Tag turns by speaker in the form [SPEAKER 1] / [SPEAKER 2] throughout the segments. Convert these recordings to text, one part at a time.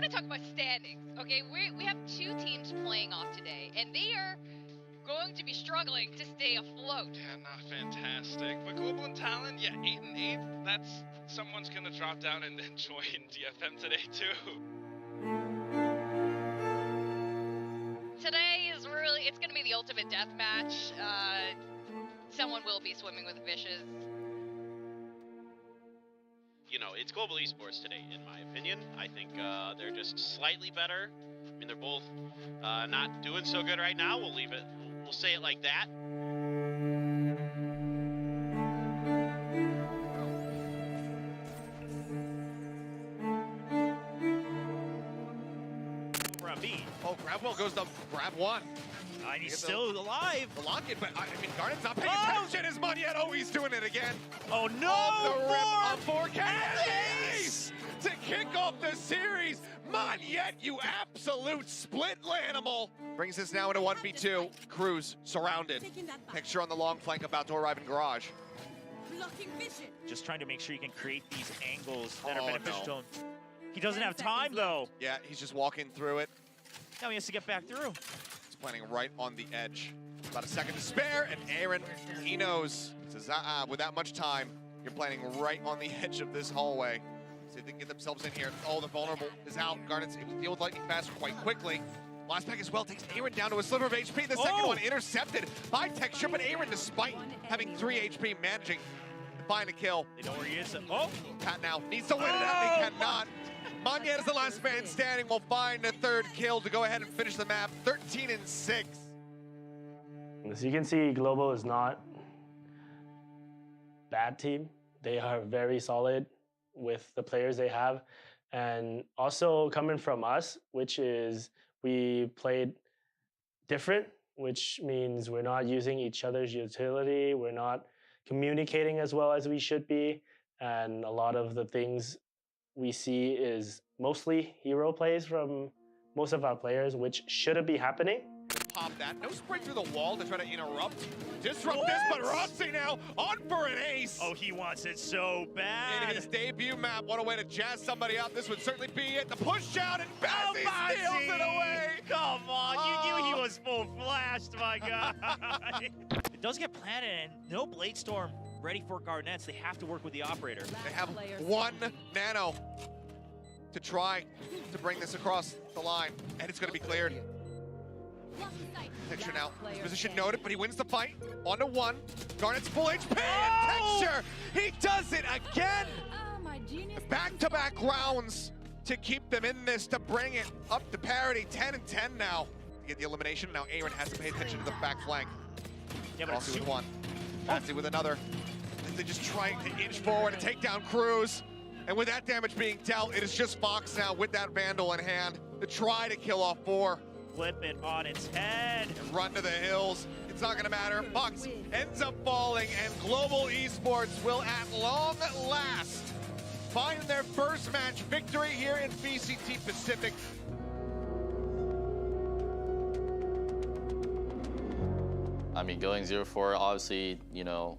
[SPEAKER 1] want to talk about standings, okay? We have two teams playing off today, and they are going to be struggling to stay afloat.
[SPEAKER 2] Yeah, not fantastic. But Global and Talon, yeah, 8 and 8. That's someone's gonna drop down and then join DFM today too.
[SPEAKER 1] Today is really, it's gonna be the ultimate death match. Someone will be swimming with fishes.
[SPEAKER 3] You know, it's Global Esports today, in my opinion. I think they're just slightly better. I mean, they're both not doing so good right now. We'll leave it. We'll say it like that.
[SPEAKER 4] Grab B.
[SPEAKER 5] Oh, Grabwell goes to grab one.
[SPEAKER 4] And he's still alive.
[SPEAKER 5] The lock-in, but I mean, Garnet's not paying attention as Monyet. Oh, he's doing it again.
[SPEAKER 4] Oh no!
[SPEAKER 5] Off the rip on 4K. Ace to kick off the series. Monyet, you absolute split animal. Brings us now into 1v2. Cruz surrounded. Picture on the long flank about to arrive in garage.
[SPEAKER 4] Just trying to make sure he can create these angles that
[SPEAKER 5] Oh,
[SPEAKER 4] are beneficial to him. He doesn't have time though.
[SPEAKER 5] Yeah, he's just walking through it.
[SPEAKER 4] Now he has to get back through.
[SPEAKER 5] He's planning right on the edge. About a second to spare, and Aaron, he knows. He says, with that much time, you're planning right on the edge of this hallway. See if they can get themselves in here. Oh, the vulnerable is out. Garnet's able to deal with lightning fast quite quickly. Last pack as well takes Aaron down to a sliver of HP. The second one intercepted by Texture, but Aaron, despite having 3 HP, managing to find a kill.
[SPEAKER 4] They know where he is. Oh!
[SPEAKER 5] Pat now needs to win it out, he cannot. Monyet is the last man standing, will find a third kill to go ahead and finish the map, 13 and 6.
[SPEAKER 6] As you can see, Global is not bad team. They are very solid with the players they have. And also coming from us, which is we played different, which means we're not using each other's utility. We're not communicating as well as we should be. And a lot of the things we see is mostly hero plays from most of our players, which shouldn't be happening.
[SPEAKER 5] Pop that. No spray through the wall to try to interrupt. Disrupt this, but Rossi now on for an ace.
[SPEAKER 4] Oh, he wants it so bad.
[SPEAKER 5] In his debut map, what a way to jazz somebody up. This would certainly be it. The push out, and Bazzi steals it away.
[SPEAKER 4] Come on, you knew he was full flashed, my God. It does get planted, and no Blade Storm ready for Garnets. They have to work with the operator.
[SPEAKER 5] They have 1 nano to try to bring this across the line, and it's going to be cleared. Texture now, his position noted, but he wins the fight. On to 1, Garnet's full HP, and Texture, he does it again! Back-to-back rounds to keep them in this, to bring it up to parity, 10 and 10 now. To get the elimination, now Aaron has to pay attention to the back flank.
[SPEAKER 4] Yeah, but
[SPEAKER 5] Rossi with 1, Bazzi with another. They just trying to inch forward to take down Cruz. And with that damage being dealt, it is just Fox now with that Vandal in hand to try to kill off 4.
[SPEAKER 4] Flip it on its head.
[SPEAKER 5] And run to the hills. It's not going to matter. Fox ends up falling, and Global Esports will at long last find their first match victory here in VCT Pacific.
[SPEAKER 7] I mean, going 0-4, obviously, you know,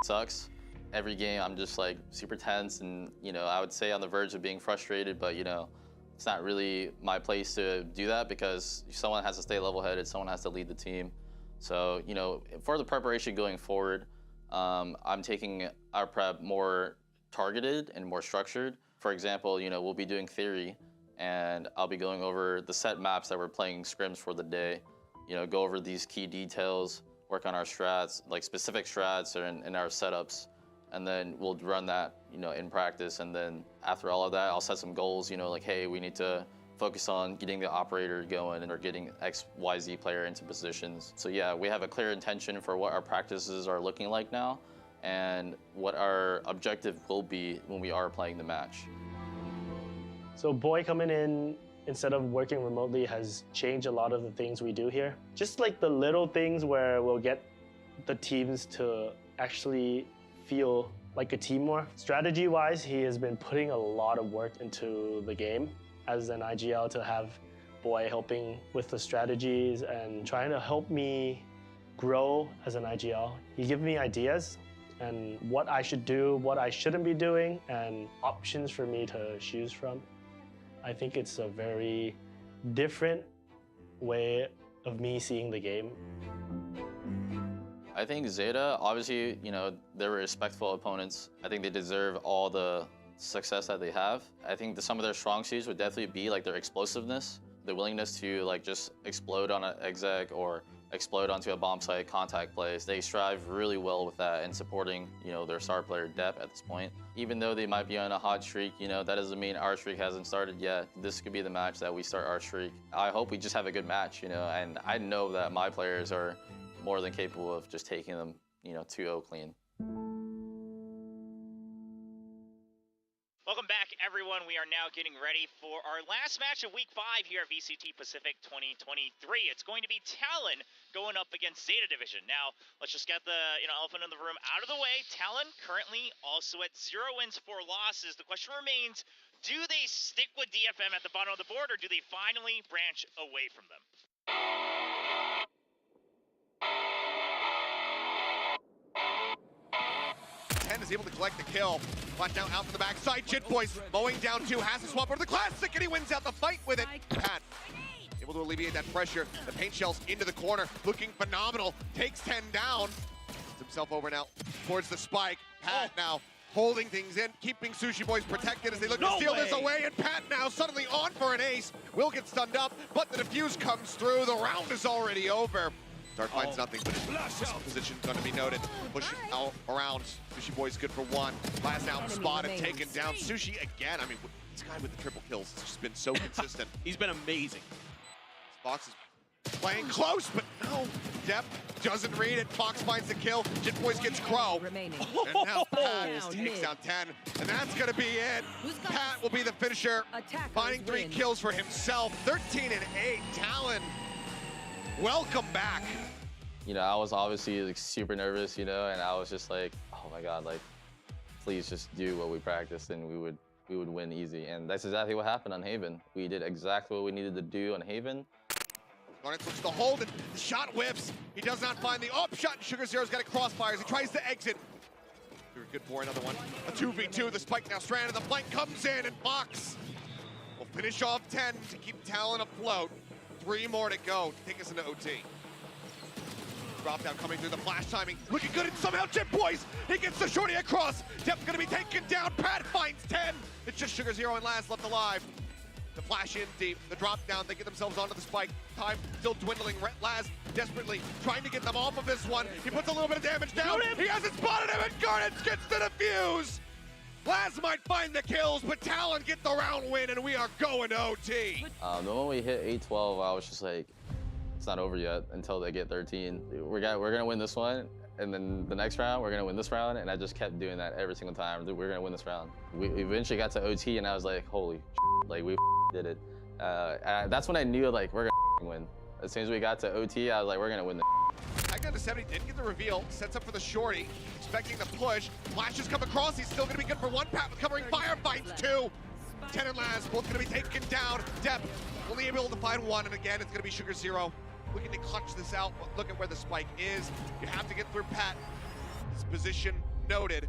[SPEAKER 7] sucks. Every game, I'm just like super tense and, you know, I would say on the verge of being frustrated, but, you know, it's not really my place to do that because someone has to stay level-headed, someone has to lead the team. So, you know, for the preparation going forward, I'm taking our prep more targeted and more structured. For example, you know, we'll be doing theory and I'll be going over the set maps that we're playing scrims for the day, you know, go over these key details, work on our strats, like specific strats or in our setups. And then we'll run that, you know, in practice. And then after all of that, I'll set some goals, you know, like, hey, we need to focus on getting the operator going or getting X, Y, Z player into positions. So yeah, we have a clear intention for what our practices are looking like now and what our objective will be when we are playing the match.
[SPEAKER 6] So Boy coming in instead of working remotely has changed a lot of the things we do here. Just like the little things where we'll get the teams to actually feel like a team more. Strategy-wise, he has been putting a lot of work into the game as an IGL to have Boy helping with the strategies and trying to help me grow as an IGL. He gives me ideas and what I should do, what I shouldn't be doing, and options for me to choose from. I think it's a very different way of me seeing the game.
[SPEAKER 7] I think Zeta, obviously, you know, they're respectful opponents. I think they deserve all the success that they have. I think some of their strong suits would definitely be like their explosiveness, the willingness to like just explode on an exec or explode onto a bomb site, contact plays. They strive really well with that and supporting, you know, their star player depth at this point. Even though they might be on a hot streak, you know, that doesn't mean our streak hasn't started yet. This could be the match that we start our streak. I hope we just have a good match, you know, and I know that my players are more than capable of just taking them, you know, 2-0 clean.
[SPEAKER 8] Welcome back, everyone. We are now getting ready for our last match of Week 5 here at VCT Pacific 2023. It's going to be Talon going up against Zeta Division. Now, let's just get the elephant in the room out of the way. Talon currently also at 0 wins, 4 losses. The question remains, do they stick with DFM at the bottom of the board, or do they finally branch away from them?
[SPEAKER 5] Is able to collect the kill. Flash down out from the backside. Jit Boys mowing down 2. Has to swap over the classic, and he wins out the fight with it. Pat able to alleviate that pressure. The paint shells into the corner. Looking phenomenal. Takes 10 down. Gets himself over now towards the spike. Pat now holding things in, keeping Sushi Boys protected as they look to steal this away. And Pat now suddenly on for an ace. Will get stunned up, but the defuse comes through. The round is already over. Dark finds nothing, but his position's going to be noted. Pushing out around. Sushi Boy's good for 1. Last out spotted, taken down. Sushi again. I mean, this guy with the triple kills has just been so consistent.
[SPEAKER 4] He's been amazing.
[SPEAKER 5] Fox is playing close, but no. Depp doesn't read it. Fox finds the kill. Jit Boys gets Crow. And now Pat takes down 10. And that's going to be it. Pat will be the finisher, finding 3 kills for himself. 13 and 8. Talon. Welcome back.
[SPEAKER 7] You know, I was obviously like super nervous, you know, and I was just like, oh my God, like, please just do what we practiced and we would win easy. And that's exactly what happened on Haven. We did exactly what we needed to do on Haven.
[SPEAKER 5] Garnet looks to hold it. The shot whips. He does not find the shot. Sugar Zero's got a crossfires. He tries to exit. You're good for another one. A 2v2. The spike now stranded. The flank comes in, and Fox will finish off 10 to keep Talon afloat. 3 more to go to take us into OT. Drop down coming through the flash timing. Looking good, and somehow Jit Boys, he gets the shorty across. Depp's gonna be taken down. Pat finds 10. It's just Sugar Zero and Laz left alive. The flash in deep, the drop down, they get themselves onto the spike. Time still dwindling. Laz desperately trying to get them off of this one. He puts a little bit of damage down. He hasn't spotted him, and Garnet gets the defuse. Laz might find the kills, but Talon get the round win, and we are going to OT.
[SPEAKER 7] The moment we hit 8-12, I was just like, it's not over yet until they get 13. We're gonna win this one, and then the next round, we're gonna win this round, and I just kept doing that every single time. We're gonna win this round. We eventually got to OT, and I was like, holy shit, like we did it. That's when I knew like we're gonna win. As soon as we got to OT, I was like, we're gonna win this.
[SPEAKER 5] Tag down to 70, didn't get the reveal, sets up for the shorty, expecting the push. Flashes come across, he's still gonna be good for 1. Pat with covering firefights 2. 10 and Laz, both gonna be taken down. Depp only able to find 1, and again, it's gonna be Sugar Zero looking to clutch this out, but look at where the spike is. You have to get through Pat. His position noted.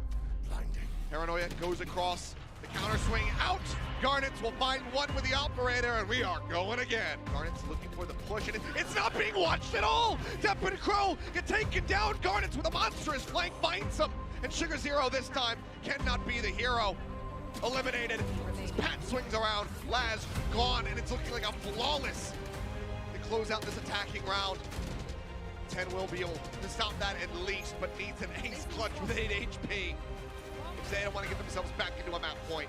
[SPEAKER 5] Paranoia goes across. The counter swing out. Garnets will find 1 with the operator, and we are going again. Garnets looking for the push, and it's not being watched at all. Depp and Crow get taken down. Garnets with a monstrous flank finds him, and Sugar Zero this time cannot be the hero. Eliminated. Pat swings around. Laz gone, and it's looking like a flawless to close out this attacking round. 10 will be able to stop that at least, but needs an ace clutch with 8 HP. They don't want to get themselves back into a map point.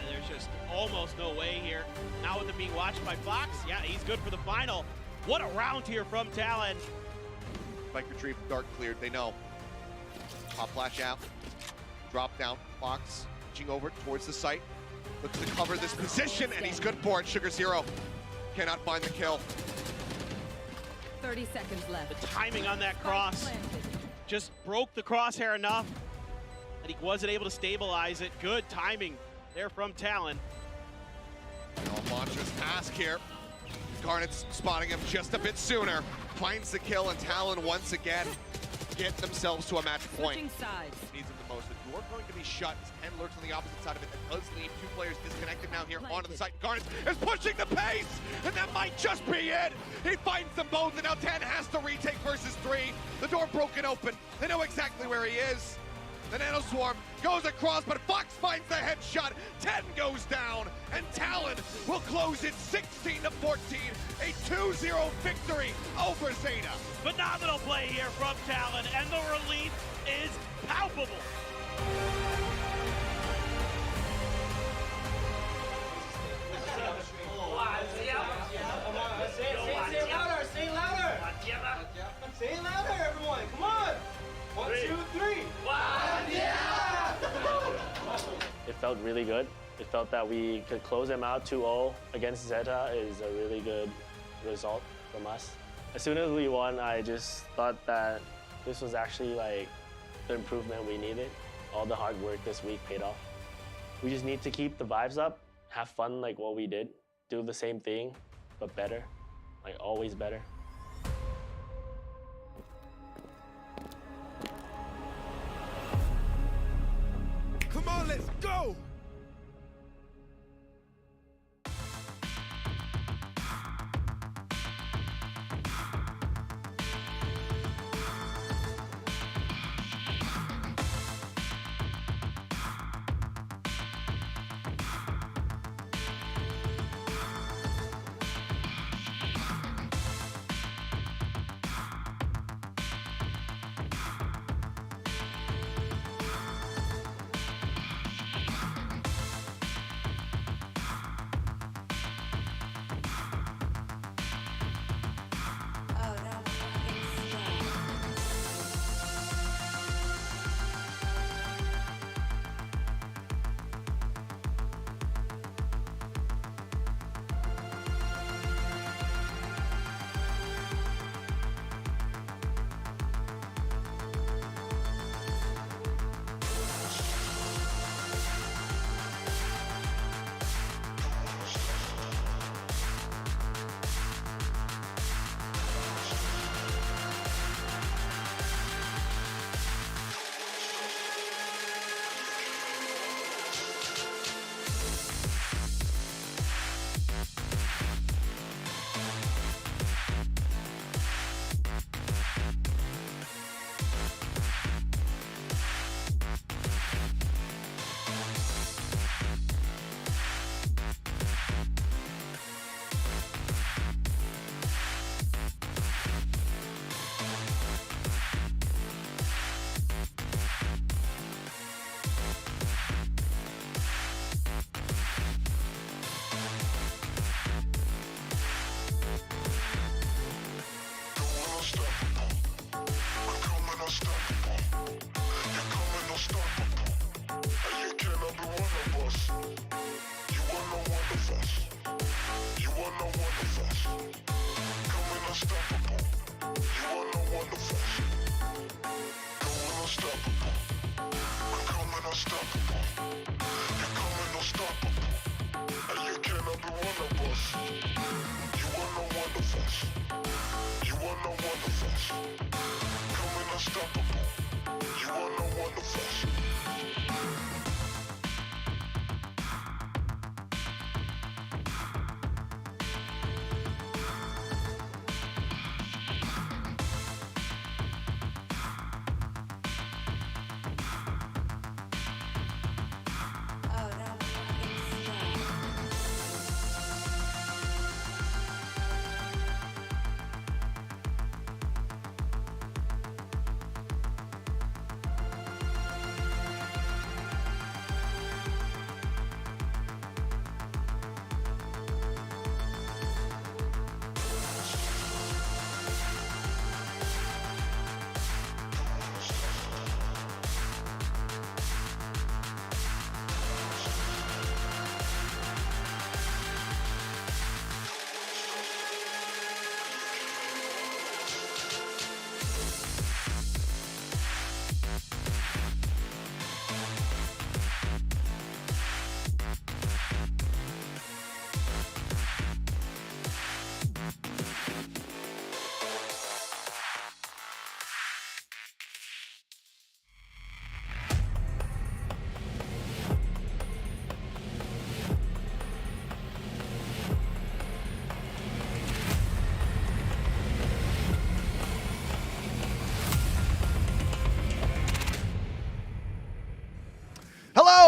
[SPEAKER 4] There's just almost no way here. Now with him being watched by Fox, yeah, he's good for the final. What a round here from Talon.
[SPEAKER 5] Spike retrieve, dark cleared, they know. Pop flash out, drop down, Fox reaching over towards the site. Looks to cover this position, and he's good for it. Sugar Zero cannot find the kill.
[SPEAKER 9] 30 seconds left.
[SPEAKER 4] The timing on that cross just broke the crosshair enough that he wasn't able to stabilize it. Good timing there from Talon.
[SPEAKER 5] A monstrous task here. Garnet's spotting him just a bit sooner. Finds the kill, and Talon once again get themselves to a match point.
[SPEAKER 9] Switching sides.
[SPEAKER 5] Needs them the most. The door going to be shut. 10 lurks on the opposite side of it. That does leave 2 players disconnected now here onto the site. Garnet is pushing the pace, and that might just be it. He finds them both, and now 10 has to retake versus 3. The door broken open. They know exactly where he is. The Nano Swarm goes across, but Fox finds the headshot. 10 goes down, and Talon will close it 16-14. A 2-0 victory over Zeta.
[SPEAKER 4] Phenomenal play here from Talon, and the relief is palpable.
[SPEAKER 10] Say it louder, everyone. Come on. 1, 2, 3.
[SPEAKER 6] It felt really good. It felt that we could close them out 2-0 against Zeta is a really good result from us. As soon as we won, I just thought that this was actually like the improvement we needed. All the hard work this week paid off. We just need to keep the vibes up, have fun like what we did, do the same thing, but better, like always better.
[SPEAKER 10] Come on, let's go.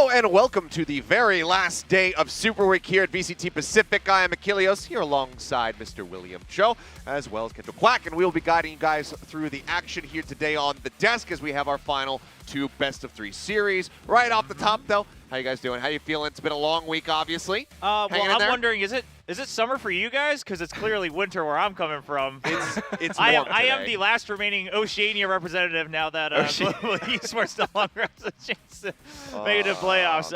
[SPEAKER 5] Hello and welcome to the very last day of Superweek here at VCT Pacific. I am Achilleos here alongside Mr. William Cho, as well as Kendall Quack, and we'll be guiding you guys through the action here today on the desk as we have our final 2 best-of-3 series. Right off the top, though, how you guys doing? How you feeling? It's been a long week, obviously.
[SPEAKER 4] Well, I'm wondering, is it summer for you guys? Because it's clearly winter where I'm coming from.
[SPEAKER 5] It's
[SPEAKER 4] I
[SPEAKER 5] warm
[SPEAKER 4] am
[SPEAKER 5] today.
[SPEAKER 4] the last remaining Oceania representative now that Global Esports no longer has a chance to make it to playoffs.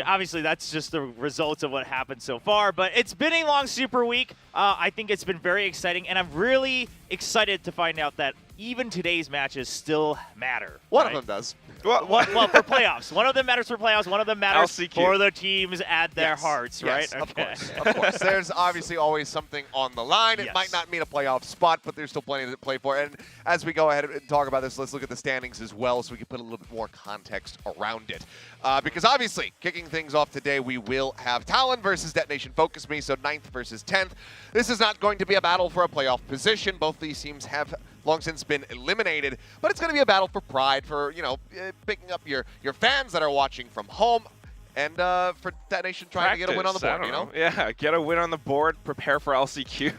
[SPEAKER 4] Obviously, that's just the results of what happened so far. But it's been a long Super Week. I think it's been very exciting, and I'm really excited to find out that even today's matches still matter.
[SPEAKER 5] One of them does.
[SPEAKER 4] Well, for playoffs. One of them matters for playoffs. One of them matters
[SPEAKER 2] LCQ.
[SPEAKER 4] for the teams at their hearts,
[SPEAKER 5] Yes,
[SPEAKER 4] right?
[SPEAKER 5] of course. Of course. There's obviously always something on the line. It might not mean a playoff spot, but there's still plenty to play for. And as we go ahead and talk about this, let's look at the standings as well so we can put a little bit more context around it. Because obviously, kicking things off today, we will have Talon versus Detonation Focus Me, so 9th versus 10th. This is not going to be a battle for a playoff position. Both these teams have long since been eliminated, but it's going to be a battle for pride, for, you know, picking up your fans that are watching from home, and for Detonation trying to get a win on the board, you know?
[SPEAKER 2] Yeah, get a win on the board, prepare for LCQ.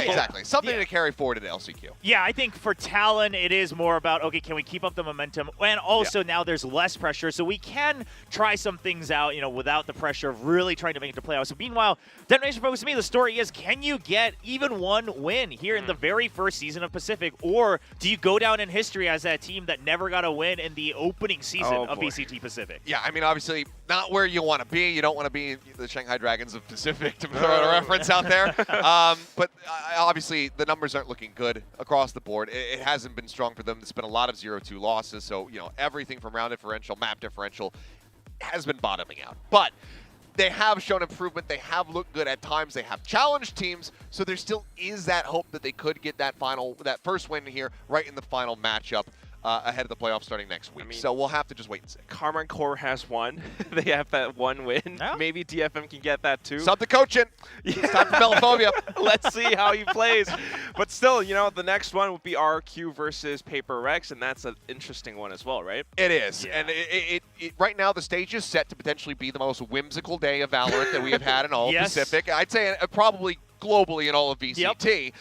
[SPEAKER 5] Exactly. Something to carry forward at LCQ.
[SPEAKER 4] Yeah, I think for Talon, it is more about, okay, can we keep up the momentum? And also now there's less pressure, so we can try some things out, you know, without the pressure of really trying to make it to playoffs. So meanwhile, Detonation Focus Me, the story is, can you get even one win here in the very first season of Pacific? Or do you go down in history as that team that never got a win in the opening season of VCT Pacific?
[SPEAKER 5] Yeah, I mean, obviously, not where you want to be. You don't want to be the Shanghai Dragons of Pacific, to throw a reference out there. But obviously, the numbers aren't looking good across the board. It hasn't been strong for them. There's been a lot of 0-2 losses. So, you know, everything from round differential, map differential has been bottoming out. But they have shown improvement. They have looked good at times. They have challenged teams. So there still is that hope that they could get that first win here right in the final matchup ahead of the playoffs starting next week. So we'll have to just wait and see.
[SPEAKER 2] Karma and Core has one. They have that one win.
[SPEAKER 4] Oh.
[SPEAKER 2] Maybe DFM can get that too.
[SPEAKER 5] Sub the coaching. It's time for Melophobia.
[SPEAKER 2] Let's see how he plays. But still, you know, the next one would be RQ versus Paper Rex, and that's an interesting one as well, right?
[SPEAKER 5] It is.
[SPEAKER 4] Yeah.
[SPEAKER 5] And right now, the stage is set to potentially be the most whimsical day of Valorant that we have had in all of Pacific. I'd say probably globally in all of VCT.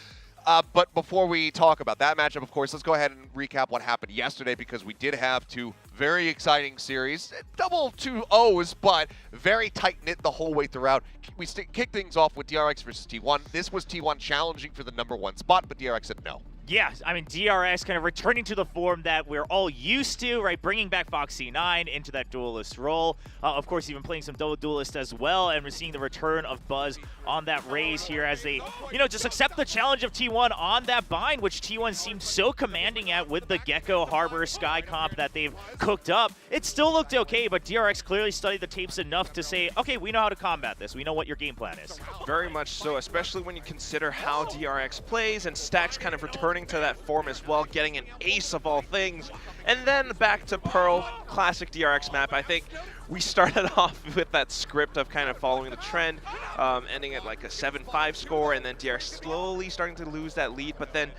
[SPEAKER 5] But before we talk about that matchup, of course, let's go ahead and recap what happened yesterday, because we did have 2 very exciting series. Double 2-0s, but very tight-knit the whole way throughout. We kicked things off with DRX versus T1. This was T1 challenging for the #1 spot, but DRX said no.
[SPEAKER 4] Yeah, I mean, DRX kind of returning to the form that we're all used to, right? Bringing back Foxy9 into that duelist role. Of course, even playing some double duelist as well, and we're seeing the return of Buzz on that raise here as they, you know, just accept the challenge of T1 on that bind, which T1 seemed so commanding at with the Gecko Harbor Sky comp that they've cooked up. It still looked okay, but DRX clearly studied the tapes enough to say, okay, we know how to combat this. We know what your game plan is.
[SPEAKER 2] Very much so, especially when you consider how DRX plays and Stacks kind of returning to that form as well, getting an ace of all things. And then back to Pearl, classic DRX map. I think we started off with that script of kind of following the trend, ending at like a 7-5 score, and then DRX slowly starting to lose that lead, but then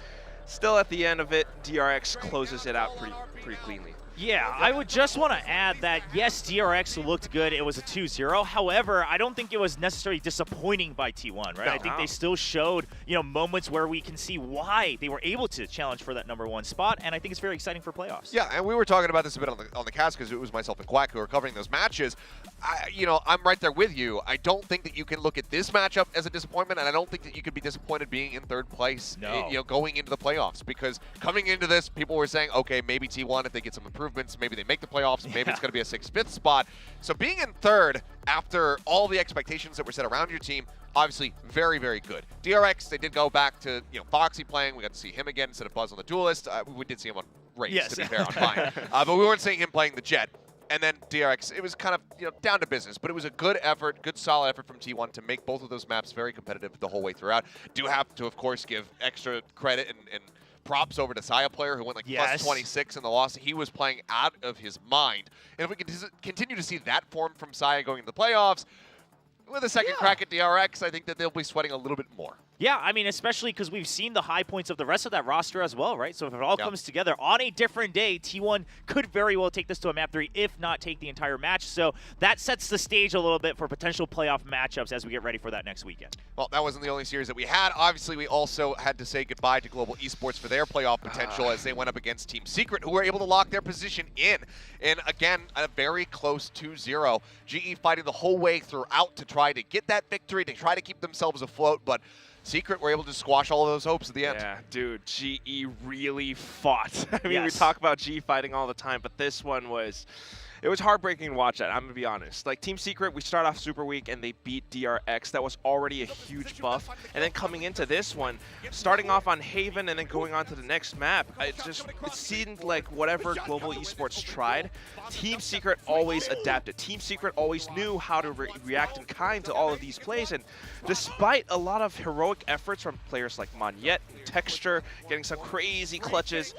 [SPEAKER 2] still at the end of it, DRX closes it out pretty cleanly.
[SPEAKER 4] Yeah, I would just want to add that, yes, DRX looked good. It was a 2-0. However, I don't think it was necessarily disappointing by T1, right? I think they still showed, you know, moments where we can see why they were able to challenge for that #1 spot, and I think it's very exciting for playoffs.
[SPEAKER 5] Yeah, and we were talking about this a bit on the cast, because it was myself and Quack who were covering those matches. You know, I'm right there with you. I don't think that you can look at this matchup as a disappointment, and I don't think that you could be disappointed being in 3rd place, you know, going into the playoffs, because coming into this, people were saying, okay, maybe T1, if they get some improvements, maybe they make the playoffs, maybe it's going to be a 6th, 5th spot. So being in 3rd after all the expectations that were set around your team, obviously very, very good. DRX, they did go back to, you know, Foxy playing. We got to see him again instead of Buzz on the Duelist. We did see him on Race, to be fair, on Mine. But we weren't seeing him playing the Jet. And then DRX, it was kind of, you know, down to business, but it was a good effort, good solid effort from T1 to make both of those maps very competitive the whole way throughout. Do have to, of course, give extra credit and props over to Saya player, who went like plus 26 in the loss. He was playing out of his mind. And if we can continue to see that form from Saya going into the playoffs, with a second crack at DRX, I think that they'll be sweating a little bit more.
[SPEAKER 4] Yeah, I mean, especially because we've seen the high points of the rest of that roster as well, right? So if it all comes together on a different day, T1 could very well take this to a map 3, if not take the entire match. So that sets the stage a little bit for potential playoff matchups as we get ready for that next weekend.
[SPEAKER 5] Well, that wasn't the only series that we had. Obviously, we also had to say goodbye to Global Esports for their playoff potential as they went up against Team Secret, who were able to lock their position in again, a very close 2-0. GE fighting the whole way throughout to try to get that victory, to try to keep themselves afloat, but Secret were able to squash all of those hopes at the end.
[SPEAKER 2] Yeah, dude, GE really fought. I mean, we
[SPEAKER 4] Yes.
[SPEAKER 2] talk about GE fighting all the time, but this one was... It was heartbreaking to watch that, I'm going to be honest. Like, Team Secret, we start off Superweek, and they beat DRX. That was already a huge buff. And then coming into this one, starting off on Haven and then going on to the next map, it seemed like whatever Global Esports tried, Team Secret always adapted. Team Secret always knew how to react in kind to all of these plays. And despite a lot of heroic efforts from players like Monyet, Texture, getting some crazy clutches,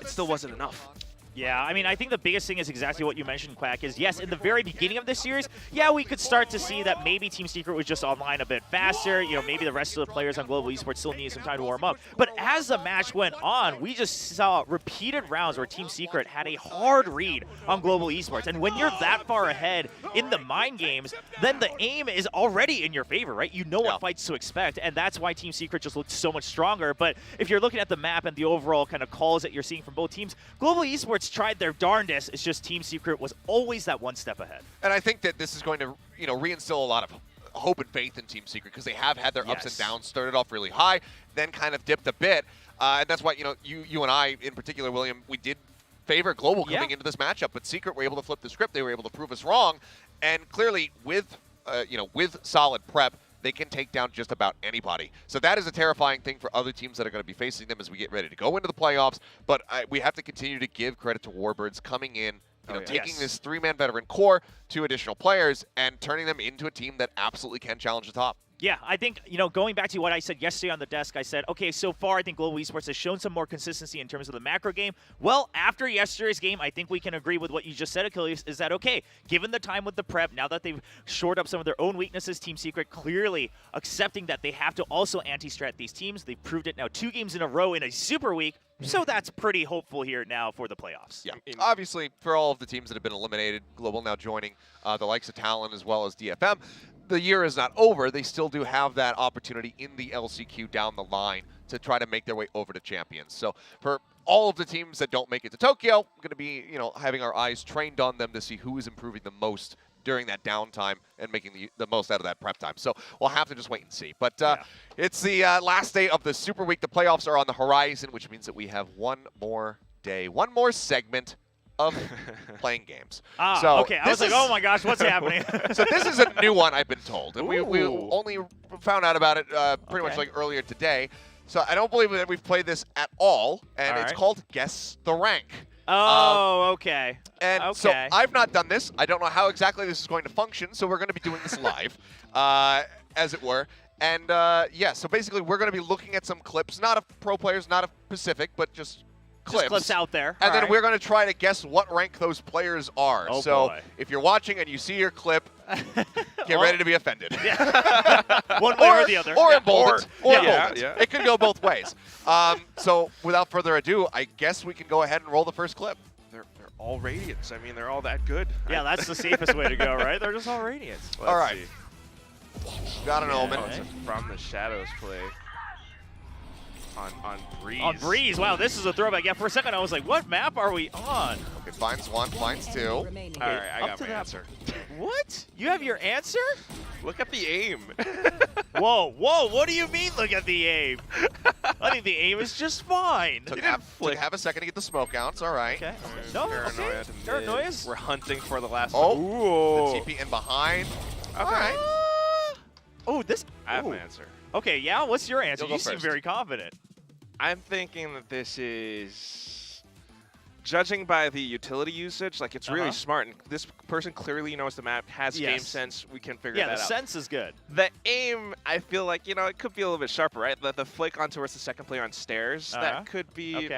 [SPEAKER 2] it still wasn't enough.
[SPEAKER 4] Yeah, I mean, I think the biggest thing is exactly what you mentioned, Quack, is yes, in the very beginning of this series, yeah, we could start to see that maybe Team Secret was just online a bit faster. You know, maybe the rest of the players on Global Esports still needed some time to warm up. But as the match went on, we just saw repeated rounds where Team Secret had a hard read on Global Esports. And when you're that far ahead in the mind games, then the aim is already in your favor, right? You know what fights to expect, and that's why Team Secret just looked so much stronger. But if you're looking at the map and the overall kind of calls that you're seeing from both teams, Global Esports tried their darndest. It's just Team Secret was always that one step ahead.
[SPEAKER 5] And I think that this is going to, reinstill a lot of hope and faith in Team Secret, because they have had their ups and downs. Started off really high, then kind of dipped a bit. And that's why, you and I in particular, William, we did favor Global coming into this matchup, but Secret were able to flip the script. They were able to prove us wrong. And clearly with solid prep, they can take down just about anybody. So that is a terrifying thing for other teams that are going to be facing them as we get ready to go into the playoffs. But we have to continue to give credit to Warbirds coming in, taking this 3-man veteran core, 2 additional players, and turning them into a team that absolutely can challenge the top.
[SPEAKER 4] Yeah, I think, going back to what I said yesterday on the desk, I said, okay, so far I think Global Esports has shown some more consistency in terms of the macro game. Well, after yesterday's game, I think we can agree with what you just said, Achilles, is that, okay, given the time with the prep, now that they've shored up some of their own weaknesses, Team Secret clearly accepting that they have to also anti-strat these teams. They've proved it now 2 games in a row in a Super Week, so that's pretty hopeful here now for the playoffs.
[SPEAKER 5] Yeah, obviously, for all of the teams that have been eliminated, Global now joining the likes of Talon as well as DFM, the year is not over. They still do have that opportunity in the LCQ down the line to try to make their way over to champions. So for all of the teams that don't make it to Tokyo, we're going to be, having our eyes trained on them to see who is improving the most during that downtime and making the most out of that prep time. So we'll have to just wait and see. But it's the last day of the Super Week. The playoffs are on the horizon, which means that we have one more day, one more segment of playing games.
[SPEAKER 4] Okay. I was like, oh my gosh, what's happening?
[SPEAKER 5] So this is a new one, I've been told. And we only found out about it pretty much like earlier today. So I don't believe that we've played this at all. And it's called Guess the Rank.
[SPEAKER 4] Oh, okay.
[SPEAKER 5] And so I've not done this. I don't know how exactly this is going to function. So we're going to be doing this live, as it were. And so basically we're going to be looking at some clips, not of pro players, not of Pacific, but just clips
[SPEAKER 4] out there.
[SPEAKER 5] And then we're going to try to guess what rank those players are.
[SPEAKER 4] Oh,
[SPEAKER 5] so
[SPEAKER 4] boy.
[SPEAKER 5] if you're watching and you see your clip, get ready to be offended.
[SPEAKER 4] One way or the other.
[SPEAKER 5] Or emboldened. Or emboldened.
[SPEAKER 2] Yeah.
[SPEAKER 5] It could go both ways. So without further ado, I guess we can go ahead and roll the first clip.
[SPEAKER 2] They're all Radiants. I mean, they're all that good.
[SPEAKER 4] Yeah, that's the safest way to go, right? They're just all Radiants.
[SPEAKER 5] All right. Got an Omen.
[SPEAKER 2] It's a From the Shadows play. On Breeze.
[SPEAKER 4] On Breeze. Wow, this is a throwback. Yeah, for a second I was like, what map are we on?
[SPEAKER 5] Okay, finds 1, finds 2.
[SPEAKER 2] All right, I got my answer.
[SPEAKER 4] What? You have your answer?
[SPEAKER 2] Look at the aim.
[SPEAKER 4] Whoa, what do you mean look at the aim? I think the aim is just fine.
[SPEAKER 5] Took have a second to get the smoke out. It's all right.
[SPEAKER 4] Okay. No,
[SPEAKER 2] Paranoia to
[SPEAKER 4] Paranoia.
[SPEAKER 2] We're hunting for the last
[SPEAKER 5] one.
[SPEAKER 2] Ooh.
[SPEAKER 5] The TP in behind.
[SPEAKER 2] Okay.
[SPEAKER 5] All right.
[SPEAKER 4] Oh, this.
[SPEAKER 2] I have my answer.
[SPEAKER 4] Okay, yeah, what's your answer?
[SPEAKER 5] You'll go
[SPEAKER 4] You seem
[SPEAKER 5] first.
[SPEAKER 4] very confident.
[SPEAKER 2] I'm thinking that this is, judging by the utility usage, like it's really smart. And this person clearly knows the map, has game sense. We can figure that out.
[SPEAKER 4] Yeah, the sense is good.
[SPEAKER 2] The aim, I feel like, it could be a little bit sharper, right? The flick on towards the second player on stairs, that could be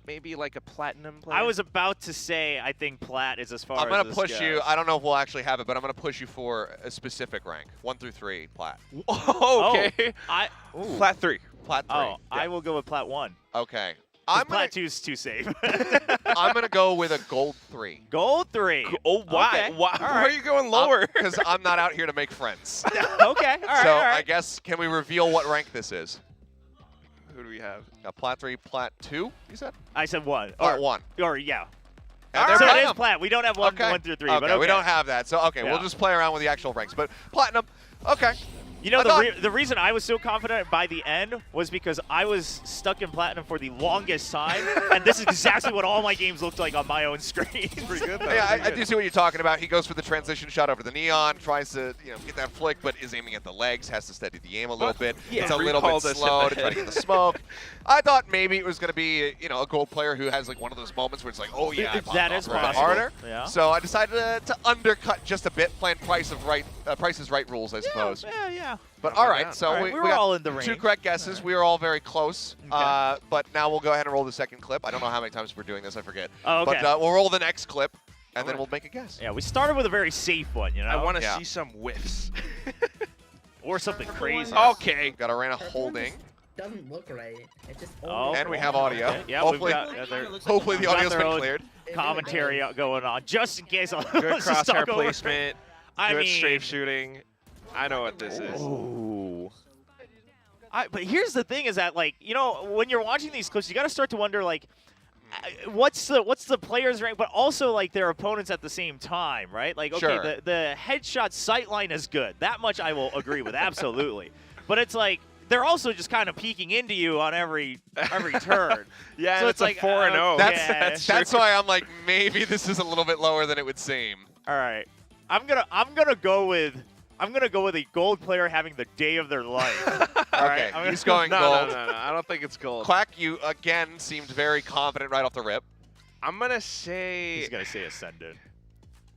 [SPEAKER 2] maybe like a platinum player?
[SPEAKER 4] I was about to say I think plat is as far
[SPEAKER 5] I'm
[SPEAKER 4] as
[SPEAKER 5] gonna
[SPEAKER 4] this
[SPEAKER 5] push
[SPEAKER 4] goes.
[SPEAKER 5] you. I don't know if we'll actually have it, but I'm gonna push you for a specific rank, 1 through 3, plat.
[SPEAKER 2] Okay.
[SPEAKER 4] Ooh.
[SPEAKER 2] Plat 3.
[SPEAKER 5] Plat 3.
[SPEAKER 4] Oh, I will go with plat 1.
[SPEAKER 5] Okay.
[SPEAKER 4] 'Cause
[SPEAKER 5] I'm gonna,
[SPEAKER 4] plat 2 is too safe.
[SPEAKER 5] I'm gonna go with a gold 3.
[SPEAKER 4] Gold 3.
[SPEAKER 2] Oh, why?
[SPEAKER 4] Okay.
[SPEAKER 2] Why
[SPEAKER 4] All
[SPEAKER 2] are
[SPEAKER 4] right.
[SPEAKER 2] you going lower?
[SPEAKER 5] Because I'm not out here to make friends.
[SPEAKER 4] Okay. All right.
[SPEAKER 5] So
[SPEAKER 4] all right.
[SPEAKER 5] I guess, can we reveal what rank this is?
[SPEAKER 2] Who do we have?
[SPEAKER 5] Plat 3, plat 2, you said?
[SPEAKER 4] I said 1.
[SPEAKER 5] Plat 1.
[SPEAKER 4] Or yeah.
[SPEAKER 5] And they're
[SPEAKER 4] So it is
[SPEAKER 5] platinum.
[SPEAKER 4] plat. We don't have 1
[SPEAKER 5] Okay.
[SPEAKER 4] through 3.
[SPEAKER 5] Okay,
[SPEAKER 4] but okay.
[SPEAKER 5] we don't have that. So, okay,
[SPEAKER 4] Yeah.
[SPEAKER 5] we'll just play around with the actual ranks. But platinum, okay.
[SPEAKER 4] You know,
[SPEAKER 5] I
[SPEAKER 4] the reason I was so confident by the end was because I was stuck in platinum for the longest time, and this is exactly what all my games looked like on my own screen.
[SPEAKER 2] Pretty good, though.
[SPEAKER 5] Yeah, I
[SPEAKER 2] Pretty
[SPEAKER 5] do see what you're talking about. He goes for the transition shot over the neon, tries to get that flick, but is aiming at the legs, has to steady the aim a little bit.
[SPEAKER 2] yeah.
[SPEAKER 5] It's a little bit
[SPEAKER 2] Recalled us in
[SPEAKER 5] slow
[SPEAKER 2] the
[SPEAKER 5] to try to
[SPEAKER 2] head.
[SPEAKER 5] get the smoke. I thought maybe it was going to be a gold player who has like one of those moments where it's like, oh yeah, I popped
[SPEAKER 4] That
[SPEAKER 5] off
[SPEAKER 4] is
[SPEAKER 5] a little bit
[SPEAKER 4] possible.
[SPEAKER 5] harder.
[SPEAKER 4] Yeah.
[SPEAKER 5] So I decided to undercut just a bit, playing Price is Right rules, I suppose.
[SPEAKER 4] Yeah.
[SPEAKER 5] But
[SPEAKER 2] How
[SPEAKER 5] all
[SPEAKER 2] about
[SPEAKER 5] right,
[SPEAKER 2] that?
[SPEAKER 5] so
[SPEAKER 4] All right,
[SPEAKER 5] we
[SPEAKER 4] we were
[SPEAKER 5] got
[SPEAKER 4] all in the
[SPEAKER 5] 2
[SPEAKER 4] range.
[SPEAKER 5] correct guesses. We were all very close.
[SPEAKER 4] Okay.
[SPEAKER 5] But now we'll go ahead and roll the second clip. I don't know how many times we're doing this. I forget.
[SPEAKER 4] Oh, okay.
[SPEAKER 5] But we'll roll the next clip, and then
[SPEAKER 2] Alright.
[SPEAKER 5] we'll make a guess.
[SPEAKER 4] Yeah, we started with a very safe one, you know?
[SPEAKER 2] I want to
[SPEAKER 5] Yeah.
[SPEAKER 2] see some whiffs.
[SPEAKER 4] Or something crazy.
[SPEAKER 2] Okay.
[SPEAKER 5] Got Arena holding,
[SPEAKER 11] Doesn't look right. It just
[SPEAKER 4] Oh.
[SPEAKER 5] and we have audio.
[SPEAKER 4] Okay. Yeah,
[SPEAKER 5] hopefully,
[SPEAKER 4] we've got their
[SPEAKER 5] hopefully the
[SPEAKER 4] We've got
[SPEAKER 5] audio's
[SPEAKER 4] their
[SPEAKER 5] been
[SPEAKER 4] own
[SPEAKER 5] cleared.
[SPEAKER 4] commentary going on, just in case.
[SPEAKER 2] Good
[SPEAKER 4] Let's just talk
[SPEAKER 2] crosshair
[SPEAKER 4] over it.
[SPEAKER 2] placement.
[SPEAKER 4] I
[SPEAKER 2] Good
[SPEAKER 4] mean,
[SPEAKER 2] strafe shooting. I know what this is.
[SPEAKER 4] Ooh. But here's the thing: is that when you're watching these clips, you got to start to wonder what's the player's rank, but also like their opponents at the same time, right? Like, okay,
[SPEAKER 5] Sure.
[SPEAKER 4] the headshot sight line is good. That much I will agree with, absolutely. But it's like they're also just kind of peeking into you on every turn.
[SPEAKER 2] Yeah,
[SPEAKER 4] So
[SPEAKER 2] and
[SPEAKER 4] it's
[SPEAKER 2] it's a
[SPEAKER 4] like,
[SPEAKER 2] 4-0.
[SPEAKER 5] That's why I'm like, maybe this is a little bit lower than it would seem.
[SPEAKER 4] All right, I'm gonna go with a gold player having the day of their life. All
[SPEAKER 5] Okay,
[SPEAKER 4] right,
[SPEAKER 5] he's going
[SPEAKER 2] no,
[SPEAKER 5] gold.
[SPEAKER 2] No. I don't think it's gold.
[SPEAKER 5] Quack, you again seemed very confident right off the rip.
[SPEAKER 2] I'm gonna say
[SPEAKER 4] He's gonna say ascendant.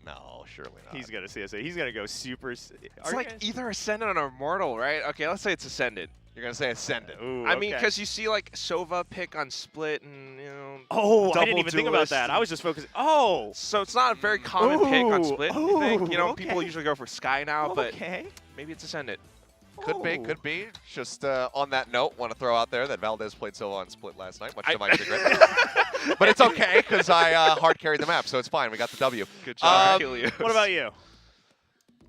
[SPEAKER 5] No, surely not.
[SPEAKER 4] He's gonna say ascendant. He's gonna go super.
[SPEAKER 2] it's like either Ascendant or Immortal, right? Okay, let's say it's Ascendant.
[SPEAKER 5] You're gonna say Ascendant.
[SPEAKER 4] Ooh,
[SPEAKER 2] I mean,
[SPEAKER 4] okay.
[SPEAKER 2] because you see like Sova pick on Split and
[SPEAKER 4] Oh, I
[SPEAKER 2] double
[SPEAKER 4] didn't even think about
[SPEAKER 2] duelist
[SPEAKER 4] that.
[SPEAKER 2] and-
[SPEAKER 4] I was just focusing. Oh,
[SPEAKER 2] So it's not a very common pick on Split. I think.
[SPEAKER 4] Ooh,
[SPEAKER 2] People
[SPEAKER 4] okay.
[SPEAKER 2] usually go for Sky now, but
[SPEAKER 4] okay.
[SPEAKER 2] maybe it's Ascendant.
[SPEAKER 5] Could be,
[SPEAKER 4] Oh.
[SPEAKER 5] could be. Just on that note, want to throw out there that Valdez played Sova on Split last night, much to my chagrin. But it's okay, because I hard carried the map, so it's fine. We got the W.
[SPEAKER 2] Good job, Helios.
[SPEAKER 4] What about you?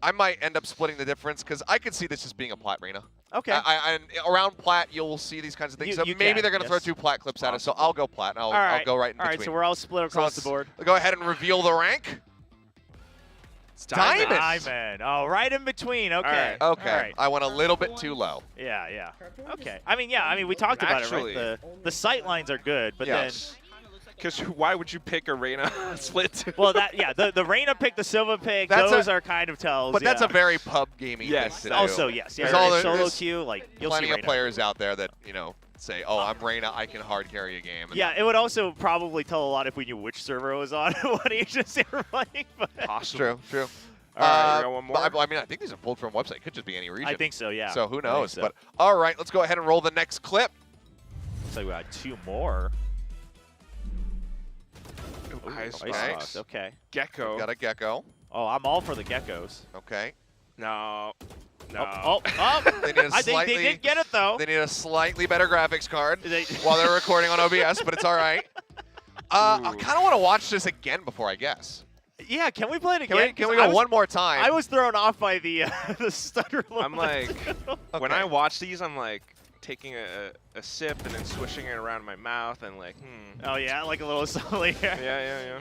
[SPEAKER 5] I might end up splitting the difference, because I could see this as being a Plat arena.
[SPEAKER 4] Okay.
[SPEAKER 5] And around Plat, you'll see these kinds of things.
[SPEAKER 4] You-
[SPEAKER 5] so
[SPEAKER 4] you
[SPEAKER 5] maybe
[SPEAKER 4] can,
[SPEAKER 5] they're going to throw
[SPEAKER 4] yes.
[SPEAKER 5] 2 Plat clips at us, so I'll go Plat, and I'll go right in
[SPEAKER 4] All right,
[SPEAKER 5] between.
[SPEAKER 4] so we're all split across the board.
[SPEAKER 5] Go ahead and reveal the rank.
[SPEAKER 2] It's
[SPEAKER 5] Diamond.
[SPEAKER 4] Diamond. Oh, right in between. Okay.
[SPEAKER 2] right.
[SPEAKER 5] Okay,
[SPEAKER 4] All right.
[SPEAKER 5] I went a little bit too low.
[SPEAKER 4] Yeah. Okay. I mean, we talked about
[SPEAKER 2] Actually-
[SPEAKER 4] it, right? The sight lines are good, but
[SPEAKER 5] Yes.
[SPEAKER 2] Because why would you pick Arena on Split 2?
[SPEAKER 4] then, well, the Reina pick, the Silva pick,
[SPEAKER 5] That's
[SPEAKER 4] those are kind of tells.
[SPEAKER 5] But that's
[SPEAKER 4] yeah.
[SPEAKER 5] a very pub gaming
[SPEAKER 2] Yes,
[SPEAKER 5] thing to do.
[SPEAKER 4] Also, yes. Yeah,
[SPEAKER 5] There's all
[SPEAKER 4] right,
[SPEAKER 5] the-
[SPEAKER 4] solo
[SPEAKER 5] there's
[SPEAKER 4] queue, like you'll
[SPEAKER 5] plenty
[SPEAKER 4] see
[SPEAKER 5] of
[SPEAKER 4] Reina.
[SPEAKER 5] players out there that, say, oh, I'm Reyna, I can hard carry a game. And
[SPEAKER 4] Yeah, it would also probably tell a lot if we knew which server it was on what agency we're playing. But
[SPEAKER 2] Possible.
[SPEAKER 5] True.
[SPEAKER 2] All right, you got one more?
[SPEAKER 5] But I mean, I think these are pulled from a website. It could just be any region.
[SPEAKER 4] I think so, yeah.
[SPEAKER 5] So who
[SPEAKER 4] I think
[SPEAKER 5] knows?
[SPEAKER 4] so.
[SPEAKER 5] But all right, let's go ahead and roll the next clip.
[SPEAKER 4] Looks like we got 2 more.
[SPEAKER 2] Ooh, Ice
[SPEAKER 5] okay.
[SPEAKER 2] Box.
[SPEAKER 4] Okay.
[SPEAKER 2] Gecko.
[SPEAKER 5] Got a gecko.
[SPEAKER 4] Oh, I'm all for the geckos.
[SPEAKER 5] Okay.
[SPEAKER 2] No.
[SPEAKER 4] Oh.
[SPEAKER 5] They need a
[SPEAKER 4] I think
[SPEAKER 5] slightly.
[SPEAKER 4] they did get it though.
[SPEAKER 5] They need a slightly better graphics card
[SPEAKER 4] They-
[SPEAKER 5] while they're recording on OBS, but it's all right. I kind of want to watch this again before I guess.
[SPEAKER 4] Yeah, can we play it
[SPEAKER 5] Can
[SPEAKER 4] again?
[SPEAKER 5] we, can
[SPEAKER 4] 'Cause
[SPEAKER 5] we
[SPEAKER 4] I
[SPEAKER 5] go
[SPEAKER 4] was-
[SPEAKER 5] one more time?
[SPEAKER 4] I was thrown off by the the stutter.
[SPEAKER 2] I'm like, when
[SPEAKER 5] Okay.
[SPEAKER 2] I watch these, I'm like taking a sip and then swishing it around my mouth and like,
[SPEAKER 4] Oh yeah, like a little something.
[SPEAKER 2] Yeah.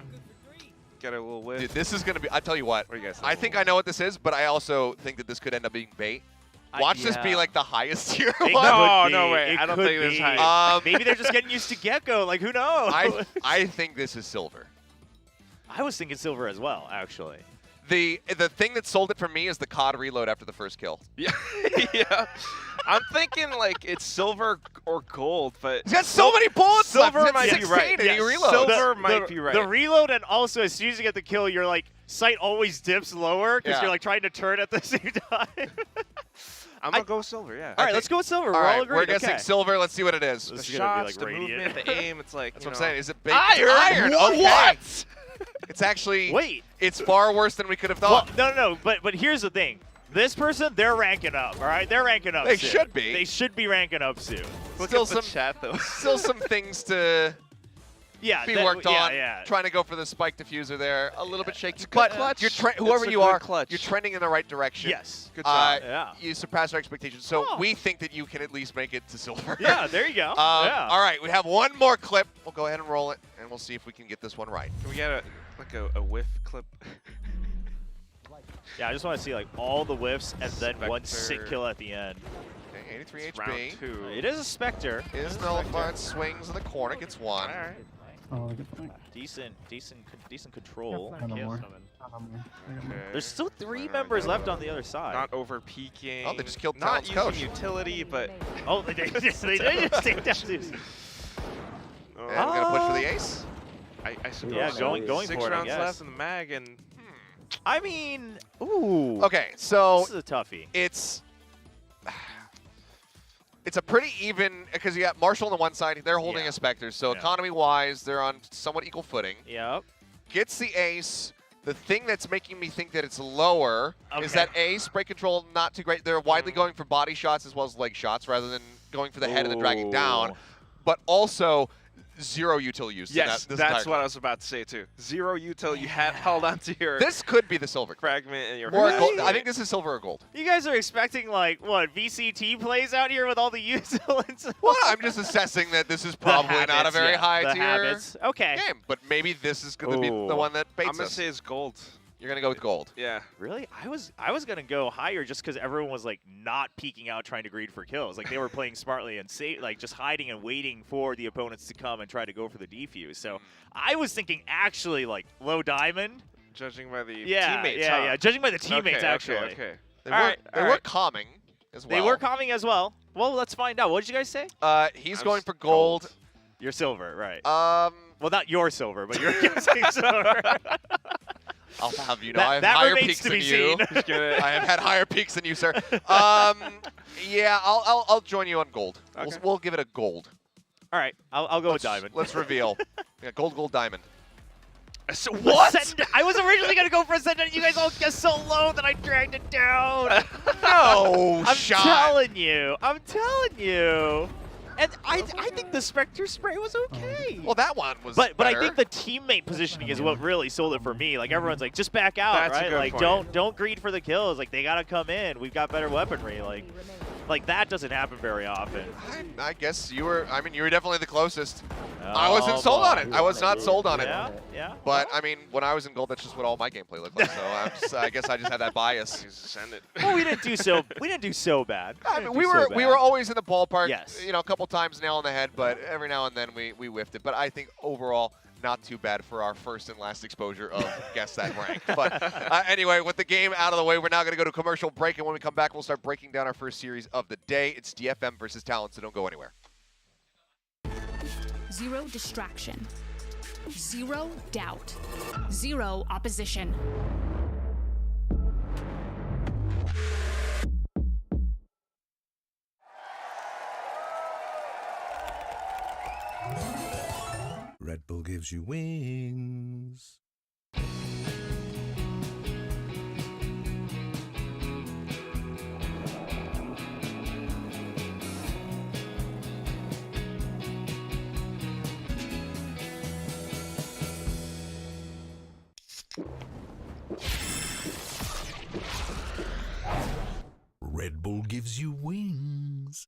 [SPEAKER 2] Get a little whiff.
[SPEAKER 5] Dude, this is going to be, I tell you what,
[SPEAKER 2] What do you guys think?
[SPEAKER 5] I think I know what this is, but I also think that this could end up being bait. Watch this be
[SPEAKER 4] yeah.
[SPEAKER 5] like the highest tier
[SPEAKER 4] It
[SPEAKER 5] one.
[SPEAKER 2] No,
[SPEAKER 4] could
[SPEAKER 2] no
[SPEAKER 4] be.
[SPEAKER 2] way.
[SPEAKER 4] It
[SPEAKER 2] I don't
[SPEAKER 4] could
[SPEAKER 2] think this
[SPEAKER 4] be.
[SPEAKER 2] high.
[SPEAKER 4] Maybe they're just getting used to Gecko. Like, who knows?
[SPEAKER 5] I think this is silver.
[SPEAKER 4] I was thinking silver as well, actually.
[SPEAKER 5] The thing that sold it for me is the COD reload after the first kill.
[SPEAKER 2] Yeah. Yeah. I'm thinking like it's silver or gold, but
[SPEAKER 5] He's got so many bullets
[SPEAKER 2] silver
[SPEAKER 5] left.
[SPEAKER 2] might
[SPEAKER 5] He's
[SPEAKER 2] be
[SPEAKER 5] at
[SPEAKER 2] right.
[SPEAKER 5] 16 and he
[SPEAKER 2] Yes.
[SPEAKER 5] reloads.
[SPEAKER 2] Silver might be right.
[SPEAKER 4] The reload, and also as soon as you get the kill, your like sight always dips lower because
[SPEAKER 5] Yeah.
[SPEAKER 4] you're like trying to turn at the same time.
[SPEAKER 2] I'm gonna go silver. Yeah.
[SPEAKER 4] All right, let's go with silver.
[SPEAKER 5] All
[SPEAKER 4] We're all
[SPEAKER 5] right,
[SPEAKER 4] agreed.
[SPEAKER 5] we're guessing
[SPEAKER 4] okay.
[SPEAKER 5] silver. Let's see what it is.
[SPEAKER 2] The
[SPEAKER 4] This is gonna be
[SPEAKER 2] shots,
[SPEAKER 4] like
[SPEAKER 2] the
[SPEAKER 4] radiant.
[SPEAKER 2] movement, the aim. It's like
[SPEAKER 5] That's
[SPEAKER 2] you
[SPEAKER 5] what I'm
[SPEAKER 2] know.
[SPEAKER 5] saying. Is it baked?
[SPEAKER 2] Iron?
[SPEAKER 5] Okay.
[SPEAKER 2] What?
[SPEAKER 5] It's actually.
[SPEAKER 4] Wait.
[SPEAKER 5] It's far worse than we could have
[SPEAKER 4] Well,
[SPEAKER 5] thought.
[SPEAKER 4] no. But here's the thing. This person, they're ranking up. All right, they're ranking up.
[SPEAKER 5] They
[SPEAKER 4] soon.
[SPEAKER 5] should be.
[SPEAKER 4] They should be ranking up soon.
[SPEAKER 2] Look
[SPEAKER 5] Still
[SPEAKER 2] at the
[SPEAKER 5] some
[SPEAKER 2] chat though.
[SPEAKER 5] Still some things to
[SPEAKER 4] Yeah.
[SPEAKER 5] be
[SPEAKER 4] that-
[SPEAKER 5] worked
[SPEAKER 4] yeah,
[SPEAKER 5] on.
[SPEAKER 4] Yeah.
[SPEAKER 5] Trying to go for the spike diffuser there. A little bit shaky,
[SPEAKER 2] good
[SPEAKER 5] but
[SPEAKER 2] clutch.
[SPEAKER 5] you're
[SPEAKER 2] It's
[SPEAKER 5] whoever
[SPEAKER 2] a
[SPEAKER 5] you
[SPEAKER 2] good
[SPEAKER 5] are,
[SPEAKER 2] clutch.
[SPEAKER 5] you're trending in the right direction.
[SPEAKER 4] Yes.
[SPEAKER 2] Good job.
[SPEAKER 4] Yeah.
[SPEAKER 5] You surpassed our expectations, so
[SPEAKER 4] Oh.
[SPEAKER 5] we think that you can at least make it to silver.
[SPEAKER 4] Yeah. There you go. Yeah.
[SPEAKER 5] All right, we have one more clip. We'll go ahead and roll it, and we'll see if we can get this one right.
[SPEAKER 2] Can we get a whiff clip?
[SPEAKER 4] Yeah. I just want to see like all the whiffs and then one sick
[SPEAKER 2] Spectre.
[SPEAKER 4] kill at the end.
[SPEAKER 5] Okay, 83
[SPEAKER 2] It's
[SPEAKER 5] HP.
[SPEAKER 2] round 2.
[SPEAKER 4] It is a Spectre.
[SPEAKER 5] Is nullified, swings in the corner, gets one.
[SPEAKER 2] All right.
[SPEAKER 12] Oh, good point.
[SPEAKER 4] Decent control.
[SPEAKER 12] Kind of more.
[SPEAKER 2] Okay.
[SPEAKER 4] There's still 3
[SPEAKER 2] Alright,
[SPEAKER 4] members
[SPEAKER 2] no.
[SPEAKER 4] left on the other side.
[SPEAKER 2] Not over peaking.
[SPEAKER 5] Oh, they just killed
[SPEAKER 2] Not
[SPEAKER 5] Talon's
[SPEAKER 2] using
[SPEAKER 5] coach.
[SPEAKER 2] utility, but
[SPEAKER 4] Oh, they did just take down Zeus.
[SPEAKER 2] oh,
[SPEAKER 5] And we're gonna push for the ace.
[SPEAKER 2] I suppose.
[SPEAKER 4] Yeah, going
[SPEAKER 2] 6
[SPEAKER 4] for it, I
[SPEAKER 2] rounds
[SPEAKER 4] guess.
[SPEAKER 2] left in the mag, and
[SPEAKER 4] I mean, ooh.
[SPEAKER 5] Okay, so
[SPEAKER 4] This is a toughie.
[SPEAKER 5] it's a pretty even because you got Marshall on the one side. They're holding
[SPEAKER 4] Yeah.
[SPEAKER 5] a Spectre, so
[SPEAKER 4] Yeah.
[SPEAKER 5] economy-wise, they're on somewhat equal footing.
[SPEAKER 4] Yep.
[SPEAKER 5] Gets the ace. The thing that's making me think that it's lower is
[SPEAKER 4] Okay.
[SPEAKER 5] that ace spray control not too great. They're widely going for body shots as well as leg shots rather than going for the head and then dragging down.
[SPEAKER 4] Ooh.
[SPEAKER 5] But also 0 util use. in
[SPEAKER 2] yes,
[SPEAKER 5] this
[SPEAKER 2] that's
[SPEAKER 5] entire
[SPEAKER 2] what I was about to say too. 0 util. You had held onto your
[SPEAKER 5] This could be the silver.
[SPEAKER 2] fragment and your
[SPEAKER 5] More
[SPEAKER 4] Right.
[SPEAKER 5] gold. I think this is silver or gold.
[SPEAKER 4] You guys are expecting like what VCT plays out here with all the utils?
[SPEAKER 5] Well, I'm just assessing that this is probably not a very high
[SPEAKER 4] the
[SPEAKER 5] tier
[SPEAKER 4] habits. Okay.
[SPEAKER 5] game, but maybe this is going to be the
[SPEAKER 4] Ooh.
[SPEAKER 5] one that baits
[SPEAKER 2] I'm gonna
[SPEAKER 5] us.
[SPEAKER 2] say it's gold.
[SPEAKER 5] You're going to go with gold.
[SPEAKER 2] Yeah.
[SPEAKER 4] Really? I was gonna go higher just because everyone was like not peeking out trying to greed for kills. Like they were playing smartly and like just hiding and waiting for the opponents to come and try to go for the defuse. So I was thinking actually like low diamond.
[SPEAKER 2] Judging by the
[SPEAKER 4] Yeah,
[SPEAKER 2] teammates.
[SPEAKER 4] yeah,
[SPEAKER 2] huh?
[SPEAKER 4] yeah. Judging by the teammates,
[SPEAKER 2] Okay,
[SPEAKER 4] actually.
[SPEAKER 2] Okay.
[SPEAKER 5] They
[SPEAKER 4] All
[SPEAKER 5] were,
[SPEAKER 4] right,
[SPEAKER 5] they
[SPEAKER 4] all
[SPEAKER 5] were
[SPEAKER 4] right.
[SPEAKER 5] calming as well.
[SPEAKER 4] They were coming as well. Well, let's find out. What did you guys say?
[SPEAKER 5] He's
[SPEAKER 2] I'm
[SPEAKER 5] going
[SPEAKER 2] s-
[SPEAKER 5] for gold.
[SPEAKER 4] You're silver, right?
[SPEAKER 5] Well,
[SPEAKER 4] not your silver, but you're guessing silver.
[SPEAKER 5] I'll have you know,
[SPEAKER 4] That-
[SPEAKER 5] I have
[SPEAKER 4] that
[SPEAKER 5] higher
[SPEAKER 4] remains
[SPEAKER 5] peaks
[SPEAKER 4] to
[SPEAKER 5] than
[SPEAKER 4] be
[SPEAKER 5] you.
[SPEAKER 4] seen.
[SPEAKER 5] I have had higher peaks than you, sir. Yeah, I'll join you on gold.
[SPEAKER 2] Okay.
[SPEAKER 5] We'll give it a gold.
[SPEAKER 4] All right, I'll go with diamond.
[SPEAKER 5] Let's reveal. Yeah, gold, gold, diamond.
[SPEAKER 2] So what?
[SPEAKER 4] I was originally gonna go for Ascendant. You guys all guessed so low that I dragged it down.
[SPEAKER 5] No
[SPEAKER 4] I'm
[SPEAKER 5] shot.
[SPEAKER 4] telling you. I'm telling you. And I think the Spectre spray was okay.
[SPEAKER 5] Well, that one was
[SPEAKER 4] But I
[SPEAKER 5] better.
[SPEAKER 4] think the teammate positioning is what really sold it for me. Like everyone's like, just back out,
[SPEAKER 2] That's a
[SPEAKER 4] right?
[SPEAKER 2] good
[SPEAKER 4] Like
[SPEAKER 2] point.
[SPEAKER 4] don't greed for the kills. Like they gotta come in. We've got better weaponry. Like that doesn't happen very often.
[SPEAKER 5] I guess you were. I mean, you were definitely the closest. I wasn't sold on it. I was not sold on it.
[SPEAKER 4] Yeah, yeah.
[SPEAKER 5] But I mean, when I was in gold, that's just what all my gameplay looked like. So I guess I just had that bias.
[SPEAKER 2] Send it.
[SPEAKER 4] Well, we didn't do so bad.
[SPEAKER 5] I mean, we were always in the ballpark.
[SPEAKER 4] Yes.
[SPEAKER 5] You know, a couple times nail on the head, but every now and then we whiffed it. But I think overall, not too bad for our first and last exposure of Guess That Rank. But anyway, with the game out of the way, we're now going to go to commercial break. And when we come back, we'll start breaking down our first series of the day. It's DFM versus Talon, so don't go anywhere.
[SPEAKER 13] 0 distraction. 0 doubt. 0 opposition.
[SPEAKER 14] Red Bull gives you wings. Red Bull gives you wings.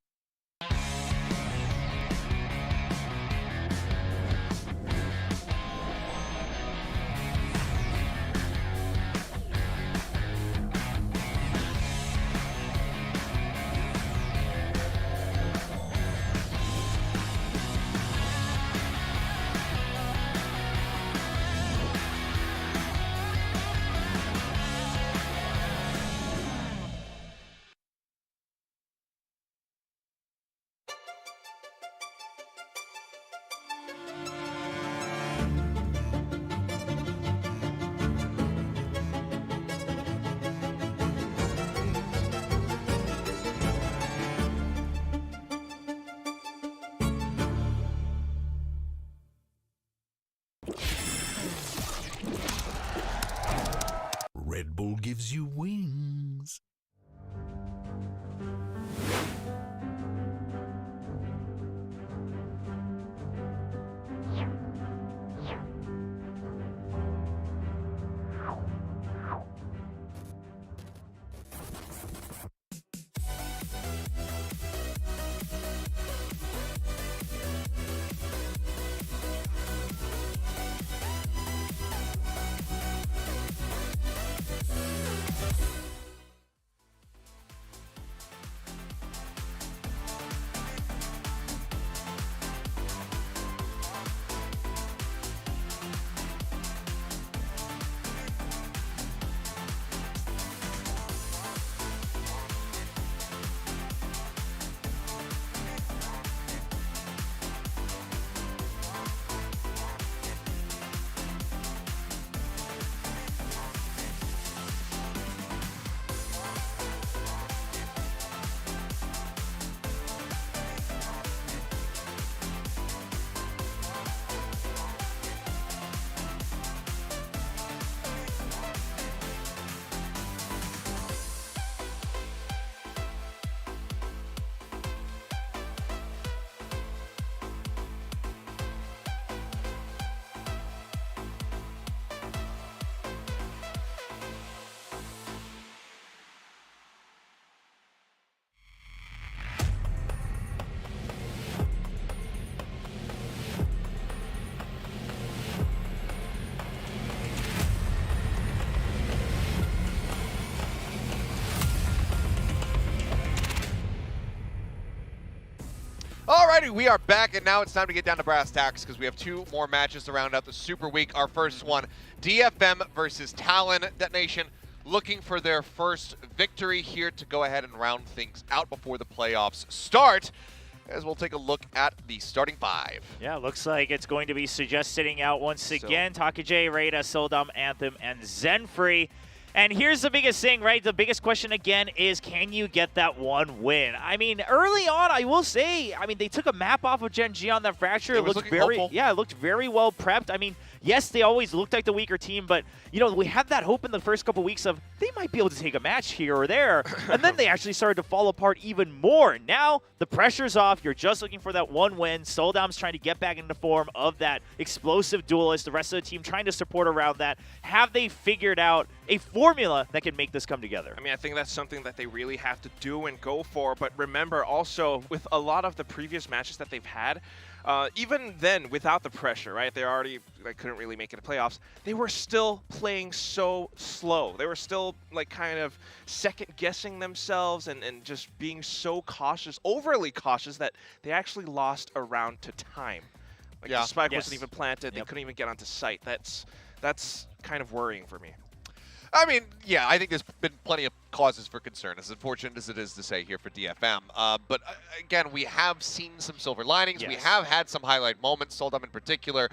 [SPEAKER 14] Red Bull gives you wings.
[SPEAKER 5] Alrighty, we are back, and now it's time to get down to brass tacks because we have 2 more matches to round out the Super Week. Our first one, DFM versus Talon. Detonation looking for their first victory here to go ahead and round things out before the playoffs start, as we'll take a look at the starting 5.
[SPEAKER 4] Yeah, looks like it's going to be Suggest sitting out once again. Takajay, Rada, Soldom, Anthem, and Zenfree. And here's the biggest thing, right? The biggest question again is, can you get that one win? I mean, early on, I will say, they took a map off of Gen G on that fracture. It looked very, it looked very well prepped. I mean, yes, they always looked like the weaker team, but we had that hope in the first couple weeks of they might be able to take a match here or there, and then they actually started to fall apart even more. Now the pressure's off. You're just looking for that one win. Soldom's trying to get back into form of that explosive duelist. The rest of the team trying to support around that. Have they figured out a formula that can make this come together?
[SPEAKER 2] I think that's something that they really have to do and go for. But remember also, with a lot of the previous matches that they've had, even then, without the pressure, right? They couldn't really make it to playoffs. They were still playing so slow. They were still kind of second guessing themselves and just being so cautious, overly cautious, that they actually lost a round to time. The spike wasn't even planted. They couldn't even get onto site. That's kind of worrying for me.
[SPEAKER 5] I think there's been plenty of causes for concern, as unfortunate as it is to say here for DFM. But again, we have seen some silver linings. We have had some highlight moments. Soldom in particular,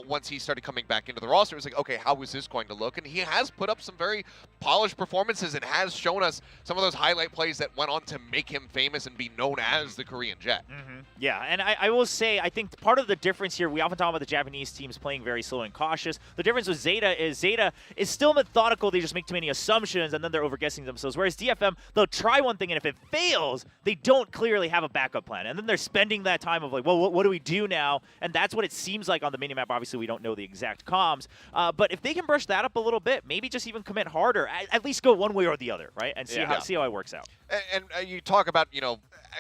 [SPEAKER 5] once he started coming back into the roster, it was like, okay, how is this going to look? And he has put up some very polished performances and has shown us some of those highlight plays that went on to make him famous and be known as the Korean Jet.
[SPEAKER 4] Yeah, and I will say, I think part of the difference here, we often talk about the Japanese teams playing very slow and cautious. The difference with Zeta is still methodical. They just make too many assumptions, and then they're overguessing themselves. Whereas DFM, they'll try one thing, and if it fails, they don't clearly have a backup plan. And then they're spending that time of well, what do we do now? And that's what it seems like on the minimap. Obviously, we don't know the exact comms. But if they can brush that up a little bit, maybe just even commit harder, at least go one way or the other, right? And see how it works out.
[SPEAKER 5] And you talk about,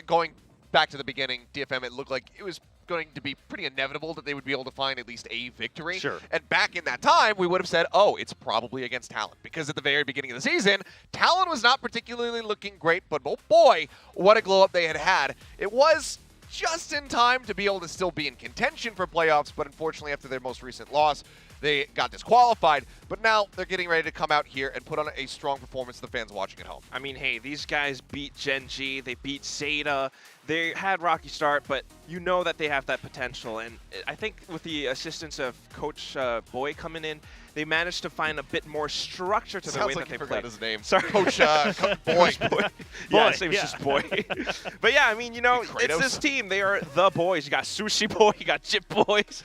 [SPEAKER 5] going back to the beginning, DFM, it looked like it was going to be pretty inevitable that they would be able to find at least a victory.
[SPEAKER 4] Sure.
[SPEAKER 5] And back in that time, we would have said, oh, it's probably against Talon. Because at the very beginning of the season, Talon was not particularly looking great, but oh boy, what a glow up they had had. It was just in time to be able to still be in contention for playoffs, but unfortunately after their most recent loss, they got disqualified, but now they're getting ready to come out here and put on a strong performance to the fans watching at home.
[SPEAKER 2] Hey, these guys beat Gen G, they beat Zeta, they had rocky start, but you know that they have that potential. And I think with the assistance of Coach Boy coming in, they managed to find a bit more structure to the way that they play.
[SPEAKER 5] His name.
[SPEAKER 2] Sorry,
[SPEAKER 5] Coach Boy.
[SPEAKER 2] Yeah, his name is just Boy. But yeah, I mean, you know, it's this team. They are the boys. You got Sushi Boy, you got Chip Boys.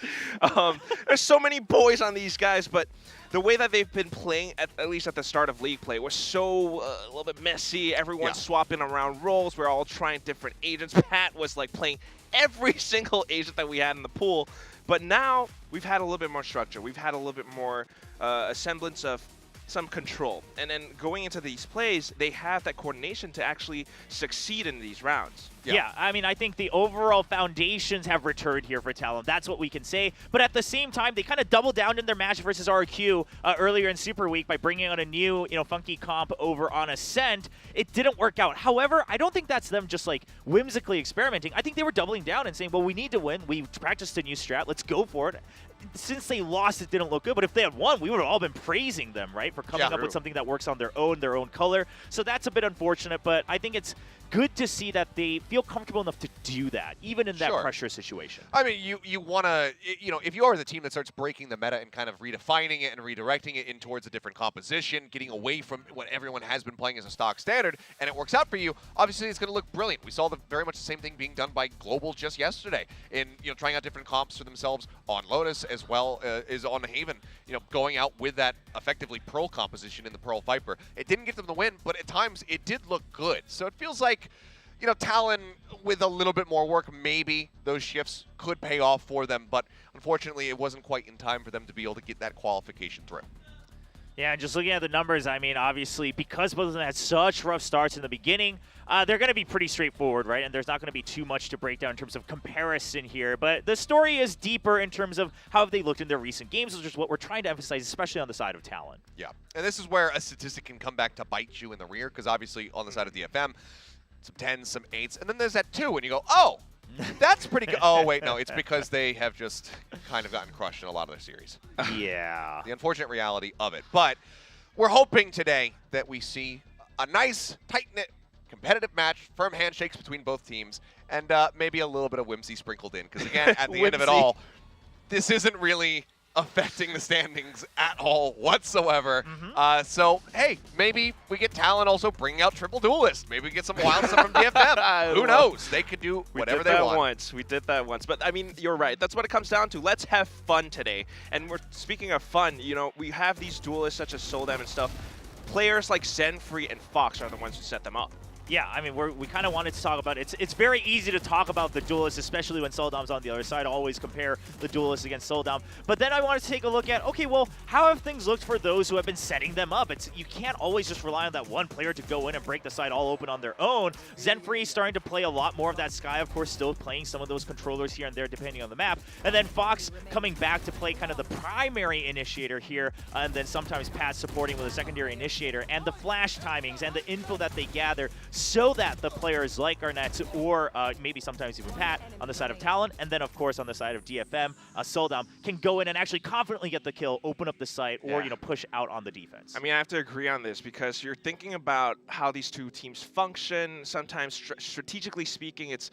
[SPEAKER 2] There's so many boys on these guys, but the way that they've been playing, at least at the start of league play, was so a little bit messy. Everyone's swapping around roles. We're all trying different agents. Pat was like playing every single agent that we had in the pool. But now we've had a little bit more structure. We've had a little bit more a semblance of some control. And then going into these plays, they have that coordination to actually succeed in these rounds.
[SPEAKER 4] Yeah, I mean, I think the overall foundations have returned here for Talon. That's what we can say. But at the same time, they kind of doubled down in their match versus RQ earlier in Superweek by bringing out a new, funky comp over on Ascent. It didn't work out. However, I don't think that's them just like whimsically experimenting. I think they were doubling down and saying, well, we need to win. We practiced a new strat. Let's go for it. Since they lost, it didn't look good. But if they had won, we would have all been praising them, right, for coming up with something that works on their own color. So that's a bit unfortunate, but I think it's good to see that they feel comfortable enough to do that, even in that pressure situation.
[SPEAKER 5] I mean, you want to, if you are the team that starts breaking the meta and kind of redefining it and redirecting it in towards a different composition, getting away from what everyone has been playing as a stock standard, and it works out for you, obviously it's going to look brilliant. We saw very much the same thing being done by Global just yesterday in, trying out different comps for themselves on Lotus as well as on Haven, going out with that effectively Pearl composition in the Pearl Viper. It didn't get them the win, but at times it did look good. So it feels like, Talon, with a little bit more work, maybe those shifts could pay off for them, but unfortunately it wasn't quite in time for them to be able to get that qualification through.
[SPEAKER 4] Yeah, and just looking at the numbers, I mean, obviously, because both of them had such rough starts in the beginning, they're going to be pretty straightforward, right? And there's not going to be too much to break down in terms of comparison here. But the story is deeper in terms of how have they looked in their recent games, which is what we're trying to emphasize, especially on the side of Talon.
[SPEAKER 5] Yeah, and this is where a statistic can come back to bite you in the rear, because obviously on the side of DFM, some 10s, some 8s, and then there's that 2, and you go, oh, that's pretty good. Oh, wait, no, it's because they have just kind of gotten crushed in a lot of their series.
[SPEAKER 4] Yeah.
[SPEAKER 5] The unfortunate reality of it. But we're hoping today that we see a nice, tight-knit, competitive match, firm handshakes between both teams, and maybe a little bit of whimsy sprinkled in. Because, again, at the end of it all, this isn't really affecting the standings at all whatsoever. So, hey, maybe we get Talon also bringing out triple duelist. Maybe we get some wild stuff from DFM. Who knows? They could do whatever they want.
[SPEAKER 2] We did that once. But, I mean, you're right. That's what it comes down to. Let's have fun today. And we're speaking of fun, we have these duelists such as Soldam and stuff. Players like Zenfree and Fox are the ones who set them up.
[SPEAKER 4] Yeah, I mean, we kind of wanted to talk about it. It's very easy to talk about the duelists, especially when Soldam's on the other side. Always compare the duelists against Soldam. But then I wanted to take a look at, okay, well, how have things looked for those who have been setting them up? You can't always just rely on that one player to go in and break the side all open on their own. Zenfree starting to play a lot more of that Sky, of course, still playing some of those controllers here and there depending on the map. And then Fox coming back to play kind of the primary initiator here, and then sometimes Pat supporting with a secondary initiator, and the flash timings and the info that they gather, so that the players like Arnett or maybe sometimes even Pat on the side of Talon, and then of course on the side of DFM, Soldam can go in and actually confidently get the kill, open up the site, or push out on the defense.
[SPEAKER 2] I mean, I have to agree on this because you're thinking about how these two teams function. Sometimes strategically speaking, it's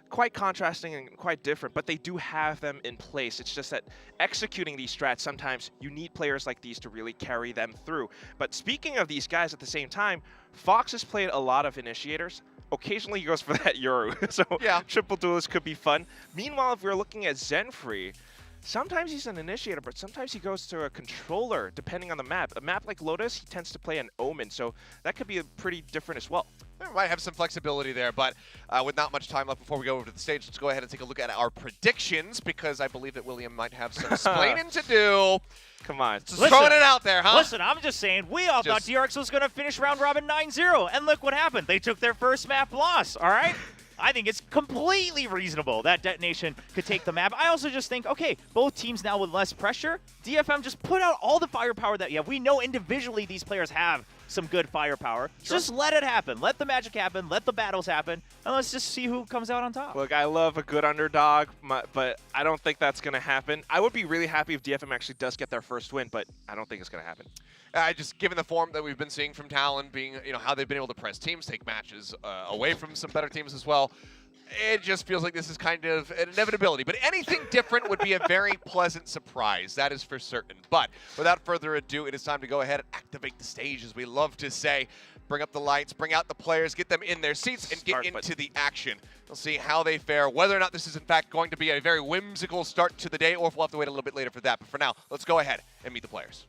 [SPEAKER 2] quite contrasting and quite different, but they do have them in place. It's just that executing these strats, sometimes you need players like these to really carry them through. But speaking of these guys at the same time, Fox has played a lot of initiators. Occasionally he goes for that Yoru, so triple duelist could be fun. Meanwhile, if we're looking at Zenfree, sometimes he's an initiator, but sometimes he goes to a controller, depending on the map. A map like Lotus, he tends to play an Omen, so that could be pretty different as well.
[SPEAKER 5] We might have some flexibility there, but with not much time left before we go over to the stage, let's go ahead and take a look at our predictions, because I believe that William might have some explaining to do.
[SPEAKER 2] Come on.
[SPEAKER 5] Just throwing it out there, huh?
[SPEAKER 4] Listen, I'm just saying, we all thought DRX was going to finish round robin 9-0, and look what happened. They took their first map loss, all right? I think it's completely reasonable that Detonation could take the map. I also just think, okay, both teams now with less pressure. DFM just put out all the firepower that you have. We know individually these players have some good firepower. Just let it happen. Let the magic happen. Let the battles happen. And let's just see who comes out on top.
[SPEAKER 2] Look, I love a good underdog, but I don't think that's going to happen. I would be really happy if DFM actually does get their first win, but I don't think it's going to happen.
[SPEAKER 5] Just given the form that we've been seeing from Talon, being how they've been able to press teams, take matches away from some better teams as well, it just feels like this is kind of an inevitability. But anything different would be a very pleasant surprise, that is for certain. But without further ado, it is time to go ahead and activate the stage, as we love to say. Bring up the lights, bring out the players, get them in their seats, and get into the action. We'll see how they fare, whether or not this is in fact going to be a very whimsical start to the day, or if we'll have to wait a little bit later for that. But for now, let's go ahead and meet the players.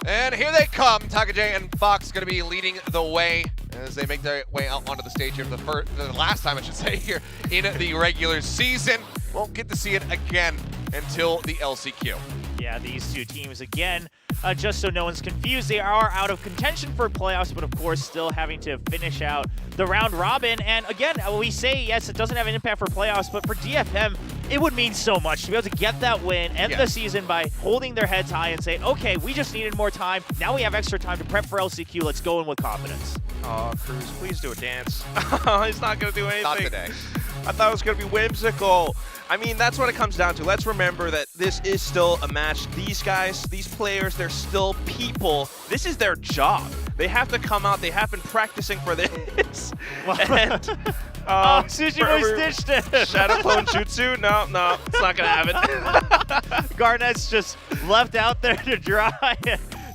[SPEAKER 5] And here they come. Takajay and Fox going to be leading the way as they make their way out onto the stage here for the last time, I should say, here in the regular season. Won't get to see it again until the LCQ.
[SPEAKER 4] Yeah, these two teams, again, just so no one's confused, they are out of contention for playoffs, but of course still having to finish out the round robin. And again, we say, yes, it doesn't have an impact for playoffs, but for DFM, it would mean so much to be able to get that win, end the season by holding their heads high and say, okay, we just needed more time. Now we have extra time to prep for LCQ. Let's go in with confidence.
[SPEAKER 2] Oh, Cruz, please do a dance. He's not going to do anything.
[SPEAKER 5] Not today.
[SPEAKER 2] I thought it was going to be whimsical. I mean, that's what it comes down to. Let's remember that this is still a match. These guys, these players, they're still people. This is their job. They have to come out. They have been practicing for this. And,
[SPEAKER 4] Sushi Boy stitched it.
[SPEAKER 2] Shadow Clone Jutsu? No, it's not going to happen.
[SPEAKER 4] Garnett's just left out there to dry.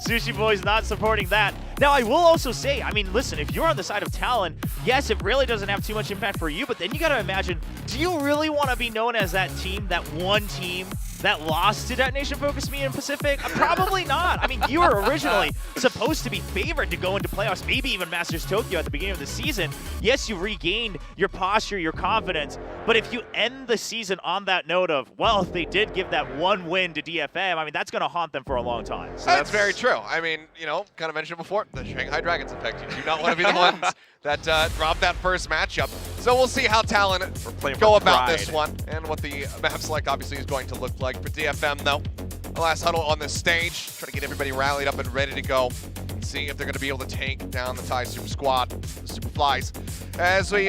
[SPEAKER 4] Sushi Boy's not supporting that. Now, I will also say, I mean, listen, if you're on the side of Talon, yes, it really doesn't have too much impact for you, but then you got to imagine, do you really want to be known as that team, that one team that lost to Detonation Focus Me in Pacific? Probably not. I mean, you were originally supposed to be favored to go into playoffs, maybe even Masters Tokyo at the beginning of the season. Yes, you regained your posture, your confidence, but if you end the season on that note of, well, if they did give that one win to DFM, I mean, that's going to haunt them for a long time.
[SPEAKER 5] So that's very true. I mean, you know, kind of mentioned before, the Shanghai Dragons effect. You do not want to be the ones that drop that first matchup. So we'll see how Talon go about this one and what the map select obviously is going to look like. For DFM, though, the last huddle on the stage, try to get everybody rallied up and ready to go and see if they're going to be able to take down the Thai Super Squad, the Super Flies, as we,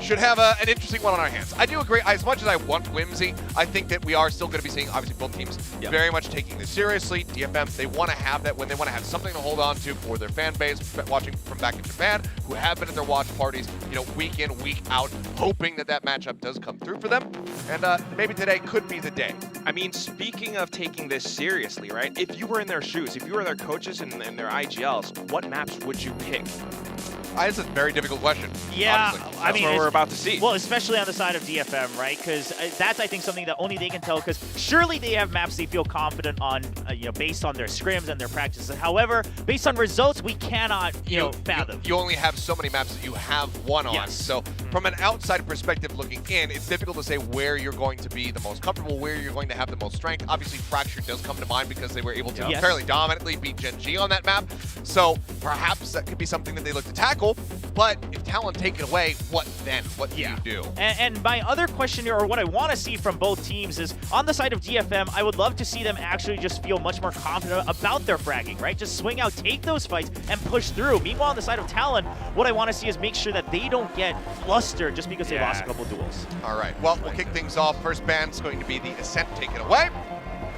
[SPEAKER 5] should have an interesting one on our hands. I do agree, as much as I want whimsy, I think that we are still going to be seeing, obviously, both teams very much taking this seriously. DFM, they want to have that when they want to have something to hold on to for their fan base, watching from back in Japan, who have been at their watch parties, you know, week in, week out, hoping that that matchup does come through for them. And maybe today could be the day.
[SPEAKER 2] I mean, speaking of taking this seriously, right? If you were in their shoes, if you were their coaches and their IGLs, what maps would you pick?
[SPEAKER 5] That's a very difficult question.
[SPEAKER 4] Yeah,
[SPEAKER 5] honestly.
[SPEAKER 4] I mean,
[SPEAKER 2] what we're about to see.
[SPEAKER 4] Well, especially on the side of DFM, right? Because that's, I think, something that only they can tell. Because surely they have maps they feel confident on, based on their scrims and their practices. However, based on results, we cannot, fathom.
[SPEAKER 5] You only have so many maps that you have won on.
[SPEAKER 4] Yes.
[SPEAKER 5] So from an outside perspective looking in, it's difficult to say where you're going to be the most comfortable, where you're going to have the most strength. Obviously, Fracture does come to mind because they were able to fairly dominantly beat Gen G on that map. So perhaps that could be something that they look to tackle. But if Talon take it away, what then? What do you do?
[SPEAKER 4] And my other question here, or what I want to see from both teams, is on the side of DFM, I would love to see them actually just feel much more confident about their fragging, right? Just swing out, take those fights, and push through. Meanwhile, on the side of Talon, what I want to see is make sure that they don't get flustered just because they lost a couple duels.
[SPEAKER 5] All right, well, we'll kick things off. First ban's going to be the Ascent taken away,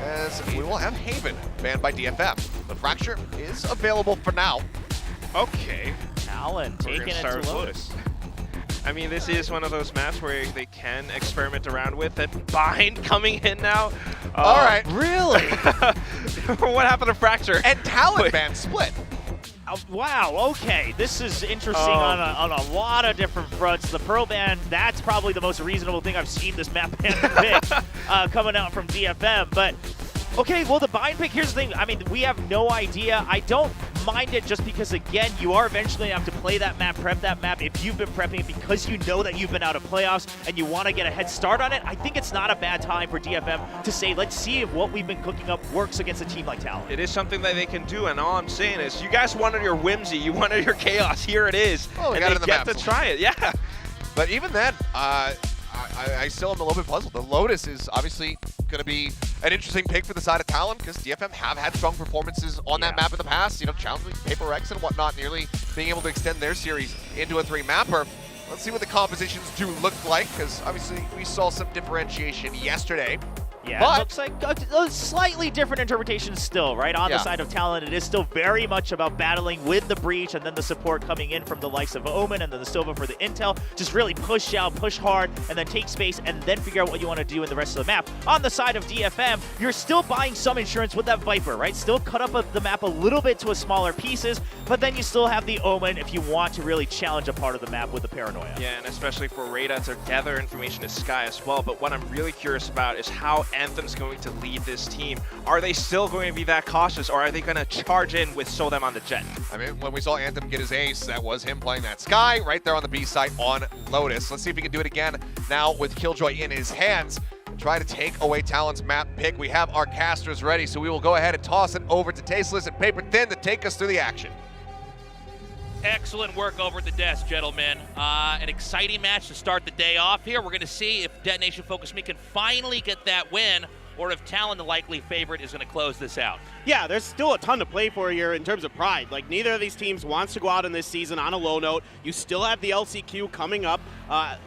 [SPEAKER 5] as we will have Haven banned by DFM. The Fracture is available for now.
[SPEAKER 2] Okay.
[SPEAKER 4] Talon taking it to Lotus.
[SPEAKER 2] I mean, this is one of those maps where they can experiment around with it. Bind coming in now.
[SPEAKER 5] All right.
[SPEAKER 4] Really?
[SPEAKER 2] What happened to Fracture?
[SPEAKER 5] And Talon ban split.
[SPEAKER 4] Wow, okay. This is interesting on a lot of different fronts. The Pearl ban, that's probably the most reasonable thing I've seen this map ban pick coming out from DFM. But, okay, well, the bind pick, here's the thing. I mean, we have no idea. I don't mind it just because, again, you are eventually going to have to play that map, prep that map. If you've been prepping it because you know that you've been out of playoffs and you want to get a head start on it, I think it's not a bad time for DFM to say, let's see if what we've been cooking up works against a team like Talon.
[SPEAKER 2] It is something that they can do, and all I'm saying is, you guys wanted your whimsy, you wanted your chaos, here it is.
[SPEAKER 5] Oh,
[SPEAKER 2] and they get to try it, yeah.
[SPEAKER 5] But even then, I still am a little bit puzzled. The Lotus is obviously going to be an interesting pick for the side of Talon because DFM have had strong performances on that map in the past, you know, challenging Paper X and whatnot, nearly being able to extend their series into a 3-mapper. Let's see what the compositions do look like, because obviously we saw some differentiation yesterday.
[SPEAKER 4] Yeah,
[SPEAKER 5] but
[SPEAKER 4] it looks like a slightly different interpretation still, right? On the side of Talon, it is still very much about battling with the Breach and then the support coming in from the likes of Omen and then the Silva for the intel. Just really push out, push hard, and then take space and then figure out what you want to do in the rest of the map. On the side of DFM, you're still buying some insurance with that Viper, right? Still cut up the map a little bit to a smaller pieces, but then you still have the Omen if you want to really challenge a part of the map with the Paranoia.
[SPEAKER 2] Yeah, and especially for Radar, to gather information is Sky as well, but what I'm really curious about is how Anthem's going to lead this team. Are they still going to be that cautious, or are they going to charge in with Soldem on the jet?
[SPEAKER 5] I mean, when we saw Anthem get his ace, that was him playing that Sky right there on the B site on Lotus. Let's see if he can do it again now with Killjoy in his hands. Try to take away Talon's map pick. We have our casters ready, so we will go ahead and toss it over to Tasteless and Paper Thin to take us through the action.
[SPEAKER 12] Excellent work over at the desk, gentlemen. An exciting match to start the day off here. We're going to see if Detonation Focus Me can finally get that win, or if Talon, the likely favorite, is going to close this out.
[SPEAKER 15] Yeah, there's still a ton to play for here in terms of pride. Like, neither of these teams wants to go out in this season on a low note. You still have the LCQ coming up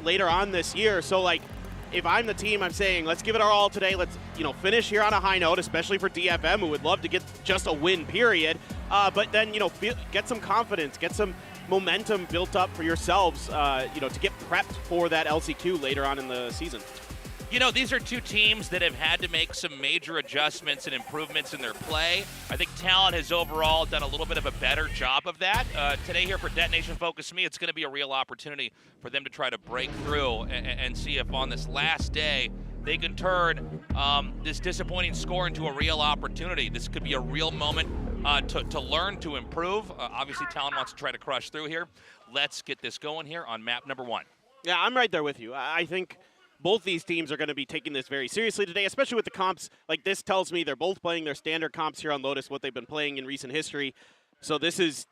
[SPEAKER 15] later on this year. So, like, if I'm the team, I'm saying, let's give it our all today. Let's, you know, finish here on a high note, especially for DFM, who would love to get just a win, period. But then, you know, get some confidence, get some momentum built up for yourselves, you know, to get prepped for that LCQ later on in the season.
[SPEAKER 12] You know, these are two teams that have had to make some major adjustments and improvements in their play. I think Talon has overall done a little bit of a better job of that. Today here for Detonation Focus Me, it's going to be a real opportunity for them to try to break through and see if on this last day they can turn this disappointing score into a real opportunity. This could be a real moment to learn, to improve. Obviously, Talon wants to try to crush through here. Let's get this going here on map number 1.
[SPEAKER 15] Yeah, I'm right there with you. I think both these teams are going to be taking this very seriously today, especially with the comps. Like, this tells me they're both playing their standard comps here on Lotus, what they've been playing in recent history. So this is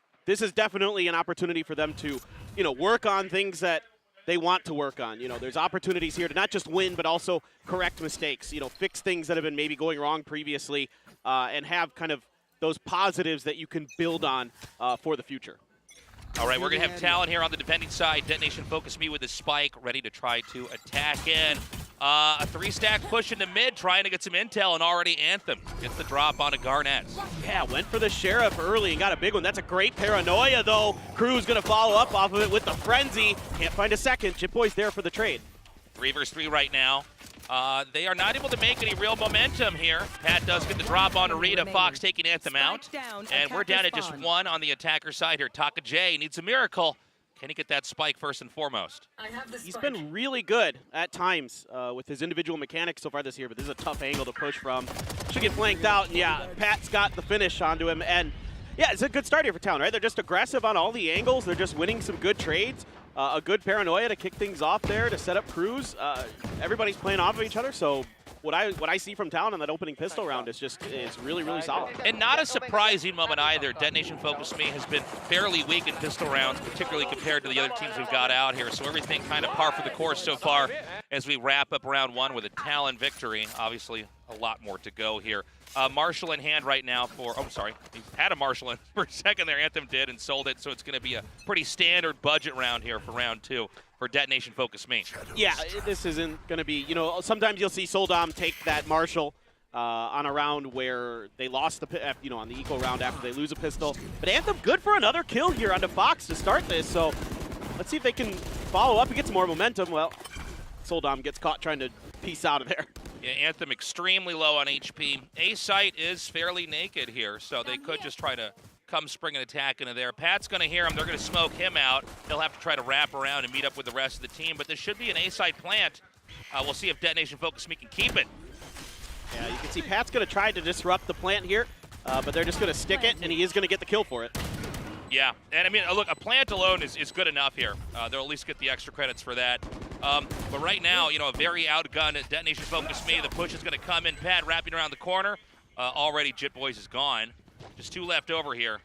[SPEAKER 15] definitely an opportunity for them to, you know, work on things that they want to work on. You know, there's opportunities here to not just win, but also correct mistakes, you know, fix things that have been maybe going wrong previously, and have kind of those positives that you can build on for the future.
[SPEAKER 12] All right, we're going to have Talon here on the defending side. Detonation Focus Me with his spike, ready to try to attack in. A 3-stack push into mid, trying to get some intel, and already Anthem gets the drop on a Garnet.
[SPEAKER 15] Yeah, went for the Sheriff early and got a big one. That's a great Paranoia, though. Crew's going to follow up off of it with the Frenzy. Can't find a second. Chip Boy's there for the trade.
[SPEAKER 12] 3 versus 3 right now. They are not able to make any real momentum here. Pat does get the drop on Rita. Fox taking Anthem out. And we're down at just 1 on the attacker side here. Taka J needs a miracle. Can he get that spike first and foremost?
[SPEAKER 15] He's been really good at times with his individual mechanics so far this year, but this is a tough angle to push from. Should get flanked out, and yeah, Pat's got the finish onto him. And yeah, it's a good start here for Talon, right? They're just aggressive on all the angles. They're just winning some good trades. a good paranoia to kick things off there, to set up Cruz. Everybody's playing off of each other, so what I see from Talon on that opening pistol round is really, really solid.
[SPEAKER 12] And not a surprising moment either. Detonation Focus Me has been fairly weak in pistol rounds, particularly compared to the other teams we've got out here. So everything kind of par for the course so far as we wrap up round 1 with a Talon victory. Obviously, a lot more to go here. Marshall in hand right now for, oh, sorry, he had a Marshall in for a second there. Anthem did and sold it, so it's going to be a pretty standard budget round here for round 2 for Detonation Focus Me.
[SPEAKER 15] Yeah, this isn't going to be, you know, sometimes you'll see Soldom take that Marshall on a round where they lost the, you know, on the eco round after they lose a pistol. But Anthem good for another kill here onto Fox to start this, so let's see if they can follow up and get some more momentum. Well, Soldom gets caught trying to piece out of there.
[SPEAKER 12] Yeah, Anthem extremely low on HP. A-Site is fairly naked here, so they could just try to come spring an attack into there. Pat's going to hear him. They're going to smoke him out. They'll have to try to wrap around and meet up with the rest of the team, but this should be an A-Site plant. We'll see if Detonation Focus Me can keep it.
[SPEAKER 15] Yeah, you can see Pat's going to try to disrupt the plant here, but they're just going to stick it, and he is going to get the kill for it.
[SPEAKER 12] Yeah, and I mean, look, a plant alone is good enough here. They'll at least get the extra credits for that. But right now, you know, a very outgunned Detonation Focus Me. The push is going to come in. Pat wrapping around the corner. Already Jit Boys is gone. Just 2 left over here.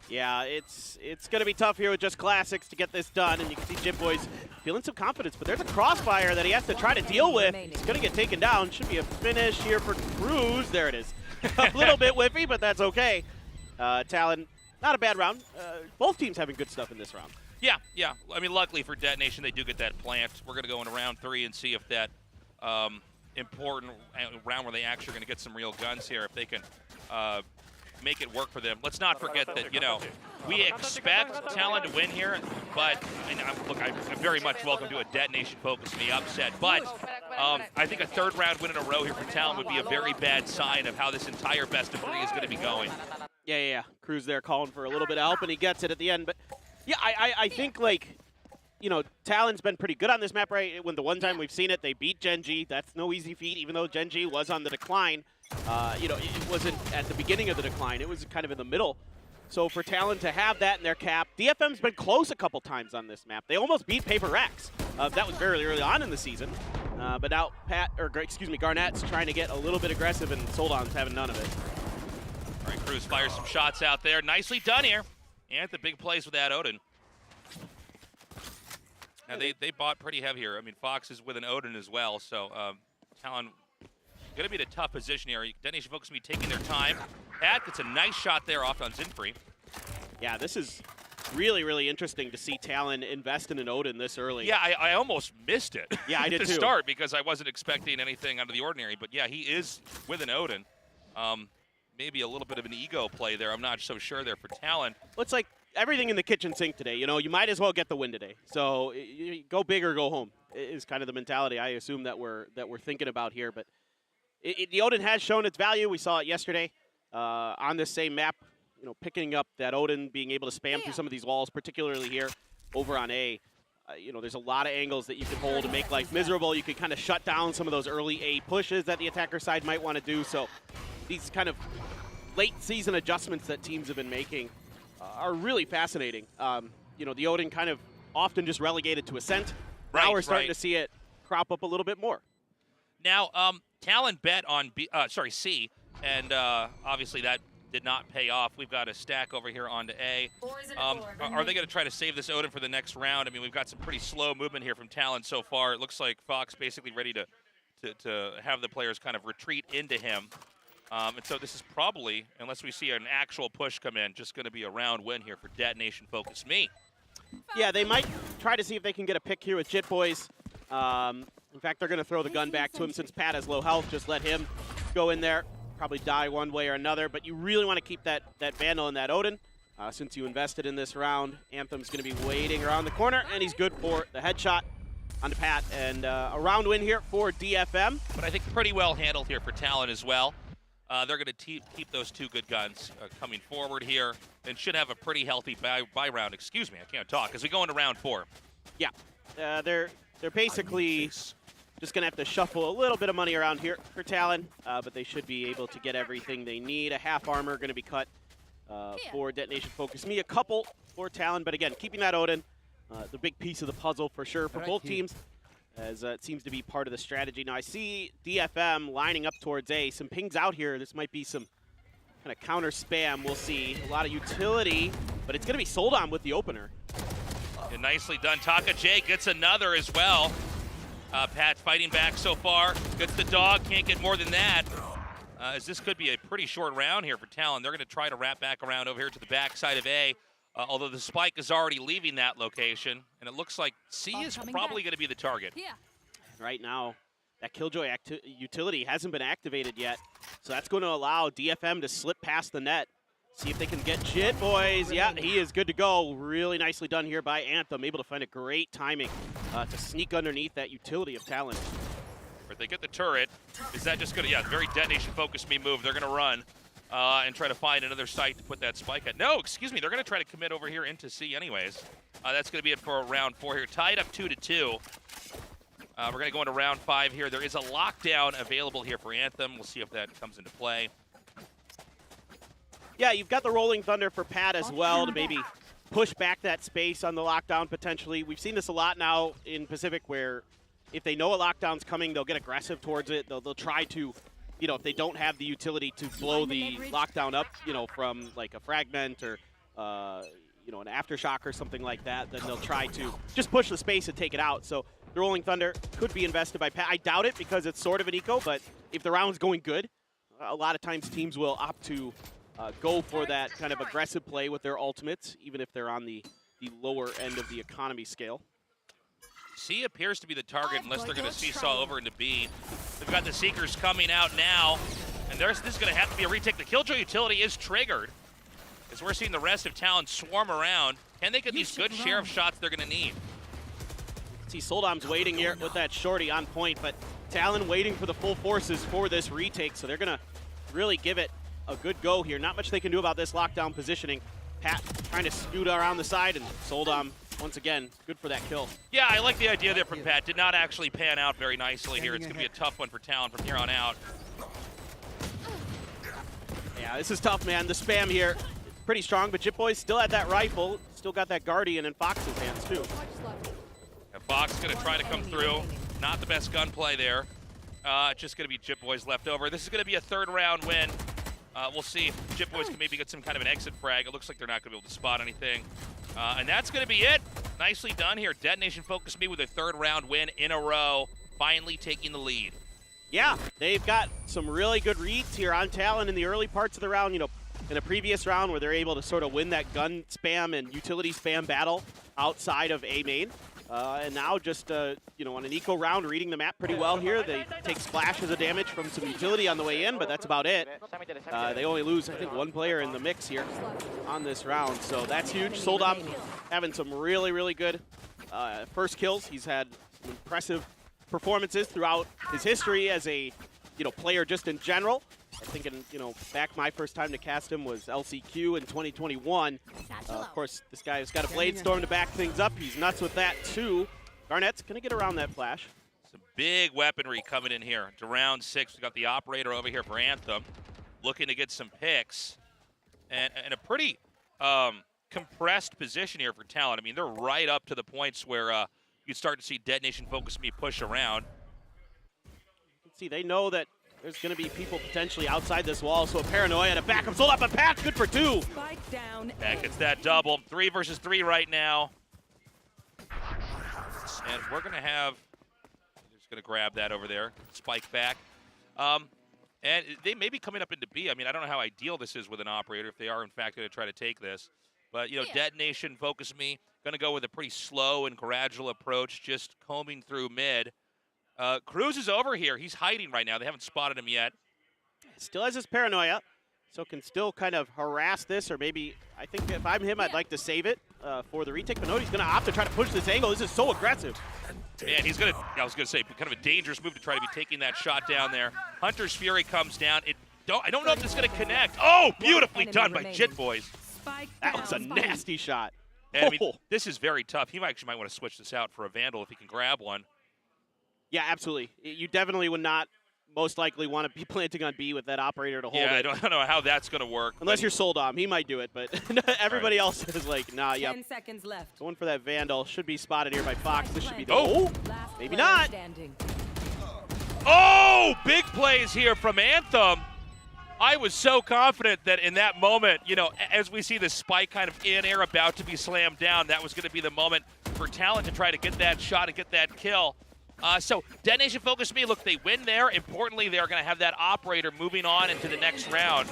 [SPEAKER 15] Yeah, it's going to be tough here with just Classics to get this done, and you can see Jit Boys feeling some confidence, but there's a crossfire that he has to try to deal with. He's going to get taken down. Should be a finish here for Cruz. There it is. A little bit whiffy, but that's okay. Talon, not a bad round. Both teams having good stuff in this round.
[SPEAKER 12] Yeah. I mean, luckily for Detonation, they do get that plant. We're going to go into round 3 and see if that important round where they actually are going to get some real guns here, if they can make it work for them. Let's not forget that, you know, we expect Talon to win here, but look, I'm very much welcome to a Detonation Focus Me upset, but I think a 3rd round win in a row here for Talon would be a very bad sign of how this entire best of 3 is going to be going.
[SPEAKER 15] Yeah. Cruz there calling for a little bit of help, and he gets it at the end. But yeah, I think, like, you know, Talon's been pretty good on this map, right? When the one time we've seen it, they beat Gen.G. That's no easy feat, even though Gen.G was on the decline. You know, it wasn't at the beginning of the decline. It was kind of in the middle. So for Talon to have that in their cap, DFM's been close a couple times on this map. They almost beat Paper Rex. That was very early on in the season. But now Garnett's trying to get a little bit aggressive, and Soldom's having none of it.
[SPEAKER 12] All right, Cruz fires some shots out there. Nicely done here. And the big plays with that Odin. Now, they bought pretty heavy here. I mean, Fox is with an Odin as well, so Talon going to be in a tough position here. Detonation Focus Me taking their time. Pat gets a nice shot there off on Zinfree.
[SPEAKER 15] Yeah, this is really, really interesting to see Talon invest in an Odin this early.
[SPEAKER 12] Yeah, I almost missed it.
[SPEAKER 15] Yeah, I did
[SPEAKER 12] to
[SPEAKER 15] too.
[SPEAKER 12] start because I wasn't expecting anything out of the ordinary. But yeah, he is with an Odin. Maybe a little bit of an ego play there. I'm not so sure there for Talon.
[SPEAKER 15] Looks like everything in the kitchen sink today. You know, you might as well get the win today. So go big or go home is kind of the mentality I assume that we're thinking about here. But the Odin has shown its value. We saw it yesterday on this same map. You know, picking up that Odin, being able to spam through some of these walls, particularly here over on A. You know, there's a lot of angles that you can hold to make life miserable. You can kind of shut down some of those early A pushes that the attacker side might want to do. So these kind of late season adjustments that teams have been making are really fascinating. You know, the Odin kind of often just relegated to Ascent. Now we're starting to see it crop up a little bit more.
[SPEAKER 12] Now, Talon bet on C, and obviously that did not pay off. We've got a stack over here onto A. Are they going to try to save this Odin for the next round? I mean, we've got some pretty slow movement here from Talon so far. It looks like Fox basically ready to have the players kind of retreat into him. And so this is probably, unless we see an actual push come in, just going to be a round win here for Detonation Focus Me.
[SPEAKER 15] Yeah, they might try to see if they can get a pick here with Jit Boys. In fact, they're going to throw the gun back to him since Pat has low health. Just let him go in there. Probably die one way or another, but you really want to keep that Vandal and that Odin. Since you invested in this round, Anthem's going to be waiting around the corner, and he's good for the headshot onto Pat. And a round win here for DFM.
[SPEAKER 12] But I think pretty well handled here for Talon as well. They're going to keep those 2 good guns coming forward here and should have a pretty healthy buy round. Excuse me, I can't talk, as we go into round 4.
[SPEAKER 15] Yeah, they're basically just going to have to shuffle a little bit of money around here for Talon, but they should be able to get everything they need. A half armor going to be cut for Detonation Focus Me. A couple for Talon, but again, keeping that Odin. the big piece of the puzzle for sure for both teams, as it seems to be part of the strategy. Now I see DFM lining up towards A. Some pings out here. This might be some kind of counter spam. We'll see. A lot of utility, but it's going to be sold on with the opener.
[SPEAKER 12] And nicely done. Taka J gets another as well. Pat fighting back so far. Gets the dog. Can't get more than that. As this could be a pretty short round here for Talon. They're going to try to wrap back around over here to the backside of A. Although the spike is already leaving that location. And it looks like C is probably going to be the target.
[SPEAKER 13] Yeah.
[SPEAKER 15] Right now, that Killjoy utility hasn't been activated yet. So that's going to allow DFM to slip past the net. See if they can get Jit, boys. Yeah, he is good to go. Really nicely done here by Anthem. Able to find a great timing to sneak underneath that utility of Talon.
[SPEAKER 12] If they get the turret, is that just going to, very detonation focus me move. They're going to run and try to find another site to put that spike at. No, excuse me. They're going to try to commit over here into C anyways. That's going to be it for round 4 here. Tied up 2-2. We're going to go into round 5 here. There is a lockdown available here for Anthem. We'll see if that comes into play.
[SPEAKER 15] Yeah, you've got the Rolling Thunder for Pat as well to maybe push back that space on the lockdown potentially. We've seen this a lot now in Pacific where if they know a lockdown's coming, they'll get aggressive towards it. They'll try to, if they don't have the utility to blow the lockdown up, from like a fragment or, an aftershock or something like that, then they'll try to just push the space and take it out. So the Rolling Thunder could be invested by Pat. I doubt it because it's sort of an eco, but if the round's going good, a lot of times teams will opt to go for that kind of aggressive play with their ultimates, even if they're on the lower end of the economy scale.
[SPEAKER 12] C appears to be the target unless they're going to seesaw over into B. They've got the Seekers coming out now, and this is going to have to be a retake. The Killjoy utility is triggered, as we're seeing the rest of Talon swarm around. Can they get these good share of shots they're going to need?
[SPEAKER 15] See, Soldom's waiting here with that shorty on point, but Talon waiting for the full forces for this retake, so they're going to really give it a good go here. Not much they can do about this lockdown positioning. Pat trying to scoot around the side, and Soldom, once again, good for that kill.
[SPEAKER 12] Yeah, I like the idea there from Pat. Did not actually pan out very nicely here. It's going to be a tough one for Talon from here on out.
[SPEAKER 15] Yeah, this is tough, man. The spam here, pretty strong, but Jit Boy's still had that rifle. Still got that Guardian in Fox's hands, too.
[SPEAKER 12] And Fox going to try to come through. Not the best gunplay there. Just going to be Jit Boys left over. This is going to be a 3rd round win. We'll see if Jit Boys can maybe get some kind of an exit frag. It looks like they're not going to be able to spot anything. And that's going to be it. Nicely done here. Detonation Focus Me with a 3rd round win in a row, finally taking the lead.
[SPEAKER 15] Yeah, they've got some really good reads here on Talon in the early parts of the round. In a previous round where they're able to sort of win that gun spam and utility spam battle outside of A main. And now just, on an eco round, reading the map pretty well here. They take splashes of damage from some utility on the way in, but that's about it. They only lose, I think, 1 player in the mix here on this round, so that's huge. Soldom having some really, really good first kills. He's had some impressive performances throughout his history as a, player just in general. I think, back my first time to cast him was LCQ in 2021. Of course, this guy's got a Blade Storm to back things up. He's nuts with that, too. Garnett's going to get around that flash.
[SPEAKER 12] Some big weaponry coming in here to round 6. We've got the Operator over here for Anthem, looking to get some picks. And a pretty compressed position here for Talon. I mean, they're right up to the points where you start to see Detonation Focus Me push around.
[SPEAKER 15] You can see they know that there's going to be people potentially outside this wall, so a Paranoia to back him. Sold up, but Pat, good for 2.
[SPEAKER 9] Spike down.
[SPEAKER 12] Pat gets that double. 3 versus 3 right now. And we're going to have, just going to grab that over there, spike back. And they may be coming up into B. I mean, I don't know how ideal this is with an Operator if they are, in fact, going to try to take this. But, Detonation, Focus Me, going to go with a pretty slow and gradual approach, just combing through mid. Cruz is over here. He's hiding right now. They haven't spotted him yet.
[SPEAKER 15] Still has his Paranoia, so can still kind of harass this, or maybe, I think if I'm him, I'd like to save it for the retake. But no, he's going to opt to try to push this angle. This is so aggressive.
[SPEAKER 12] Man, he's going to, I was going to say, kind of a dangerous move to try to be taking that shot down there. Hunter's Fury comes down. I don't know if it's going to connect. Oh, beautifully done by Jit Boys.
[SPEAKER 15] That was a nasty shot.
[SPEAKER 12] And, I mean, this is very tough. He actually might want to switch this out for a Vandal if he can grab one.
[SPEAKER 15] Yeah, absolutely. You definitely would not most likely want to be planting on B with that operator to hold
[SPEAKER 12] Yeah,
[SPEAKER 15] it.
[SPEAKER 12] I don't know how that's going to work.
[SPEAKER 15] Unless you're Soldom, he might do it, but everybody else is like, nah, yep.
[SPEAKER 9] 10 seconds left.
[SPEAKER 15] Going for that Vandal. Should be spotted here by Fox. This should be the...
[SPEAKER 12] Oh!
[SPEAKER 15] Maybe not.
[SPEAKER 9] Standing.
[SPEAKER 12] Oh, big plays here from Anthem. I was so confident that in that moment, you know, as we see the spike kind of in air about to be slammed down, that was going to be the moment for Talon to try to get that shot and get that kill. So Dead Nation Focus Me, look, they win there. Importantly, they're going to have that operator moving on into the next round.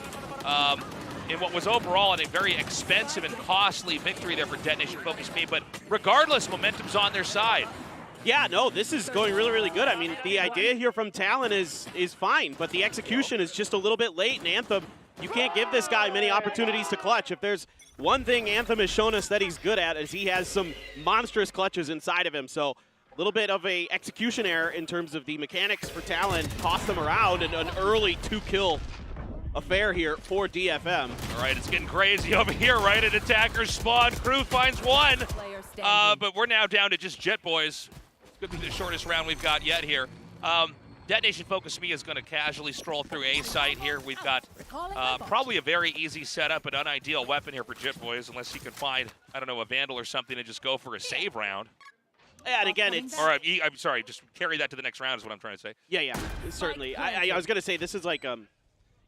[SPEAKER 12] In what was overall a very expensive and costly victory there for Dead Nation Focus Me, but regardless, momentum's on their side.
[SPEAKER 15] Yeah, no, this is going really, really good. I mean, the idea here from Talon is fine, but the execution is just a little bit late, and Anthem, you can't give this guy many opportunities to clutch. If there's one thing Anthem has shown us that he's good at is he has some monstrous clutches inside of him, so a little bit of a execution error in terms of the mechanics for Talon cost them around, and an early 2-kill affair here for DFM.
[SPEAKER 12] All right, it's getting crazy over here, right? An attacker's spawn, Crew finds one, but we're now down to just Jet Boys. Could be the shortest round we've got yet here. Dead Nation Focus Me is going to casually stroll through A site here. We've got probably a very easy setup, an unideal weapon here for Jet Boys, unless he can find, I don't know, a Vandal or something and just go for a save round.
[SPEAKER 15] Yeah, and again, it's...
[SPEAKER 12] Or, I'm sorry, just carry that to the next round is what I'm trying to say.
[SPEAKER 15] Yeah, certainly. I was going to say, this is like kind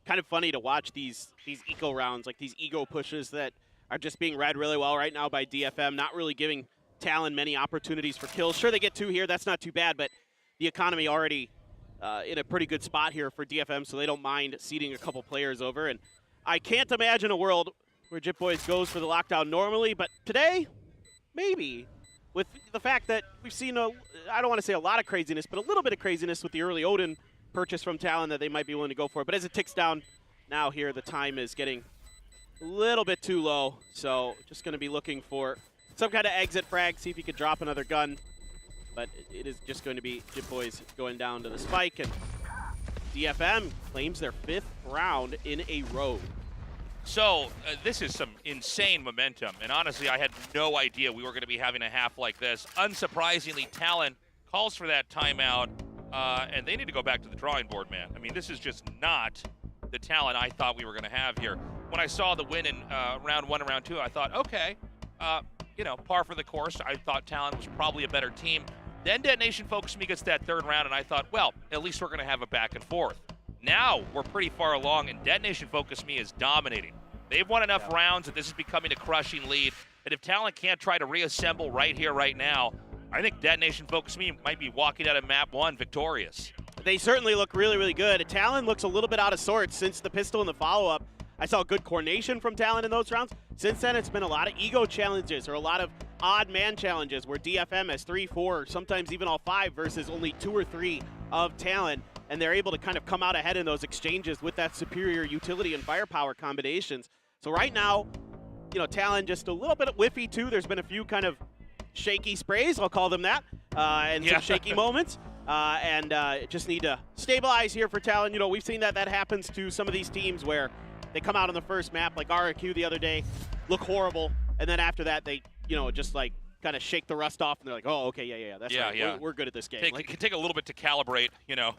[SPEAKER 15] of funny to watch these eco rounds, like these ego pushes that are just being read really well right now by DFM, not really giving Talon many opportunities for kills. Sure, they get 2 here. That's not too bad, but the economy already in a pretty good spot here for DFM, so they don't mind seeding a couple players over. And I can't imagine a world where Jit Boys goes for the lockdown normally, but today, maybe. With the fact that we've seen, I don't want to say a lot of craziness, but a little bit of craziness with the early Odin purchase from Talon that they might be willing to go for. But as it ticks down now here, the time is getting a little bit too low, so just going to be looking for some kind of exit frag, see if he could drop another gun. But it is just going to be Jit Boys going down to the spike, and DFM claims their 5th round in a row.
[SPEAKER 12] So this is some insane momentum, and honestly, I had no idea we were going to be having a half like this. Unsurprisingly, Talon calls for that timeout, and they need to go back to the drawing board, man. I mean, this is just not the Talon I thought we were going to have here. When I saw the win in round 1 and round 2, I thought, okay, you know, par for the course. I thought Talon was probably a better team. Then Dead Nation Focus Me gets that 3rd round, and I thought, well, at least we're going to have a back and forth. Now we're pretty far along, and Dead Nation Focus Me is dominating. They've won enough rounds that this is becoming a crushing lead. And if Talon can't try to reassemble right here, right now, I think Dead Nation Focus Me might be walking out of map 1 victorious.
[SPEAKER 15] They certainly look really, really good. Talon looks a little bit out of sorts since the pistol and the follow-up. I saw good coordination from Talon in those rounds. Since then, it's been a lot of ego challenges or a lot of odd man challenges where DFM has 3, 4, sometimes even all 5 versus only 2 or 3 of Talon. And they're able to kind of come out ahead in those exchanges with that superior utility and firepower combinations. So right now, you know, Talon just a little bit whiffy too. There's been a few kind of shaky sprays, I'll call them that, and some shaky moments. And just need to stabilize here for Talon. You know, we've seen that happens to some of these teams where they come out on the first map, like RQ the other day, look horrible, and then after that they, you know, just like kind of shake the rust off, and they're like, oh, okay, yeah, that's right. We're good at this game.
[SPEAKER 12] It can take a little bit to calibrate, you know,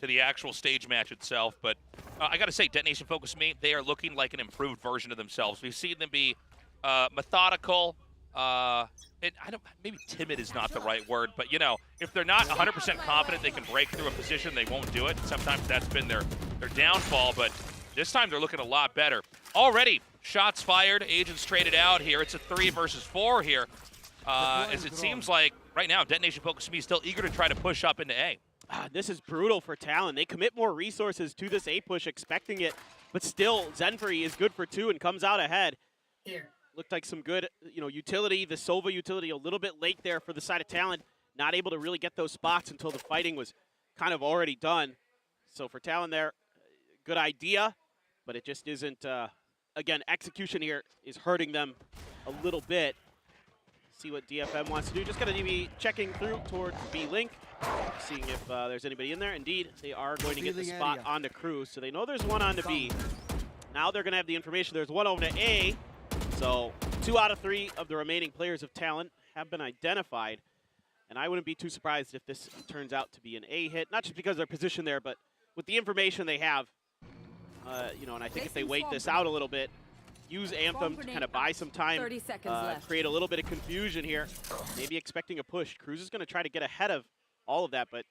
[SPEAKER 12] to the actual stage match itself. But I got to say, Dead Nation Focus Me, they are looking like an improved version of themselves. We've seen them be methodical. Maybe timid is not the right word, but, you know, if they're not 100% confident they can break through a position, they won't do it. Sometimes that's been their downfall, but this time they're looking a lot better. Already, shots fired, agents traded out here. It's a 3 versus 4 here, as it seems like right now Dead Nation Focus Me is still eager to try to push up into A.
[SPEAKER 15] This is brutal for Talon. They commit more resources to this A push, expecting it, but still, Zenfree is good for 2 and comes out ahead.
[SPEAKER 11] Here.
[SPEAKER 15] Looked like some good, you know, utility. The Sova utility a little bit late there for the side of Talon. Not able to really get those spots until the fighting was kind of already done. So for Talon there, good idea, but it just isn't, again, execution here is hurting them a little bit. See what DFM wants to do. Just going to be checking through towards B-Link, seeing if there's anybody in there. Indeed, they are going to get the spot on the Crew, so they know there's one on the B. Now they're going to have the information. There's one over to A. So 2 out of 3 of the remaining players of Talent have been identified. And I wouldn't be too surprised if this turns out to be an A hit. Not just because of their position there, but with the information they have, you know, and I think if they wait this out a little bit, use Anthem to kind of buy some time,
[SPEAKER 9] 30 seconds left.
[SPEAKER 15] create a little bit of confusion here, maybe expecting a push. Cruz is going to try to get ahead of all of that, but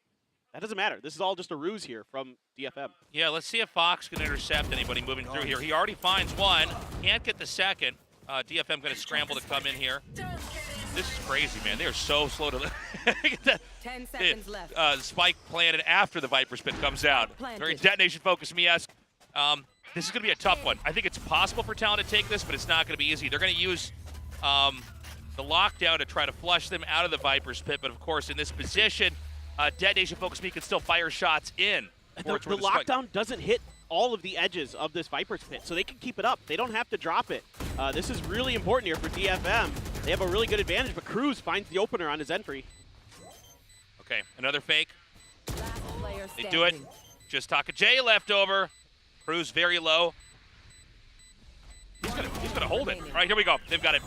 [SPEAKER 15] that doesn't matter. This is all just a ruse here from DFM.
[SPEAKER 12] Yeah, let's see if Fox can intercept anybody moving through here. He already finds one. Can't get the second. DFM going to scramble to come in here. This is crazy, man. They are so slow to...
[SPEAKER 9] 10 seconds left.
[SPEAKER 12] Spike planted after the Viper Spit comes out. Very Detonation Focus Me-esque. This is going to be a tough one. I think it's possible for Talon to take this, but it's not going to be easy. They're going to use the lockdown to try to flush them out of the Viper's Pit, but of course, in this position, Detonation Focus Me can still fire shots in.
[SPEAKER 15] The lockdown doesn't hit all of the edges of this Viper's Pit, so they can keep it up. They don't have to drop it. This is really important here for DFM. They have a really good advantage, but Cruz finds the opener on his entry.
[SPEAKER 12] Okay, another fake.
[SPEAKER 9] Player
[SPEAKER 12] They do it. Just Taka J left over. Cruz very low. He's gonna hold it. All right, here we go. They've got it.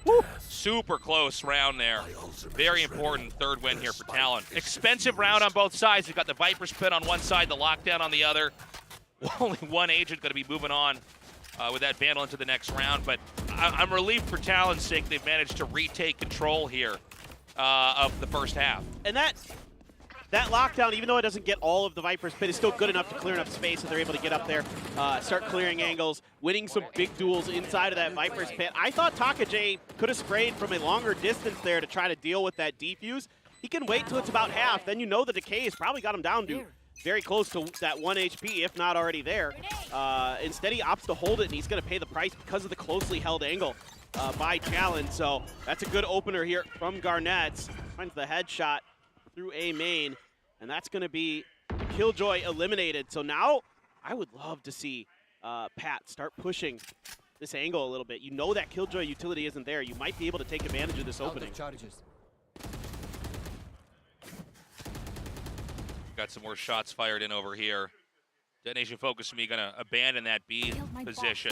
[SPEAKER 12] Woo. Super close round there. Very important third win here for Talon. Expensive round on both sides. We've got the Viper Spit on one side, the lockdown on the other. Only one agent going to be moving on with that Vandal into the next round, but I'm relieved for Talon's sake they've managed to retake control here of the first half.
[SPEAKER 15] And that lockdown, even though it doesn't get all of the Viper's Pit, is still good enough to clear enough space so they're able to get up there, start clearing angles, winning some big duels inside of that Viper's Pit. I thought Taka J could have sprayed from a longer distance there to try to deal with that defuse. He can wait till it's about half, then you know the decay has probably got him down to very close to that 1 HP, if not already there. Instead, he opts to hold it, and he's going to pay the price because of the closely held angle by Talon. So that's a good opener here from Garnets. Finds the headshot through A main, and that's going to be Killjoy eliminated. So now I would love to see Pat start pushing this angle a little bit. You know that Killjoy utility isn't there. You might be able to take advantage of this opening.
[SPEAKER 12] Got some more shots fired in over here. Detonation Focus Me going to abandon that B position.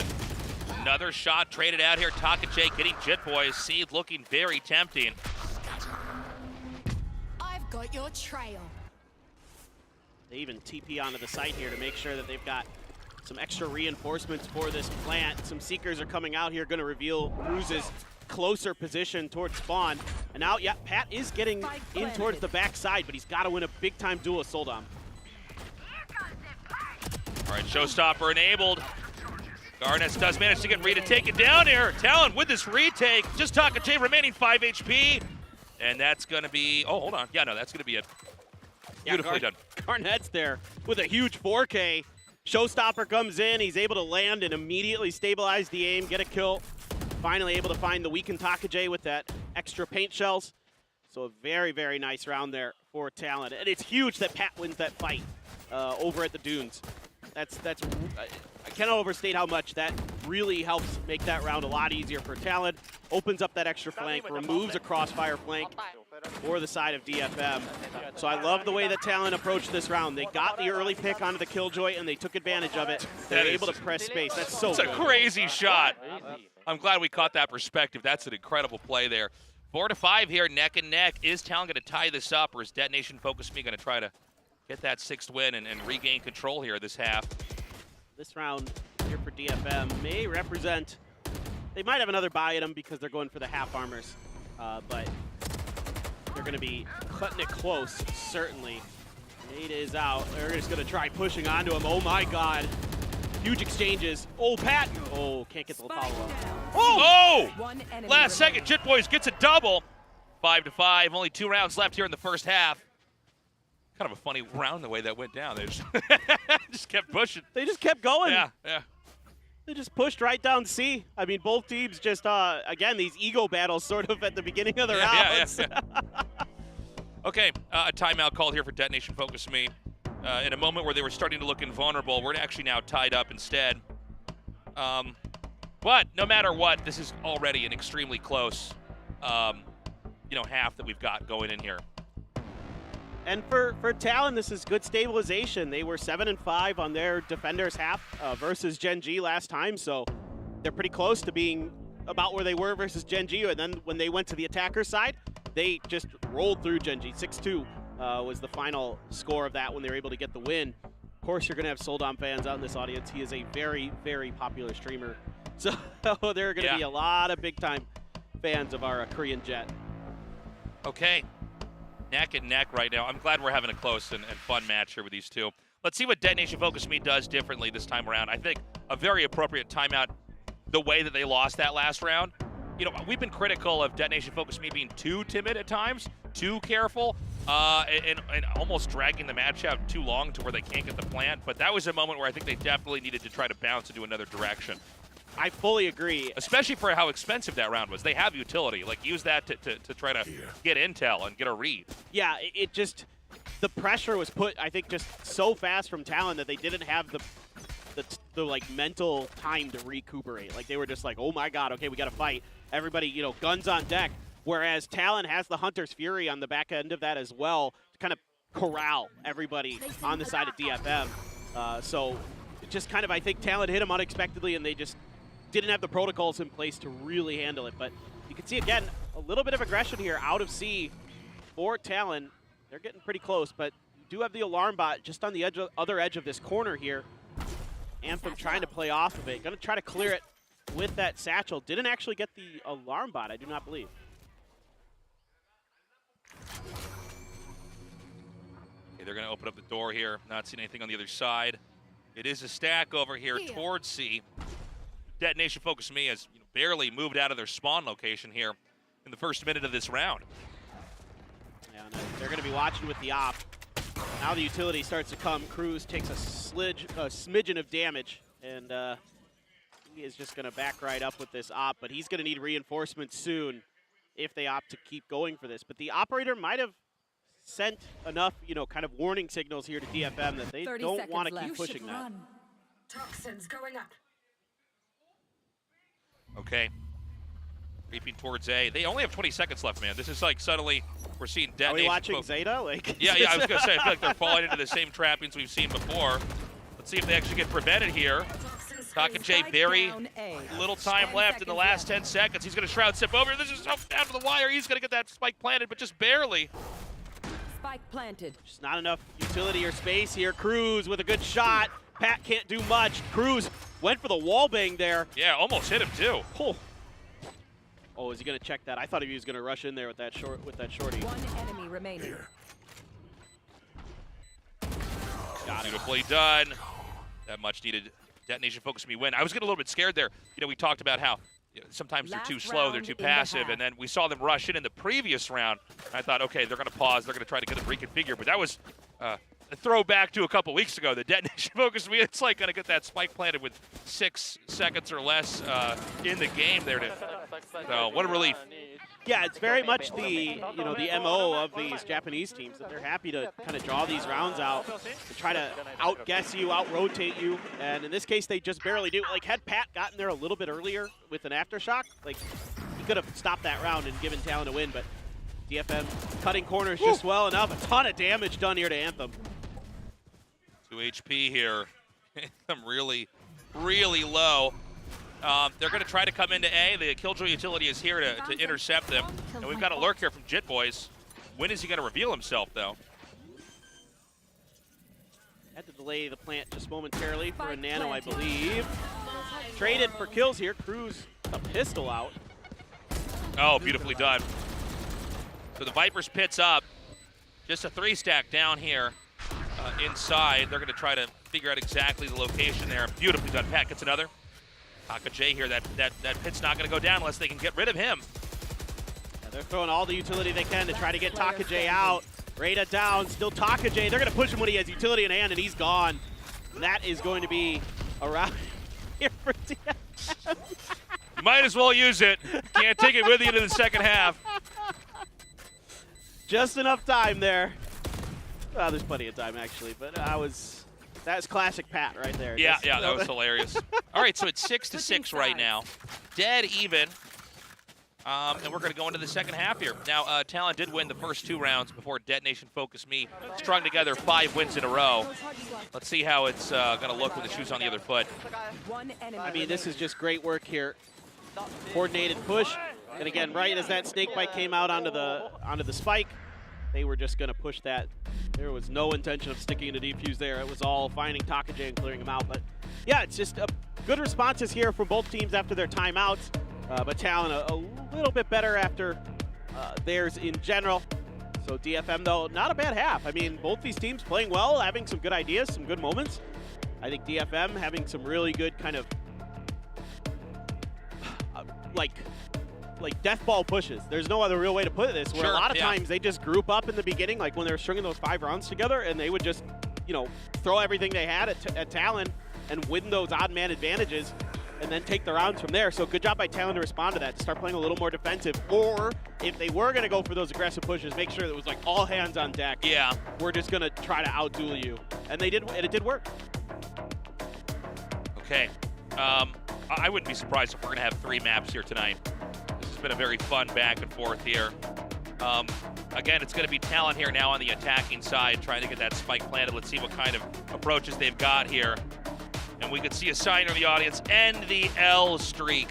[SPEAKER 12] Another shot traded out here. Taka J getting Jit Boy. Seed looking very tempting.
[SPEAKER 13] I've got your trail.
[SPEAKER 15] They even TP onto the site here to make sure that they've got some extra reinforcements for this plant. Some Seekers are coming out here, going to reveal Cruz's closer position towards spawn. And now, yeah, Pat is getting in towards the backside, but he's got to win a big-time duel with Soldom.
[SPEAKER 12] All right, Showstopper enabled. Garnets does manage to get Rhea to take it down here. Talon with this retake. Just Taka J remaining 5 HP. And that's going to be, oh, hold on. Yeah, no, that's going to be it. Beautifully done.
[SPEAKER 15] Garnet's there with a huge 4K. Showstopper comes in. He's able to land and immediately stabilize the aim, get a kill. Finally able to find the weakened Taka J with that extra paint shells. So a very, very nice round there for Talon. And it's huge that Pat wins that fight over at the Dunes. That's I cannot overstate how much that really helps make that round a lot easier for Talon. Opens up that extra flank, removes a crossfire flank for the side of DFM. So I love the way that Talon approached this round. They got the early pick onto the Killjoy and they took advantage of it. They're able to press space. That's so good.
[SPEAKER 12] It's a crazy shot. I'm glad we caught that perspective. That's an incredible play there. 4-5 here, neck and neck. Is Talon going to tie this up, or is Detonation Focus Me going to try to get that 6th win and regain control here this half?
[SPEAKER 15] This round here for DFM may represent, they might have another buy item because they're going for the half armors, but they're going to be cutting it close, certainly. Nade is out. They're just going to try pushing onto him. Oh my god. Huge exchanges. Oh, Pat. Oh, can't get the follow-up.
[SPEAKER 12] Oh! Last second, Jit Boys gets a double. 5-5. Only 2 rounds left here in the first half. Kind of a funny round the way that went down. They just kept pushing.
[SPEAKER 15] They just kept going.
[SPEAKER 12] Yeah.
[SPEAKER 15] They just pushed right down C. I mean, both teams just, again, these ego battles sort of at the beginning of the rounds.
[SPEAKER 12] Okay, a timeout called here for Detonation Focus Me. In a moment where they were starting to look invulnerable, we're actually now tied up instead. But no matter what, this is already an extremely close, half that we've got going in here.
[SPEAKER 15] And for Talon, this is good stabilization. They were 7-5 on their defenders half versus Gen G last time, so they're pretty close to being about where they were versus Gen G. And then when they went to the attacker side, they just rolled through Gen G, 6-2 was the final score of that when they were able to get the win. Of course, you're going to have Soldom fans out in this audience. He is a very, very popular streamer. So there are going to be a lot of big-time fans of our Korean Jet.
[SPEAKER 12] Okay, neck and neck right now. I'm glad we're having a close and fun match here with these two. Let's see what Detonation Focus Me does differently this time around. I think a very appropriate timeout, the way that they lost that last round. You know, we've been critical of Detonation Focus Me being too timid at times, too careful, and almost dragging the match out too long to where they can't get the plant. But that was a moment where I think they definitely needed to try to bounce into another direction.
[SPEAKER 15] I fully agree.
[SPEAKER 12] Especially for how expensive that round was. They have utility. Like, use that to try to get intel and get a read.
[SPEAKER 15] Yeah, it just, the pressure was put, I think, just so fast from Talon that they didn't have the like mental time to recuperate. Like, they were just like, oh my god, okay, we got to fight. Everybody, you know, guns on deck. Whereas Talon has the Hunter's Fury on the back end of that as well to kind of corral everybody on the side of DFM. So just kind of, I think Talon hit him unexpectedly and they just didn't have the protocols in place to really handle it. But you can see, again, a little bit of aggression here out of C for Talon. They're getting pretty close, but you do have the alarm bot just on the other edge of this corner here. Anthem trying to play off of it. Going to try to clear it with that satchel. Didn't actually get the alarm bot, I do not believe.
[SPEAKER 12] Okay, they're going to open up the door here. Not seeing anything on the other side. It is a stack over here towards C. Detonation Focus Me has barely moved out of their spawn location here in the first minute of this round.
[SPEAKER 15] Yeah, no, they're going to be watching with the op. Now the utility starts to come. Cruz takes a smidgen of damage, and he is just going to back right up with this op, but he's going to need reinforcements soon if they opt to keep going for this. But the operator might have sent enough, kind of warning signals here to DFM that they don't want to keep pushing that.
[SPEAKER 13] Toxins going up.
[SPEAKER 12] Okay. Creeping towards A. They only have 20 seconds left, man. This is like suddenly we're seeing Detonation.
[SPEAKER 15] Are we watching Zeta? Like,
[SPEAKER 12] yeah, I was going to say, I feel like they're falling into the same trappings we've seen before. Let's see if they actually get prevented here. Takajay, very little time left in the last 10 seconds. He's going to Shroud Sip over. This is down to the wire. He's going to get that spike planted, but just barely.
[SPEAKER 9] Spike planted.
[SPEAKER 15] Just not enough utility or space here. Cruz with a good shot. Pat can't do much. Cruz went for the wall bang there.
[SPEAKER 12] Yeah, almost hit him too.
[SPEAKER 15] Oh, is he going to check that? I thought he was going to rush in there with that shorty.
[SPEAKER 9] One enemy remaining.
[SPEAKER 12] Got it. Beautifully done. That much needed Detonation Focus Me win. I was getting a little bit scared there. We talked about how sometimes they're too slow, they're too passive, and then we saw them rush in the previous round. I thought, okay, they're going to pause, they're going to try to get them reconfigured, but that was a throwback to a couple weeks ago. The Detonation Focus Me, it's like going to get that spike planted with 6 seconds or less in the game there. So what a relief.
[SPEAKER 15] Yeah, it's very much the the MO of these Japanese teams, that they're happy to kind of draw these rounds out and try to outguess you, out-rotate you, and in this case, they just barely do. Like, had Pat gotten there a little bit earlier with an aftershock, like, he could have stopped that round and given Talon a win, but DFM cutting corners just well enough. A ton of damage done here to Anthem.
[SPEAKER 12] 2 HP here. Anthem really, really low. They're going to try to come into A. The Killjoy utility is here to intercept them. And we've got a lurk here from Jit Boys. When is he going to reveal himself, though?
[SPEAKER 15] Had to delay the plant just momentarily for a nano, I believe. Traded for kills here. Cruz, a pistol out.
[SPEAKER 12] Oh, beautifully done. So the Vipers pits up. Just a 3-stack down here inside. They're going to try to figure out exactly the location there. Beautifully done. Pat gets another. Takajay here, that pit's not going to go down unless they can get rid of him.
[SPEAKER 15] Yeah, they're throwing all the utility they can to try to get Takajay out. Rada down, still Takajay. They're going to push him when he has utility in hand, and he's gone. That is going to be a round here for DFM.
[SPEAKER 12] You might as well use it. Can't take it with you into the second half.
[SPEAKER 15] Just enough time there. Well, there's plenty of time, actually, but that's classic Pat right there.
[SPEAKER 12] Yeah, that was hilarious. All right, so it's 6-6 right now. Dead even. And we're going to go into the second half here. Now, Talon did win the first 2 rounds before Detonation Focus Me strung together 5 wins in a row. Let's see how it's going to look with the shoes on the other foot.
[SPEAKER 15] I mean, this is just great work here. Coordinated push. And again, right as that snake bite came out onto the spike, they were just going to push that. There was no intention of sticking to defuse there. It was all finding Takajay and clearing him out. But yeah, it's just good responses here from both teams after their timeouts. But Talon a little bit better after theirs in general. So DFM, though, not a bad half. I mean, both these teams playing well, having some good ideas, some good moments. I think DFM having some really good kind of like death ball pushes. There's no other real way to put this, where a lot of times they just group up in the beginning, like when they were stringing those 5 rounds together, and they would just, you know, throw everything they had at Talon and win those odd man advantages and then take the rounds from there. So good job by Talon to respond to that, to start playing a little more defensive. Or if they were going to go for those aggressive pushes, make sure that it was like all hands on deck.
[SPEAKER 12] Yeah.
[SPEAKER 15] We're just going to try to outduel you. And they did, and it did work.
[SPEAKER 12] Okay. I wouldn't be surprised if we're going to have 3 maps here tonight. This has been a very fun back and forth here. Again, it's going to be Talon here now on the attacking side, trying to get that spike planted. Let's see what kind of approaches they've got here. And we could see a sign from the audience, end the L streak.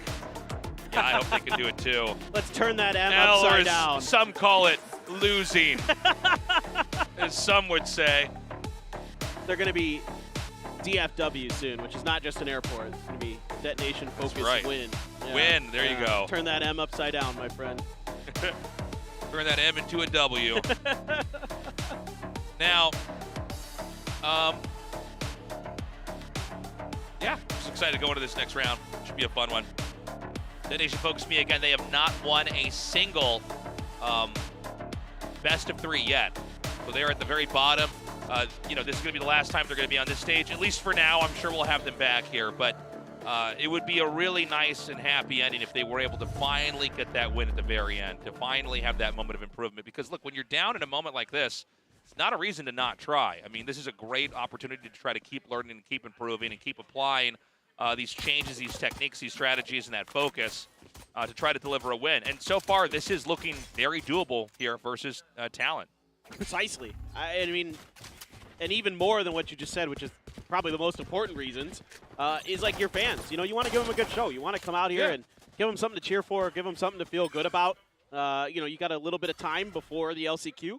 [SPEAKER 12] Yeah, I hope they can do it too.
[SPEAKER 15] Let's turn that M
[SPEAKER 12] L,
[SPEAKER 15] upside
[SPEAKER 12] or
[SPEAKER 15] down.
[SPEAKER 12] some call it losing, as some would say.
[SPEAKER 15] They're going to be DFW soon, which is not just an airport. It's going to be Detonation Focus Win.
[SPEAKER 12] Yeah. Win, there you go.
[SPEAKER 15] Turn that M upside down, my friend.
[SPEAKER 12] Turn that M into a W. Now, yeah, just excited to go into this next round. Should be a fun one. Detonation Focus Me, again, they have not won a single best of 3 yet. So they're at the very bottom. You know, this is going to be the last time they're going to be on this stage, at least for now. I'm sure we'll have them back here, but it would be a really nice and happy ending if they were able to finally get that win at the very end, to finally have that moment of improvement. Because, look, when you're down in a moment like this, it's not a reason to not try. I mean, this is a great opportunity to try to keep learning and keep improving and keep applying these changes, these techniques, these strategies, and that focus to try to deliver a win. And so far, this is looking very doable here versus Talon.
[SPEAKER 15] Precisely. I mean, and even more than what you just said, which is probably the most important reasons, is like your fans. You know, you want to give them a good show. You want to come out here and give them something to cheer for, give them something to feel good about. You know, you got a little bit of time before the LCQ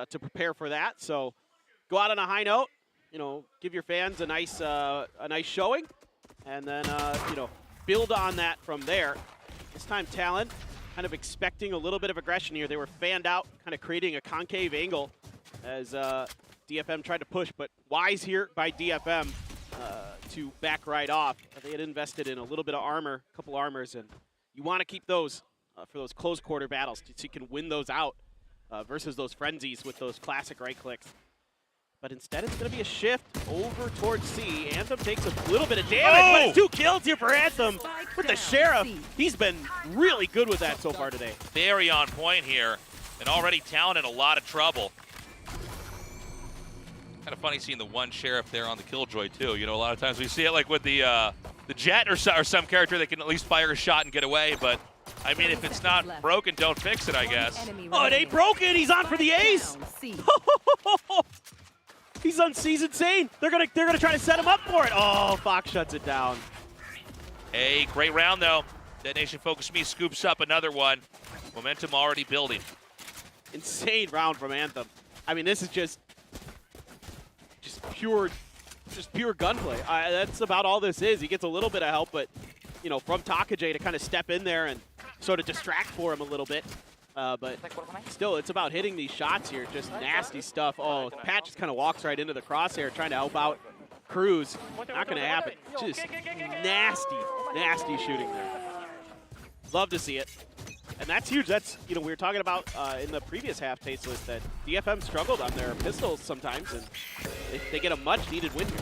[SPEAKER 15] to prepare for that. So go out on a high note, you know, give your fans a nice showing, and then, you know, build on that from there. This time Talon kind of expecting a little bit of aggression here. They were fanned out, kind of creating a concave angle as DFM tried to push, but wise here by DFM to back right off. They had invested in a little bit of armor, a couple armors, and you want to keep those for those close quarter battles so you can win those out versus those frenzies with those classic right clicks. But instead, it's going to be a shift over towards C. Anthem takes a little bit of damage, but it's 2 kills here for Anthem with the Sheriff. He's been really good with that so far today.
[SPEAKER 12] Very on point here, and already Talon in a lot of trouble. Kind of funny seeing the one Sheriff there on the Killjoy too. You know, a lot of times we see it like with the Jet or some character that can at least fire a shot and get away. But I mean, if it's not broken, don't fix it, I guess.
[SPEAKER 15] Oh, it ain't broken. He's on for the ace. He's on C's insane. They're gonna try to set him up for it. Oh, Fox shuts it down.
[SPEAKER 12] Hey, great round though. Detonation Focus Me scoops up another one. Momentum already building.
[SPEAKER 15] Insane round from Anthem. I mean, this is just pure gunplay. That's about all this is. He gets a little bit of help, but you know, from Takajay to kind of step in there and sort of distract for him a little bit. But still, it's about hitting these shots here. Just nasty stuff. Oh, Pat just kind of walks right into the crosshair trying to help out Cruz. Not going to happen. Just nasty shooting there. Love to see it. And that's huge. That's, you know, we were talking about in the previous half Tasteless that DFM struggled on their pistols sometimes, and they get a much-needed win here.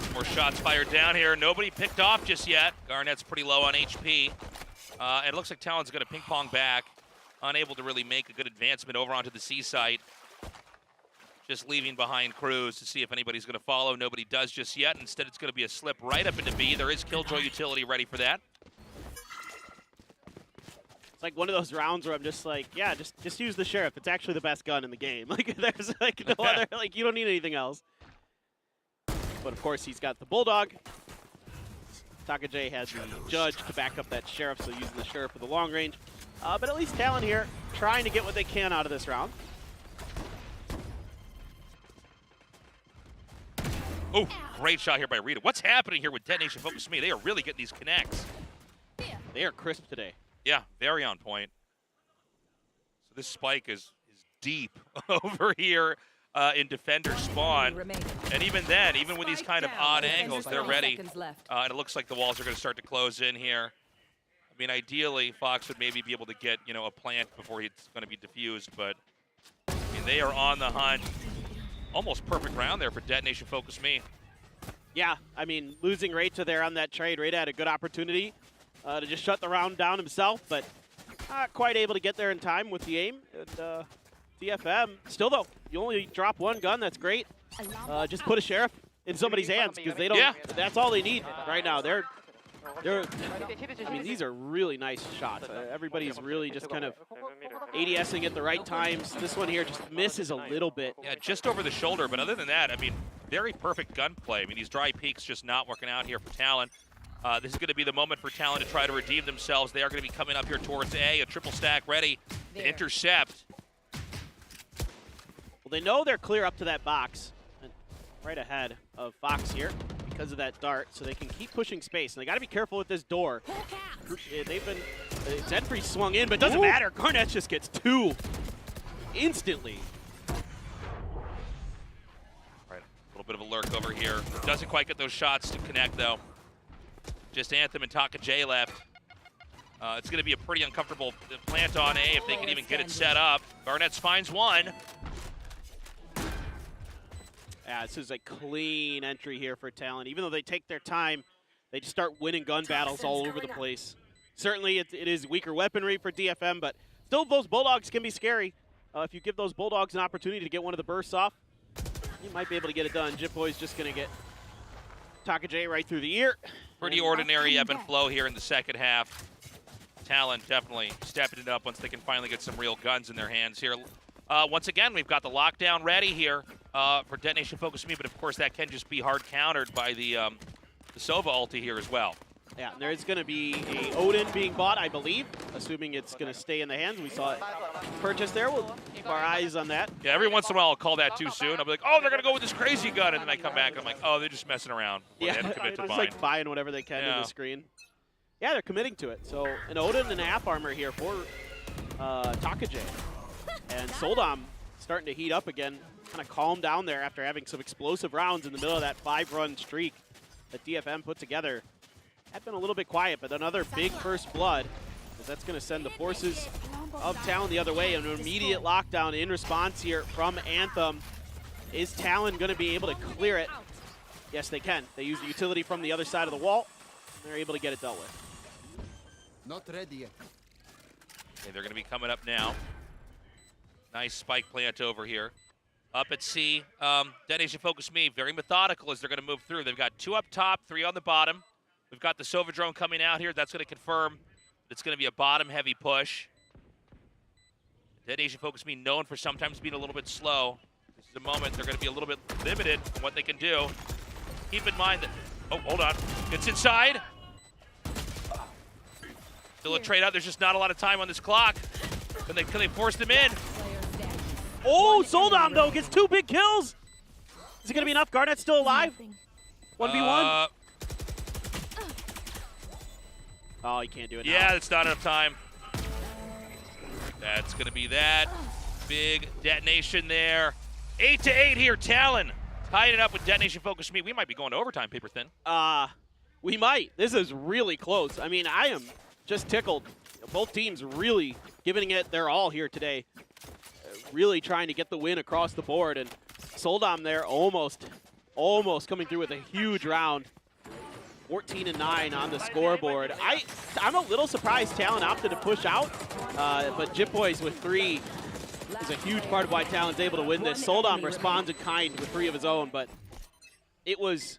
[SPEAKER 12] Some more shots fired down here. Nobody picked off just yet. Garnett's pretty low on HP. And it looks like Talon's going to ping-pong back, unable to really make a good advancement over onto the C site. Just leaving behind Cruz to see if anybody's going to follow. Nobody does just yet. Instead, it's going to be a slip right up into B. There is Killjoy utility ready for that.
[SPEAKER 15] It's like one of those rounds where I'm just like, yeah, just use the Sheriff. It's actually the best gun in the game. Like, there's like no other, like, you don't need anything else. But of course, he's got the Bulldog. Takajay has the Judge to back up that Sheriff, so using the Sheriff for the long range. But at least Talon here trying to get what they can out of this round.
[SPEAKER 12] Oh, great shot here by Rita. What's happening here with Detonation Focus Me? They are really getting these connects.
[SPEAKER 15] They are crisp today.
[SPEAKER 12] Yeah, very on point. So this spike is deep over here in defender spawn. And even then, even with these kind of odd angles, they're ready. And it looks like the walls are going to start to close in here. I mean, ideally, Fox would maybe be able to get, a plant before it's going to be diffused, but I mean, they are on the hunt. Almost perfect round there for Detonation Focus Me.
[SPEAKER 15] Yeah, I mean, losing Rayta there on that trade. Rayta had a good opportunity to just shut the round down himself, but not quite able to get there in time with the aim. And DFM, still though, you only drop one gun, that's great. Just put a sheriff in somebody's hands because they don't.
[SPEAKER 12] Yeah.
[SPEAKER 15] That's all they need right now. I mean, these are really nice shots. Everybody's really just kind of ADSing at the right times. This one here just misses a little bit.
[SPEAKER 12] Yeah, just over the shoulder, but other than that, I mean, very perfect gunplay. I mean, these dry peaks just not working out here for Talon. This is going to be the moment for Talon to try to redeem themselves. They are going to be coming up here towards a triple stack ready to intercept.
[SPEAKER 15] Well, they know they're clear up to that box, right ahead of Fox here because of that dart, so they can keep pushing space. And they got to be careful with this door. They've been Zenfree swung in, but it doesn't matter. Garnett just gets two instantly.
[SPEAKER 12] Right, a little bit of a lurk over here. Doesn't quite get those shots to connect though. Just Anthem and Taka J left. It's going to be a pretty uncomfortable plant on A if they can even get it set up. Garnett finds one.
[SPEAKER 15] Yeah, this is a clean entry here for Talon. Even though they take their time, they just start winning gun battles all over the place. Certainly, it is weaker weaponry for DFM, but still those Bulldogs can be scary. If you give those Bulldogs an opportunity to get one of the bursts off, you might be able to get it done. Jipboy's just going to get Taka J right through the ear.
[SPEAKER 12] Pretty ordinary ebb and flow here in the second half. Talon definitely stepping it up once they can finally get some real guns in their hands here. Once again, we've got the lockdown ready here for Detonation Focus Me, but of course that can just be hard countered by the Sova ulti here as well.
[SPEAKER 15] Yeah, and there's going to be a Odin being bought, I believe, assuming it's going to stay in the hands. We saw it purchased there. We'll keep our eyes on that.
[SPEAKER 12] Yeah, every once in a while I'll call that too soon. I'll be like, oh, they're going to go with this crazy gun, and then I come back and I'm like, oh, they're just messing around. Well,
[SPEAKER 15] yeah, it's like buying whatever they can in the screen. Yeah, they're committing to it. So an Odin and app armor here for Taka J. And Soldom starting to heat up again, kind of calm down there after having some explosive rounds in the middle of that 5-run streak that DFM put together. Had been a little bit quiet, but another big first blood, because that's going to send the forces of Talon the other way. An immediate lockdown in response here from Anthem. Is Talon going to be able to clear it? Yes, they can. They use the utility from the other side of the wall. They're able to get it dealt with.
[SPEAKER 16] Not ready yet.
[SPEAKER 12] Okay, they're going to be coming up now. Nice spike plant over here. Up at C, Detonation Focus Me, very methodical as they're going to move through. They've got 2 up top, 3 on the bottom. We've got the Sova drone coming out here. That's going to confirm it's going to be a bottom-heavy push. Detonation Focus Me known for sometimes being a little bit slow. This is a moment they're going to be a little bit limited in what they can do. Keep in mind that, oh, hold on. Gets inside. Still a trade out. There's just not a lot of time on this clock. Can they force them in?
[SPEAKER 15] Oh, Soldom, though, gets 2 big kills. Is it going to be enough? Garnett's still alive? 1v1? Oh, you can't do it now.
[SPEAKER 12] Yeah, that's not enough time. That's going to be that. Big detonation there. 8-8 here, Talon. Tying it up with Detonation Focus Me. We might be going to overtime, Paper Thin.
[SPEAKER 15] We might. This is really close. I mean, I am just tickled. Both teams really giving it their all here today. Really trying to get the win across the board. And Soldom there almost coming through with a huge round. 14-9 on the scoreboard. I'm a little surprised Talon opted to push out, but Jipboys with 3 is a huge part of why Talon's able to win this. Soldom responds in kind with 3 of his own, but it was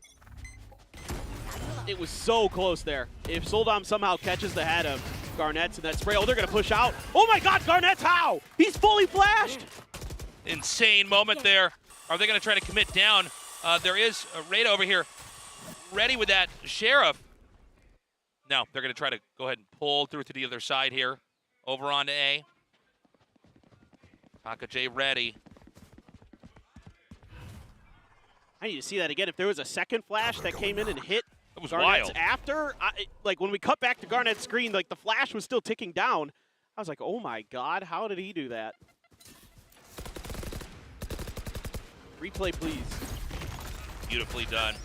[SPEAKER 15] so close there. If Soldom somehow catches the head of Garnett's in that spray, oh, they're going to push out. Oh my God, Garnett's how? He's fully flashed.
[SPEAKER 12] Insane moment there. Are they going to try to commit down? There is a raid over here. Ready with that Sheriff. No, they're going to try to go ahead and pull through to the other side here. Over on to A. Taka J ready.
[SPEAKER 15] I need to see that again. If there was a second flash that came in and hit
[SPEAKER 12] It was
[SPEAKER 15] Garnett's
[SPEAKER 12] wild.
[SPEAKER 15] after, like when we cut back to Garnett's screen, like the flash was still ticking down. I was like, oh my God, how did he do that? Replay, please.
[SPEAKER 12] Beautifully done.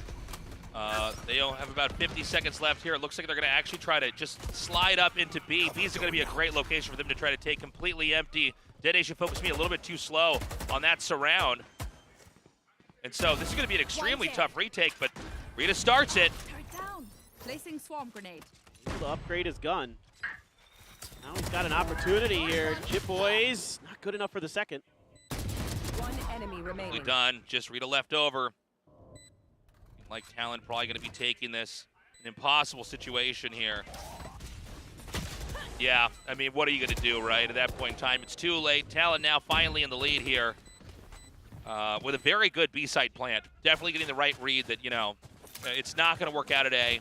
[SPEAKER 12] They have about 50 seconds left here. It looks like they're going to actually try to just slide up into B. B's going to be a great location for them to try to take completely empty. Dead Nation focused me a little bit too slow on that surround. And so this is going to be an extremely tough retake, but Rita starts it.
[SPEAKER 9] Placing swarm grenade.
[SPEAKER 15] Able to upgrade his gun. Now he's got an opportunity here. Chip Boys, not good enough for the second.
[SPEAKER 9] One enemy remaining.
[SPEAKER 12] Done. Just Rita left over. Like Talon probably going to be taking this. An impossible situation here. Yeah, I mean, what are you going to do, right? At that point in time, it's too late. Talon now finally in the lead here. With a very good B-side plant. Definitely getting the right read that, you know, it's not going to work out at A.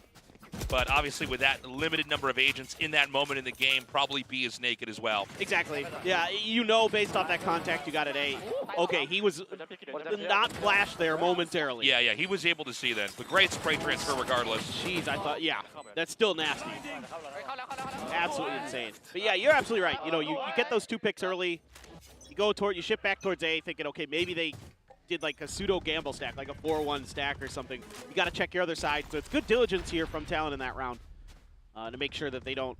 [SPEAKER 12] But obviously with that limited number of agents in that moment in the game, probably B is naked as well.
[SPEAKER 15] Exactly. Yeah, you know based off that contact you got at A. Okay, he was not flashed there momentarily.
[SPEAKER 12] Yeah, he was able to see then. But great spray transfer regardless.
[SPEAKER 15] Jeez, I thought, yeah, that's still nasty. Absolutely insane. But yeah, you're absolutely right. You know, you get those 2 picks early. You ship back towards A thinking, okay, maybe they did like a pseudo gamble stack, like a 4-1 stack or something. You got to check your other side. So it's good diligence here from Talon in that round to make sure that they don't,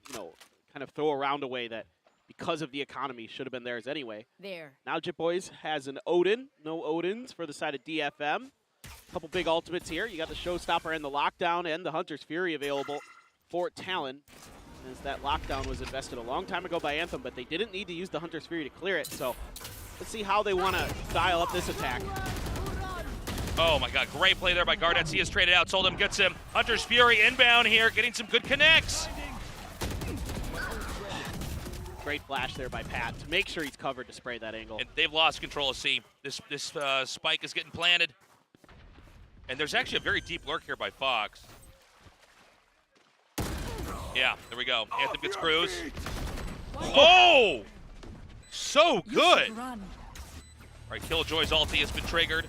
[SPEAKER 15] you know, kind of throw a round away that because of the economy should have been theirs anyway.
[SPEAKER 9] There.
[SPEAKER 15] Now Jip Boys has an Odin. No Odins for the side of DFM. A couple big ultimates here. You got the Showstopper and the Lockdown and the Hunter's Fury available for Talon. As that Lockdown was invested a long time ago by Anthem, but they didn't need to use the Hunter's Fury to clear it. So let's see how they want to dial up this attack.
[SPEAKER 12] Oh my God, great play there by Garnett. He is traded out, Soldem gets him. Hunter's Fury inbound here, getting some good connects.
[SPEAKER 15] Great flash there by Pat to make sure he's covered to spray that angle.
[SPEAKER 12] And they've lost control of C. This spike is getting planted. And there's actually a very deep lurk here by Fox. Yeah, there we go. Anthem gets Cruz. Oh! So good! All right, Killjoy's ulti has been triggered.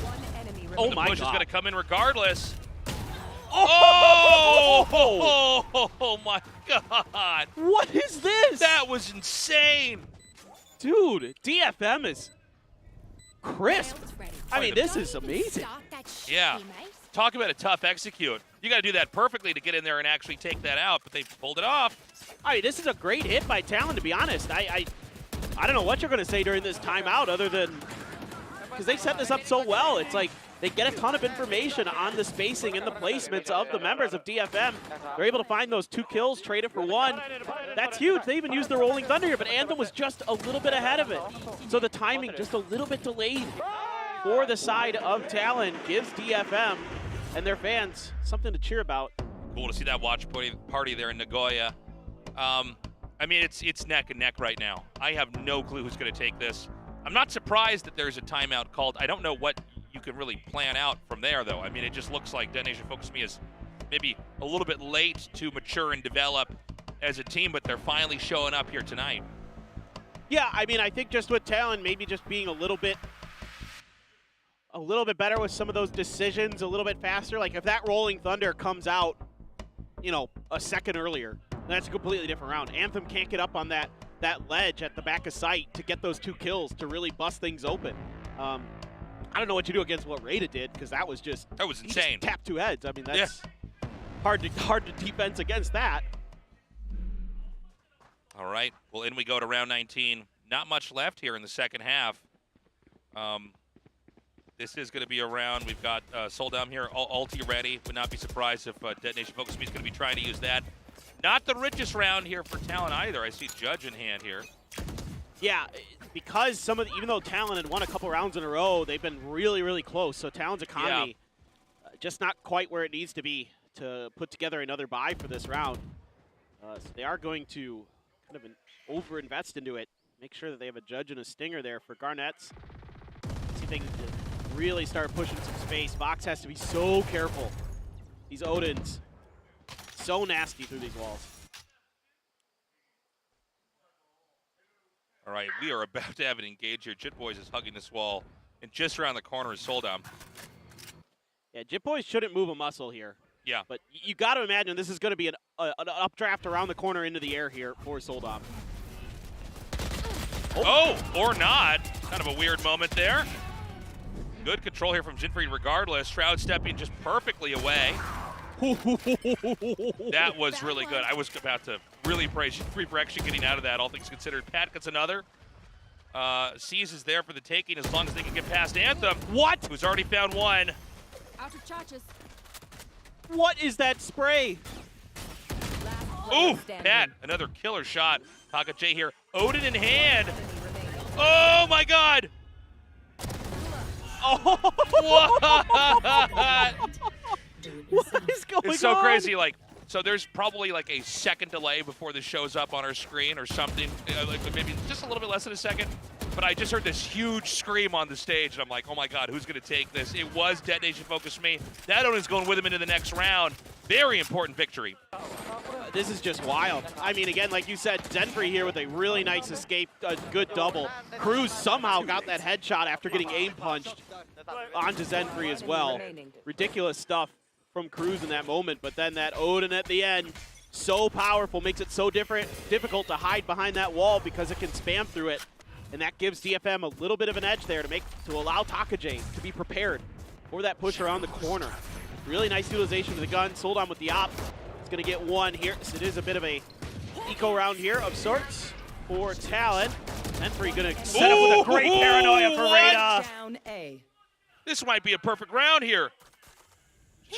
[SPEAKER 9] One enemy
[SPEAKER 15] Oh
[SPEAKER 12] The
[SPEAKER 15] my
[SPEAKER 12] push
[SPEAKER 15] God.
[SPEAKER 12] is going to come in regardless. Oh my God!
[SPEAKER 15] What is this?
[SPEAKER 12] That was insane!
[SPEAKER 15] Dude, DFM is crisp. I mean, this is amazing.
[SPEAKER 12] Yeah. Talk about a tough execute. You got to do that perfectly to get in there and actually take that out, but they pulled it off.
[SPEAKER 15] I mean, this is a great hit by Talon, to be honest. I don't know what you're going to say during this timeout other than because they set this up so well. It's like they get a ton of information on the spacing and the placements of the members of DFM. They're able to find those 2 kills, trade it for 1. That's huge. They even used the Rolling Thunder here, but Anthem was just a little bit ahead of it. So the timing just a little bit delayed for the side of Talon gives DFM and their fans something to cheer about.
[SPEAKER 12] Cool to see that watch party there in Nagoya. I mean, it's neck and neck right now. I have no clue who's going to take this. I'm not surprised that there's a timeout called. I don't know what you can really plan out from there, though. I mean, it just looks like Dead Nation Focus Me is maybe a little bit late to mature and develop as a team, but they're finally showing up here tonight.
[SPEAKER 15] Yeah, I mean, I think just with Talon maybe just being a little bit better with some of those decisions, a little bit faster. Like if that Rolling Thunder comes out, you know, a second earlier, that's a completely different round. Anthem can't get up on that ledge at the back of sight to get those 2 kills to really bust things open. I don't know what you do against what Rada did because that was insane. Just tapped 2 heads. I mean, that's hard to defense against that.
[SPEAKER 12] All right, well, in we go to round 19. Not much left here in the second half. This is going to be a round. We've got Soldem here, ulti ready. Would not be surprised if Dead Nation Focus Me is going to be trying to use that. Not the richest round here for Talon either. I see Judge in hand here.
[SPEAKER 15] Yeah, because even though Talon had won a couple rounds in a row, they've been really, really close. So Talon's economy just not quite where it needs to be to put together another buy for this round. So they are going to kind of over-invest into it. Make sure that they have a Judge and a Stinger there for Garnett's. See if they can really start pushing some space. Vox has to be so careful. These Odins, so nasty through these walls.
[SPEAKER 12] All right, we are about to have an engage here. Jit Boys is hugging this wall, and just around the corner is Soldam.
[SPEAKER 15] Yeah, Jit Boys shouldn't move a muscle here.
[SPEAKER 12] Yeah.
[SPEAKER 15] But you got to imagine this is going to be an updraft around the corner into the air here for Soldam.
[SPEAKER 12] Oh, or not. Kind of a weird moment there. Good control here from Jinfried regardless. Shroud stepping just perfectly away. That was really good. I was about to really praise Jinfried for actually getting out of that, all things considered. Pat gets another. Seas is there for the taking as long as they can get past Anthem.
[SPEAKER 15] What?
[SPEAKER 12] Who's already found one.
[SPEAKER 9] Out of charges.
[SPEAKER 15] What is that spray?
[SPEAKER 12] Ooh, Pat, another killer shot. Taka J here. Odin in hand. Oh my god.
[SPEAKER 15] Oh. What is going on?
[SPEAKER 12] It's so crazy. Like, so there's probably like a second delay before this shows up on our screen or something. Like maybe just a little bit less than a second. But I just heard this huge scream on the stage, and I'm like, oh my god, who's going to take this? It was Dead Nation Focus Me. That Odin's going with him into the next round. Very important victory.
[SPEAKER 15] This is just wild. I mean, again, like you said, Zenfree here with a really nice escape, a good double. Cruz somehow got that headshot after getting aim punched onto Zenfree as well. Ridiculous stuff from Cruz in that moment, but then that Odin at the end, so powerful, makes it so difficult to hide behind that wall because it can spam through it. And that gives DFM a little bit of an edge there to allow Takajay to be prepared for that push around the corner. Really nice utilization of the gun. Soldam with the op. It's going to get one here. So it is a bit of a eco round here of sorts for Talon. Zenfree going to set up with a great paranoia for Rada.
[SPEAKER 12] This might be a perfect round here.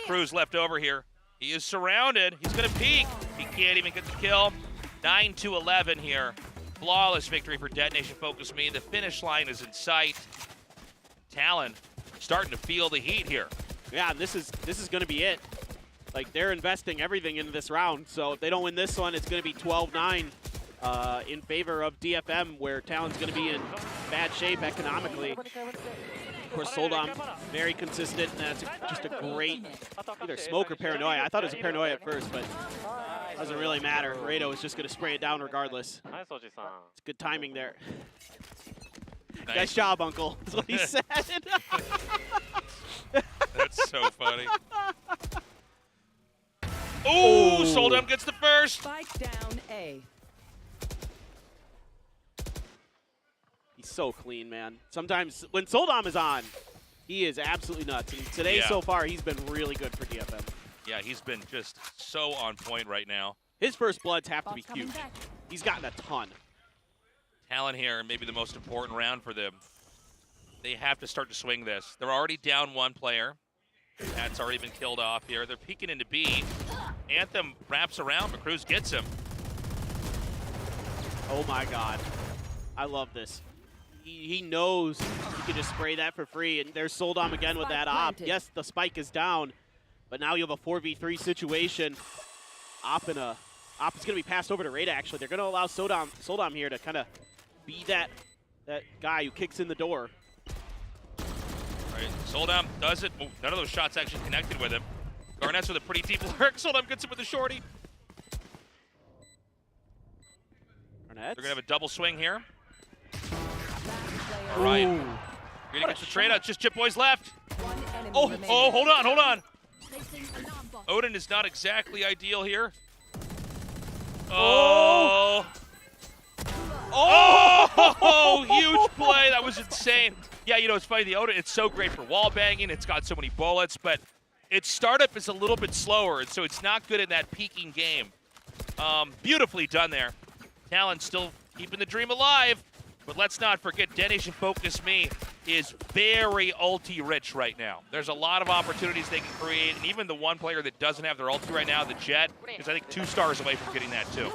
[SPEAKER 12] Cruz left over here. He is surrounded. He's going to peek. He can't even get the kill. 9-11 here. Flawless victory for Dead Nation Focus Me. The finish line is in sight. Talon starting to feel the heat here.
[SPEAKER 15] Yeah, and this is going to be it. Like, they're investing everything into this round. So if they don't win this one, it's going to be 12-9 in favor of DFM, where Talon's going to be in bad shape economically. Of course, Soldam, very consistent, and that's just a great either smoke or paranoia. I thought it was a paranoia at first, but it doesn't really matter. Rado is just going to spray it down regardless. It's good timing there. Nice job, Uncle. That's what he said.
[SPEAKER 12] That's so funny. Ooh, Soldam gets the first.
[SPEAKER 9] Spike down A.
[SPEAKER 15] He's so clean, man. Sometimes when Soldam is on, he is absolutely nuts. And today so far, he's been really good for DFM.
[SPEAKER 12] Yeah, he's been just so on point right now.
[SPEAKER 15] His first bloods have to be huge. He's gotten a ton.
[SPEAKER 12] Talon here, maybe the most important round for them. They have to start to swing this. They're already down one player. That's already been killed off here. They're peeking into B. Anthem wraps around, but Cruz gets him.
[SPEAKER 15] Oh my god. I love this. He knows he can just spray that for free, and there's Soldam again with that op. Yes, the spike is down, but now you have a 4v3 situation. Op is going to be passed over to Rada, actually. They're going to allow Soldam here to kind of be that guy who kicks in the door.
[SPEAKER 12] All right, Soldam does it. Oh, none of those shots actually connected with him. Garnett's with a pretty deep lurk. Soldam gets him with a shorty. They're going to have a double swing here. All right. You're going to get the trade out. Just Chip Boys left. Oh, hold on. Odin is not exactly ideal here. Oh, huge play. That was insane. Yeah, you know, it's funny. The Odin, it's so great for wall banging. It's got so many bullets, but its startup is a little bit slower, and so it's not good in that peaking game. Beautifully done there. Talon still keeping the dream alive. But let's not forget, Dead Nation Focus Me is very ulti-rich right now. There's a lot of opportunities they can create, and even the one player that doesn't have their ulti right now, the Jet, is I think 2 stars away from getting that too.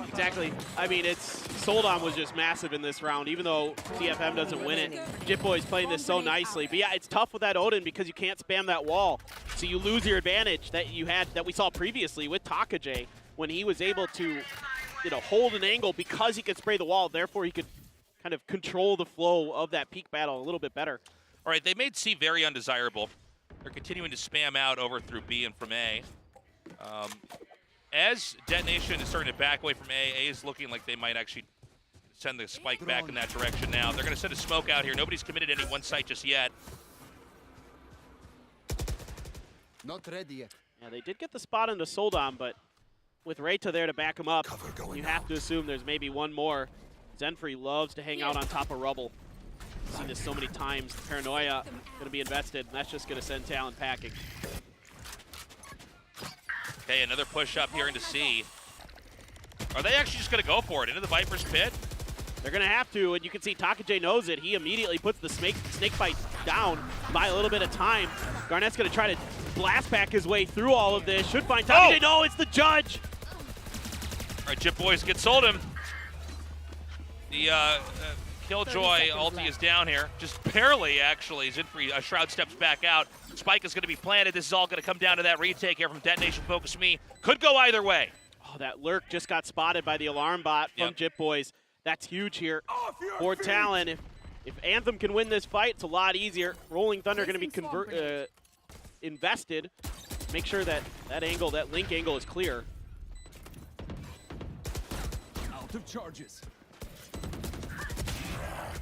[SPEAKER 15] Exactly. I mean, Soldam was just massive in this round, even though DFM doesn't win it. Jitboy's playing this so nicely. But yeah, it's tough with that Odin because you can't spam that wall. So you lose your advantage that you had, that we saw previously with Takajay, when he was able to, hold an angle because he could spray the wall. Therefore, he could kind of control the flow of that peak battle a little bit better.
[SPEAKER 12] All right, they made C very undesirable. They're continuing to spam out over through B and from A. As Detonation is starting to back away from A is looking like they might actually send the spike back in that direction now. They're going to send a smoke out here. Nobody's committed any one site just yet.
[SPEAKER 16] Not ready yet.
[SPEAKER 15] Yeah, they did get the spot into Soldom, but with Reita there to back him up, you have to assume there's maybe one more. Zenfree loves to hang out on top of rubble. I've seen this so many times. Paranoia going to be invested, and that's just going to send Talon packing.
[SPEAKER 12] Okay, another push up here into C. Are they actually just going to go for it into the Viper's pit?
[SPEAKER 15] They're going to have to, and you can see Takajay knows it. He immediately puts the snake bite down, buy a little bit of time. Garnett's going to try to blast back his way through all of this. Should find Takajay.
[SPEAKER 12] Oh!
[SPEAKER 15] No, it's the judge.
[SPEAKER 12] All right, Jip Boys get sold him. The Killjoy ulti is down here. Just barely, actually. Zenfree, Shroud steps back out. Spike is going to be planted. This is all going to come down to that retake here from Detonation Focus Me. Could go either way.
[SPEAKER 15] Oh, that lurk just got spotted by the alarm bot from Jip Boys. That's huge here for Talon. If Anthem can win this fight, it's a lot easier. Rolling Thunder going to be invested. Make sure that angle, that link angle, is clear.
[SPEAKER 14] Out of charges.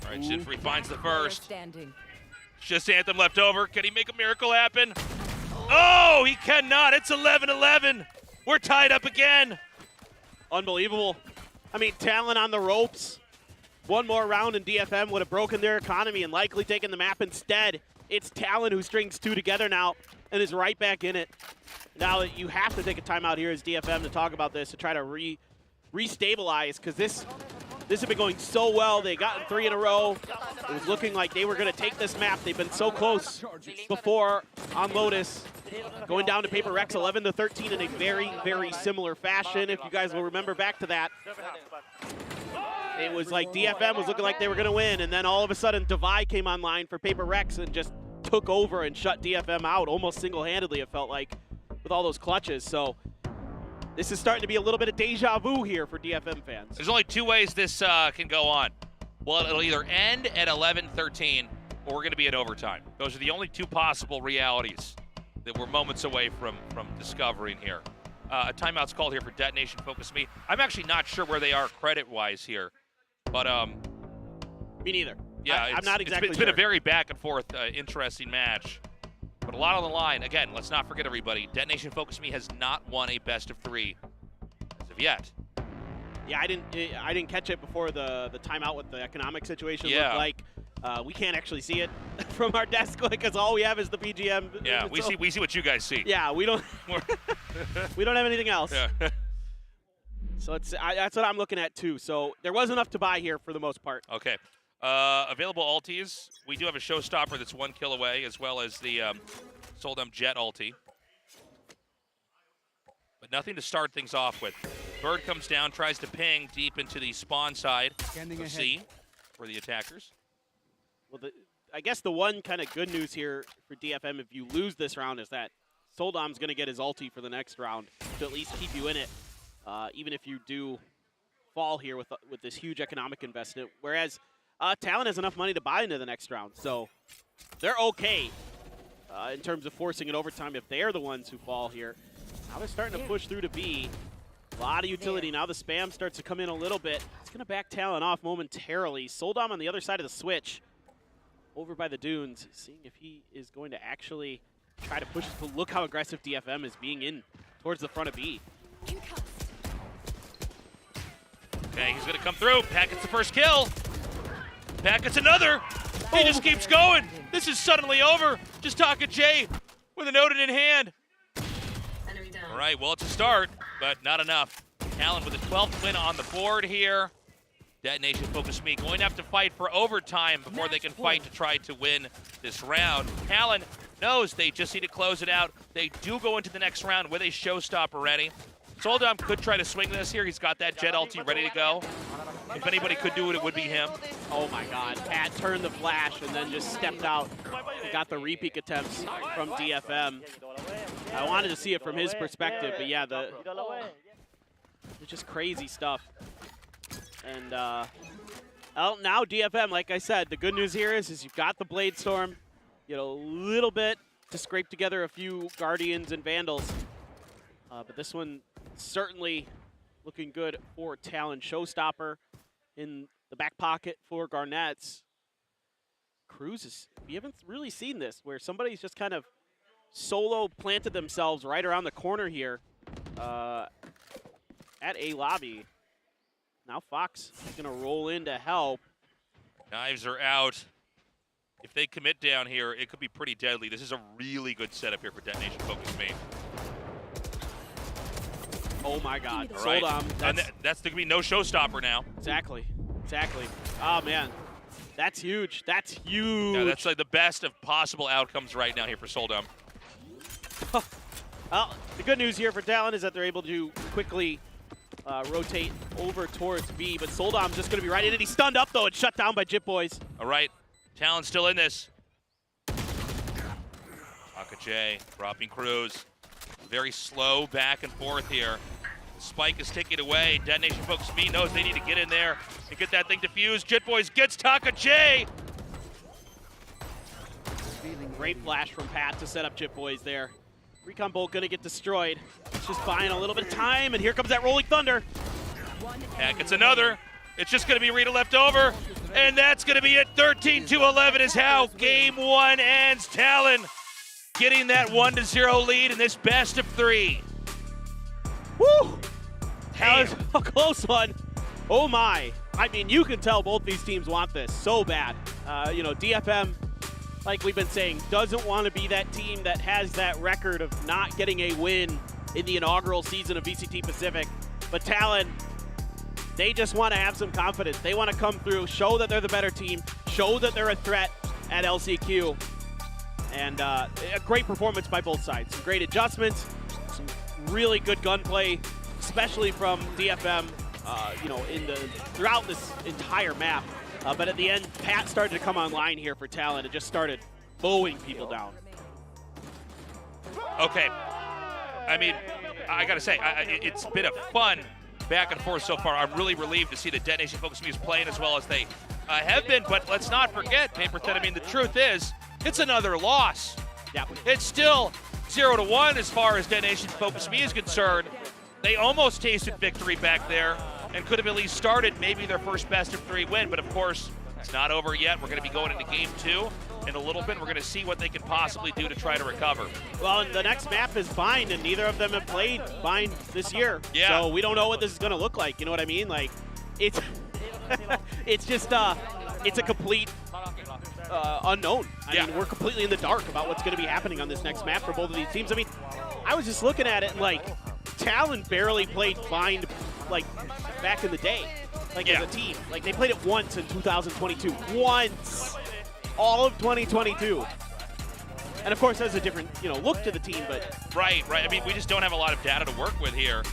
[SPEAKER 12] All right, Zenfree finds the first.
[SPEAKER 9] Standing.
[SPEAKER 12] Just Anthem left over. Can he make a miracle happen? Oh, he cannot. It's 11-11. We're tied up again.
[SPEAKER 15] Unbelievable. I mean, Talon on the ropes. One more round and DFM would have broken their economy and likely taken the map instead. It's Talon who strings two together now and is right back in it. Now you have to take a timeout here as DFM to talk about this, to try to restabilize, because this had been going so well. They got 3 in a row. It was looking like they were going to take this map. They've been so close before on Lotus. Going down to Paper Rex 11-13 in a very, very similar fashion. If you guys will remember back to that. It was like DFM was looking like they were going to win, and then all of a sudden Divide came online for Paper Rex and just took over and shut DFM out almost single-handedly, it felt like, with all those clutches. So this is starting to be a little bit of deja vu here for DFM fans.
[SPEAKER 12] There's only two ways this can go on. Well, it'll either end at 11-13 or we're going to be at overtime. Those are the only two possible realities that we're moments away from discovering here. A timeout's called here for Detonation Focus Me. I'm actually not sure where they are credit-wise here, but
[SPEAKER 15] me neither.
[SPEAKER 12] Yeah,
[SPEAKER 15] I'm not exactly
[SPEAKER 12] it's been a very back-and-forth, interesting match, but a lot on the line. Again, let's not forget, everybody, Detonation Focus Me has not won a best-of-3 as of yet.
[SPEAKER 15] Yeah, I didn't catch it before the timeout with the economic situation
[SPEAKER 12] Yeah.
[SPEAKER 15] looked like. We can't actually see it from our desk because all we have is the BGM.
[SPEAKER 12] Yeah, we see what you guys see.
[SPEAKER 15] Yeah, we don't we don't have anything else.
[SPEAKER 12] Yeah.
[SPEAKER 15] So that's what I'm looking at too. So there was enough to buy here for the most part.
[SPEAKER 12] Okay. Available ultis. We do have a showstopper that's 1 kill away, as well as the Soldum Jet ulti. But nothing to start things off with. Bird comes down, tries to ping deep into the spawn side of C for the attackers.
[SPEAKER 15] Well, I guess the one kind of good news here for DFM, if you lose this round, is that Soldom's going to get his ulti for the next round to at least keep you in it, even if you do fall here with this huge economic investment. Whereas Talon has enough money to buy into the next round, so they're okay in terms of forcing it overtime if they're the ones who fall here. Now they're starting to push through to B. A lot of utility. Now the spam starts to come in a little bit. It's going to back Talon off momentarily. Soldom on the other side of the switch, over by the dunes, seeing if he is going to actually try to push it. But look how aggressive DFM is being in towards the front of B.
[SPEAKER 12] Okay, he's going to come through. Pack gets the first kill. Pack gets another. He just keeps going. This is suddenly over. Just Taka J with an Odin in hand. All right, well, it's a start, but not enough. Talon with a 12th win on the board here. Detonation Focus Me going to have to fight for overtime before they can fight to try to win this round. Talon knows they just need to close it out. They do go into the next round with a showstopper ready. Soldom could try to swing this here. He's got that Jet ulti ready to go. If anybody could do it, it would be him.
[SPEAKER 15] Oh my God, Pat turned the flash and then just stepped out and got the repeat attempts from DFM. I wanted to see it from his perspective, but yeah, it's just crazy stuff. And now DFM, like I said, the good news here is you've got the Blade Storm, a little bit to scrape together a few Guardians and Vandals. But this one certainly looking good for Talon. Showstopper in the back pocket for Garnett's. Cruz we haven't really seen this, where somebody's just kind of solo planted themselves right around the corner here at A lobby. Now Fox is going to roll in to help.
[SPEAKER 12] Knives are out. If they commit down here, it could be pretty deadly. This is a really good setup here for Detonation Focus Me.
[SPEAKER 15] Oh my God.
[SPEAKER 12] All right.
[SPEAKER 15] That's
[SPEAKER 12] going to be no showstopper now.
[SPEAKER 15] Exactly. Oh man, that's huge. That's huge.
[SPEAKER 12] Yeah, that's like the best of possible outcomes right now here for Soldom.
[SPEAKER 15] Well, the good news here for Talon is that they're able to quickly rotate over towards B, but Soldom's just going to be right in it. He's stunned up, though, and shut down by Jip Boys.
[SPEAKER 12] All right, Talon's still in this. Taka J dropping Cruz. Very slow back and forth here. The spike is taken away. Detonation Focus Me knows they need to get in there and get that thing defused. Jit Boys gets Taka J.
[SPEAKER 15] Great flash from Pat to set up Jip Boys there. Recon Bolt gonna get destroyed. It's just buying a little bit of time, and here comes that Rolling Thunder.
[SPEAKER 12] Pat gets another. It's just gonna be Rita left over, and that's gonna be it. 13-11 is how game one ends. Talon getting that 1-0 lead in this best of 3.
[SPEAKER 15] Woo! That was a close one. Oh my. I mean, you can tell both these teams want this so bad. You know, DFM, like we've been saying, doesn't want to be that team that has that record of not getting a win in the inaugural season of VCT Pacific. But Talon, they just want to have some confidence. They want to come through, show that they're the better team, show that they're a threat at LCQ. And a great performance by both sides. Some great adjustments, some really good gunplay, especially from DFM, you know, throughout this entire map. But at the end, Pat started to come online here for Talon and just started mowing people down.
[SPEAKER 12] Okay. I mean, I got to say, it's been a fun back and forth so far. I'm really relieved to see that Detonation Focus Me is playing as well as they have been. But let's not forget, Paper Thin, I mean, the truth is, it's another loss.
[SPEAKER 15] Yeah.
[SPEAKER 12] It's still 0-1 as far as Detonation Focus Me is concerned. They almost tasted victory back there and could have at least started maybe their first best of 3 win, but of course, it's not over yet. We're going to be going into game 2 in a little bit. We're going to see what they can possibly do to try to recover.
[SPEAKER 15] Well, and the next map is Bind, and neither of them have played Bind this year.
[SPEAKER 12] Yeah.
[SPEAKER 15] So we don't know what this is going to look like. You know what I mean? Like, it's it's just it's a complete unknown. I mean, we're completely in the dark about what's going to be happening on this next map for both of these teams. I mean, I was just looking at it and, like, Talon barely played Bind, like, back in the day, like, as a team. Like, they played it once in 2022. Once! All of 2022. And, of course, there's a different, you know, look to the team, but...
[SPEAKER 12] Right. I mean, we just don't have a lot of data to work with here.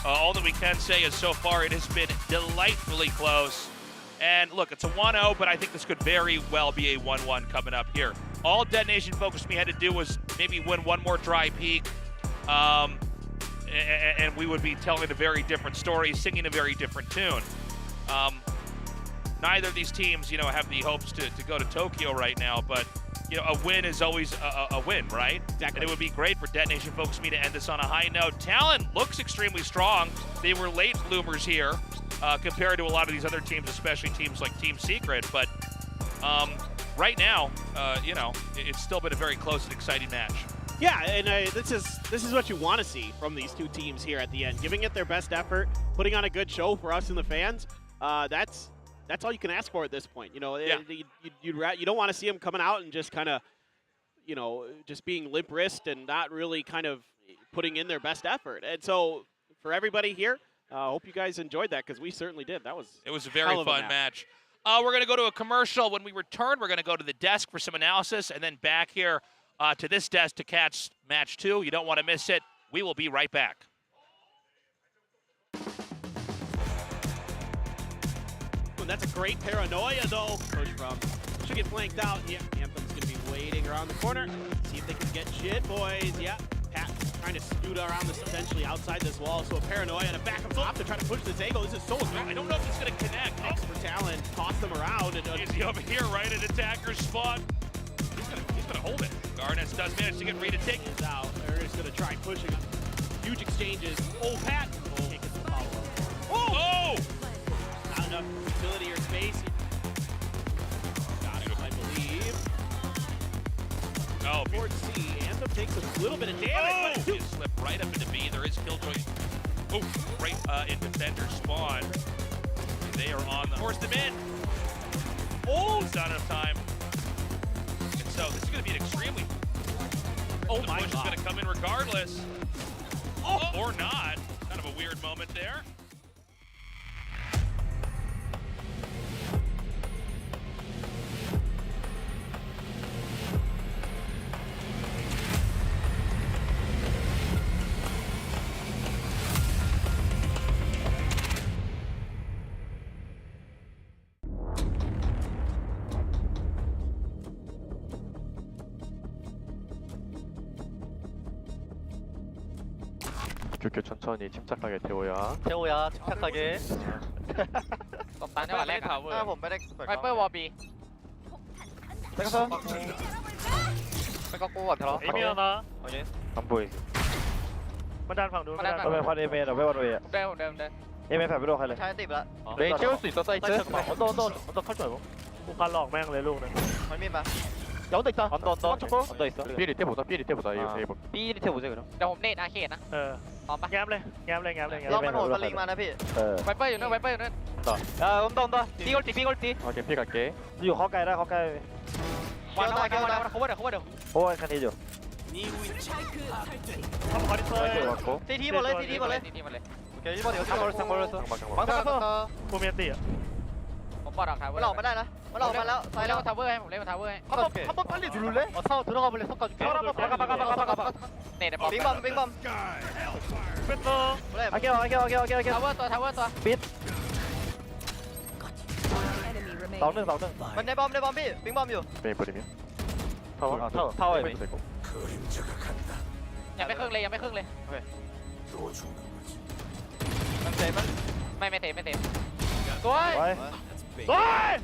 [SPEAKER 12] All that we can say is so far it has been delightfully close. And, look, it's a 1-0, but I think this could very well be a 1-1 coming up here. All Detonation Focus Me had to do was maybe win one more dry peak. And we would be telling a very different story, singing a very different tune. Neither of these teams, you know, have the hopes to go to Tokyo right now, but, you know, a win is always a win, right?
[SPEAKER 15] Exactly.
[SPEAKER 12] And it would be great for Detonation Focus Me to end this on a high note. Talon looks extremely strong. They were late bloomers here compared to a lot of these other teams, especially teams like Team Secret, but right now, you know, it's still been a very close and exciting match.
[SPEAKER 15] Yeah, and this is what you want to see from these two teams here at the end, giving it their best effort, putting on a good show for us and the fans. That's all you can ask for at this point. You know, you don't want to see them coming out and just kind of, you know, just being limp wrist and not really kind of putting in their best effort. And so for everybody here, I hope you guys enjoyed that, because we certainly did.
[SPEAKER 12] It was a very fun match. We're going to go to a commercial. When we return, we're going to go to the desk for some analysis, and then back here to this desk to catch match 2. You don't want to miss it. We will be right back.
[SPEAKER 15] That's a great paranoia, though. Push from. Should get flanked out. Yeah, Anthem's going to be waiting around the corner. See if they can get Jit Boys. Yeah, Pat trying to scoot around this, essentially outside this wall. So a paranoia and a back up top to try to push this angle. This is so good.
[SPEAKER 12] I don't know if it's going to connect.
[SPEAKER 15] Thanks for Talon. Toss them around. And
[SPEAKER 12] is he over here, right at attacker's spot? He's going to hold it. Garnets does manage to get Rita take
[SPEAKER 15] it out. They're just going to try pushing. Huge exchanges. Oh, Pat. Oh, can't get the follow-up.
[SPEAKER 12] Oh!
[SPEAKER 15] No,
[SPEAKER 4] enough utility or space. Got it, I believe.
[SPEAKER 12] Oh,
[SPEAKER 4] Towards C, Anthem takes a little bit of damage.
[SPEAKER 12] but you slip right up into B. There is Killjoy. Oh, right in defender spawn. They are on the force them in. Oh, it's not enough time. And so this is going to be an extremely.
[SPEAKER 4] Oh
[SPEAKER 12] the
[SPEAKER 4] my
[SPEAKER 12] push
[SPEAKER 4] God.
[SPEAKER 12] is going to come in regardless. Oh, or not. Kind of a weird moment there.
[SPEAKER 17] 이렇게 천천히 침착하게 태호야.
[SPEAKER 10] 태호야 침착하게.
[SPEAKER 1] ตอนจังหวะแรกอะ
[SPEAKER 10] ผมไม่ได้เปิด
[SPEAKER 1] ไวเปอร์วอลบี
[SPEAKER 10] ไปก็กูก่อนทะเลาะ
[SPEAKER 6] เอมี่นะ
[SPEAKER 10] โอเค
[SPEAKER 17] 안 보이.
[SPEAKER 6] มาดันฝั่งนู้นมาดัน
[SPEAKER 17] 왜 화내면 왜 화내야?
[SPEAKER 1] ผมเดิน
[SPEAKER 17] 얘네 배부러 할래.
[SPEAKER 10] ใช้ติดละ
[SPEAKER 17] 레인 채울 수 있어 사이트?
[SPEAKER 10] 언더 칼 줘.
[SPEAKER 6] กูคันหลอกแม่งเลยลูกนึง
[SPEAKER 10] มันมีปะ
[SPEAKER 17] 야 언더 있다. 언더 있어. B 밑에 보자. B 밑에 보자. 이거 테이블.
[SPEAKER 10] B 밑에 보자 그럼.
[SPEAKER 1] เดี๋ยวผมเนตอาร์เคดนะ
[SPEAKER 6] เออ
[SPEAKER 1] พร้อมปะ
[SPEAKER 6] แง้มเลยแง้มเลยแง้มเลยแง้ม
[SPEAKER 10] ลอง
[SPEAKER 6] เลย
[SPEAKER 10] มันโหดสลิงมานะพี่
[SPEAKER 1] ไวเปอร์อยู่นั่นไวเปอร์อยู่นั่น
[SPEAKER 10] 야 언더 삐골띠 삐골띠.
[SPEAKER 17] 오케이 피 갈게. 이거 가까이라 가까이.
[SPEAKER 1] วันเอาวันเขาว่าเดี๋ยว
[SPEAKER 17] 오 칸 해줘.
[SPEAKER 6] ทำคอร์ดิเซอร์
[SPEAKER 17] 사이트 왔고.
[SPEAKER 10] CT หมดเลย CT หมดเลย
[SPEAKER 1] ทีมาเลย
[SPEAKER 10] โอเค1번 여기
[SPEAKER 17] 장벌 장벌.
[SPEAKER 10] 방금
[SPEAKER 6] กูเมียตีอ่ะ
[SPEAKER 1] ผมปอดออกทาวเวอ
[SPEAKER 10] มัน
[SPEAKER 1] ร์
[SPEAKER 10] ออกมาได้นะมันออกมาแล้ว
[SPEAKER 1] ผมเล่นทาวเวอร์ให้ผมเล่นทาวเวอร์ให้
[SPEAKER 10] 한번 빨리 누를래? 타워 들어가 볼래? 섞어줄게.
[SPEAKER 6] 박아.
[SPEAKER 1] เนตเดี๋ยว
[SPEAKER 10] 빙밤 빙밤.
[SPEAKER 6] เป็นตัว
[SPEAKER 10] 그래.
[SPEAKER 17] 할게.
[SPEAKER 1] ทาวเวอร์ตัว
[SPEAKER 9] Enemy remaining.
[SPEAKER 17] 나오는.
[SPEAKER 10] 내 밤 비. 빙밤이요.
[SPEAKER 17] 메인 뿌리면. 타워.
[SPEAKER 10] 타워에
[SPEAKER 17] 메인 되고.
[SPEAKER 1] ยังไม่ครึ่งเลย
[SPEAKER 10] มันเซฟมัน
[SPEAKER 1] ไม่เตะตัว
[SPEAKER 17] 와이.
[SPEAKER 6] เฮ้ย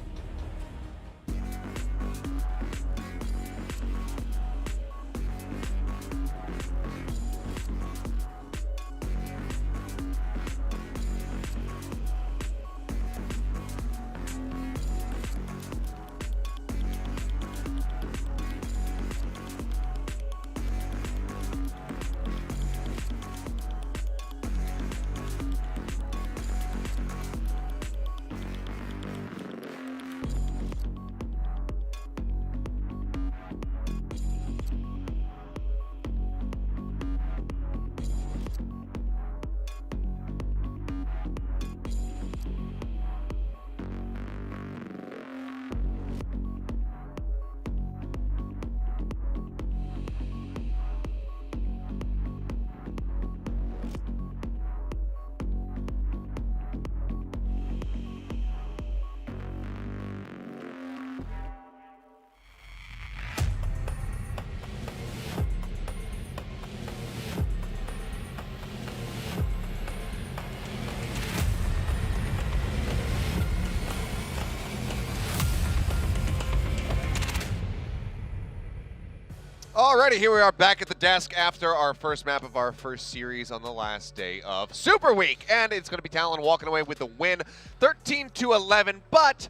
[SPEAKER 5] Alrighty, here we are back at the desk after our first map of our first series on the last day of Super Week. And it's going to be Talon walking away with the win, 13-11. But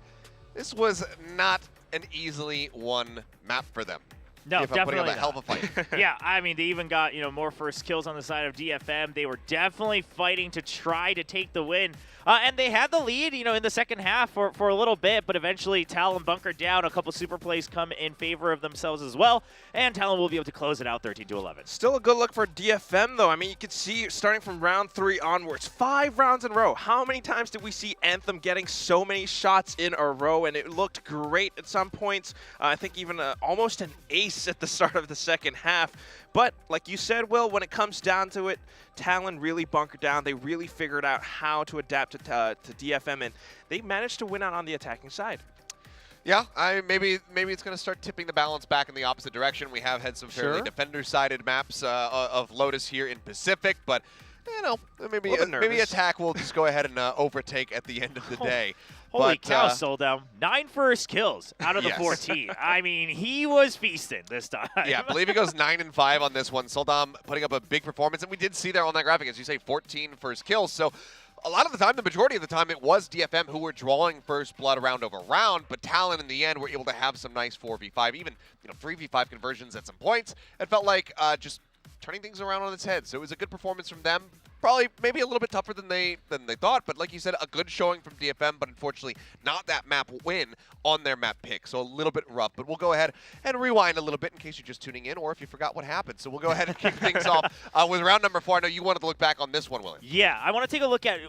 [SPEAKER 5] this was not an easily won map for them.
[SPEAKER 4] No,
[SPEAKER 5] if I'm putting up
[SPEAKER 4] definitely
[SPEAKER 5] a hell of a fight.
[SPEAKER 4] Yeah, I mean, they even got, more first kills on the side of DFM. They were definitely fighting to try to take the win. And they had the lead, in the second half for a little bit, but eventually Talon bunkered down. A couple super plays come in favor of themselves as well, and Talon will be able to close it out 13-11.
[SPEAKER 2] Still a good look for DFM, though. I mean, you can see starting from round 3 onwards, 5 rounds in a row. How many times did we see Anthem getting so many shots in a row? And it looked great at some points. I think even almost an ace at the start of the second half. But like you said, Will, when it comes down to it, Talon really bunkered down. They really figured out how to adapt to DFM, and they managed to win out on the attacking side.
[SPEAKER 5] Yeah, maybe it's going to start tipping the balance back in the opposite direction. We have had some fairly defender-sided maps of Lotus here in Pacific, but maybe attack will just go ahead and overtake at the end of the day.
[SPEAKER 4] Holy cow, Soldown. 9 first kills out of the 14. I mean, he was feasting this time.
[SPEAKER 5] Yeah, I believe he goes 9-5 on this one. Soldam putting up a big performance, and we did see there on that graphic, as you say, 14 first kills. So a lot of the time, the majority of the time, it was DFM who were drawing first blood round over round, but Talon in the end were able to have some nice 4v5, even 3v5 conversions at some points. It felt like just turning things around on its head. So it was a good performance from them. Probably maybe a little bit tougher than they thought, but like you said, a good showing from DFM, but unfortunately not that map win on their map pick. So a little bit rough, but we'll go ahead and rewind a little bit in case you're just tuning in or if you forgot what happened. So we'll go ahead and kick things off with round number 4. I know you wanted to look back on this one, William.
[SPEAKER 4] Yeah, I want to take a look at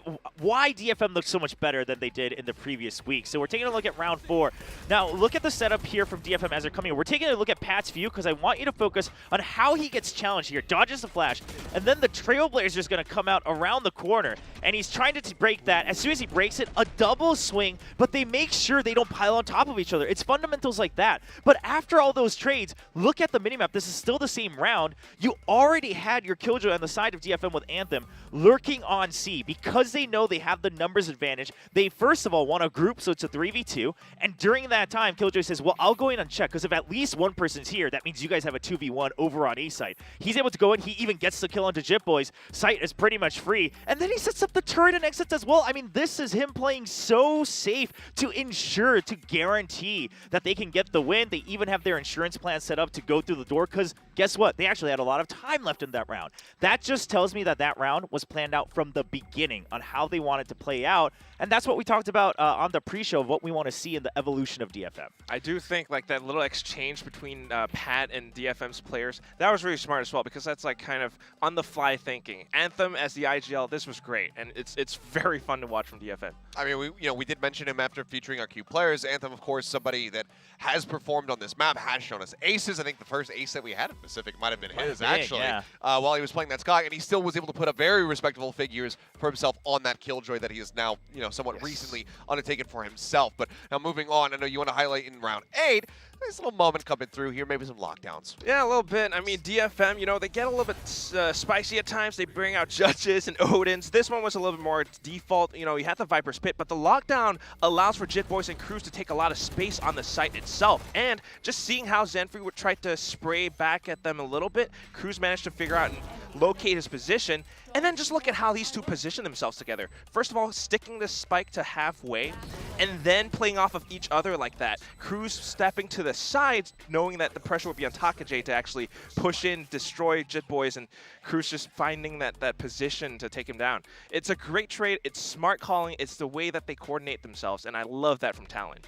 [SPEAKER 4] why DFM looked so much better than they did in the previous week. So we're taking a look at round 4. Now, look at the setup here from DFM as they're coming in. We're taking a look at Pat's view because I want you to focus on how he gets challenged here. Dodges the flash, and then the Trailblazer is going to come out around the corner, and he's trying to break that. As soon as he breaks it, a double swing, but they make sure they don't pile on top of each other. It's fundamentals like that. But after all those trades, look at the minimap. This is still the same round. You already had your Killjoy on the side of DFM with Anthem lurking on C. Because they know they have the numbers advantage, they first of all want a group, so it's a 3v2, and during that time, Killjoy says, well, I'll go in and check, because if at least one person's here, that means you guys have a 2v1 over on A site. He's able to go in, he even gets the kill onto Jitboys. Site is pretty much free, and then he sets up the turret and exits as well. I mean, this is him playing so safe to ensure, to guarantee that they can get the win. They even have their insurance plan set up to go through the door, because guess what? They actually had a lot of time left in that round. That just tells me that that round was planned out from the beginning on how they wanted to play out, and that's what we talked about on the pre-show of what we want to see in the evolution of DFM.
[SPEAKER 2] I do think like that little exchange between Pat and DFM's players, that was really smart as well, because that's like kind of on the fly thinking. Anthem as the IGL, this was great, and it's very fun to watch from DFM.
[SPEAKER 5] I mean, we did mention him after featuring our Q players. Anthem, of course, somebody that has performed on this map, has shown us aces. I think the first ace that we had in Pacific might have been his, actually, while he was playing that Sky, and he still was able to put up very respectable figures for himself on that Killjoy that he is now, somewhat recently undertaken for himself. But now moving on, I know you want to highlight in round 8, nice little moment coming through here, maybe some lockdowns.
[SPEAKER 2] Yeah, a little bit. I mean, DFM, they get a little bit spicy at times. They bring out Judges and Odins. This one was a little bit more default. You had the Viper's Pit, but the lockdown allows for Jitboys and Cruz to take a lot of space on the site itself. And just seeing how Zenfree would try to spray back at them a little bit, Cruz managed to figure out and locate his position. And then just look at how these two position themselves together. First of all, sticking the spike to halfway, and then playing off of each other like that. Cruz stepping to the sides, knowing that the pressure would be on Takajay to actually push in, destroy Jitboys, and Cruz just finding that position to take him down. It's a great trade. It's smart calling. It's the way that they coordinate themselves, and I love that from Talon.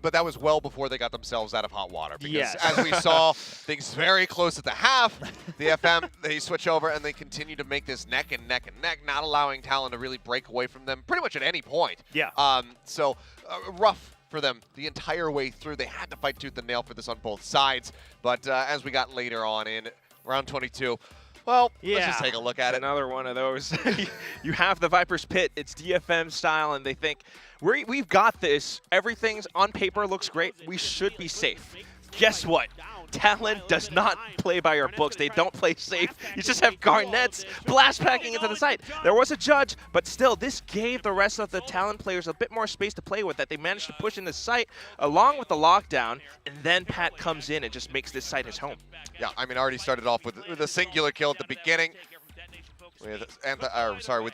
[SPEAKER 5] But that was well before they got themselves out of hot water. Because as we saw, things very close at the half. The FM, they switch over, and they continue to make this neck and neck, not allowing Talon to really break away from them pretty much at any point.
[SPEAKER 4] Yeah.
[SPEAKER 5] So rough for them the entire way through. They had to fight tooth and nail for this on both sides. But as we got later on in round 22, well, let's just take a look at it.
[SPEAKER 2] Another one of those. You have the Viper's Pit. It's DFM style, and they think, we've got this. Everything's on paper looks great. We should be safe. Guess what? Talon does not play by your books. They don't play safe. You just have Garnets blast packing into the site. There was a judge, but still, this gave the rest of the Talon players a bit more space to play with, that they managed to push in the site along with the lockdown, and then Pat comes in and just makes this site his home.
[SPEAKER 5] Yeah, I mean, already started off with a singular kill at the beginning. With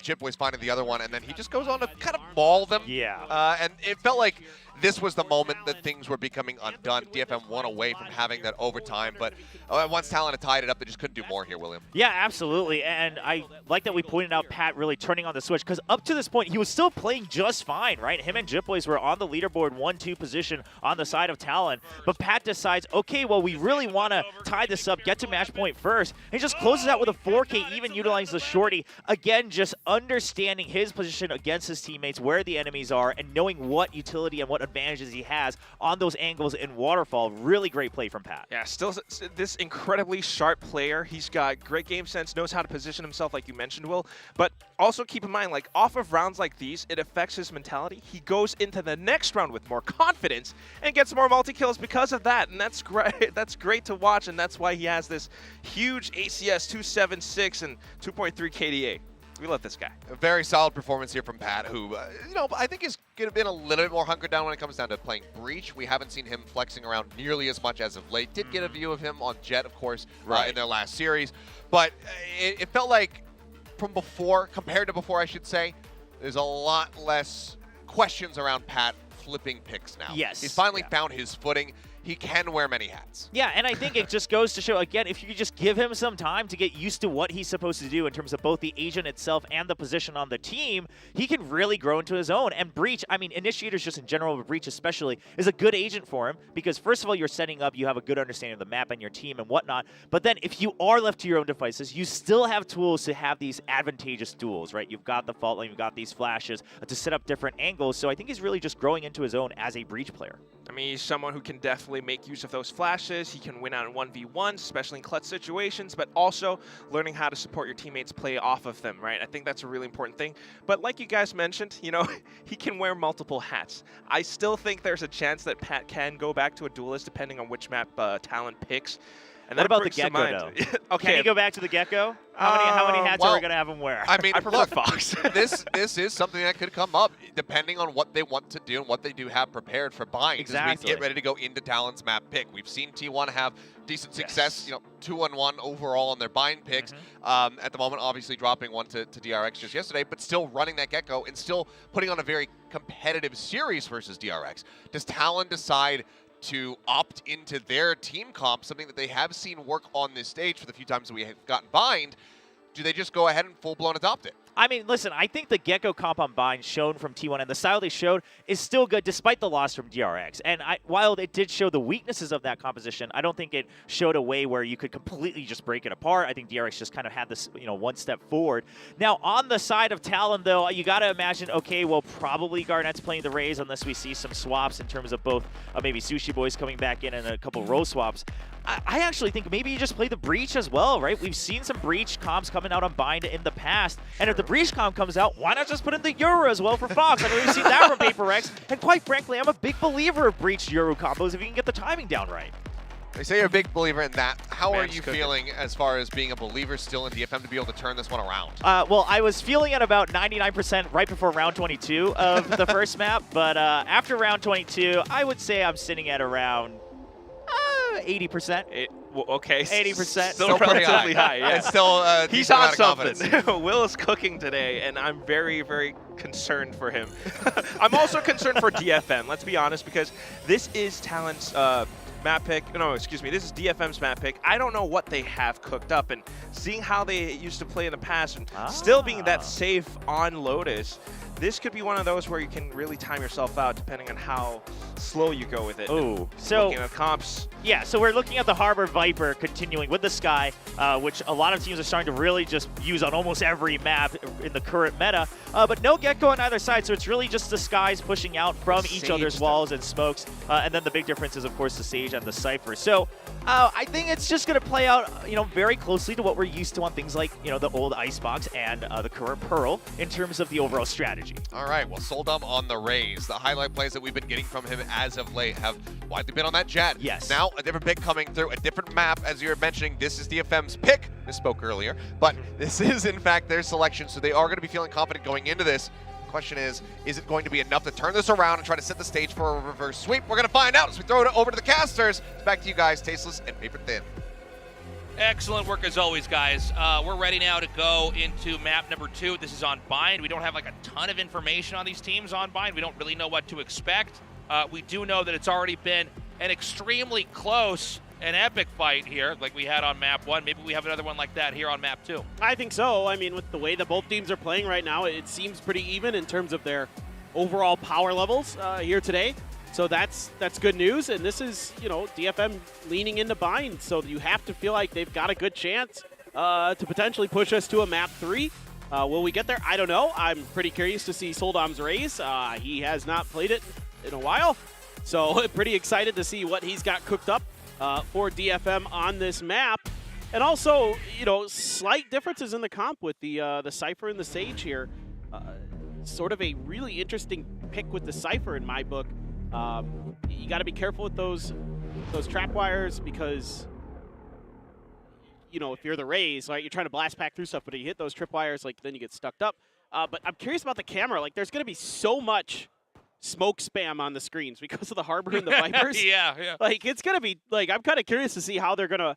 [SPEAKER 5] Jitboys finding the other one, and then he just goes on to kind of maul them.
[SPEAKER 4] Yeah.
[SPEAKER 5] And it felt like this was the moment that things were becoming undone. DFM won away from having that overtime, but once Talon had tied it up, they just couldn't do more here, William.
[SPEAKER 4] Yeah, absolutely, and I like that we pointed out Pat really turning on the switch, because up to this point, he was still playing just fine, right? Him and Jitboys were on the leaderboard 1-2 position on the side of Talon, but Pat decides, okay, well, we really want to tie this up, get to match point first, and he just closes out with a 4K, even utilizing the shorty. Again, just understanding his position against his teammates, where the enemies are, and knowing what utility and what advantages he has on those angles in Waterfall. Really great play from Pat.
[SPEAKER 2] Yeah, still this incredibly sharp player. He's got great game sense, knows how to position himself like you mentioned, Will. But also keep in mind, like off of rounds like these, it affects his mentality. He goes into the next round with more confidence and gets more multi-kills because of that. And that's great. That's great to watch, and that's why he has this huge ACS 276 and 2.3 KDA. We love this guy.
[SPEAKER 5] A very solid performance here from Pat, who, I think is going to be a little bit more hunkered down when it comes down to playing Breach. We haven't seen him flexing around nearly as much as of late. Did get a view of him on Jet, of course, in their last series. But it felt like from before, compared to before, I should say, there's a lot less questions around Pat flipping picks now.
[SPEAKER 4] Yes.
[SPEAKER 5] He's finally found his footing. He can wear many hats.
[SPEAKER 4] Yeah, and I think it just goes to show, again, if you could just give him some time to get used to what he's supposed to do in terms of both the agent itself and the position on the team, he can really grow into his own. And Breach, I mean, Initiators just in general, but Breach especially, is a good agent for him because, first of all, you're setting up, you have a good understanding of the map and your team and whatnot. But then if you are left to your own devices, you still have tools to have these advantageous duels, right? You've got the fault line, you've got these flashes to set up different angles. So I think he's really just growing into his own as a Breach player.
[SPEAKER 2] I mean, he's someone who can definitely make use of those flashes. He can win out in 1v1s, especially in clutch situations, but also learning how to support your teammates' play off of them, right? I think that's a really important thing. But like you guys mentioned, you know, he can wear multiple hats. I still think there's a chance that Pat can go back to a duelist depending on which map Talon picks. And
[SPEAKER 4] what about the Gecko, though?
[SPEAKER 2] Okay.
[SPEAKER 4] Can he go back to the Gecko? How many hats are we going to have him wear?
[SPEAKER 5] I mean,
[SPEAKER 2] I prefer Fox.
[SPEAKER 5] this is something that could come up depending on what they want to do and what they do have prepared for Bind.
[SPEAKER 4] Exactly.
[SPEAKER 5] As we get ready to go into Talon's map pick. We've seen T1 have decent success, you know, 2-1 overall on their Bind picks. At the moment, obviously dropping one to DRX just yesterday, but still running that Gecko and still putting on a very competitive series versus DRX. Does Talon decide to opt into their team comp, something that they have seen work on this stage for the few times that we have gotten Bind? Do they just go ahead and full-blown adopt it?
[SPEAKER 4] I mean, listen, I think the Gecko comp on Bind shown from T1 and the style they showed is still good despite the loss from DRX. And while it did show the weaknesses of that composition, I don't think it showed a way where you could completely just break it apart. I think DRX just kind of had this, you know, one step forward. Now, on the side of Talon, though, you got to imagine, okay, well, probably Garnet's playing the Raze unless we see some swaps in terms of both maybe Sushi Boys coming back in and a couple role swaps. I actually think maybe you just play the Breach as well, right? We've seen some Breach comps coming out on Bind in the past, and if the Breach comp comes out, why not just put in the Yoru as well for Fox? I mean, we've seen that from Paper X, and quite frankly, I'm a big believer of Breach Yoru combos if you can get the timing down right.
[SPEAKER 5] They say you're a big believer in that. How are you
[SPEAKER 2] cooking.
[SPEAKER 5] feeling as far as being a believer still in DFM to be able to turn this one around?
[SPEAKER 4] Well, I was feeling at about 99% right before round 22 of the first map, but after round 22, I would say I'm sitting at around 80%.
[SPEAKER 2] Okay.
[SPEAKER 4] 80%.
[SPEAKER 2] Still relatively high. Yeah.
[SPEAKER 5] It's still
[SPEAKER 2] he's on something. Will is cooking today, and I'm very, very concerned for him. I'm also concerned for DFM, let's be honest, because this is Talon's map pick. No, excuse me. This is DFM's map pick. I don't know what they have cooked up, and seeing how they used to play in the past and still being that safe on Lotus, this could be one of those where you can really time yourself out depending on how slow you go with it.
[SPEAKER 4] Oh, so
[SPEAKER 2] looking at comps.
[SPEAKER 4] Yeah, so we're looking at the Harbor Viper continuing with the Sky, which a lot of teams are starting to really just use on almost every map in the current meta. But no Gecko on either side, so it's really just the Skies pushing out from each other's walls and smokes. And then the big difference is, of course, the Sage and the Cypher. So I think it's just going to play out, you know, very closely to what we're used to on things like, you know, the old Icebox and the current Pearl in terms of the overall strategy.
[SPEAKER 5] All right, well, Soldum on the Raze. The highlight plays that we've been getting from him as of late have widely been on that Jet.
[SPEAKER 4] Yes.
[SPEAKER 5] Now, a different pick coming through, a different map. As you were mentioning, this is DFM's pick. Misspoke earlier, but this is, in fact, their selection, so they are going to be feeling confident going into this. The question is it going to be enough to turn this around and try to set the stage for a reverse sweep? We're going to find out as we throw it over to the casters. It's back to you guys, Tasteless and Paper Thin.
[SPEAKER 12] Excellent work as always, guys. We're ready now to go into map number 2. This is on Bind. We don't have like a ton of information on these teams on Bind. We don't really know what to expect. We do know that it's already been an extremely close and epic fight here like we had on map 1. Maybe we have another one like that here on map 2.
[SPEAKER 15] I think so. I mean, with the way that both teams are playing right now, it seems pretty even in terms of their overall power levels here today. So that's good news, and this is, you know, DFM leaning into Bind, so you have to feel like they've got a good chance to potentially push us to a map 3. Will we get there? I don't know. I'm pretty curious to see Soldom's Raze. He has not played it in a while, so pretty excited to see what he's got cooked up for DFM on this map. And also, you know, slight differences in the comp with the Cypher and the Sage here. Sort of a really interesting pick with the Cypher in my book. You got to be careful with those trap wires because, you know, if you're the Raze, right, you're trying to blast pack through stuff, but if you hit those trip wires, like, then you get stuck up. But I'm curious about the camera. Like, there's going to be so much smoke spam on the screens because of the Harbor and the Vipers.
[SPEAKER 12] Yeah.
[SPEAKER 15] Like, it's going to be, like, I'm kind of curious to see how they're going to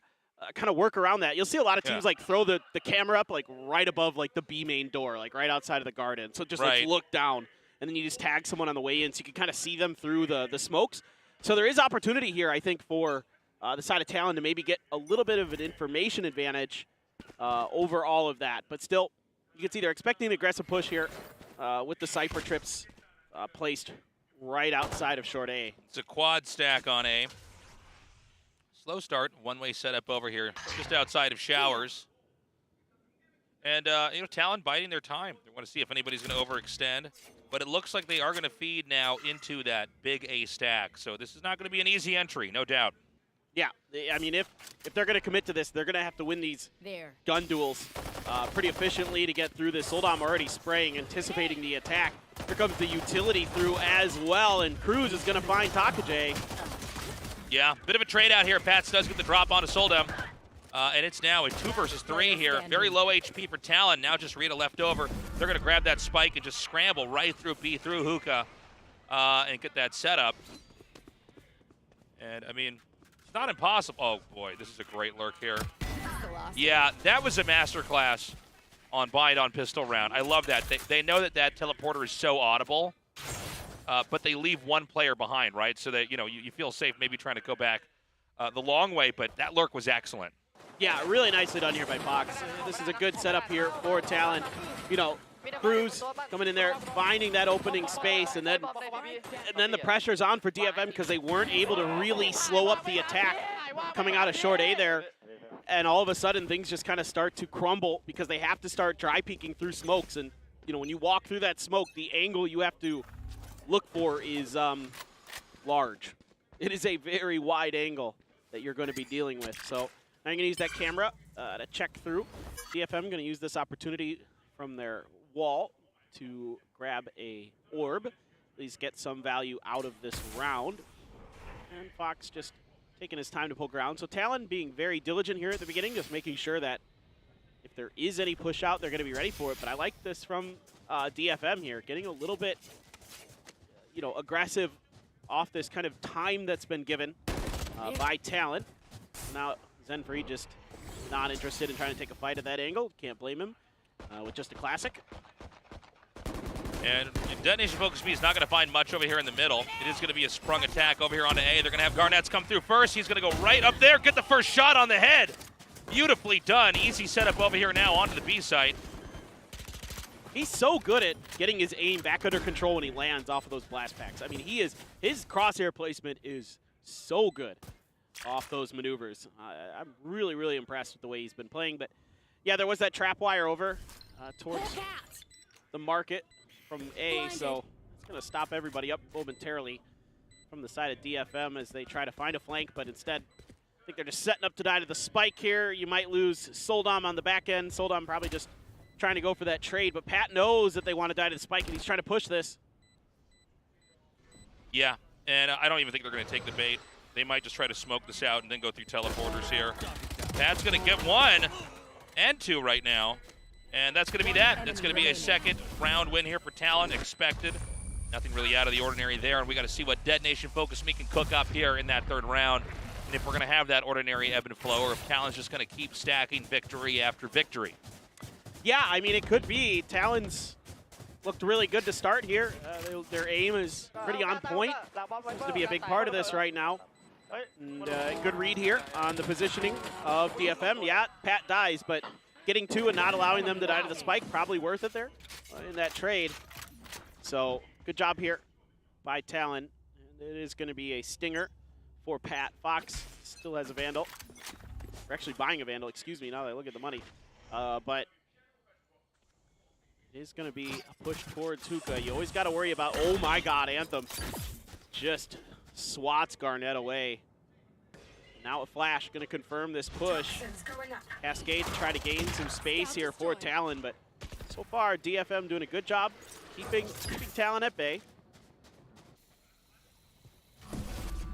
[SPEAKER 15] kind of work around that. You'll see a lot of teams like throw the camera up like right above like the B main door, like right outside of the garden. So just like look down, and then you just tag someone on the way in so you can kind of see them through the smokes. So there is opportunity here, I think, for the side of Talon to maybe get a little bit of an information advantage over all of that. But still, you can see they're expecting an aggressive push here with the Cypher trips placed right outside of short A.
[SPEAKER 12] It's a quad stack on A. Slow start, one-way setup over here, just outside of Showers. And, you know, Talon biding their time. They want to see if anybody's going to overextend. But it looks like they are going to feed now into that big A stack. So this is not going to be an easy entry, no doubt.
[SPEAKER 15] Yeah, I mean, if they're going to commit to this, they're going to have to win these gun duels pretty efficiently to get through this. Soldom already spraying, anticipating the attack. Here comes the utility through as well, and Cruz is going to find Takajay.
[SPEAKER 12] Yeah, bit of a trade out here. Pats does get the drop onto Soldom. And it's now a 2 versus 3 here. Very low HP for Talon. Now just Rita left over. They're going to grab that spike and just scramble right through B, through Hookah, and get that set up. And, I mean, it's not impossible. Oh, boy, this is a great lurk here. Yeah, that was a masterclass on Bide on pistol round. I love that. They know that that teleporter is so audible, but they leave one player behind, right? So that, you know, you feel safe maybe trying to go back the long way, but that lurk was excellent.
[SPEAKER 15] Yeah, really nicely done here by Fox. This is a good setup here for Talon. You know, Cruz coming in there, finding that opening space, and then the pressure's on for DFM because they weren't able to really slow up the attack coming out of short A there. And all of a sudden, things just kind of start to crumble because they have to start dry peeking through smokes. And, you know, when you walk through that smoke, the angle you have to look for is large. It is a very wide angle that you're going to be dealing with. So I'm going to use that camera to check through. DFM going to use this opportunity from their wall to grab a orb, at least get some value out of this round. And Fox just taking his time to pull ground. So Talon being very diligent here at the beginning, just making sure that if there is any push out, they're going to be ready for it. But I like this from DFM here, getting a little bit, you know, aggressive off this kind of time that's been given by Talon. Now Zenfree just not interested in trying to take a fight at that angle. Can't blame him with just a classic.
[SPEAKER 12] And Detonation Focus B is not going to find much over here in the middle. It is going to be a sprung attack over here onto A. They're going to have Garnets come through first. He's going to go right up there, get the first shot on the head. Beautifully done. Easy setup over here now onto the B site.
[SPEAKER 15] He's so good at getting his aim back under control when he lands off of those blast packs. I mean, his crosshair placement is so good off those maneuvers. I'm really, really impressed with the way he's been playing. But yeah, there was that trap wire over towards the market from A, so it's going to stop everybody up momentarily from the side of DFM as they try to find a flank, but instead I think they're just setting up to die to the spike here. You might lose Soldom on the back end. Soldom probably just trying to go for that trade, but Pat knows that they want to die to the spike, and he's trying to push this.
[SPEAKER 12] Yeah, and I don't even think they're going to take the bait. They might just try to smoke this out and then go through teleporters here. Pat's going to get 1 and 2 right now, and that's going to be that. That's going to be a second round win here for Talon, expected. Nothing really out of the ordinary there, and we got to see what Detonation Focus Me can cook up here in that third round, and if we're going to have that ordinary ebb and flow, or if Talon's just going to keep stacking victory after victory.
[SPEAKER 15] Yeah, I mean, it could be. Talon's looked really good to start here. Their aim is pretty on point. Seems to be a big part of this right now. And good read here on the positioning of DFM. Yeah, Pat dies, but getting 2 and not allowing them to die to the spike, probably worth it there in that trade. So good job here by Talon. And it is going to be a stinger for Pat. Fox still has a Vandal. We're actually buying a Vandal, excuse me, now that I look at the money. But it is going to be a push towards Hookah. You always got to worry about, oh my god, Anthem just swats Garnet away. Now a Flash going to confirm this push. Cascade to try to gain some space here for Talon, but so far DFM doing a good job keeping Talon at bay.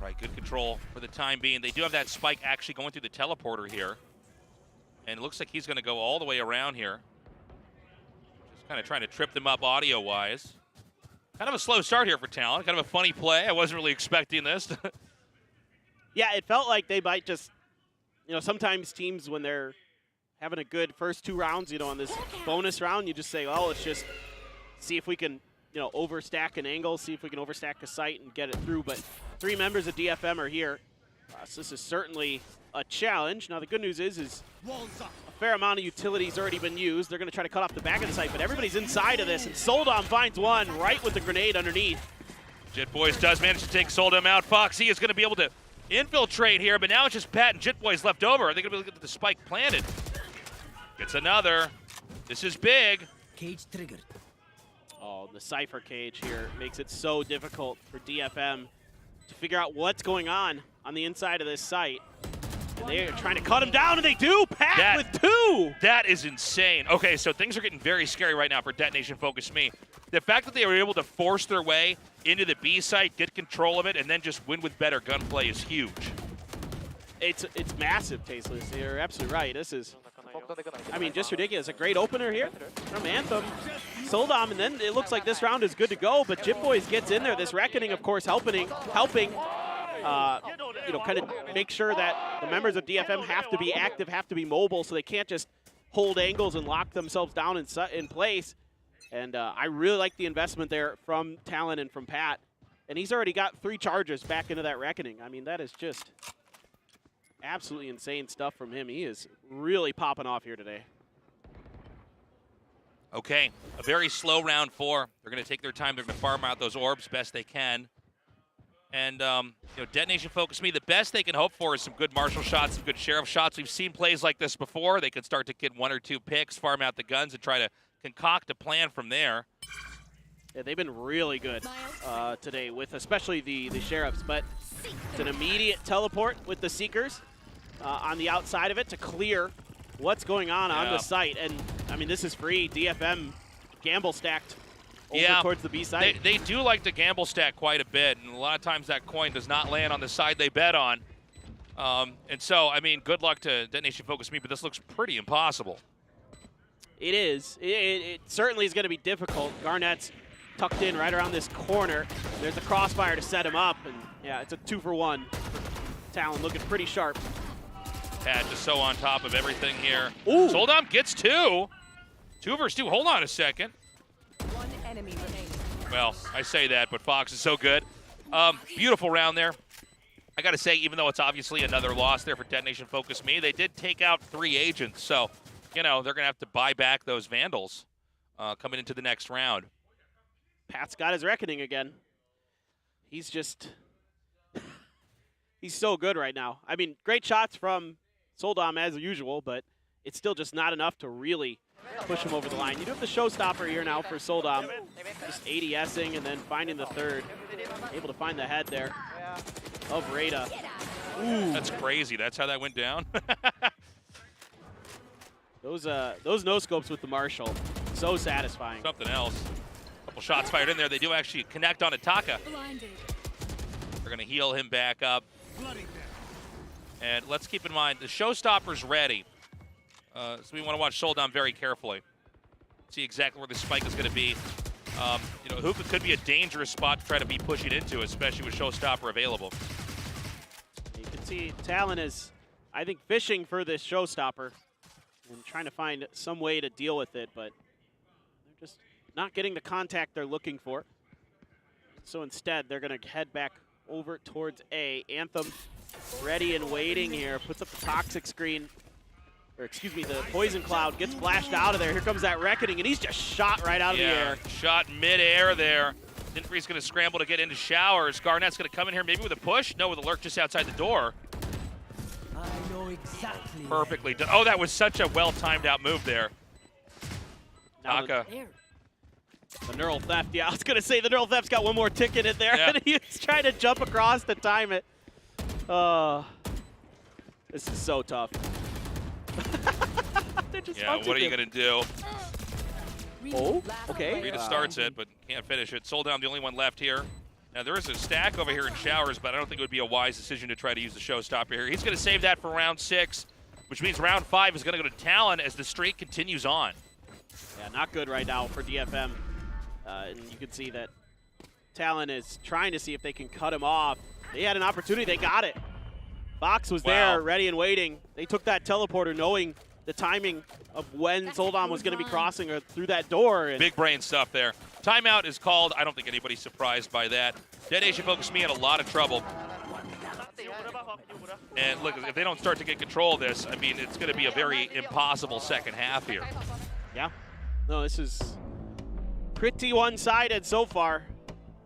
[SPEAKER 12] Right, good control for the time being. They do have that spike actually going through the teleporter here. And it looks like he's going to go all the way around here. Just kind of trying to trip them up audio-wise. Kind of a slow start here for Talon. Kind of a funny play. I wasn't really expecting this.
[SPEAKER 15] Yeah, it felt like they might just, you know, sometimes teams, when they're having a good first 2 rounds, you know, on this bonus round, you just say, well, let's just see if we can, you know, overstack an angle, see if we can overstack a site and get it through. But 3 members of DFM are here. So this is certainly a challenge. Now, the good news is a fair amount of utility's already been used. They're going to try to cut off the back of the site, but everybody's inside of this, and Soldom finds one right with the grenade underneath.
[SPEAKER 12] JitBoys does manage to take Soldom out. Foxy is going to be able to infiltrate here, but now it's just Pat and JitBoys left over. Are they going to be able to get the spike planted? Gets another. This is big.
[SPEAKER 16] Cage triggered.
[SPEAKER 15] Oh, the Cypher cage here makes it so difficult for DFM to figure out what's going on the inside of this site. And they are trying to cut him down, and they do. Pat with 2.
[SPEAKER 12] That is insane. Okay, so things are getting very scary right now for Detonation Focus Me. The fact that they were able to force their way into the B site, get control of it, and then just win with better gunplay is huge.
[SPEAKER 15] It's massive, Tasteless. You're absolutely right. This is, I mean, just ridiculous. A great opener here from Anthem. Soldom, and then it looks like this round is good to go, but JitBoys gets in there. This Reckoning, of course, helping you know, kind of make sure that the members of DFM have to be active, have to be mobile, so they can't just hold angles and lock themselves down in place. And I really like the investment there from Talon and from Pat. And he's already got 3 charges back into that Reckoning. I mean, that is just absolutely insane stuff from him. He is really popping off here today.
[SPEAKER 12] Okay, a very slow round 4. They're going to take their time. They're going to farm out those orbs best they can. And, you know, Detonation Focus Me, the best they can hope for is some good Marshall shots, some good Sheriff shots. We've seen plays like this before. They can start to get 1 or 2 picks, farm out the guns, and try to concoct a plan from there.
[SPEAKER 15] Yeah, they've been really good today with especially the Sheriffs, but it's an immediate teleport with the Seekers on the outside of it to clear what's going on the site. And, I mean, this is free. DFM gamble stacked over towards the B side.
[SPEAKER 12] They do like to gamble stack quite a bit, and a lot of times that coin does not land on the side they bet on. And so, I mean, good luck to Detonation Focus Me, but this looks pretty impossible.
[SPEAKER 15] It is. It certainly is going to be difficult. Garnett's tucked in right around this corner. There's a crossfire to set him up, and yeah, it's a 2-for-1. Talon looking pretty sharp.
[SPEAKER 12] Pat just so on top of everything here.
[SPEAKER 15] Ooh.
[SPEAKER 12] Soldom gets 2. 2 versus 2. Hold on a second.
[SPEAKER 9] One enemy remaining.
[SPEAKER 12] Well, I say that, but Fox is so good. Beautiful round there. I got to say, even though it's obviously another loss there for Detonation Focus Me, they did take out 3 agents. So, you know, they're going to have to buy back those Vandals coming into the next round.
[SPEAKER 15] Pat's got his Reckoning again. He's just, he's so good right now. I mean, great shots from Soldom as usual, but it's still just not enough to really push him over the line. You do have the showstopper here now for Soldom. Just ADSing and then finding the 3rd. Able to find the head there of Rada.
[SPEAKER 12] Ooh. That's crazy. That's how that went down.
[SPEAKER 15] Those no-scopes with the Marshall, so satisfying.
[SPEAKER 12] Something else. Couple shots fired in there. They do actually connect on Ataka. They're going to heal him back up. And let's keep in mind, the showstopper's ready. So we want to watch Soldom very carefully. See exactly where the spike is going to be. You know, Hookah could be a dangerous spot to try to be pushing into, especially with showstopper available.
[SPEAKER 15] You can see Talon is, I think, fishing for this showstopper and trying to find some way to deal with it, but they're just not getting the contact they're looking for. So instead, they're going to head back over towards A. Anthem ready and waiting here. Puts up the toxic screen. Or excuse me, the poison cloud gets flashed out of there. Here comes that Reckoning, and he's just shot right out of the air.
[SPEAKER 12] Shot mid-air there. Dinfree's going to scramble to get into showers. Garnett's going to come in here maybe with a push. No, with a lurk just outside the door.
[SPEAKER 16] I know exactly.
[SPEAKER 12] Perfectly done. Oh, that was such a well-timed out move there. Taka.
[SPEAKER 15] The Neural Theft, yeah, I was going to say the Neural Theft's got one more tick in it there, and he was trying to jump across to time it. This is so tough.
[SPEAKER 12] Yeah, what are you going to do?
[SPEAKER 15] Oh, okay.
[SPEAKER 12] Rita starts it, but can't finish it. Soldom, the only one left here. Now, there is a stack over here in showers, but I don't think it would be a wise decision to try to use the showstopper here. He's going to save that for round 6, which means round 5 is going to go to Talon as the streak continues on.
[SPEAKER 15] Yeah, not good right now for DFM. And you can see that Talon is trying to see if they can cut him off. They had an opportunity. They got it. Fox was there, ready and waiting. They took that teleporter knowing the timing of when Soldam was going to be crossing or through that door. And
[SPEAKER 12] big brain stuff there. Timeout is called. I don't think anybody's surprised by that. Dead Nation Focus Me in a lot of trouble. And look, if they don't start to get control of this, I mean, it's going to be a very impossible second half here.
[SPEAKER 15] Yeah. No, this is pretty one-sided so far.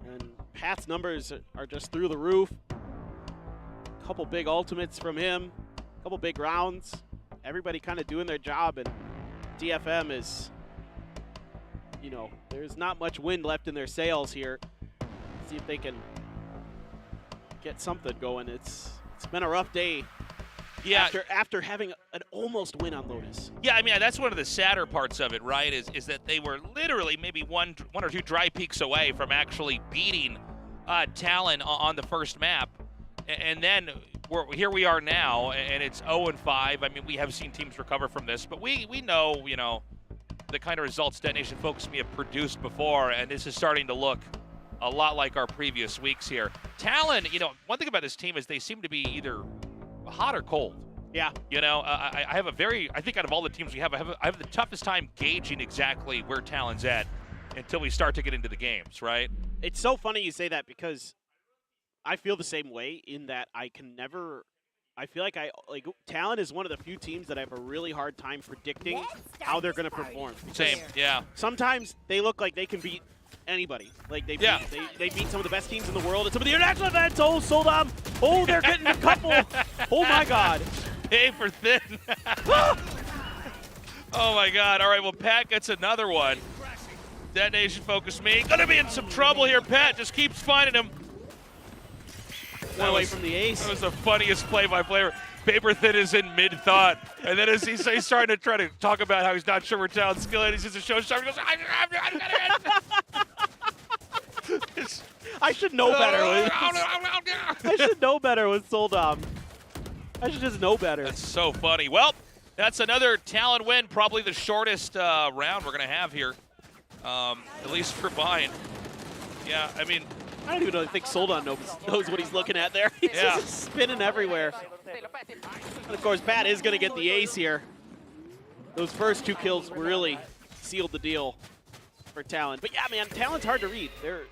[SPEAKER 15] And Pat's numbers are just through the roof. A couple big ultimates from him. A couple big rounds. Everybody kind of doing their job. And DFM is, you know, there's not much wind left in their sails here. See if they can get something going. It's been a rough day.
[SPEAKER 12] Yeah.
[SPEAKER 15] After having an almost win on Lotus.
[SPEAKER 12] Yeah, I mean, that's one of the sadder parts of it, right, is that they were literally maybe one or two dry peaks away from actually beating Talon on the first map. And then here we are now, and it's 0-5. I mean, we have seen teams recover from this, but we know, you know, the kind of results Dead Nation Focus Me have produced before, and this is starting to look a lot like our previous weeks here. Talon, you know, one thing about this team is they seem to be either hot or cold.
[SPEAKER 15] Yeah.
[SPEAKER 12] You know, I have a very, I think out of all the teams we have, I have the toughest time gauging exactly where Talon's at until we start to get into the games, right?
[SPEAKER 15] It's so funny you say that because I feel the same way in that I feel like Talon is one of the few teams that I have a really hard time predicting how they're going to perform.
[SPEAKER 12] Same, yeah.
[SPEAKER 15] Sometimes they look like they can beat anybody. Like they beat some of the best teams in the world at some of the international events. Oh, Soldam. Oh, they're getting a couple. Oh my God.
[SPEAKER 12] Paper thin. Oh my God. All right, well, Pat gets another one. Dead Nation Focus Me. Gonna be in some trouble here. Pat just keeps finding him.
[SPEAKER 15] One away from the ace.
[SPEAKER 12] That was the funniest play-by-play. Paper thin is in mid-thought, and then as he's starting to try to talk about how he's not sure where Talon's skill is, he's just a showstopper. He goes,
[SPEAKER 15] I should know better. I should know better with Soldam. I should just know better.
[SPEAKER 12] That's so funny. Well, that's another Talon win, probably the shortest round we're going to have here, at least for mine. Yeah, I mean,
[SPEAKER 15] I don't even think Soldam knows what he's looking at there. He's just spinning everywhere. And of course, Pat is going to get the ace here. Those first two kills really sealed the deal for Talon. But yeah, man, Talon's hard to read.
[SPEAKER 12] They're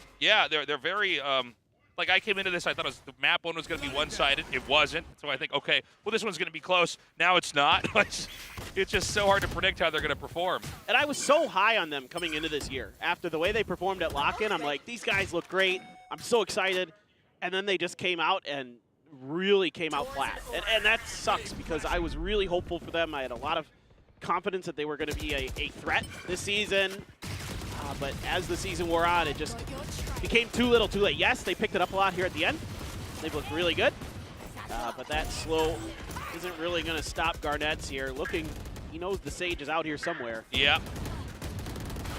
[SPEAKER 12] very, like I came into this, I thought the map one was going to be one-sided. It wasn't. So I think, okay, well, this one's going to be close. Now it's not. It's just so hard to predict how they're going to perform.
[SPEAKER 15] And I was so high on them coming into this year. After the way they performed at lock-in, I'm like, these guys look great. I'm so excited. And then they just came out and really came out flat. And that sucks because I was really hopeful for them. I had a lot of confidence that they were going to be a threat this season. But as the season wore on, it just became too little too late. Yes, they picked it up a lot here at the end. They've looked really good. But that slow isn't really going to stop Garnett's here. Looking, he knows the Sage is out here somewhere.
[SPEAKER 12] Yeah.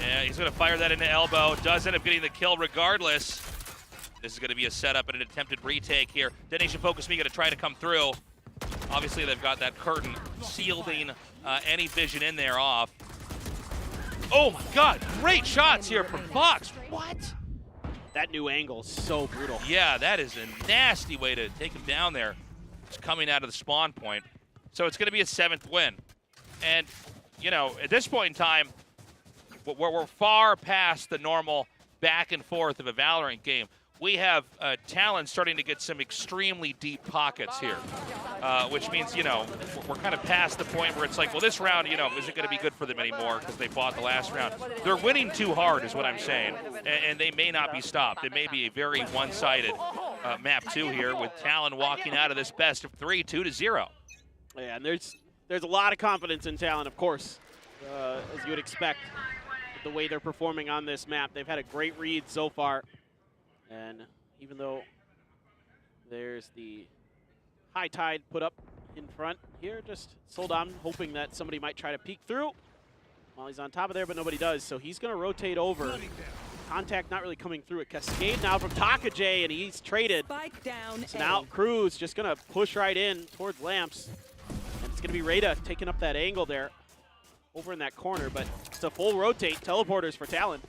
[SPEAKER 12] Yeah, he's going to fire that into elbow. Does end up getting the kill regardless. This is going to be a setup and an attempted retake here. Dead Nation Focus Me going to try to come through. Obviously, they've got that curtain shielding any vision in there off. Oh my God, great shots here from Fox. What?
[SPEAKER 15] That new angle is so brutal.
[SPEAKER 12] Yeah, that is a nasty way to take him down there. It's coming out of the spawn point. So it's going to be a 7th win. And, you know, at this point in time, we're far past the normal back and forth of a Valorant game. We have Talon starting to get some extremely deep pockets here, which means, you know, we're kind of past the point where it's like, well, this round, you know, isn't going to be good for them anymore because they fought the last round. They're winning too hard is what I'm saying, and they may not be stopped. It may be a very one-sided map 2 here with Talon walking out of this best of 3, 2-0.
[SPEAKER 15] Yeah, and there's a lot of confidence in Talon, of course, as you would expect, the way they're performing on this map. They've had a great read so far. And even though there's the high tide put up in front here, just Soldam hoping that somebody might try to peek through while he's on top of there, but nobody does. So he's going to rotate over. Contact not really coming through. A Cascade now from Takajay, and he's traded. So now Cruz just going to push right in towards Lamps. And it's going to be Rada taking up that angle there over in that corner, but it's a full rotate. Teleporters for Talon.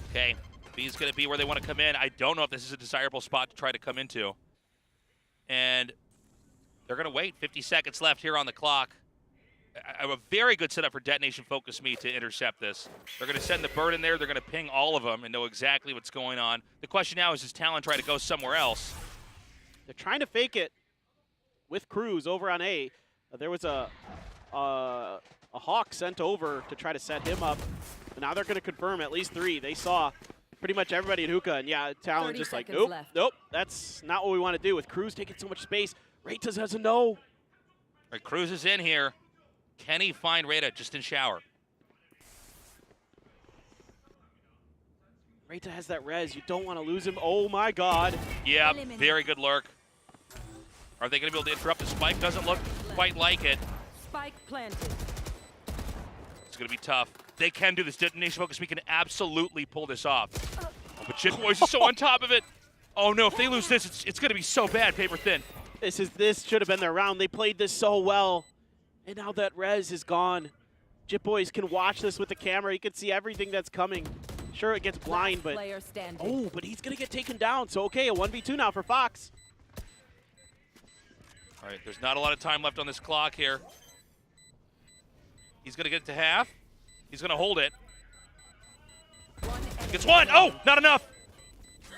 [SPEAKER 12] Okay, B is going to be where they want to come in. I don't know if this is a desirable spot to try to come into. And they're going to wait. 50 seconds left here on the clock. I have a very good setup for Detonation Focus Me to intercept this. They're going to send the bird in there. They're going to ping all of them and know exactly what's going on. The question now is, does Talon try to go somewhere else?
[SPEAKER 15] They're trying to fake it with Cruz over on A. There was a Hawk sent over to try to set him up. And now they're going to confirm at least 3. They saw pretty much everybody in hookah, and yeah, Talon just like, nope, nope, that's not what we want to do. With Cruz taking so much space, Reytas has a no.
[SPEAKER 12] All right, Cruz is in here. Can he find Reyta just in shower?
[SPEAKER 15] Reyta has that res. You don't want to lose him. Oh, my God.
[SPEAKER 12] Yeah, very good lurk. Are they going to be able to interrupt the spike? Doesn't look quite like it.
[SPEAKER 9] Spike planted.
[SPEAKER 12] It's going to be tough. They can do this. Detonation Focus, we can absolutely pull this off. Oh, but Jit Boys is so on top of it. Oh, no, if they lose this, it's going to be so bad, paper thin.
[SPEAKER 15] This should have been their round. They played this so well. And now that res is gone. Jit Boys can watch this with the camera. He can see everything that's coming. Sure, it gets blind, but oh, but he's gonna get taken down. So okay, a 1v2 now for Fox.
[SPEAKER 12] All right, there's not a lot of time left on this clock here. He's gonna get to half. He's gonna hold it. Gets one. Oh, not enough.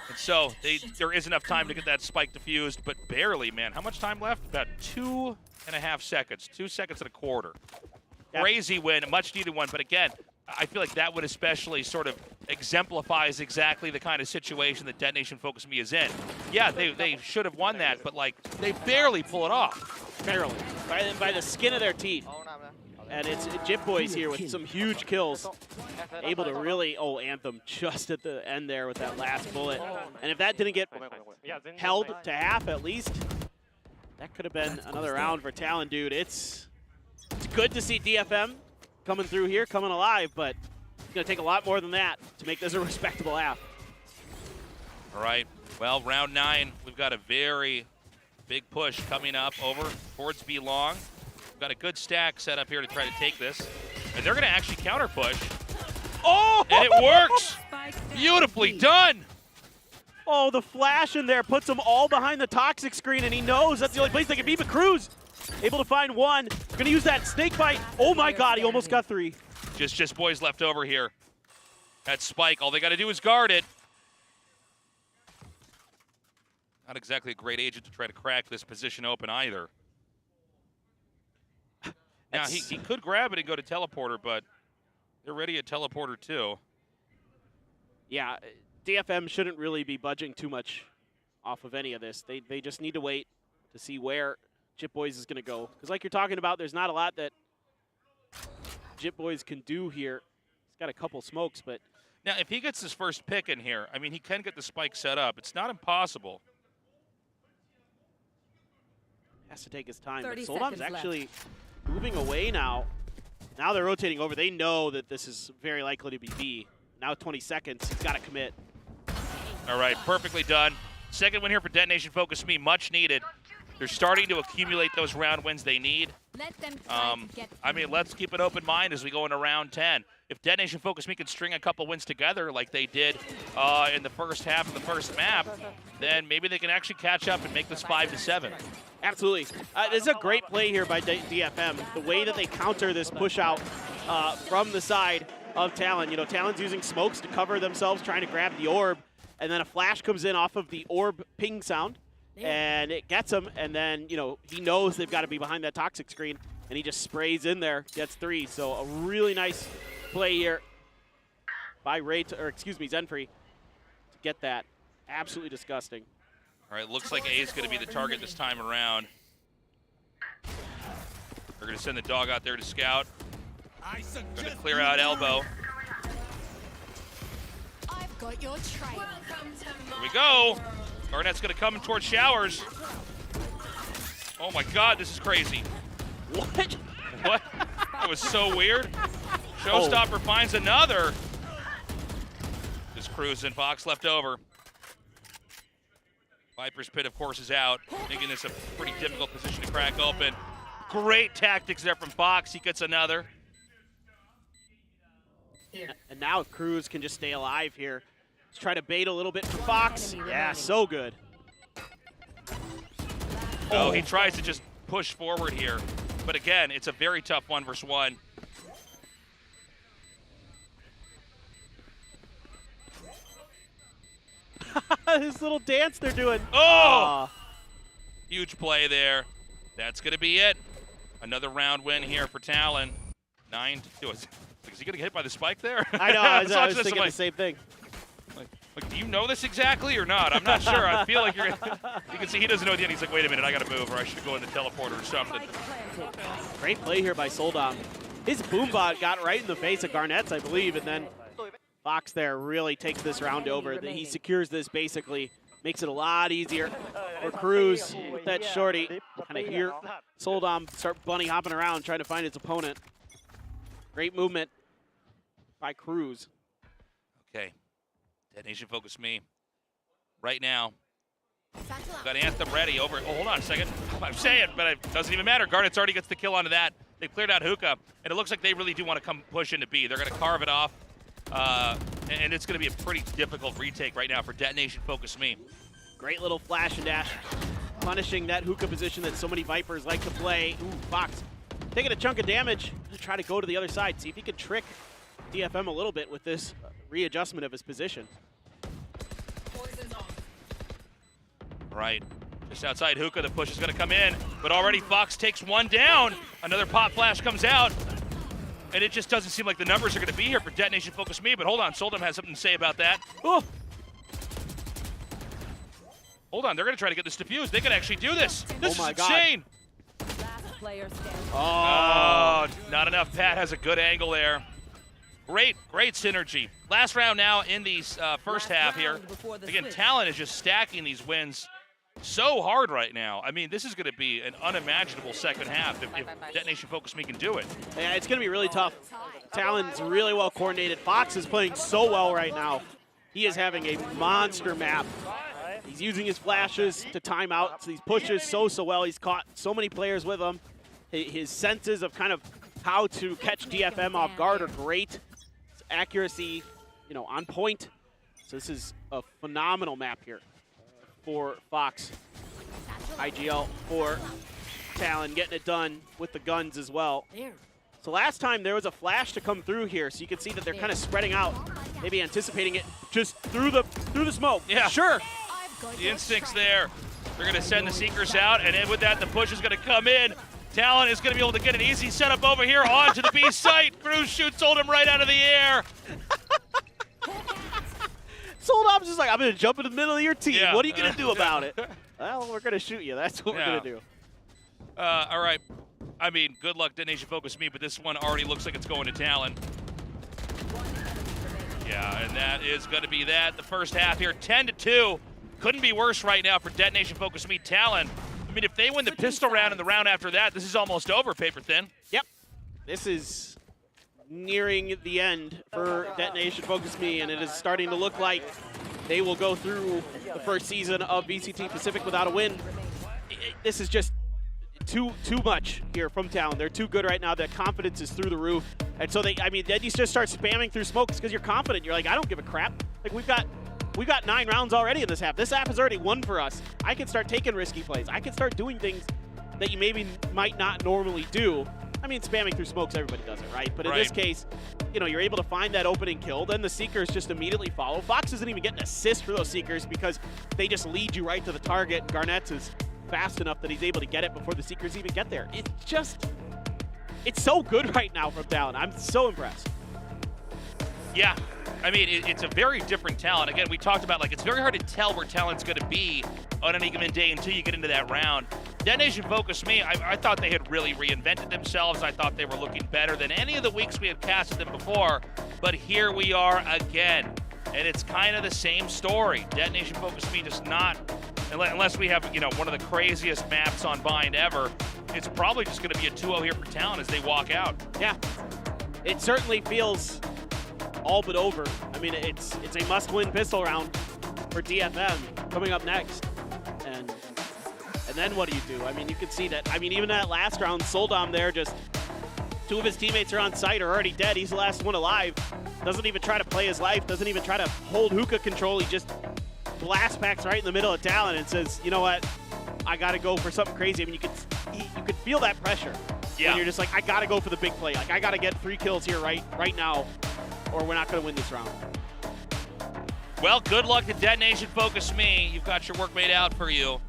[SPEAKER 12] And so there is enough time to get that spike diffused, but barely, man. How much time left? About 2.5 seconds. 2 seconds and a quarter. Yep. Crazy win, a much needed one, but again, I feel like that one especially sort of exemplifies exactly the kind of situation that Detonation Focus Me is in. Yeah, they should have won that, but like they barely pull it off.
[SPEAKER 15] Barely. By the skin of their teeth. And it's Jit Boys here with some huge kills. Able to really, Anthem just at the end there with that last bullet. And if that didn't get held to half at least, that could have been another round for Talon, dude. It's good to see DFM coming through here, coming alive, but it's going to take a lot more than that to make this a respectable half.
[SPEAKER 12] All right, well, round 9, we've got a very big push coming up over towards B long. We've got a good stack set up here to try to take this, and they're going to actually counter push. Oh! And it works! Beautifully done!
[SPEAKER 15] Oh, the flash in there puts them all behind the toxic screen, and he knows that's the only place they can be. But Cruz able to find one. Going to use that snake bite. Oh my God, he almost got 3.
[SPEAKER 12] Just boys left over here. That spike, all they got to do is guard it. Not exactly a great agent to try to crack this position open either. Now, he could grab it and go to teleporter, but they're ready at teleporter too.
[SPEAKER 15] Yeah, DFM shouldn't really be budging too much off of any of this. They just need to wait to see where Jit Boys is going to go. Because like you're talking about, there's not a lot that Jit Boys can do here. He's got a couple smokes, but...
[SPEAKER 12] Now, if he gets his first pick in here, I mean, he can get the spike set up. It's not impossible.
[SPEAKER 15] Has to take his time. But Soldom's actually moving away now. Now they're rotating over. They know that this is very likely to be B. Now 20 seconds. He's got to commit.
[SPEAKER 12] All right, perfectly done. Second win here for Detonation Focus Me, much needed. They're starting to accumulate those round wins they need. I mean, let's keep an open mind as we go into round 10. If Detonation Focus Me can string a couple wins together like they did in the first half of the first map, then maybe they can actually catch up and make this 5-7.
[SPEAKER 15] Absolutely. This is a great play here by DFM. The way that they counter this push out from the side of Talon. You know, Talon's using smokes to cover themselves, trying to grab the orb, and then a flash comes in off of the orb ping sound. And it gets him, and then, you know, he knows they've got to be behind that toxic screen, and he just sprays in there, gets 3. So a really nice play here by Zenfree to get that. Absolutely disgusting.
[SPEAKER 12] All right, looks like A is going to be the target this time around. They're going to send the dog out there to scout. Going to clear out elbow.
[SPEAKER 13] I've got your trail.
[SPEAKER 12] Here we go. Garnett's going to come towards showers. Oh my God, this is crazy.
[SPEAKER 15] What?
[SPEAKER 12] What? That was so weird. Showstopper finds another. Just cruising. Fox left over. Viper's Pit, of course, is out, making this a pretty difficult position to crack open. Great tactics there from Fox. He gets another.
[SPEAKER 15] And now Cruz can just stay alive here. Let's try to bait a little bit for Fox. Yeah, so good.
[SPEAKER 12] Oh, he tries to just push forward here. But again, it's a very tough 1v1.
[SPEAKER 15] This little dance they're doing.
[SPEAKER 12] Oh! Huge play there. That's going to be it. Another round win here for Talon. 9-2. Is he going to get hit by the spike there?
[SPEAKER 15] I know, I was thinking the same thing.
[SPEAKER 12] Like, do you know this exactly or not? I'm not sure. I feel like you're gonna, you can see he doesn't know the end. He's like, wait a minute, I got to move, or I should go in the teleporter or something.
[SPEAKER 15] Great play here by Soldom. His boombot got right in the face of Garnett's, I believe, and then Fox there really takes this round over. He secures this basically, makes it a lot easier for Cruz with that shorty. Kind of hear Soldom start bunny hopping around trying to find his opponent. Great movement by Cruz.
[SPEAKER 12] Okay. Dead Nation focus me. Right now. Got Anthem ready over. Oh, hold on a second. I'm saying, but it doesn't even matter. Garnett's already gets the kill onto that. They've cleared out Hookah, and it looks like they really do want to come push into B. They're going to carve it off, and it's going to be a pretty difficult retake right now for Detonation focus me.
[SPEAKER 15] Great little flash and dash, punishing that Hookah position that so many Vipers like to play. Ooh, Fox taking a chunk of damage to try to go to the other side. See if he can trick DFM a little bit with this readjustment of his position.
[SPEAKER 12] Right. Just outside Hookah, the push is going to come in, but already Fox takes one down. Another pop flash comes out, and it just doesn't seem like the numbers are going to be here for Detonation focus me, but hold on, Soldom has something to say about that. Oh. Hold on, they're going to try to get this defused. They could actually do this. This is insane. Oh, not enough. Pat has a good angle there. Great synergy. Last round now in these first half here. Again, Talon is just stacking these wins so hard right now. I mean, this is going to be an unimaginable second half if Detonation Focus Me can do it.
[SPEAKER 15] Yeah, it's going to be really tough. Talon's really well coordinated. Fox is playing so well right now. He is having a monster map. He's using his flashes to time out these pushes so well. He's caught so many players with him. His senses of kind of how to catch DFM off guard are great. His accuracy, on point. So this is a phenomenal map here for Fox. IGL for Talon, getting it done with the guns as well. So last time there was a flash to come through here, so you can see that they're kind of spreading out, maybe anticipating it just through the smoke.
[SPEAKER 12] Yeah,
[SPEAKER 15] sure.
[SPEAKER 12] The instincts there. They're going to send the Seekers out, and then with that, the push is going to come in. Talon is going to be able to get an easy setup over here onto the B site. Cruz shoots Soldom right out of the air.
[SPEAKER 15] Soldom's just like, I'm going to jump into the middle of your team.
[SPEAKER 12] Yeah.
[SPEAKER 15] What are you going to do about it? Well, we're going to shoot you. That's what we're going to do.
[SPEAKER 12] All right. I mean, good luck, Detonation Focus Me, but this one already looks like it's going to Talon. Yeah, and that is going to be that. The first half here, 10-2. Couldn't be worse right now for Detonation Focus Me. Talon, I mean, if they win the pistol round and the round after that, this is almost over, Paper Thin.
[SPEAKER 15] Yep. This is nearing the end for Detonation Focus Me, and it is starting to look like they will go through the first season of VCT Pacific without a win. This is just too much here from Talon. They're too good right now. Their confidence is through the roof. And so then you just start spamming through smokes because you're confident. You're like, I don't give a crap. Like, we've got 9 rounds already in this half. This half is already won for us. I can start taking risky plays. I can start doing things that you maybe might not normally do. I mean, spamming through smokes, everybody does it, right? But in this case, you're able to find that opening kill. Then the Seekers just immediately follow. Fox doesn't even get an assist for those Seekers because they just lead you right to the target. Garnett's is fast enough that he's able to get it before the Seekers even get there. It's so good right now from Talon. I'm so impressed.
[SPEAKER 12] Yeah, I mean, it's a very different Talon. Again, we talked about, it's very hard to tell where Talon's going to be on any given day until you get into that round. Detonation Focus Me, I thought they had really reinvented themselves. I thought they were looking better than any of the weeks we had casted them before. But here we are again, and it's kind of the same story. Detonation Focus Me just not, unless we have, one of the craziest maps on Bind ever, it's probably just going to be a 2-0 here for Talon as they walk out.
[SPEAKER 15] Yeah, it certainly feels all but over. I mean, it's a must-win pistol round for DFM coming up next. And then what do you do? I mean, you can see that. I mean, even that last round, Soldom there, just 2 of his teammates are on site, are already dead. He's the last one alive. doesn't even try to play his life, doesn't even try to hold hookah control. He just blast packs right in the middle of Talon and says, you know what, I got to go for something crazy. I mean, you could feel that pressure.
[SPEAKER 12] Yeah.
[SPEAKER 15] When you're just like, I got to go for the big play. Like, I got to get 3 kills here right now, or we're not going to win this round.
[SPEAKER 12] Well, good luck to Dead Nation Focus Me. You've got your work made out for you.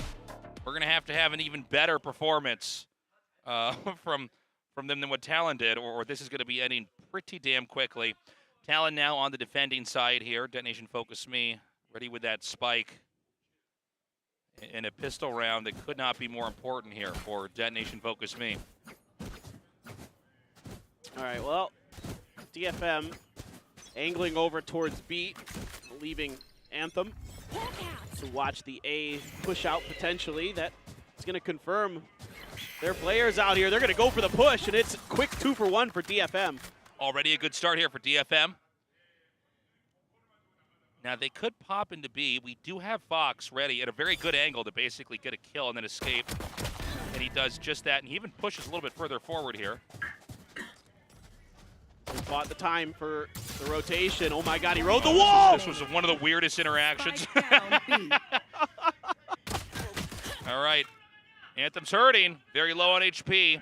[SPEAKER 12] We're going to have an even better performance from them than what Talon did, or this is going to be ending pretty damn quickly. Talon now on the defending side here. Dead Nation Focus Me, ready with that spike. In a pistol round that could not be more important here for Dead Nation Focus Me.
[SPEAKER 15] All right, well, DFM angling over towards B, leaving Anthem to watch the A push out potentially. That is going to confirm their players out here. They're going to go for the push, and it's a quick 2 for 1 for DFM.
[SPEAKER 12] Already a good start here for DFM. Now, they could pop into B. We do have Fox ready at a very good angle to basically get a kill and then escape. And he does just that, and he even pushes a little bit further forward here.
[SPEAKER 15] He bought the time for the rotation. Oh my God, he rode the wall!
[SPEAKER 12] This was one of the weirdest interactions. All right. Anthem's hurting. Very low on HP.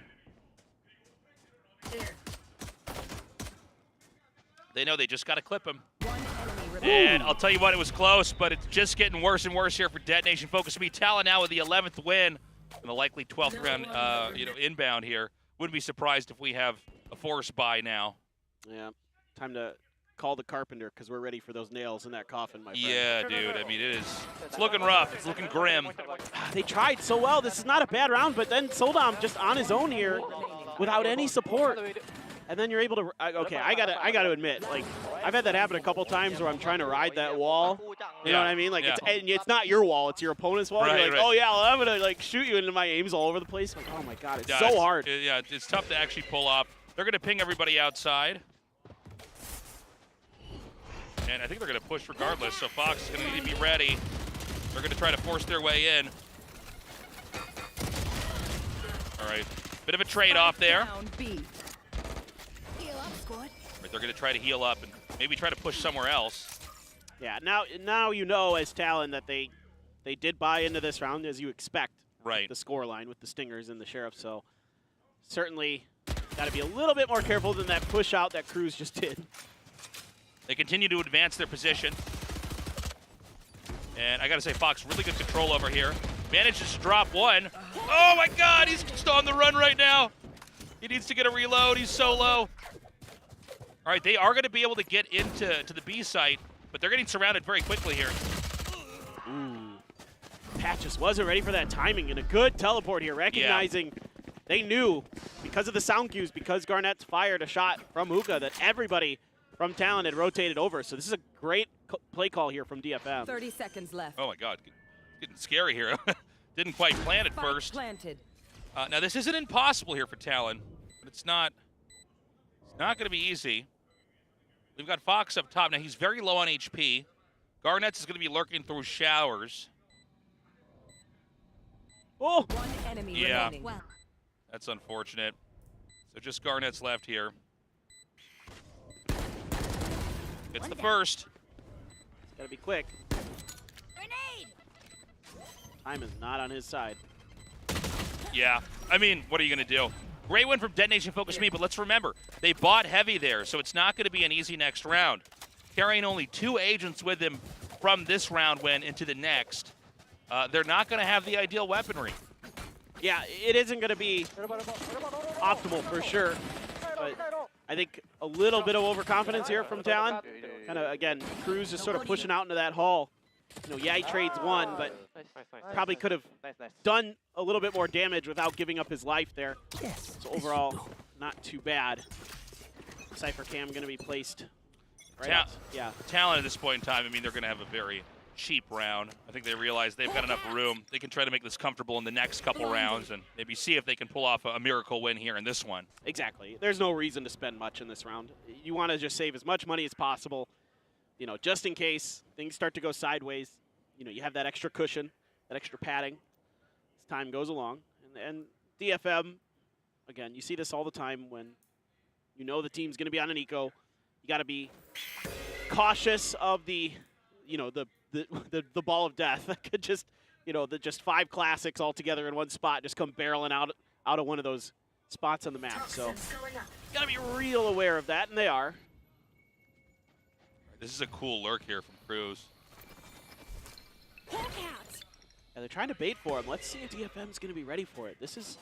[SPEAKER 12] They know they just got to clip him. And I'll tell you what, it was close, but it's just getting worse and worse here for Dead Nation Focus Me. Talon now with the 11th win and the likely 12th round inbound here. Wouldn't be surprised if we have a force buy now.
[SPEAKER 15] Yeah, time to call the carpenter because we're ready for those nails in that coffin, my friend.
[SPEAKER 12] Yeah, dude. I mean, it's looking rough. It's looking grim.
[SPEAKER 15] They tried so well. This is not a bad round, but then Soldam just on his own here without any support. And then you're able to, okay, I gotta admit, like, I've had that happen a couple times where I'm trying to ride that wall. You know what I mean? Like, it's not your wall, it's your opponent's wall.
[SPEAKER 12] Right,
[SPEAKER 15] you're like, oh yeah, well, I'm gonna like shoot you, and my aim's all over the place. Like, oh my God, it's so hard.
[SPEAKER 12] Yeah, it's tough to actually pull off. They're gonna ping everybody outside. And I think they're gonna push regardless, so Fox is gonna need to be ready. They're gonna try to force their way in. All right, bit of a trade-off there. Right, they're going to try to heal up and maybe try to push somewhere else.
[SPEAKER 15] Yeah, now you know as Talon that they did buy into this round as you expect.
[SPEAKER 12] Right.
[SPEAKER 15] The score line with the Stingers and the Sheriff, so certainly got to be a little bit more careful than that push out that Cruz just did.
[SPEAKER 12] They continue to advance their position. And I got to say, Fox, really good control over here. Manages to drop one. Oh my God, he's still on the run right now. He needs to get a reload. He's so low. All right, they are going to be able to get into the B site, but they're getting surrounded very quickly here.
[SPEAKER 15] Ooh. Patches wasn't ready for that timing, and a good teleport here, recognizing they knew because of the sound cues, because Garnett's fired a shot from Hookah, that everybody from Talon had rotated over. So this is a great play call here from DFM.
[SPEAKER 9] 30 seconds left.
[SPEAKER 12] Oh my God, getting scary here. Didn't quite plan it first.
[SPEAKER 9] Planted.
[SPEAKER 12] Now this isn't impossible here for Talon, but it's not going to be easy. We've got Fox up top. Now, he's very low on HP. Garnett's is going to be lurking through showers.
[SPEAKER 15] Oh!
[SPEAKER 9] One enemy remaining.
[SPEAKER 12] That's unfortunate. So just Garnett's left here. It's the first.
[SPEAKER 15] It's got to be quick.
[SPEAKER 13] Grenade!
[SPEAKER 15] Time is not on his side.
[SPEAKER 12] Yeah. I mean, what are you going to do? Great win from Dead Nation Focus Me, but let's remember, they bought heavy there, so it's not going to be an easy next round. Carrying only 2 agents with them from this round win into the next, they're not going to have the ideal weaponry.
[SPEAKER 15] Yeah, it isn't going to be optimal for sure, but I think a little bit of overconfidence here from Talon. Kind of, again, Cruz just sort of pushing out into that hall. You know, yeah, he trades one, but probably could have done a little bit more damage without giving up his life there. So overall, not too bad. Cypher Cam going to be placed right out. Yeah.
[SPEAKER 12] Talent at this point in time, I mean, they're going to have a very cheap round. I think they realize they've got enough room. They can try to make this comfortable in the next couple rounds and maybe see if they can pull off a miracle win here in this one.
[SPEAKER 15] Exactly. There's no reason to spend much in this round. You want to just save as much money as possible. You know, just in case things start to go sideways, you know, you have that extra cushion, that extra padding as time goes along. And DFM, again, you see this all the time when you know the team's going to be on an eco. You got to be cautious of the, the ball of death that could just, just 5 classics all together in one spot just come barreling out of one of those spots on the map. So you got to be real aware of that, and they are.
[SPEAKER 12] This is a cool lurk here from Cruz.
[SPEAKER 15] Yeah, they're trying to bait for him. Let's see if DFM's going to be ready for it. This is,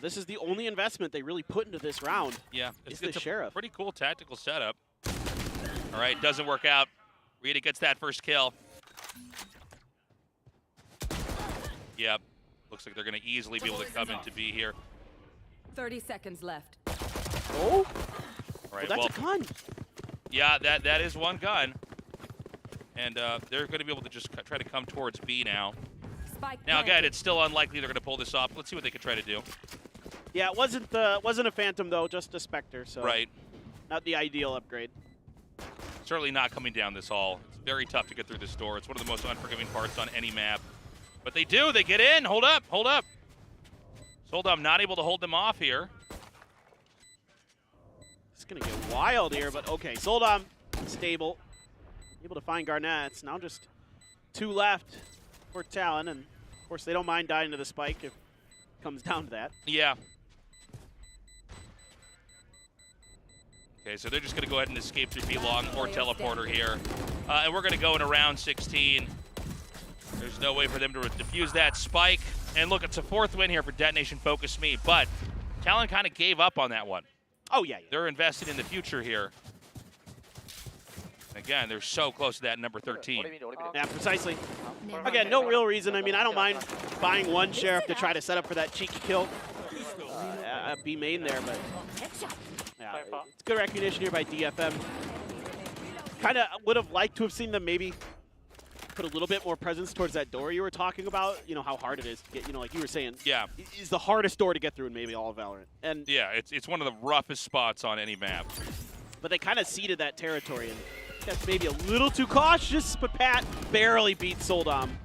[SPEAKER 15] this is the only investment they really put into this round.
[SPEAKER 12] Yeah,
[SPEAKER 15] it's
[SPEAKER 12] the
[SPEAKER 15] the Sheriff.
[SPEAKER 12] Pretty cool tactical setup. All right, doesn't work out. Rita gets that first kill. Yep, looks like they're going to easily be able to come into B here.
[SPEAKER 9] 30 seconds left.
[SPEAKER 15] Oh,
[SPEAKER 12] all right,
[SPEAKER 15] well, that's a gun.
[SPEAKER 12] Yeah, that is one gun. And they're going to be able to just try to come towards B now. Now, again, it's still unlikely they're going to pull this off. Let's see what they can try to do.
[SPEAKER 15] Yeah, it wasn't a Phantom, though, just a Spectre. So
[SPEAKER 12] right.
[SPEAKER 15] Not the ideal upgrade.
[SPEAKER 12] Certainly not coming down this hall. It's very tough to get through this door. It's one of the most unforgiving parts on any map. But they do. They get in. Hold up. Hold up. Soldom not able to hold them off here.
[SPEAKER 15] It's going to get wild here, but okay. Soldom stable. Able to find Garnett. It's now just 2 left for Talon, and of course they don't mind dying to the spike if it comes down to that.
[SPEAKER 12] Yeah. Okay, so they're just going to go ahead and escape through B-Long or teleporter here. And we're going to go into round 16. There's no way for them to defuse that spike. And look, it's a 4th win here for Detonation Focus Me, but Talon kind of gave up on that one.
[SPEAKER 15] Oh, yeah.
[SPEAKER 12] They're invested in the future here. Again, they're so close to that number 13.
[SPEAKER 15] Yeah, precisely. Again, no real reason. I mean, I don't mind buying one Sheriff to try to set up for that cheeky kill. B main there, but yeah, it's good recognition here by DFM. Kind of would have liked to have seen them maybe put a little bit more presence towards that door you were talking about. You know how hard it is to get, like you were saying.
[SPEAKER 12] Yeah.
[SPEAKER 15] Is the hardest door to get through in maybe all of Valorant. And
[SPEAKER 12] yeah, it's one of the roughest spots on any map.
[SPEAKER 15] But they kind of ceded that territory, and that's maybe a little too cautious, but Pat barely beat Soldom.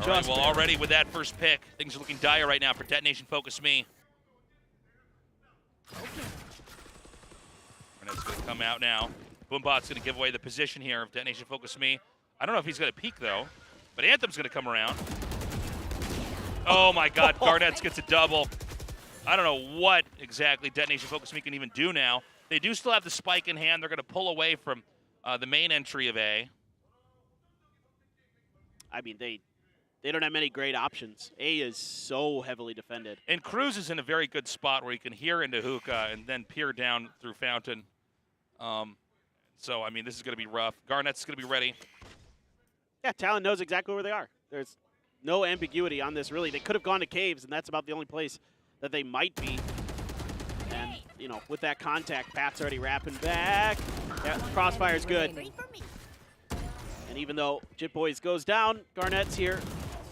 [SPEAKER 12] All right, well, already with that first pick, things are looking dire right now for Detonation Focus Me. And it's going to come out now. Boombot's going to give away the position here of Detonation Focus Me. I don't know if he's going to peek, though, but Anthem's going to come around. Oh, my God, Garnett gets a double. I don't know what exactly Detonation Focus Me can even do now. They do still have the spike in hand. They're going to pull away from the main entry of A.
[SPEAKER 15] I mean, they don't have many great options. A is so heavily defended.
[SPEAKER 12] And Cruz is in a very good spot where he can hear into Hookah and then peer down through Fountain. So, I mean, this is going to be rough. Garnett's going to be ready.
[SPEAKER 15] Yeah, Talon knows exactly where they are. There's no ambiguity on this, really. They could have gone to Caves, and that's about the only place that they might be. And, with that contact, Pat's already wrapping back. Yeah, Crossfire's good. And even though Jit Boys goes down, Garnett's here.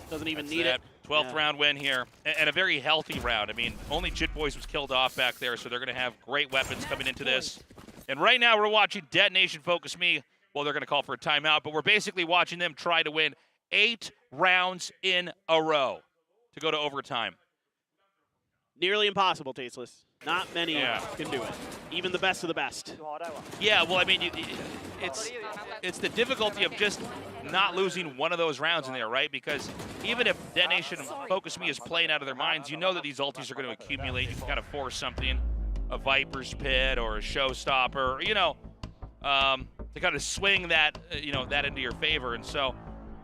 [SPEAKER 15] Doesn't even need it.
[SPEAKER 12] 12th round win here, and a very healthy round. I mean, only Jit Boys was killed off back there, so they're going to have great weapons coming into this. And right now we're watching Detonation Focus Me. Well, they're going to call for a timeout, but we're basically watching them try to win 8 rounds in a row to go to overtime.
[SPEAKER 15] Nearly impossible, Tasteless. Not many can do it. Even the best of the best.
[SPEAKER 12] Yeah, well, I mean, it's the difficulty of just not losing one of those rounds in there, right? Because even if Detonation Focus Me is playing out of their minds, you know that these ultis are going to accumulate. You can kind of force something, a Viper's Pit or a Showstopper, to kind of swing that, that into your favor. And so,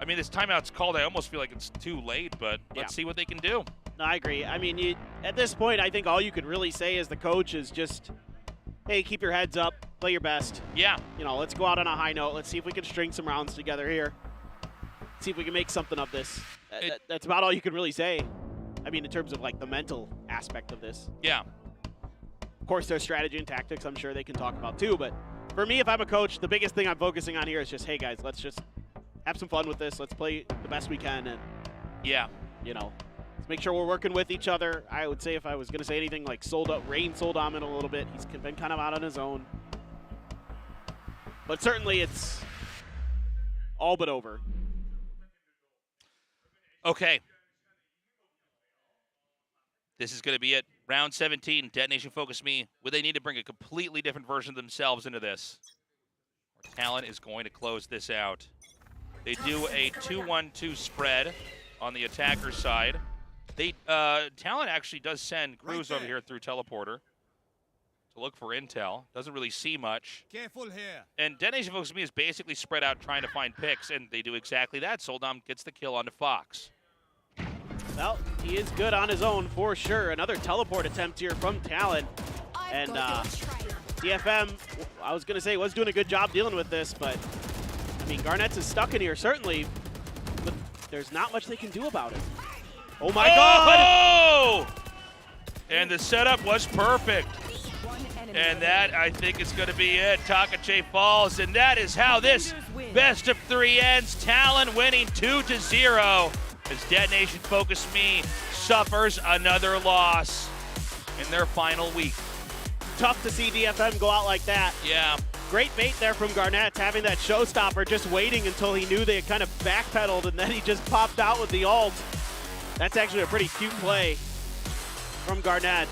[SPEAKER 12] I mean, this timeout's called. I almost feel like it's too late, but let's see what they can do.
[SPEAKER 15] No, I agree. I mean, at this point, I think all you could really say as the coach is just, hey, keep your heads up, play your best.
[SPEAKER 12] Yeah.
[SPEAKER 15] Let's go out on a high note. Let's see if we can string some rounds together here. See if we can make something of this. That's about all you can really say. I mean, in terms of, the mental aspect of this.
[SPEAKER 12] Yeah.
[SPEAKER 15] Of course, there's strategy and tactics I'm sure they can talk about too, but for me, if I'm a coach, the biggest thing I'm focusing on here is just, hey, guys, let's just have some fun with this. Let's play the best we can, and, let's make sure we're working with each other. I would say if I was going to say anything, Rain Soldom in a little bit. He's been kind of out on his own. But certainly it's all but over.
[SPEAKER 12] Okay. This is going to be it. Round 17, Detonation Focus Me. Would they need to bring a completely different version of themselves into this? Or Talent is going to close this out. They do a 2-1-2 spread on the attacker side. Talent actually does send crews over here through teleporter to look for intel. Doesn't really see much.
[SPEAKER 14] Careful here.
[SPEAKER 12] And Detonation Focus Me is basically spread out trying to find picks, and they do exactly that. Soldom gets the kill onto Fox.
[SPEAKER 15] Well, he is good on his own for sure. Another teleport attempt here from Talon. And DFM, I was going to say, was doing a good job dealing with this, but I mean, Garnets is stuck in here, certainly, but there's not much they can do about it. Oh my God!
[SPEAKER 12] And the setup was perfect. And that, I think, is going to be it. Takache falls, and that is how this best of 3 ends. Talon winning 2-0 as Detonation Focus Me suffers another loss in their final week.
[SPEAKER 15] Tough to see DFM go out like that.
[SPEAKER 12] Yeah.
[SPEAKER 15] Great bait there from Garnett, having that showstopper, just waiting until he knew they had kind of backpedaled, and then he just popped out with the ult. That's actually a pretty cute play from Garnett.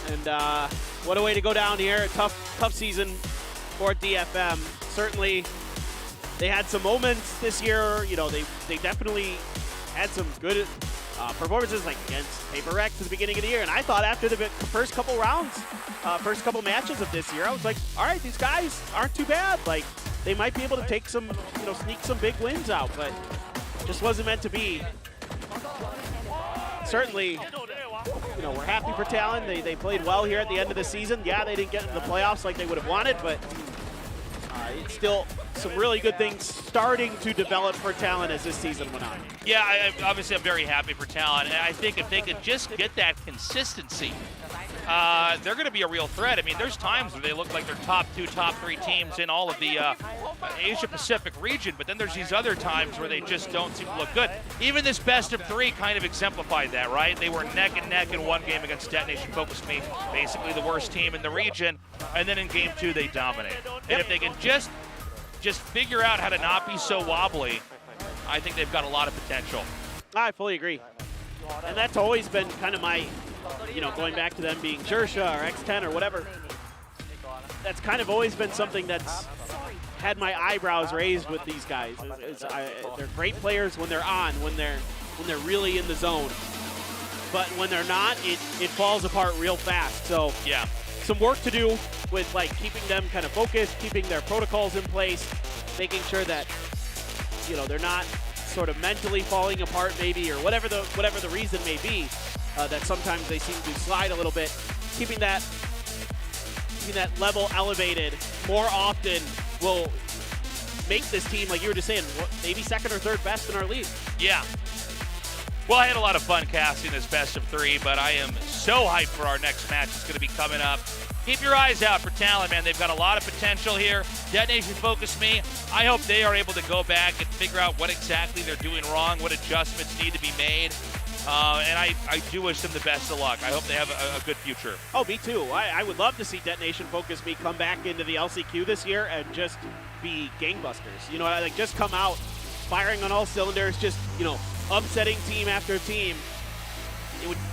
[SPEAKER 15] And what a way to go down here. Tough season for DFM. Certainly, they had some moments this year. You know, they definitely had some good performances, like against Paper Rex at the beginning of the year. And I thought after the first couple rounds, first couple matches of this year, I was like, all right, these guys aren't too bad. Like, they might be able to take some, sneak some big wins out, but just wasn't meant to be. Certainly, we're happy for Talon. They played well here at the end of the season. Yeah, they didn't get into the playoffs like they would have wanted, but it's still some really good things starting to develop for Talon as this season went on.
[SPEAKER 12] Yeah, obviously I'm very happy for Talon, and I think if they could just get that consistency, they're going to be a real threat. I mean, there's times where they look like they're top 2, top 3 teams in all of the Asia-Pacific region, but then there's these other times where they just don't seem to look good. Even this best of 3 kind of exemplified that, right? They were neck and neck in one game against Detonation Focus Me, basically the worst team in the region, and then in game 2 they dominate. And if they can just figure out how to not be so wobbly, I think they've got a lot of potential.
[SPEAKER 15] I fully agree. And that's always been kind of my, going back to them being Jersha or X10 or whatever, that's kind of always been something that's had my eyebrows raised with these guys. They're great players when they're on, when they're really in the zone. But when they're not, it falls apart real fast. So
[SPEAKER 12] yeah,
[SPEAKER 15] some work to do with keeping them kind of focused, keeping their protocols in place, making sure that they're not sort of mentally falling apart maybe, or whatever the reason may be, that sometimes they seem to slide a little bit. Keeping that level elevated more often will make this team, like you were just saying, maybe second or third best in our league.
[SPEAKER 12] Yeah. Well, I had a lot of fun casting this best of 3, but I am so hyped for our next match. It's going to be coming up. Keep your eyes out for Talon, man. They've got a lot of potential here. Detonation Focus Me. I hope they are able to go back and figure out what exactly they're doing wrong, what adjustments need to be made. And I do wish them the best of luck. I hope they have a good future.
[SPEAKER 15] Oh, me too. I would love to see Detonation Focus Me come back into the LCQ this year and just be gangbusters. Just come out firing on all cylinders, just, upsetting team after team.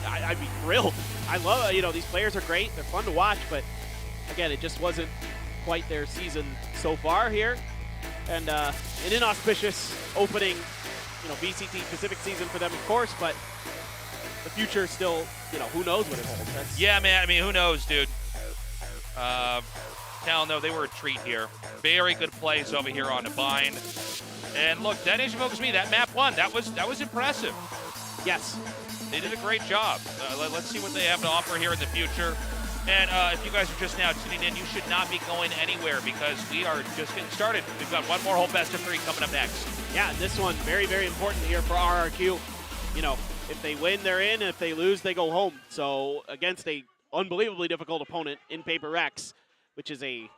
[SPEAKER 15] I'd be thrilled. I love it. These players are great. They're fun to watch, but again, it just wasn't quite their season so far here. And an inauspicious opening, VCT Pacific season for them, of course, but the future still, who knows what it holds.
[SPEAKER 12] Yeah, man. I mean, who knows, dude? Talon, though, they were a treat here. Very good plays over here on the bind. And look, Detonation Focus Me, that map 1, that was impressive.
[SPEAKER 15] Yes.
[SPEAKER 12] They did a great job. Let's see what they have to offer here in the future. And if you guys are just now tuning in, you should not be going anywhere because we are just getting started. We've got one more whole best of 3 coming up next.
[SPEAKER 15] Yeah, this one very, very important here for RRQ. If they win, they're in. If they lose, they go home. So against a unbelievably difficult opponent in Paper Rex, which is a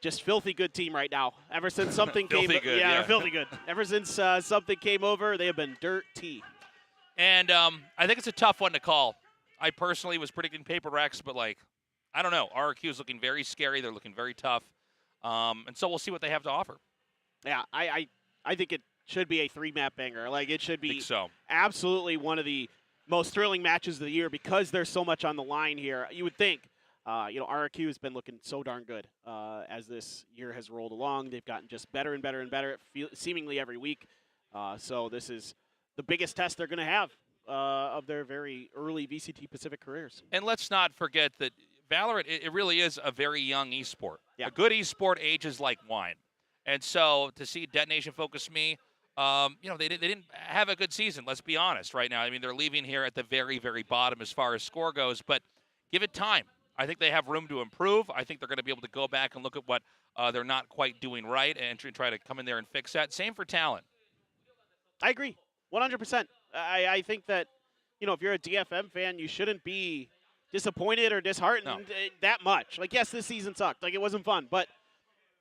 [SPEAKER 15] just filthy good team right now. Ever since something came,
[SPEAKER 12] good,
[SPEAKER 15] they're filthy good. Ever since something came over, they have been dirty.
[SPEAKER 12] And I think it's a tough one to call. I personally was predicting Paper Rex, but I don't know. RRQ is looking very scary. They're looking very tough. And so we'll see what they have to offer.
[SPEAKER 15] Yeah, I think it should be a 3-map banger. It should be
[SPEAKER 12] so.
[SPEAKER 15] Absolutely one of the most thrilling matches of the year because there's so much on the line here. You would think, RRQ has been looking so darn good as this year has rolled along. They've gotten just better and better and better, seemingly every week. So this is the biggest test they're going to have of their very early VCT Pacific careers.
[SPEAKER 12] And let's not forget that Valorant, it really is a very young esport.
[SPEAKER 15] Yeah.
[SPEAKER 12] A good esport ages like wine. And so to see Detonation Focus Me, they didn't have a good season, let's be honest, right now. I mean, they're leaving here at the very, very bottom as far as score goes, but give it time. I think they have room to improve. I think they're going to be able to go back and look at what they're not quite doing right and try to come in there and fix that. Same for Talon.
[SPEAKER 15] I agree, 100%. I think that, if you're a DFM fan, you shouldn't be disappointed or disheartened that much. Like, yes, this season sucked. Like, it wasn't fun, but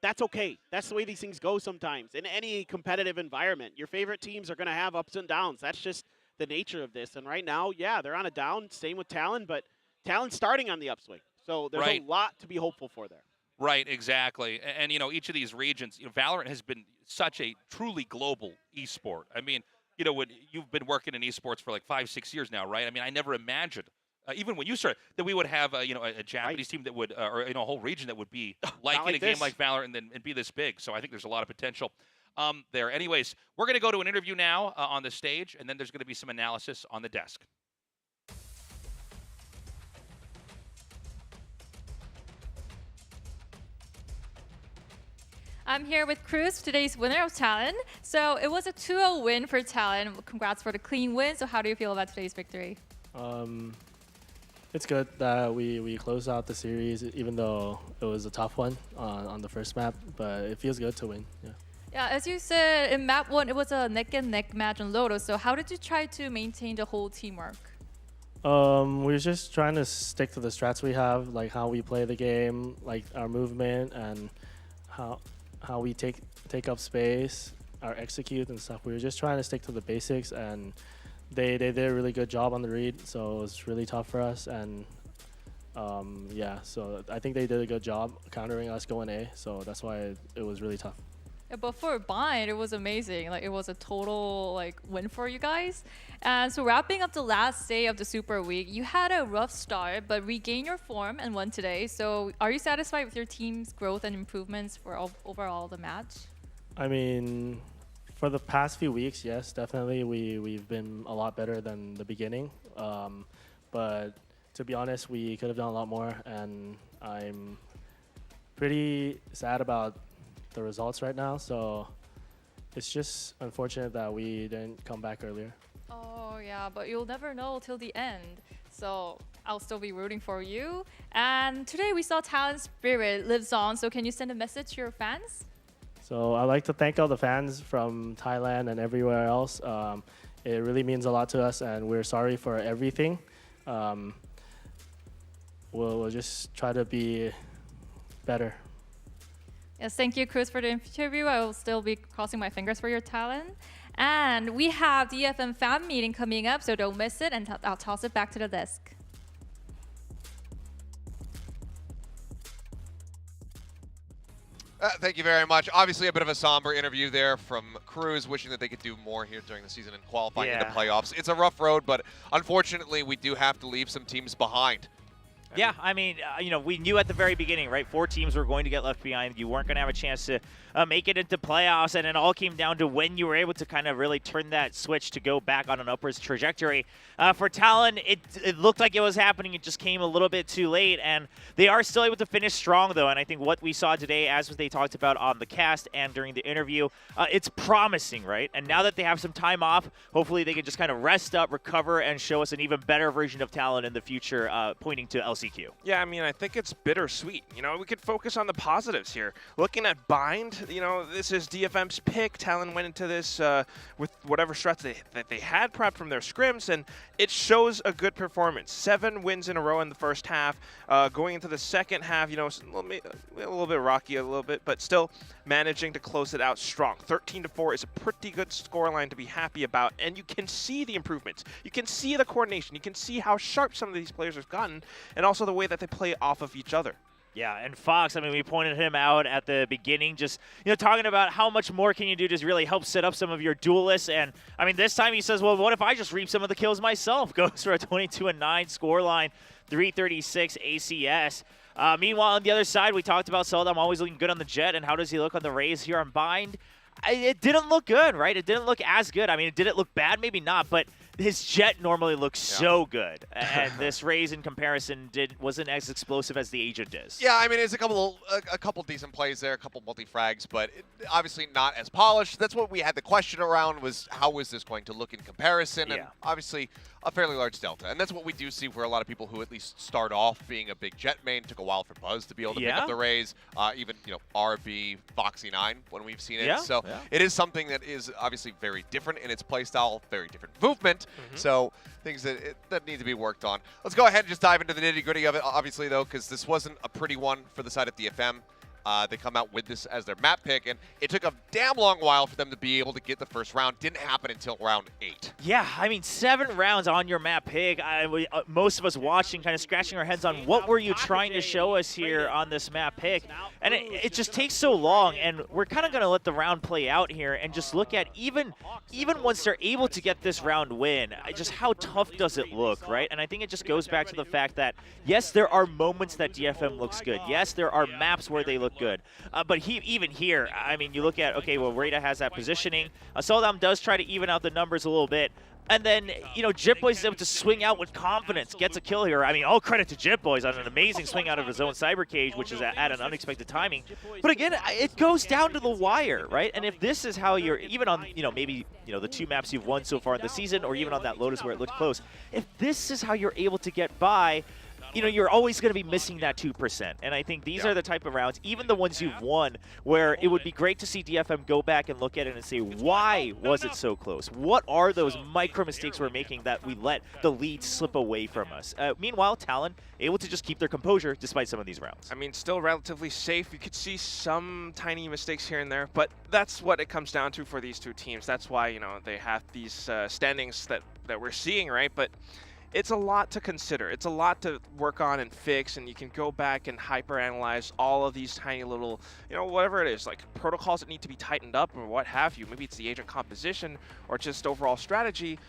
[SPEAKER 15] that's okay. That's the way these things go sometimes. In any competitive environment, your favorite teams are going to have ups and downs. That's just the nature of this. And right now, yeah, they're on a down. Same with Talon, but Talon's starting on the upswing. So there's a lot to be hopeful for there.
[SPEAKER 12] Right, exactly. And each of these regions, Valorant has been such a truly global esport. I mean, when you've been working in esports for like 5-6 years now, right? I mean, I never imagined, even when you started, that we would have a Japanese team that would, or a whole region that would be like in a game like Valorant and be this big. So I think there's a lot of potential there. Anyways, we're going to go to an interview now on the stage, and then there's going to be some analysis on the desk.
[SPEAKER 18] I'm here with Cruz, today's winner of Talon. So it was a 2-0 win for Talon. Congrats for the clean win. So how do you feel about today's victory?
[SPEAKER 6] It's good that we closed out the series, even though it was a tough one on the first map. But it feels good to win. Yeah.
[SPEAKER 18] Yeah, as you said, in map 1, it was a neck-and-neck match on Lotus. So how did you try to maintain the whole teamwork?
[SPEAKER 6] We were just trying to stick to the strats we have, like how we play the game, like our movement and how we take up space, our execute and stuff. We were just trying to stick to the basics, and they did a really good job on the read, so it was really tough for us. And yeah, so I think they did a good job countering us going A, so that's why it was really tough.
[SPEAKER 18] Yeah, but for Bind, it was amazing. Like, it was a total win for you guys. And so wrapping up the last day of the Super Week, you had a rough start, but regained your form and won today. So are you satisfied with your team's growth and improvements for overall the match?
[SPEAKER 6] I mean, for the past few weeks, yes, definitely we've been a lot better than the beginning. But to be honest, we could have done a lot more, and I'm pretty sad about the results right now, so it's just unfortunate that we didn't come back earlier.
[SPEAKER 18] Oh yeah, but you'll never know till the end, so I'll still be rooting for you. And today we saw Talent Spirit lives on, so can you send a message to your fans?
[SPEAKER 6] So I'd like to thank all the fans from Thailand and everywhere else. It really means a lot to us, and we're sorry for everything. We'll just try to be better.
[SPEAKER 18] Yes, thank you, Cruz, for the interview. I will still be crossing my fingers for your talent. And we have the DFM fan meeting coming up, so don't miss it, and I'll toss it back to the desk.
[SPEAKER 5] Thank you very much. Obviously, a bit of a somber interview there from Cruz, wishing that they could do more here during the season and qualifying into playoffs. It's a rough road, but unfortunately, we do have to leave some teams behind.
[SPEAKER 4] Yeah, I mean, we knew at the very beginning, right? 4 teams were going to get left behind. You weren't going to have a chance to make it into playoffs, and it all came down to when you were able to kind of really turn that switch to go back on an upwards trajectory. For Talon, it looked like it was happening. It just came a little bit too late, and they are still able to finish strong, though. And I think what we saw today, as they talked about on the cast and during the interview, it's promising, right? And now that they have some time off, hopefully they can just kind of rest up, recover, and show us an even better version of Talon in the future, pointing to LCQ.
[SPEAKER 2] Yeah, I mean, I think it's bittersweet. We could focus on the positives here. Looking at Bind, this is DFM's pick. Talon went into this with whatever strats that they had prepped from their scrims, and it shows a good performance. 7 wins in a row in the first half. Going into the second half, a little bit rocky a little bit, but still managing to close it out strong. 13-4 is a pretty good scoreline to be happy about, and you can see the improvements. You can see the coordination. You can see how sharp some of these players have gotten, and also the way that they play off of each other.
[SPEAKER 4] Yeah, and Fox, I mean, we pointed him out at the beginning, just, talking about how much more can you do to really help set up some of your duelists. And, I mean, this time he says, well, what if I just reap some of the kills myself? Goes for a 22-9 scoreline, 336 ACS. Meanwhile, on the other side, we talked about Seldom always looking good on the Jet, and how does he look on the Raze here on Bind? It didn't look good, right? It didn't look as good. I mean, did it look bad? Maybe not, but his Jet normally looks so good, and this Raze in comparison wasn't as explosive as the Agent is.
[SPEAKER 5] Yeah, I mean, it's a couple decent plays there, a couple multi-frags, but obviously not as polished. That's what we had the question around, was how was this going to look in comparison, and obviously a fairly large delta. And that's what we do see for a lot of people who at least start off being a big Jet main. Took a while for Buzz to be able to pick up the Raze, even RB, Foxy9 when we've seen it. So it is something that is obviously very different in its playstyle, very different movement. So things that need to be worked on. Let's go ahead and just dive into the nitty-gritty of it, obviously, though, because this wasn't a pretty one for the side of DFM. They come out with this as their map pick, and it took a damn long while for them to be able to get the first round. Didn't happen until round 8.
[SPEAKER 4] Yeah, I mean, 7 rounds on your map pick. Most of us watching, kind of scratching our heads on what were you trying to show us here on this map pick. And it just takes so long, and we're kind of going to let the round play out here and just look at even once they're able to get this round win, just how tough does it look, right? And I think it just goes back to the fact that, yes, there are moments that DFM looks good. Yes, there are maps where they look good. But even here, I mean, you look at, okay, well, Rada has that positioning. Soldam does try to even out the numbers a little bit. And then, Jitboys is able to swing out with confidence, gets a kill here. I mean, all credit to Jitboys on an amazing swing out of his own Cyber Cage, which is at an unexpected timing. But again, it goes down to the wire, right? And if this is how you're, even on, maybe, the 2 maps you've won so far in the season, or even on that Lotus where it looked close, if this is how you're able to get by, you're always going to be missing that 2%. And I think these are the type of rounds, even the ones you've won, where it would be great to see DFM go back and look at it and say, why was it so close? What are those micro mistakes we're making that we let the lead slip away from us? Meanwhile, Talon able to just keep their composure despite some of these rounds.
[SPEAKER 2] I mean, still relatively safe. You could see some tiny mistakes here and there, but that's what it comes down to for these two teams. That's why, they have these standings that we're seeing, right? But it's a lot to consider. It's a lot to work on and fix, and you can go back and hyper-analyze all of these tiny little, whatever it is, like protocols that need to be tightened up or what have you. Maybe it's the agent composition or just overall strategy.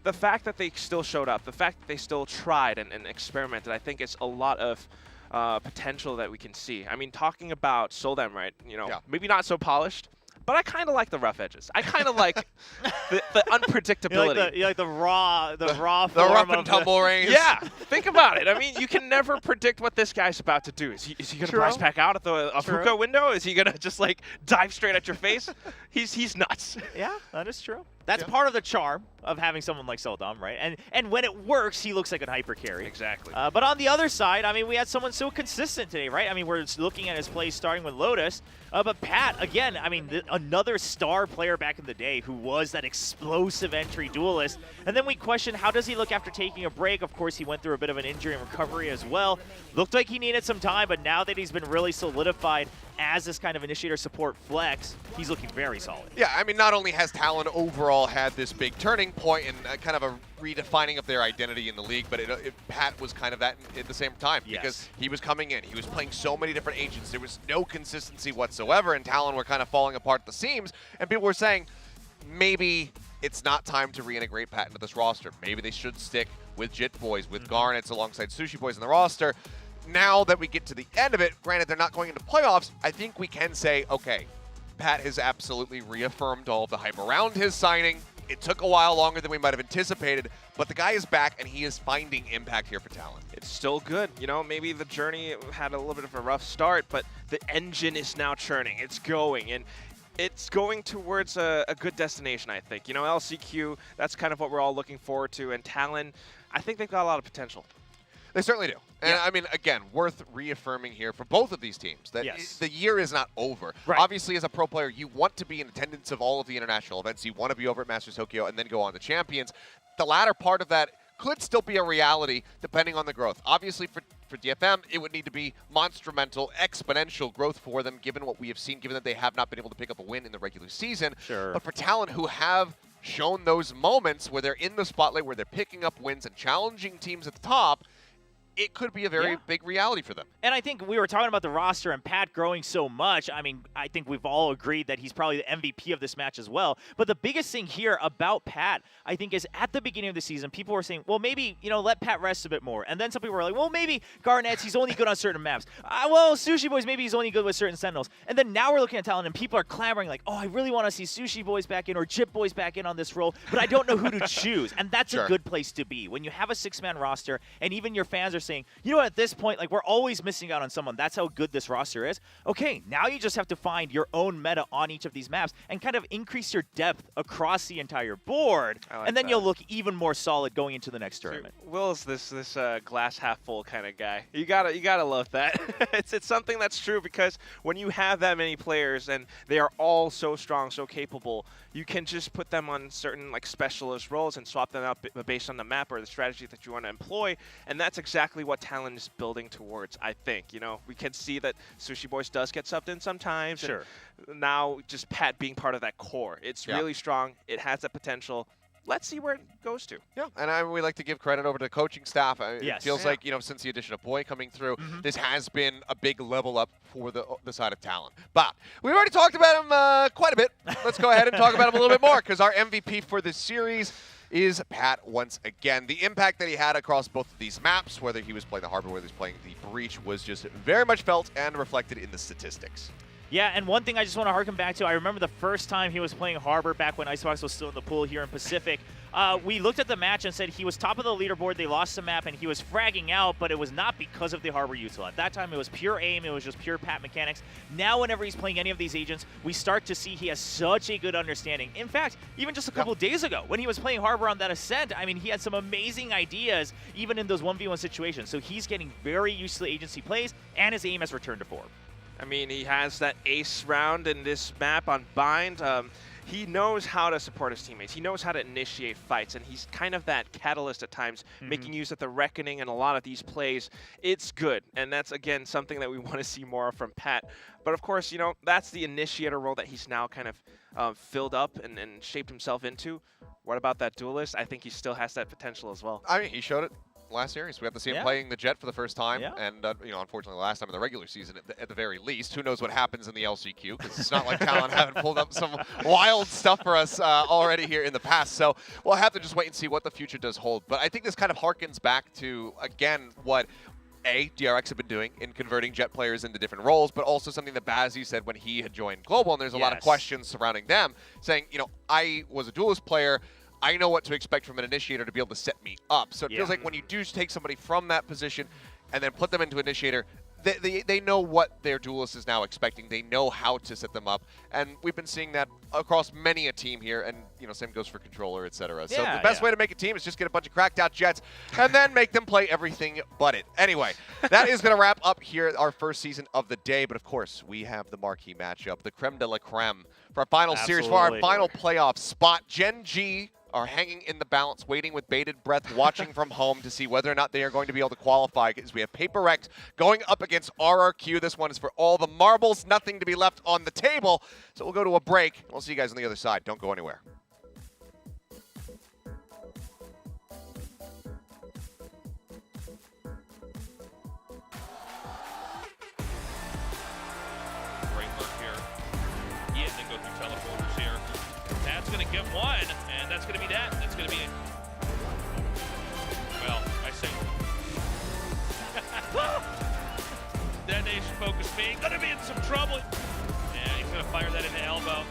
[SPEAKER 2] The fact that they still showed up, the fact that they still tried and experimented, I think it's a lot of potential that we can see. I mean, talking about Soldam, right, maybe not so polished, but I kind of like the rough edges. I kind of like the unpredictability.
[SPEAKER 4] You like the raw
[SPEAKER 5] the
[SPEAKER 4] form
[SPEAKER 5] rough and tumble range.
[SPEAKER 2] Yeah, think about it. I mean, you can never predict what this guy's about to do. Is he going to blast back out at the hookah window? Is he going to just dive straight at your face? He's nuts.
[SPEAKER 4] Yeah, that is true. That's part of the charm of having someone like Seldom, right? And when it works, he looks like an hyper carry.
[SPEAKER 2] Exactly.
[SPEAKER 4] But on the other side, I mean, we had someone so consistent today, right? I mean, we're looking at his plays starting with Lotus. But Pat, again, I mean, another star player back in the day who was that explosive entry duelist. And then we questioned, how does he look after taking a break? Of course, he went through a bit of an injury and recovery as well. Looked like he needed some time, but now that he's been really solidified as this kind of initiator support flex, he's looking very solid.
[SPEAKER 5] Yeah, I mean, not only has Talon overall had this big turning point and kind of a redefining of their identity in the league, but Pat was kind of that at the same time because he was coming in. He was playing so many different agents. There was no consistency whatsoever, and Talon were kind of falling apart at the seams, and people were saying, maybe it's not time to reintegrate Pat into this roster. Maybe they should stick with Jitboys, with Garnets alongside Sushi Boys in the roster. Now that we get to the end of it, granted they're not going into playoffs, I think we can say, okay, Pat has absolutely reaffirmed all of the hype around his signing. It took a while longer than we might have anticipated, but the guy is back and he is finding impact here for Talon.
[SPEAKER 2] It's still good. Maybe the journey had a little bit of a rough start, but the engine is now churning. It's going, and it's going towards a good destination, I think. LCQ, that's kind of what we're all looking forward to, and Talon, I think they've got a lot of potential.
[SPEAKER 5] They certainly do. And I mean, again, worth reaffirming here for both of these teams that the year is not over.
[SPEAKER 4] Right.
[SPEAKER 5] Obviously, as a pro player, you want to be in attendance of all of the international events. You want to be over at Masters Tokyo and then go on to Champions. The latter part of that could still be a reality depending on the growth. Obviously, for DFM, it would need to be monstrumental, exponential growth for them, given what we have seen, given that they have not been able to pick up a win in the regular season.
[SPEAKER 4] Sure.
[SPEAKER 5] But for Talon, who have shown those moments where they're in the spotlight, where they're picking up wins and challenging teams at the top, it could be a very big reality for them.
[SPEAKER 4] And I think we were talking about the roster and Pat growing so much. I mean, I think we've all agreed that he's probably the MVP of this match as well. But the biggest thing here about Pat, I think, is at the beginning of the season, people were saying, well, maybe, let Pat rest a bit more. And then some people were like, well, maybe Garnett's, he's only good on certain maps. Well, Sushi Boys, maybe he's only good with certain Sentinels. And then now we're looking at Talon, and people are clamoring like, oh, I really want to see Sushi Boys back in or Jip Boys back in on this role, but I don't know who to choose. And that's a good place to be. When you have a 6-man roster, and even your fans are saying, you know what, at this point, like, we're always missing out on someone. That's how good this roster is. Okay, now you just have to find your own meta on each of these maps and kind of increase your depth across the entire board, and then you'll look even more solid going into the next tournament.
[SPEAKER 2] Will's this glass half full kind of guy. You gotta love that. it's something that's true, because when you have that many players and they are all so strong, so capable, you can just put them on certain like specialist roles and swap them out based on the map or the strategy that you want to employ, and that's exactly what Talon is building towards. I think we can see that Sushi Boys does get subbed in sometimes.
[SPEAKER 4] Sure.
[SPEAKER 2] And now just Pat being part of that core, it's really strong. It has the potential. Let's see where it goes to.
[SPEAKER 5] Yeah, and we like to give credit over to the coaching staff.
[SPEAKER 4] Yes.
[SPEAKER 5] It feels like, since the addition of Boy coming through, this has been a big level up for the side of Talon. But we've already talked about him quite a bit. Let's go ahead and talk about him a little bit more, because our MVP for this series is Pat once again. The impact that he had across both of these maps, whether he was playing the Harbor, whether he was playing the Breach, was just very much felt and reflected in the statistics.
[SPEAKER 4] Yeah, and one thing I just want to harken back to, I remember the first time he was playing Harbor back when Icebox was still in the pool here in Pacific. We looked at the match and said he was top of the leaderboard, they lost the map, and he was fragging out, but it was not because of the Harbor util. At that time, it was pure aim, it was just pure Pat mechanics. Now, whenever he's playing any of these agents, we start to see he has such a good understanding. In fact, even just a couple days ago, when he was playing Harbor on that Ascent, I mean, he had some amazing ideas, even in those 1v1 situations. So he's getting very used to the agency plays, and his aim has returned to form.
[SPEAKER 2] I mean, he has that ace round in this map on Bind. He knows how to support his teammates. He knows how to initiate fights, and he's kind of that catalyst at times, making use of the Reckoning and a lot of these plays. It's good, and that's, again, something that we want to see more of from Pat. But, of course, that's the initiator role that he's now kind of filled up and shaped himself into. What about that duelist? I think he still has that potential as well.
[SPEAKER 5] I mean, he showed it last series. We got to see him playing the Jet for the first time, and unfortunately last time in the regular season at the very least. Who knows what happens in the LCQ, because it's not like Talon haven't pulled up some wild stuff for us already here in the past. So we'll have to just wait and see what the future does hold. But I think this kind of harkens back to, again, what DRX have been doing in converting Jet players into different roles, but also something that Bazzi said when he had joined Global, and there's a lot of questions surrounding them, saying, I was a duelist player, I know what to expect from an initiator to be able to set me up. So it feels like when you do take somebody from that position and then put them into initiator, they know what their duelist is now expecting. They know how to set them up. And we've been seeing that across many a team here. And, same goes for controller, etc. So the best way to make a team is just get a bunch of cracked out Jets and then make them play everything but it. Anyway, that is going to wrap up here our first season of the day. But, of course, we have the marquee matchup, the creme de la creme for our final series, for our final playoff spot. Gen G are hanging in the balance, waiting with bated breath, watching from home to see whether or not they are going to be able to qualify, because we have Paper X going up against RRQ. This one is for all the marbles, nothing to be left on the table. So we'll go to a break. We'll see you guys on the other side. Don't go anywhere.
[SPEAKER 12] Great work here. Yeah, then go through teleporters here. That's going to get one, and that's going to be that. That's going to be it. Well, I say. That nation focus me. Going to be in some trouble. Yeah, he's going to fire that into elbow.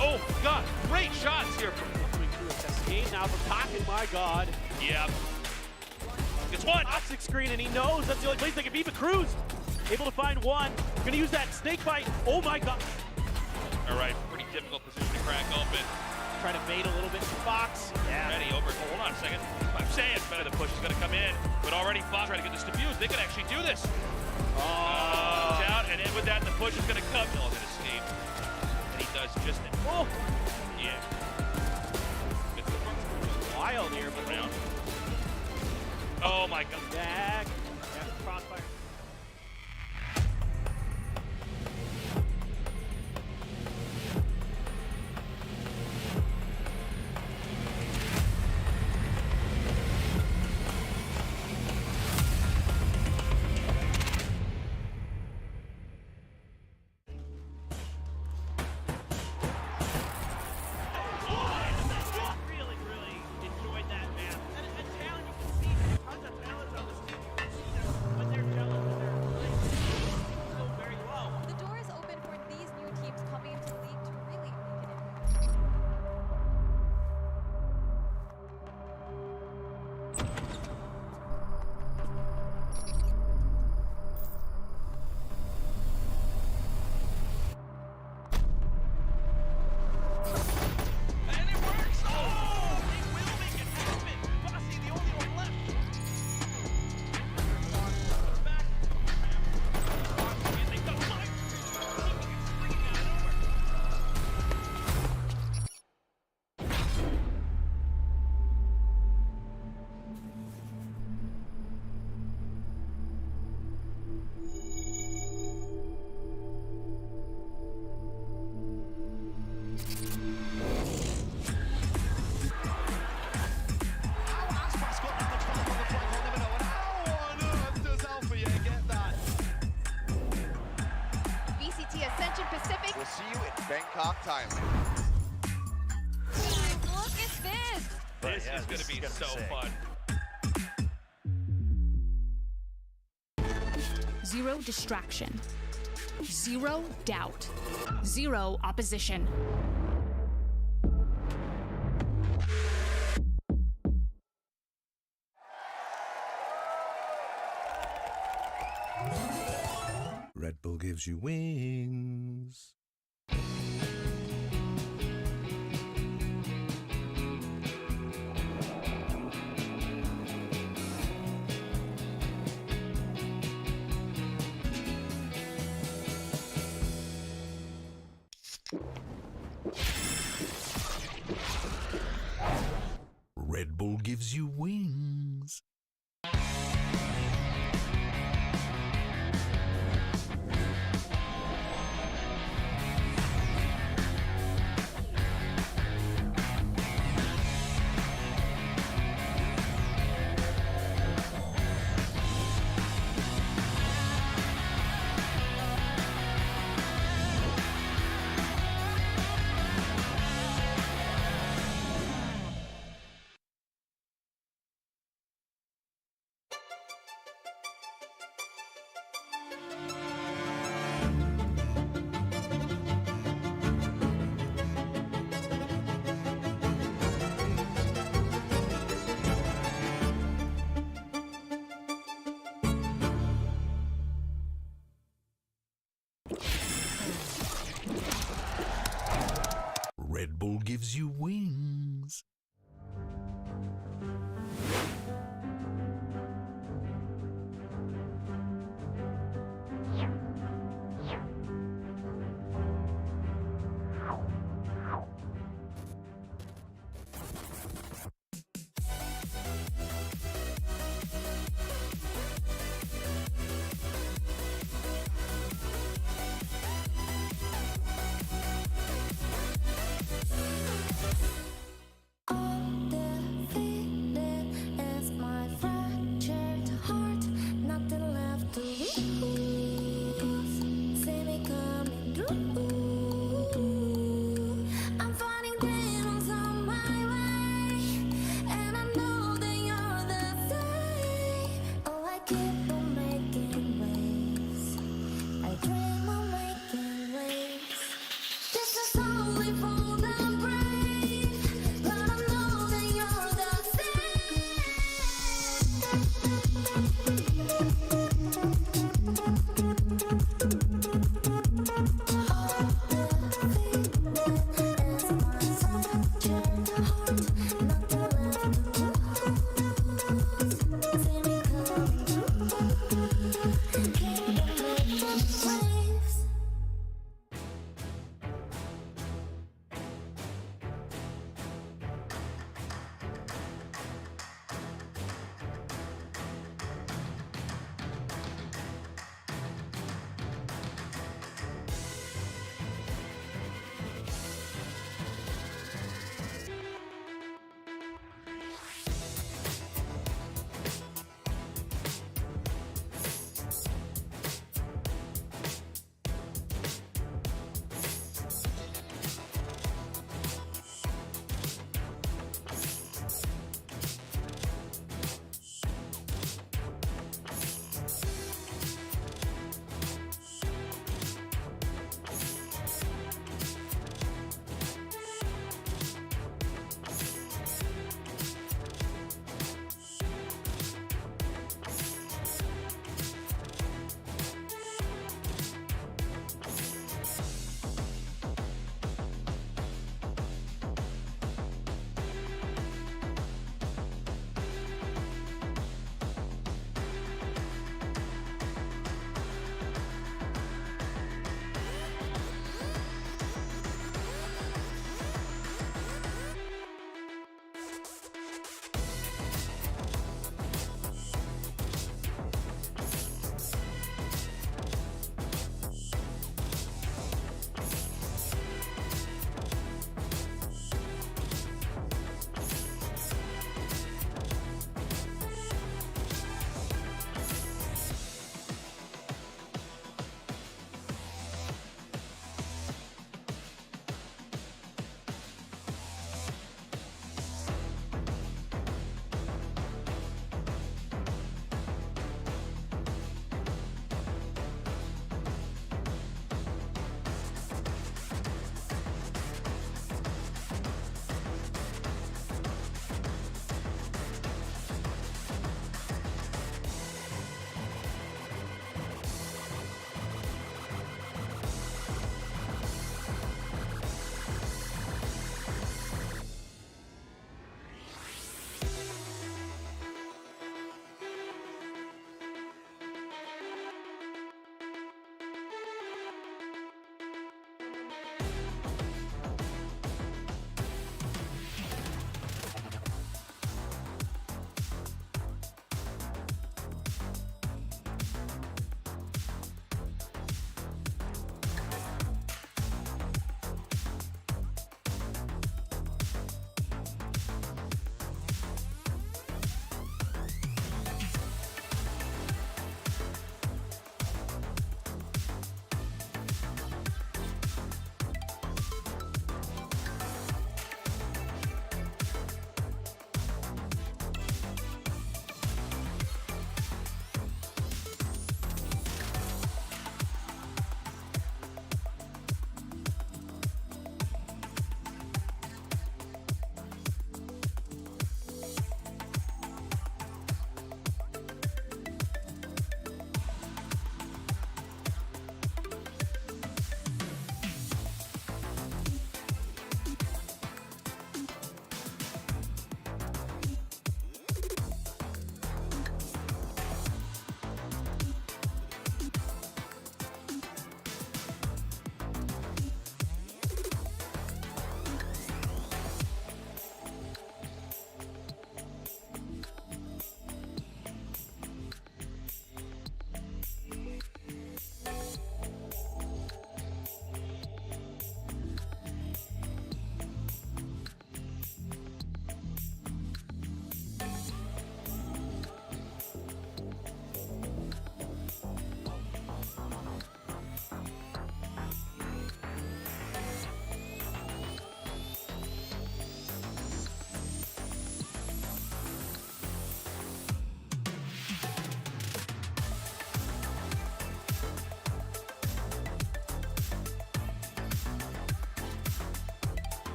[SPEAKER 12] Oh, God. Great shots here from
[SPEAKER 15] coming through a cascade now from Pocket. My God.
[SPEAKER 12] Yep. Gets one.
[SPEAKER 15] Toxic screen, and he knows that's the only place they can be. But Cruz able to find one. Going to use that snake bite. Oh, my God.
[SPEAKER 12] All right, pretty difficult position to crack open.
[SPEAKER 15] Try to bait a little bit for Fox.
[SPEAKER 12] Yeah. Ready, over. Oh, hold on a second. I'm saying better the push is going to come in, but already Fox trying to get this diffused. They could actually do this. Out, and in with that, the push is going to come. He'll get escape. And he does just that. Oh! Yeah. Good footwork.
[SPEAKER 15] Wild here, but
[SPEAKER 12] round. Oh my God.
[SPEAKER 15] Back. Crossfire.
[SPEAKER 5] stock time.
[SPEAKER 1] Look at this!
[SPEAKER 12] This is going to be so fun.
[SPEAKER 13] Zero distraction. Zero doubt. Zero opposition.
[SPEAKER 14] Red Bull gives you wings. Red Bull gives you wings. Red Bull gives you wings.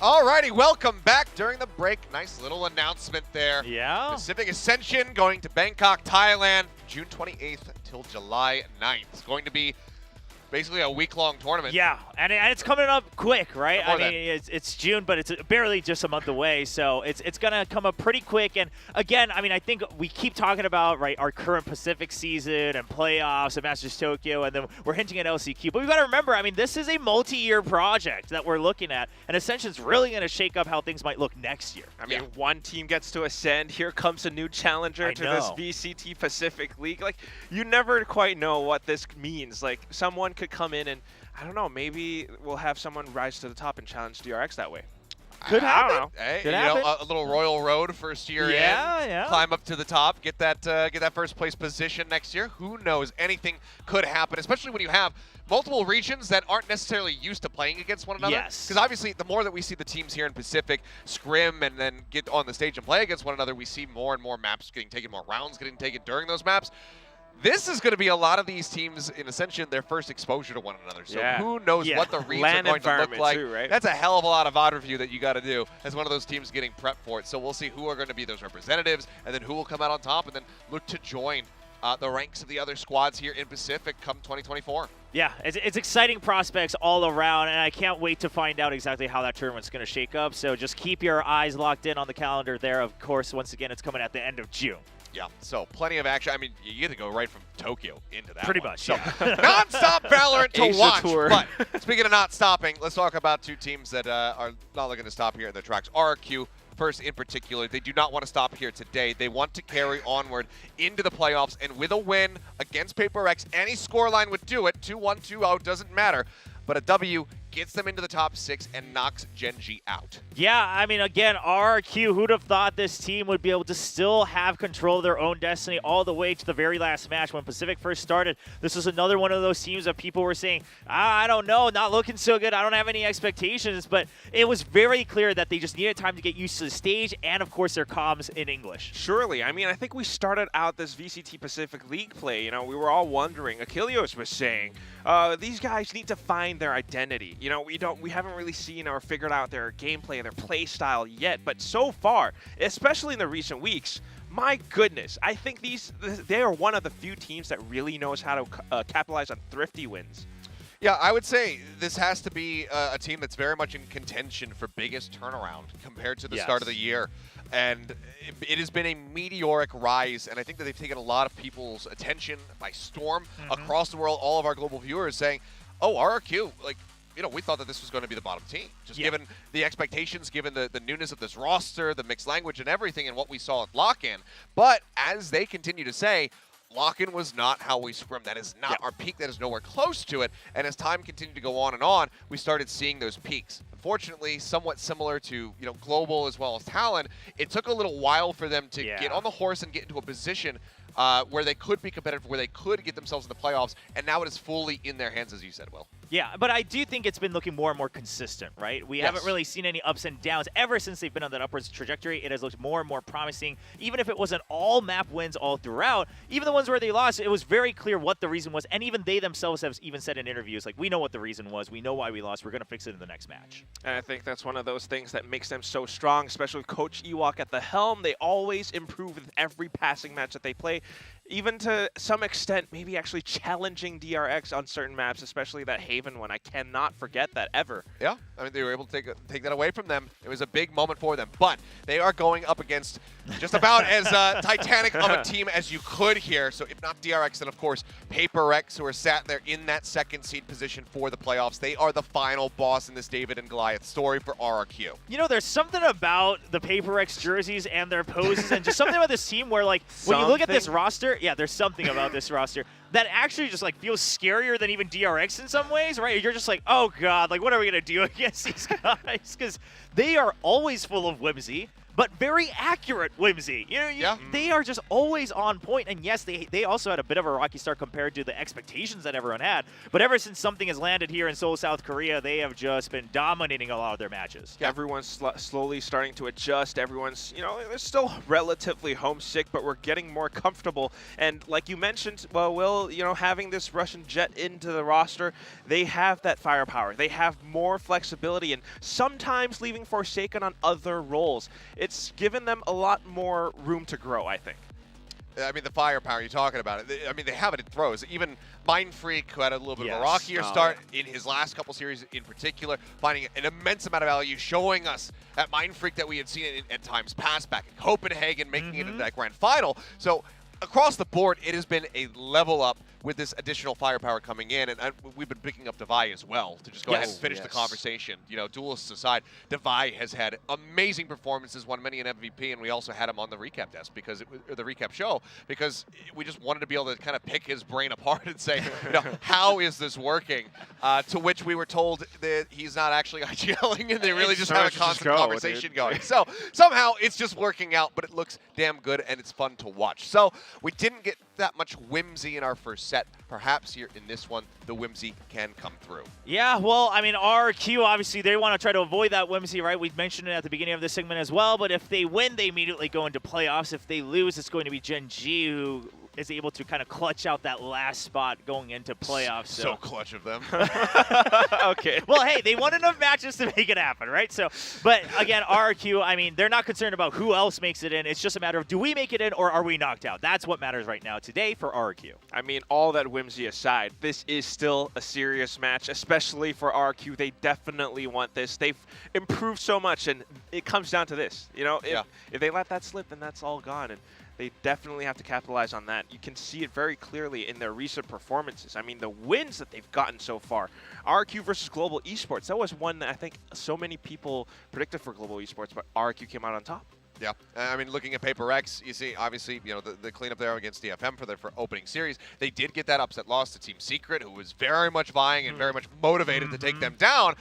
[SPEAKER 5] Alrighty, welcome back during the break. Nice little announcement there.
[SPEAKER 4] Yeah.
[SPEAKER 5] Pacific Ascension going to Bangkok, Thailand, June 28th until July 9th. It's going to be basically a week-long tournament.
[SPEAKER 4] Yeah, and it's coming up quick, right? I mean, it's June, but it's barely just a month away, so it's going to come up pretty quick. And again, I mean, I think we keep talking about, right, our current Pacific season and playoffs and Masters Tokyo, and then we're hinting at LCQ. But we've got to remember, I mean, this is a multi-year project that we're looking at, and Ascension's really going to shake up how things might look next year.
[SPEAKER 2] I mean, one team gets to ascend. Here comes a new challenger to this VCT Pacific League. Like, you never quite know what this means. Like, someone could come in and, I don't know, maybe we'll have someone rise to the top and challenge DRX that way.
[SPEAKER 4] Could happen.
[SPEAKER 2] I don't know.
[SPEAKER 5] Hey,
[SPEAKER 4] Could happen.
[SPEAKER 5] a little Royal Road first year in. Climb up to the top, get that first place position next year. Who knows? Anything could happen, especially when you have multiple regions that aren't necessarily used to playing against one another.
[SPEAKER 4] Yes.
[SPEAKER 5] Because obviously, the more that we see the teams here in Pacific scrim and then get on the stage and play against one another, we see more and more maps getting taken, more rounds getting taken during those maps. This is going to be a lot of these teams in Ascension, their first exposure to one another. So who knows what the reads are going to look like.
[SPEAKER 2] Too, right?
[SPEAKER 5] That's a hell of a lot of odd review that you got to do as one of those teams getting prepped for it. So we'll see who are going to be those representatives and then who will come out on top and then look to join the ranks of the other squads here in Pacific come 2024.
[SPEAKER 4] Yeah, it's exciting prospects all around, and I can't wait to find out exactly how that tournament's going to shake up. So just keep your eyes locked in on the calendar there. Of course, once again, it's coming at the end of June.
[SPEAKER 5] Yeah, so plenty of action. I mean, you get to go right from Tokyo into that
[SPEAKER 4] Pretty
[SPEAKER 5] one.
[SPEAKER 4] much,
[SPEAKER 5] So
[SPEAKER 4] yeah.
[SPEAKER 5] non-stop Valorant to
[SPEAKER 2] Asia
[SPEAKER 5] watch.
[SPEAKER 2] tour.
[SPEAKER 5] But speaking of not stopping, let's talk about two teams that are not looking to stop here in the tracks. RRQ, first in particular, they do not want to stop here today. They want to carry onward into the playoffs, and with a win against Paper X, any scoreline would do it. 2-1, 2-0, doesn't matter. But a W gets them into the top 6 and knocks Gen G out.
[SPEAKER 4] Yeah, I mean, again, RRQ, who'd have thought this team would be able to still have control of their own destiny all the way to the very last match when Pacific first started. This was another one of those teams that people were saying, I don't know, not looking so good, I don't have any expectations, but it was very clear that they just needed time to get used to the stage and, of course, their comms in English.
[SPEAKER 2] Surely. I mean, I think we started out this VCT Pacific League play, you know, we were all wondering, Achilles was saying, these guys need to find their identity. You know, we haven't really seen or figured out their gameplay and their play style yet, but so far, especially in the recent weeks, my goodness, I think they are one of the few teams that really knows how to capitalize on thrifty wins.
[SPEAKER 5] Yeah, I would say this has to be a team that's very much in contention for biggest turnaround compared to the start of the year. And it has been a meteoric rise, and I think that they've taken a lot of people's attention by storm across the world, all of our global viewers saying, oh, RRQ, like, you know, we thought that this was going to be the bottom team. Just given the expectations, given the newness of this roster, the mixed language and everything, and what we saw at Lock-In. But as they continue to say, Lock-In was not how we scrim. That is not our peak. That is nowhere close to it. And as time continued to go on, we started seeing those peaks. Unfortunately, somewhat similar to, you know, Global as well as Talon, it took a little while for them to get on the horse and get into a position where they could be competitive, where they could get themselves in the playoffs, and now it is fully in their hands, as you said, Will.
[SPEAKER 4] Yeah, but I do think it's been looking more and more consistent, right? We haven't really seen any ups and downs. Ever since they've been on that upwards trajectory, it has looked more and more promising. Even if it wasn't all map wins all throughout, even the ones where they lost, it was very clear what the reason was, and even they themselves have even said in interviews, like, we know what the reason was, we know why we lost, we're going to fix it in the next match.
[SPEAKER 2] And I think that's one of those things that makes them so strong, especially with Coach Ewok at the helm. They always improve with every passing match that they play, even to some extent, maybe actually challenging DRX on certain maps, especially that Haven one. I cannot forget that ever.
[SPEAKER 5] Yeah, I mean, they were able to take that away from them. It was a big moment for them, but they are going up against just about as titanic of a team as you could here. So if not DRX, then of course Paper X, who are sat there in that second seed position for the playoffs. They are the final boss in this David and Goliath story for RRQ.
[SPEAKER 4] You know, there's something about the Paper X jerseys and their poses and just something about this team where, like, when you look at this roster, yeah, there's something about this roster that actually just, like, feels scarier than even DRX in some ways, right? You're just like, oh, God, like, what are we going to do against these guys? Because they are always full of whimsy. but very accurate Whimsy. They are just always on point. And yes, they also had a bit of a rocky start compared to the expectations that everyone had. But ever since something has landed here in Seoul, South Korea, they have just been dominating a lot of their matches.
[SPEAKER 2] Yeah. Everyone's slowly starting to adjust. Everyone's, they're still relatively homesick, but we're getting more comfortable. And like you mentioned, well, Will, having this Russian jet into the roster, they have that firepower. They have more flexibility, and sometimes leaving Forsaken on other roles. It's given them a lot more room to grow, I think.
[SPEAKER 5] I mean, the firepower you're talking about. I mean, they have it in throws. Even Mind Freak, who had a little bit of a rockier start in his last couple series in particular, finding an immense amount of value, showing us that Mind Freak that we had seen at times past back in Copenhagen, making it into that grand final. So across the board, it has been a level up with this additional firepower coming in, and we've been picking up Devi as well to just go ahead and finish the conversation. Duelists aside, Devi has had amazing performances, won many an MVP, and we also had him on the recap desk or the recap show because we just wanted to be able to kind of pick his brain apart and say, how is this working? To which we were told that he's not actually IGLing, and they really just have a constant conversation going. So somehow it's just working out, but it looks damn good and it's fun to watch. So we didn't get that much whimsy in our first set. Perhaps here in this one, the whimsy can come through.
[SPEAKER 4] Yeah, well, I mean, RRQ, obviously, they want to try to avoid that whimsy, right? We mentioned it at the beginning of this segment as well, but if they win, they immediately go into playoffs. If they lose, it's going to be Gen G who is able to kind of clutch out that last spot going into playoffs.
[SPEAKER 5] So clutch of them.
[SPEAKER 4] Okay. Well, hey, they won enough matches to make it happen, right? So, but again, RRQ, I mean, they're not concerned about who else makes it in. It's just a matter of, do we make it in or are we knocked out? That's what matters right now today for RRQ.
[SPEAKER 2] I mean, all that whimsy aside, this is still a serious match, especially for RRQ. They definitely want this. They've improved so much, and it comes down to this. If they let that slip, then that's all gone. And they definitely have to capitalize on that. You can see it very clearly in their recent performances. I mean, the wins that they've gotten so far. RRQ versus Global Esports, that was one that I think so many people predicted for Global Esports, but RRQ came out on top.
[SPEAKER 5] Yeah, I mean, looking at Paper X, you see, obviously, the cleanup there against DFM for their opening series. They did get that upset loss to Team Secret, who was very much vying and very much motivated to take them down.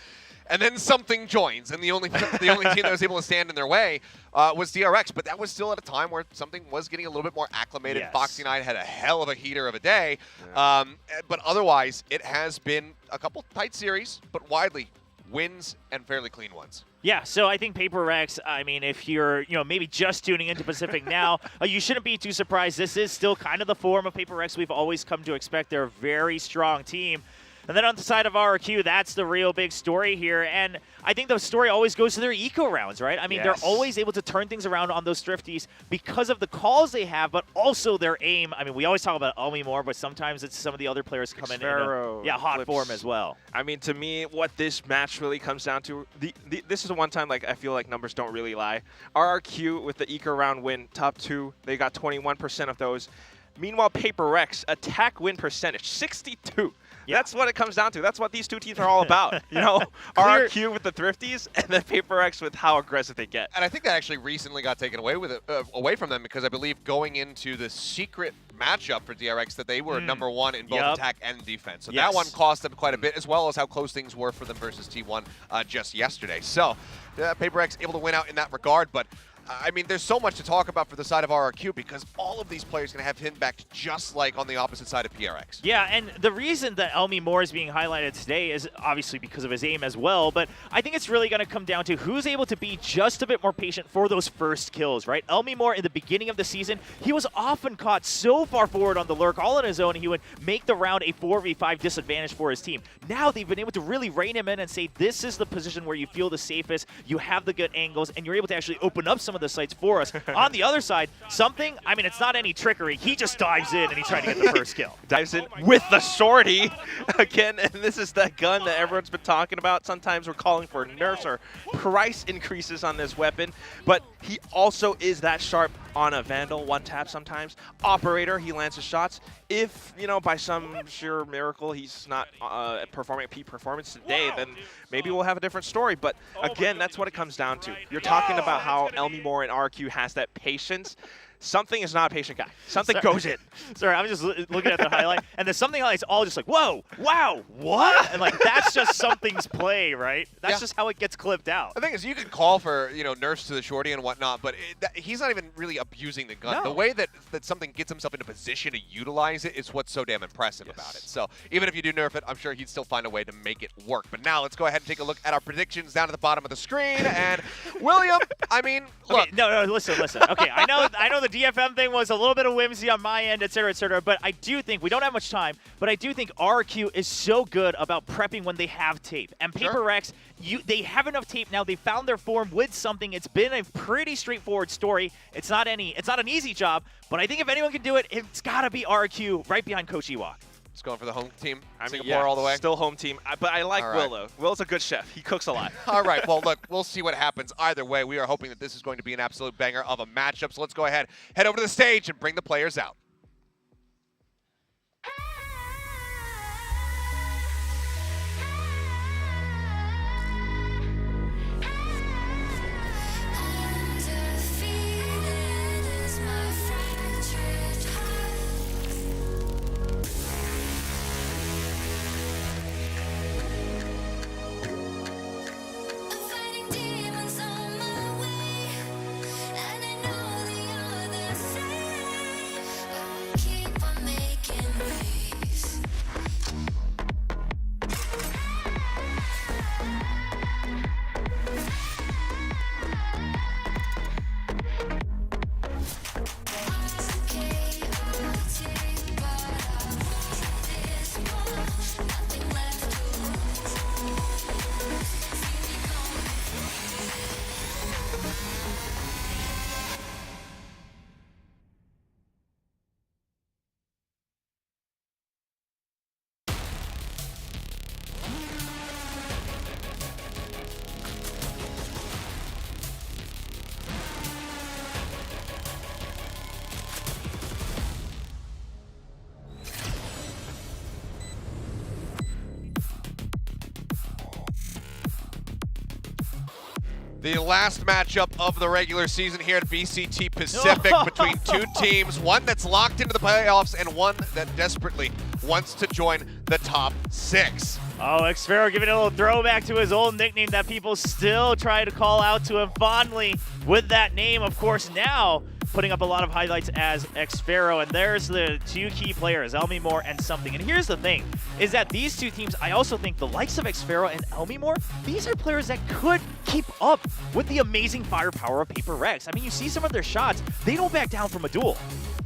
[SPEAKER 5] And then something joins, and the only team that was able to stand in their way was DRX. But that was still at a time where something was getting a little bit more acclimated.
[SPEAKER 4] Yes.
[SPEAKER 5] Foxy9 had a hell of a heater of a day. But otherwise, it has been a couple tight series, but widely wins and fairly clean ones.
[SPEAKER 4] Yeah, so I think Paper Rex, I mean, if you're, maybe just tuning into Pacific now, you shouldn't be too surprised. This is still kind of the form of Paper Rex we've always come to expect. They're a very strong team. And then on the side of RRQ, that's the real big story here. And I think the story always goes to their eco rounds, right? I mean, they're always able to turn things around on those Thrifties because of the calls they have, but also their aim. I mean, we always talk about Elmi more, but sometimes it's some of the other players come in hot form as well.
[SPEAKER 2] I mean, to me, what this match really comes down to, this is the one time I feel like numbers don't really lie. RRQ with the eco round win, top 2, they got 21% of those. Meanwhile, Paper Rex, attack win percentage, 62. Yeah. That's what it comes down to. That's what these two teams are all about. RRQ with the Thrifties and then Paper X with how aggressive they get.
[SPEAKER 5] And I think that actually recently got taken away from them because I believe going into the secret matchup for DRX that they were number 1 in both attack and defense. So that one cost them quite a bit, as well as how close things were for them versus T1 just yesterday. So Paper X able to win out in that regard, but I mean, there's so much to talk about for the side of RRQ because all of these players can have him back just like on the opposite side of PRX.
[SPEAKER 4] Yeah, and the reason that Elmi Moore is being highlighted today is obviously because of his aim as well, but I think it's really going to come down to who's able to be just a bit more patient for those first kills, right? Elmi Moore, in the beginning of the season, he was often caught so far forward on the lurk, all on his own, he would make the round a 4v5 disadvantage for his team. Now they've been able to really rein him in and say, this is the position where you feel the safest, you have the good angles, and you're able to actually open up some of the sites for us. On the other side, I mean, it's not any trickery. He just dives in and he tried to get the first kill.
[SPEAKER 2] Dives in with the sortie again, and this is that gun that everyone's been talking about. Sometimes we're calling for nerfs or price increases on this weapon, but he also is that sharp on a Vandal, one tap sometimes. Operator, he lands his shots. If, by some sheer miracle he's not performing at peak performance today, then maybe we'll have a different story. But again, that's what it comes down to. You're talking about how Elmi Moore and RQ has that patience. something is not a patient guy. Something goes in.
[SPEAKER 4] Sorry, I'm just looking at the highlight, and the something highlight's all just like, whoa, wow, what? And like that's just something's play, right? That's just how it gets clipped out.
[SPEAKER 5] The thing is, you can call for nurse to the shorty and whatnot, but he's not even really abusing the gun.
[SPEAKER 4] No.
[SPEAKER 5] The way that something gets himself into position to utilize it is what's so damn impressive about it. So even if you do nerf it, I'm sure he'd still find a way to make it work. But now let's go ahead and take a look at our predictions down at the bottom of the screen. And William, I mean, look.
[SPEAKER 4] Okay, no, listen. Okay, I know the DFM thing was a little bit of whimsy on my end, et cetera, but I do think, we don't have much time, but I do think RQ is so good about prepping when they have tape. And Paper Rex, they have enough tape now. They found their form with something. It's been a pretty straightforward story. It's not an easy job, but I think if anyone can do it, it's got to be RQ right behind Coach Ewok.
[SPEAKER 5] Just going for the home team.
[SPEAKER 2] I mean,
[SPEAKER 5] Singapore all the way.
[SPEAKER 2] Still home team. But I like Will, though. Will's a good chef. He cooks a lot.
[SPEAKER 5] All right. Well, look, we'll see what happens. Either way, we are hoping that this is going to be an absolute banger of a matchup. So let's go ahead, head over to the stage, and bring the players out. The last matchup of the regular season here at VCT Pacific between two teams, one that's locked into the playoffs and one that desperately wants to join the top 6.
[SPEAKER 4] Oh, Xfero giving a little throwback to his old nickname that people still try to call out to him fondly with that name. Of course, now putting up a lot of highlights as Xfero, and there's the two key players, Elmi Moore and Something. And here's the thing, is that these two teams, I also think the likes of Xfero and Elmi Moore, these are players that could keep up with the amazing firepower of Paper Rex. I mean, you see some of their shots, they don't back down from a duel.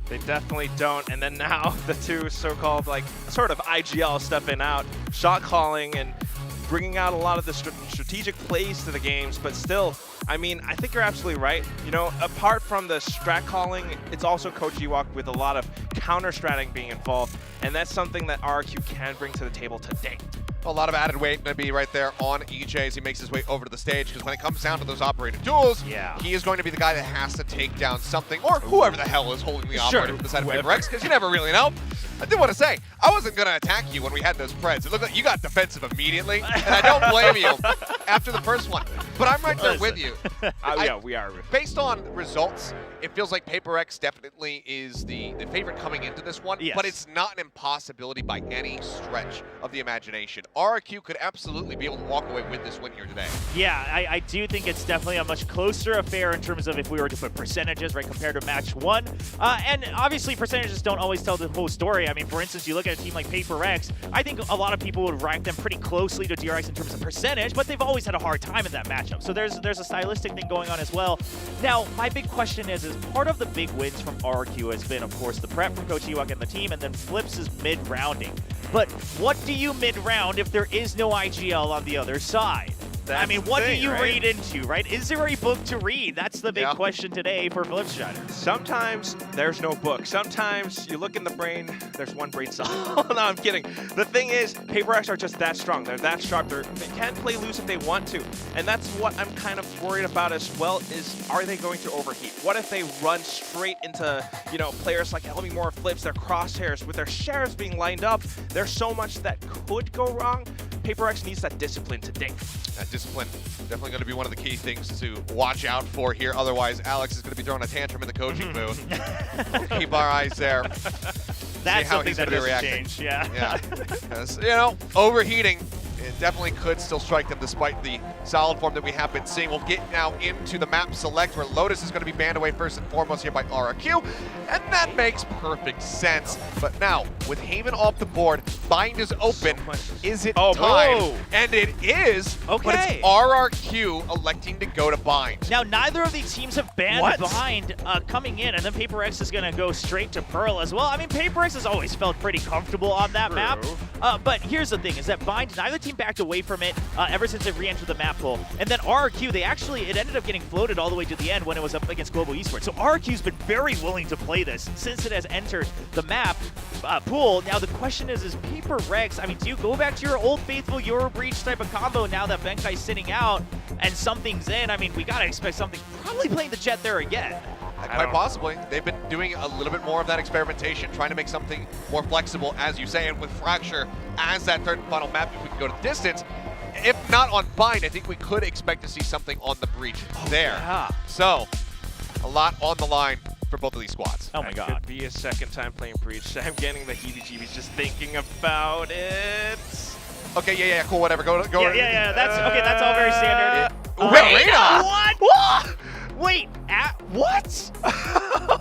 [SPEAKER 2] They definitely don't. And then now the two so-called sort of IGL stepping out, shot calling and bringing out a lot of the strategic plays to the games, but still, I mean, I think you're absolutely right. You know, apart from the strat calling, it's also Coach Ewok with a lot of counter-stratting being involved, and that's something that RQ can bring to the table today.
[SPEAKER 5] A lot of added weight going to be right there on EJ as he makes his way over to the stage, because when it comes down to those operator duels, he is going to be the guy that has to take down Something, or whoever the hell is holding the operator from the side of Paper Rex, because you never really know. I did want to say, I wasn't going to attack you when we had those Preds. It looked like you got defensive immediately, and I don't blame you after the first one. But I'm right there with you.
[SPEAKER 2] Yeah, we are.
[SPEAKER 5] Based on results, it feels like Paper Rex definitely is the favorite coming into this one, but it's not an impossibility by any stretch of the imagination. RQ could absolutely be able to walk away with this win here today.
[SPEAKER 4] Yeah, I do think it's definitely a much closer affair in terms of if we were to put percentages, right, compared to match 1. And obviously percentages don't always tell the whole story. I mean, for instance, you look at a team like Paper Rex, I think a lot of people would rank them pretty closely to DRX in terms of percentage, but they've always had a hard time in that matchup. So there's a stylistic thing going on as well. Now, my big question is part of the big wins from RQ has been, of course, the prep from Coach Ewok and the team, and then Flips is mid-rounding. But what do you mid-round if there is no IGL on the other side? I mean, what do you read into, right? Is there a book to read? That's the big question today for Flips Strider.
[SPEAKER 2] Sometimes there's no book. Sometimes you look in the brain, there's one brain cell. No, I'm kidding. The thing is, Paper Rex are just that strong. They're that sharp. They can play loose if they want to. And that's what I'm kind of worried about as well, is are they going to overheat? What if they run straight into, players like Elmi Moore, Flips, their crosshairs, with their shares being lined up? There's so much that could go wrong. Paper Rex needs that discipline today.
[SPEAKER 5] That discipline. Definitely going to be one of the key things to watch out for here. Otherwise, Alex is going to be throwing a tantrum in the coaching booth. We'll keep our eyes there.
[SPEAKER 4] That's
[SPEAKER 5] how
[SPEAKER 4] something
[SPEAKER 5] he's
[SPEAKER 4] that
[SPEAKER 5] gonna be
[SPEAKER 4] doesn't
[SPEAKER 5] reacting.
[SPEAKER 4] change. Yeah.
[SPEAKER 5] Yeah. Because, you know, overheating, it definitely could still strike them despite the solid form that we have been seeing. We'll get now into the map select where Lotus is going to be banned away first and foremost here by RRQ, and that makes perfect sense. But now, with Haven off the board, Bind is open. Is it time?
[SPEAKER 4] whoa.
[SPEAKER 5] And it is, but
[SPEAKER 4] Okay.
[SPEAKER 5] it's RRQ electing to go to Bind.
[SPEAKER 4] Now, neither of these teams have banned Bind coming in, and then Paper X is going to go straight to Pearl as well. I mean, Paper X has always felt pretty comfortable on that map. But here's the thing, is that Bind, neither team backed away from it ever since they re-entered the map pool. And then RRQ, it ended up getting floated all the way to the end when it was up against Global Esports. So RRQ's been very willing to play this since it has entered the map pool. Now, the question is Paper Rex, I mean, do you go back to your old faithful Euro Breach type of combo now that Benkai's sitting out and something's in? I mean, we got to expect something, probably playing the Jet there again.
[SPEAKER 5] Quite possibly. They've been doing a little bit more of that experimentation, trying to make something more flexible, as you say, and with Fracture as that third and final map, if we can go to distance. If not on Bind, I think we could expect to see something on the Breach there.
[SPEAKER 4] Yeah.
[SPEAKER 5] So, a lot on the line for both of these squads.
[SPEAKER 4] Oh my God.
[SPEAKER 2] Could be a second time playing Breach. I'm getting the heebie-jeebies just thinking about it.
[SPEAKER 5] Okay, yeah, cool, whatever. Go.
[SPEAKER 4] Yeah. That's all very standard.
[SPEAKER 5] Wait,
[SPEAKER 4] What? Wait, what?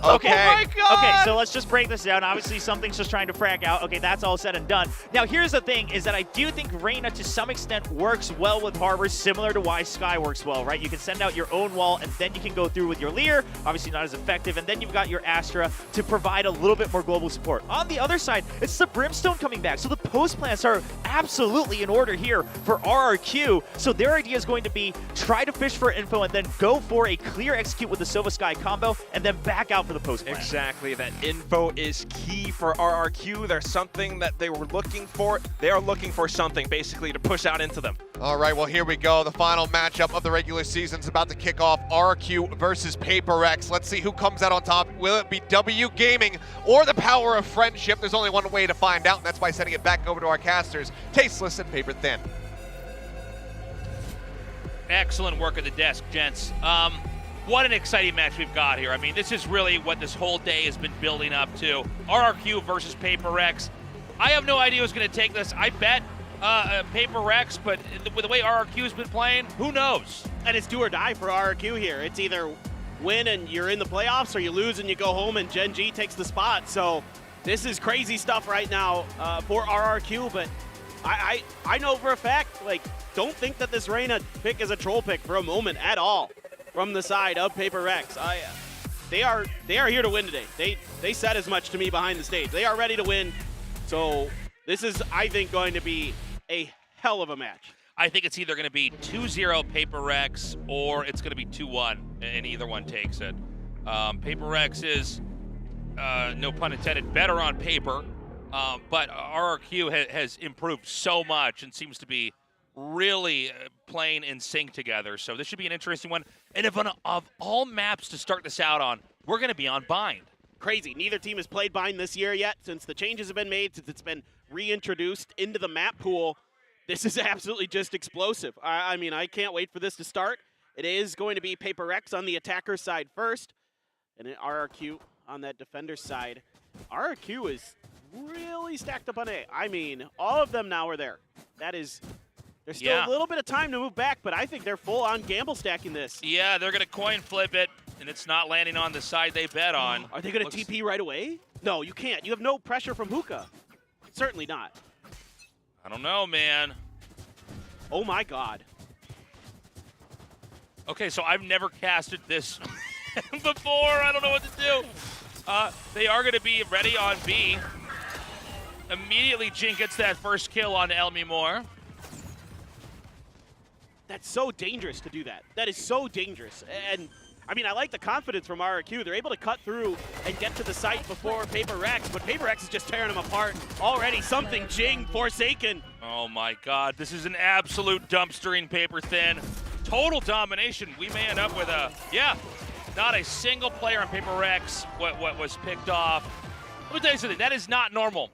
[SPEAKER 5] Okay.
[SPEAKER 2] Oh my God.
[SPEAKER 4] Okay, so let's just break this down. Obviously, something's just trying to frag out. Okay, that's all said and done. Now, here's the thing, is that I do think Reyna, to some extent, works well with Harbor, similar to why Sky works well, right? You can send out your own wall, and then you can go through with your Lear. Obviously, not as effective. And then you've got your Astra to provide a little bit more global support. On the other side, it's the Brimstone coming back. So the post plants are absolutely in order here for RRQ. So their idea is going to be try to fish for info and then go for a clear execute with the Sova Sky combo, and then back out for the post plant.
[SPEAKER 2] Exactly, that info is key for RRQ. There's something that they were looking for. They are looking for something, basically, to push out into them.
[SPEAKER 5] All right, well, here we go. The final matchup of the regular season is about to kick off. RRQ versus Paper X. Let's see who comes out on top. Will it be W Gaming or the power of friendship? There's only one way to find out, and that's by sending it back over to our casters. Tasteless and paper thin.
[SPEAKER 12] Excellent work at the desk, gents. What an exciting match we've got here. I mean, this is really what this whole day has been building up to. RRQ versus Paper X. I have no idea who's going to take this. I bet Paper X, but with the way RRQ's been playing, who knows?
[SPEAKER 15] And it's do or die for RRQ here. It's either win and you're in the playoffs, or you lose and you go home and Gen G takes the spot. So this is crazy stuff right now for RRQ, but I know for a fact, like, don't think that this Reyna pick is a troll pick for a moment at all from the side of Paper X. They are here to win today. They said as much to me behind the stage. They are ready to win. So this is, I think, going to be a hell of a match.
[SPEAKER 12] I think it's either going to be 2-0 Paper X or it's going to be 2-1, and either one takes it. Paper X is, no pun intended, better on paper, but RRQ has improved so much and seems to be really playing in sync together. So this should be an interesting one. And of all maps to start this out on, we're going to be on Bind.
[SPEAKER 15] Crazy. Neither team has played Bind this year yet since the changes have been made, since it's been reintroduced into the map pool. This is absolutely just explosive. I mean, I can't wait for this to start. It is going to be Paper X on the attacker side first, and then RRQ on that defender side. RRQ is really stacked up on A. I mean, all of them now are there. There's still a little bit of time to move back, but I think they're full on gamble stacking this.
[SPEAKER 12] Yeah, they're going to coin flip it, and it's not landing on the side they bet on.
[SPEAKER 15] Are they going to TP right away? No, you can't. You have no pressure from Hookah. Certainly not.
[SPEAKER 12] I don't know, man.
[SPEAKER 15] Oh my God.
[SPEAKER 12] Okay, so I've never casted this before. I don't know what to do. They are going to be ready on B. Immediately, Jink gets that first kill on Elmi Moore.
[SPEAKER 15] That's so dangerous to do that. That is so dangerous. And I mean, I like the confidence from RRQ. They're able to cut through and get to the site before Paper X, but Paper X is just tearing them apart. Already something Jing, Forsaken.
[SPEAKER 12] Oh my God, this is an absolute dumpstering Paper Thin. Total domination. We may end up with not a single player on Paper X what was picked off. Let me tell you something, that is not normal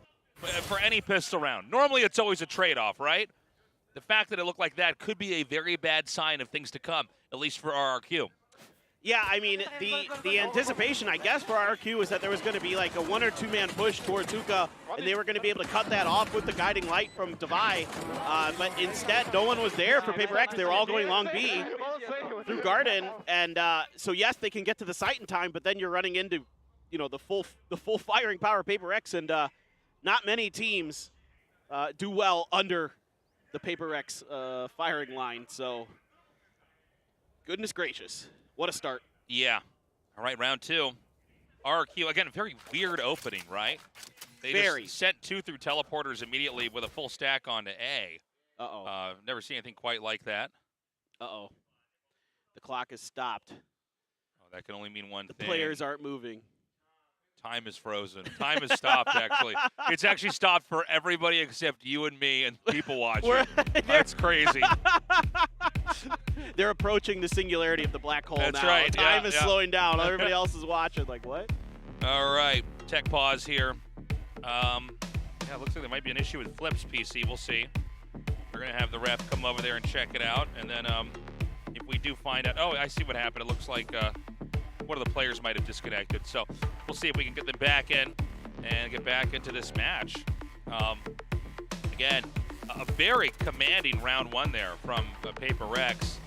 [SPEAKER 12] for any pistol round. Normally it's always a trade-off, right? the fact that it looked like that could be a very bad sign of things to come, at least for RRQ.
[SPEAKER 15] Yeah, I mean, the anticipation, I guess, for RRQ was that there was going to be like a 1 or 2 man push towards Hookah, and they were going to be able to cut that off with the guiding light from Devi. But instead, no one was there for Paper X. They were all going long B through Garden, and so yes, they can get to the site in time, but then you're running into, you know, the full firing power of Paper X, and not many teams do well under the Paper X firing line. So, goodness gracious. What a start.
[SPEAKER 12] Yeah. All right, round 2. RRQ, again, very weird opening, right? They just sent 2 through teleporters immediately with a full stack onto A.
[SPEAKER 15] Uh-oh.
[SPEAKER 12] Never seen anything quite like that.
[SPEAKER 15] Uh-oh. The clock has stopped.
[SPEAKER 12] Oh, that can only mean one thing.
[SPEAKER 15] The players aren't moving.
[SPEAKER 12] Time is frozen. Time has stopped, actually. It's actually stopped for everybody except you and me and people watching. That's crazy.
[SPEAKER 15] They're approaching the singularity of the black hole now.
[SPEAKER 12] That's right.
[SPEAKER 15] Time is slowing down. Everybody else is watching. Like, what?
[SPEAKER 12] All right. Tech pause here. Yeah, it looks like there might be an issue with Flip's PC. We'll see. We're going to have the ref come over there and check it out. And then if we do find out... Oh, I see what happened. It looks like one of the players might have disconnected. So we'll see if we can get them back in and get back into this match. Again, a very commanding round 1 there from Paper X.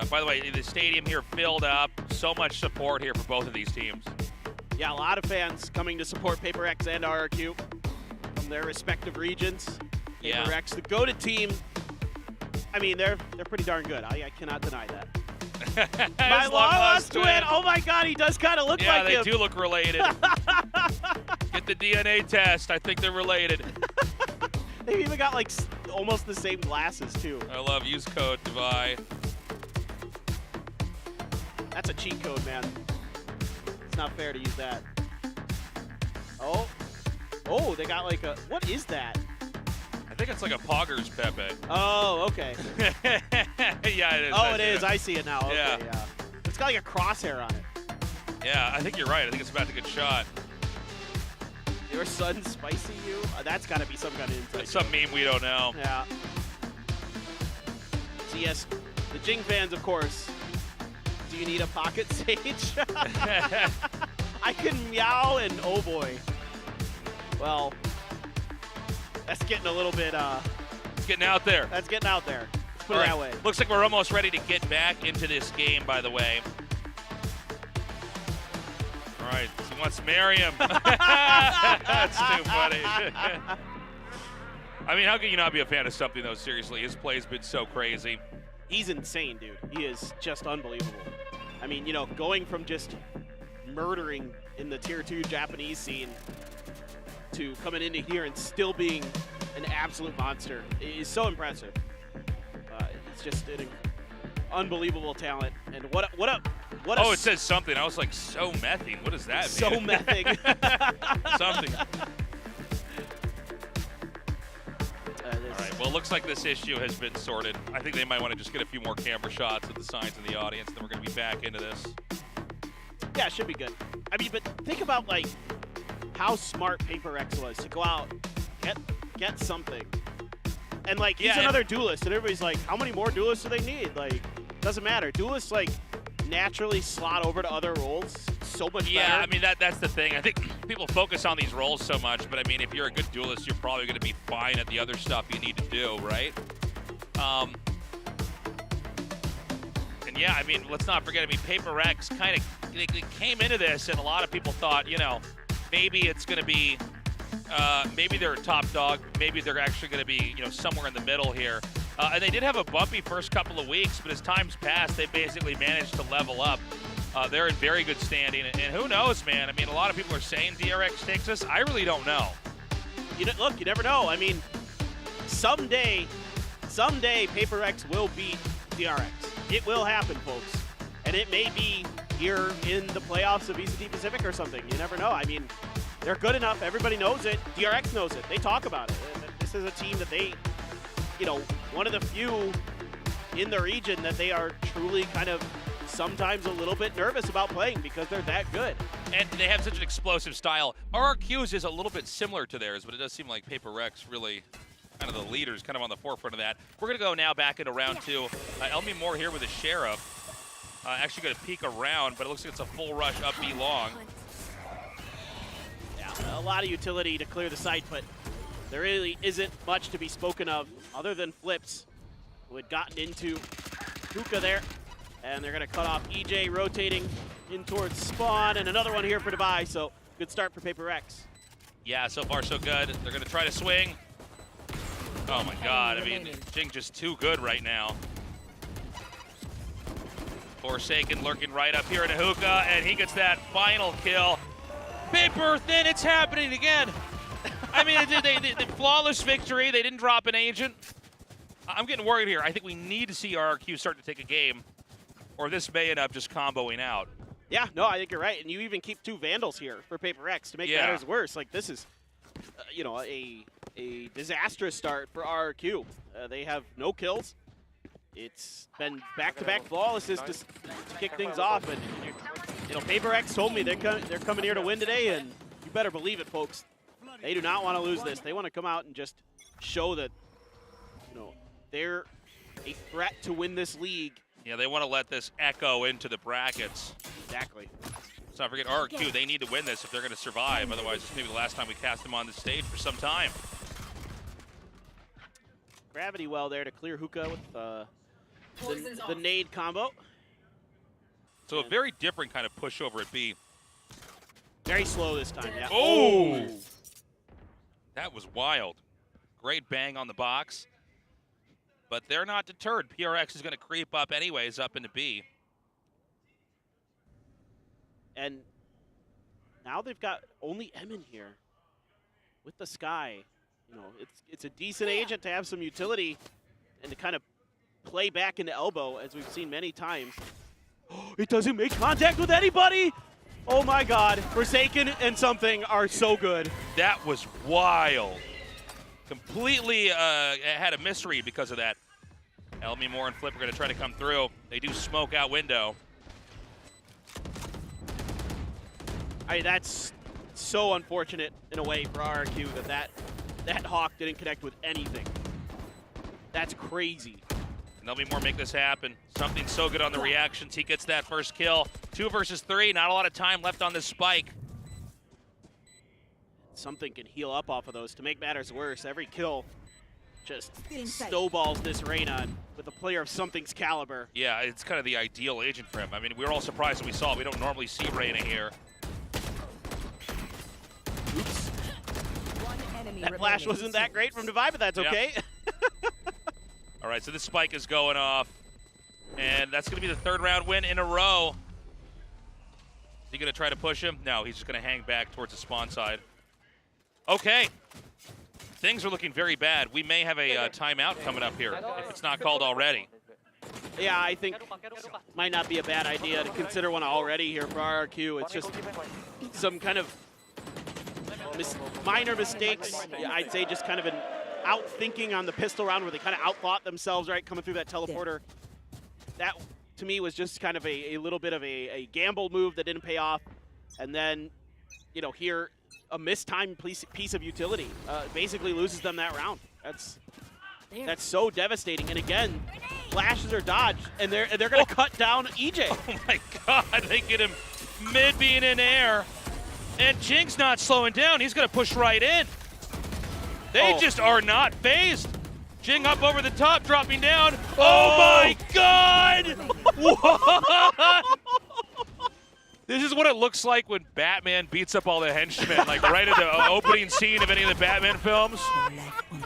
[SPEAKER 12] By the way, the stadium here filled up. So much support here for both of these teams.
[SPEAKER 15] Yeah, a lot of fans coming to support Paper X and RRQ from their respective regions. Paper X, the go-to team. I mean, they're pretty darn good. I cannot deny that. My long-lost twin. Oh my God, he does kind of look like him.
[SPEAKER 12] Yeah, they do look related. Get the DNA test. I think they're related.
[SPEAKER 15] They've even got like almost the same glasses too.
[SPEAKER 12] I love use code Devi.
[SPEAKER 15] That's a cheat code, man. It's not fair to use that. Oh, they got like a, what is that?
[SPEAKER 12] I think it's like a Poggers Pepe.
[SPEAKER 15] Oh, okay.
[SPEAKER 12] Yeah, it is.
[SPEAKER 15] Oh, it is. I see it now. Okay,
[SPEAKER 12] yeah.
[SPEAKER 15] It's got like a crosshair on it.
[SPEAKER 12] Yeah, I think you're right. I think it's about to get shot.
[SPEAKER 15] Your son spicy you? That's got to be some kind of inside.
[SPEAKER 12] It's some meme we don't know.
[SPEAKER 15] Yeah. So yes, the Jing fans, of course. Do you need a pocket sage? I can meow and oh boy. Well, that's getting a little bit.
[SPEAKER 12] It's getting out there.
[SPEAKER 15] That's getting out there. Let's put it that way.
[SPEAKER 12] Looks like we're almost ready to get back into this game, by the way. All right, he wants to marry him. That's too funny. I mean, how can you not be a fan of something, though, seriously? His play's been so crazy.
[SPEAKER 15] He's insane, dude. He is just unbelievable. I mean, you know, going from just murdering in the Tier 2 Japanese scene to coming into here and still being an absolute monster is so impressive. It's just an unbelievable talent. And what a
[SPEAKER 12] oh, it says something. I was like, so mething. What does that
[SPEAKER 15] mean? So mething.
[SPEAKER 12] Something. All right, well, it looks like this issue has been sorted. I think they might want to just get a few more camera shots of the signs in the audience, and then we're going to be back into this.
[SPEAKER 15] Yeah, it should be good. I mean, but think about, like, how smart Paper X was to go out, get something. And, like, he's another duelist, and everybody's like, how many more duelists do they need? Like, doesn't matter. Duelists, like, naturally slot over to other roles so much better.
[SPEAKER 12] Yeah, I mean, that's the thing. I think people focus on these roles so much, but I mean, if you're a good duelist, you're probably going to be fine at the other stuff you need to do, right? And yeah, I mean, let's not forget, I mean, Paper X kind of they came into this, and a lot of people thought, you know, maybe it's going to be, maybe they're a top dog, maybe they're actually going to be, you know, somewhere in the middle here. And they did have a bumpy first couple of weeks, but as time's passed, they basically managed to level up. They're in very good standing, and who knows, man? I mean, a lot of people are saying DRX takes us. I really don't know.
[SPEAKER 15] Look, you never know. I mean, someday Paper X will beat DRX. It will happen, folks. And it may be here in the playoffs of VCT Pacific or something. You never know. I mean, they're good enough. Everybody knows it. DRX knows it. They talk about it. This is a team that they, you know, one of the few in the region that they are truly kind of sometimes a little bit nervous about playing because they're that good.
[SPEAKER 12] And they have such an explosive style. RRQ's is a little bit similar to theirs, but it does seem like Paper X really, kind of the leaders, kind of on the forefront of that. We're going to go now back into round 2. Elmi Moore here with a Sheriff. Actually going to peek around, but it looks like it's a full rush up B long.
[SPEAKER 15] Yeah, a lot of utility to clear the site, but there really isn't much to be spoken of other than Flips, who had gotten into Hookah there. And they're going to cut off EJ rotating in towards spawn, and another one here for Dubai, so good start for Paper Rex.
[SPEAKER 12] Yeah, so far so good. They're going to try to swing. Oh my god, I mean, Jing just too good right now. Forsaken lurking right up here in a Hookah, and he gets that final kill. Paper Thin, it's happening again. I mean, they flawless victory. They didn't drop an agent. I'm getting worried here. I think we need to see RRQ start to take a game, or this may end up just comboing out.
[SPEAKER 15] Yeah, no, I think you're right. And you even keep 2 Vandals here for Paper Rex to make matters worse. Like, this is, you know, a disastrous start for RRQ. They have no kills. It's been back-to-back flawlesses to kick things off. And, you know, Paper Rex told me they're coming here to win today, and you better believe it, folks. They do not want to lose this. They want to come out and just show that, you know, they're a threat to win this league.
[SPEAKER 12] Yeah, they want to let this echo into the brackets.
[SPEAKER 15] Exactly.
[SPEAKER 12] Let's not forget RRQ, they need to win this if they're going to survive. Otherwise, it's maybe the last time we cast them on the stage for some time.
[SPEAKER 15] Gravity well there to clear Hookah with the nade combo.
[SPEAKER 12] So a very different kind of pushover at B.
[SPEAKER 15] Very slow this time, yeah.
[SPEAKER 12] Oh! That was wild. Great bang on the box. But they're not deterred. PRX is going to creep up anyways, up into B.
[SPEAKER 15] And now they've got only Emin here with the Sky. You know, it's a decent agent to have some utility and to kind of play back into elbow, as we've seen many times. It doesn't make contact with anybody! Oh my god, Forsaken and something are so good.
[SPEAKER 12] That was wild. Completely had a misread because of that. Elmi Moore and Flip are going to try to come through. They do smoke out window.
[SPEAKER 15] I mean, that's so unfortunate in a way for RRQ that Hawk didn't connect with anything. That's crazy.
[SPEAKER 12] And Elmi Moore make this happen. Something so good on the reactions. He gets that first kill. 2 versus 3. Not a lot of time left on this spike.
[SPEAKER 15] Something can heal up off of those. To make matters worse, every kill just snowballs this Reyna with a player of something's caliber.
[SPEAKER 12] Yeah, it's kind of the ideal agent for him. I mean, we were all surprised when we saw it. We don't normally see Reyna here.
[SPEAKER 15] Oops. That flash wasn't that great from Divide, but that's okay.
[SPEAKER 12] All right, so this spike is going off. And that's going to be the 3rd round win in a row. Is he going to try to push him? No, he's just going to hang back towards the spawn side. Okay. Things are looking very bad. We may have a timeout coming up here, if it's not called already.
[SPEAKER 15] Yeah, I think might not be a bad idea to consider one already here for RRQ. It's just some kind of minor mistakes. Yeah, I'd say just kind of an out-thinking on the pistol round where they kind of outthought themselves, right, coming through that teleporter. That, to me, was just kind of a little bit of a gamble move that didn't pay off. And then, you know, here, a mistimed piece of utility basically loses them that round. That's so devastating. And again, flashes are dodged, and they're going to cut down EJ.
[SPEAKER 12] Oh my god, they get him mid being in air. And Jing's not slowing down. He's going to push right in. They just are not phased. Jing up over the top, dropping down. Oh my god! What? This is what it looks like when Batman beats up all the henchmen, like right at the opening scene of any of the Batman films.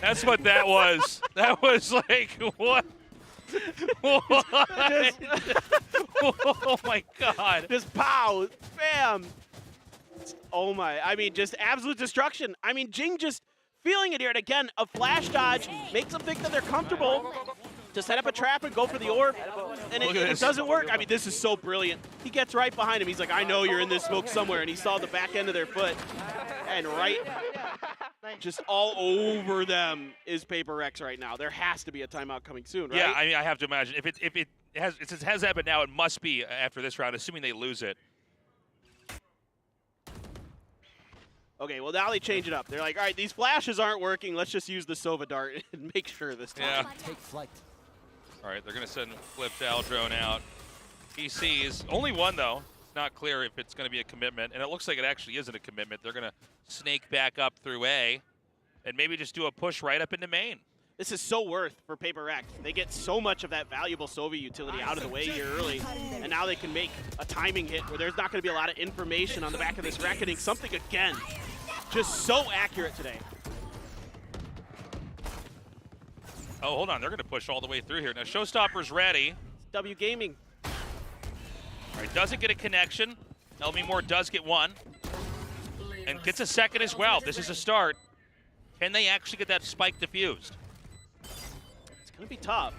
[SPEAKER 12] That's what that was. That was like, what? What? Oh my god.
[SPEAKER 15] Just pow, bam. Oh my, I mean, just absolute destruction. I mean, Jing just feeling it here. And again, a flash dodge makes them think that they're comfortable to set up a trap and go for the orb, and it doesn't work. I mean, this is so brilliant. He gets right behind him. He's like, I know you're in this smoke somewhere, and he saw the back end of their foot, and right, just all over them is Paper Rex right now. There has to be a timeout coming soon, right?
[SPEAKER 12] Yeah, I mean, I have to imagine. If it has happened now, it must be after this round, assuming they lose it.
[SPEAKER 15] Okay, well now they change it up. They're like, all right, these flashes aren't working. Let's just use the Sova dart and make sure this time.
[SPEAKER 12] Yeah.
[SPEAKER 16] Take flight.
[SPEAKER 12] All right, they're going to send flipped Aldrone out. He sees only one, though. It's not clear if it's going to be a commitment, and it looks like it actually isn't a commitment. They're going to snake back up through A and maybe just do a push right up into main.
[SPEAKER 15] This is so worth for Paper X. They get so much of that valuable Sova utility out of the way here early, and now they can make a timing hit where there's not going to be a lot of information on the back of this Reckoning. Something, again, just so accurate today.
[SPEAKER 12] Oh, hold on. They're going to push all the way through here. Now, Showstopper's ready.
[SPEAKER 15] W Gaming.
[SPEAKER 12] All right, doesn't get a connection. Elmi Moore does get one. And gets a second as well. This is a start. Can they actually get that spike diffused?
[SPEAKER 15] It's going to be tough.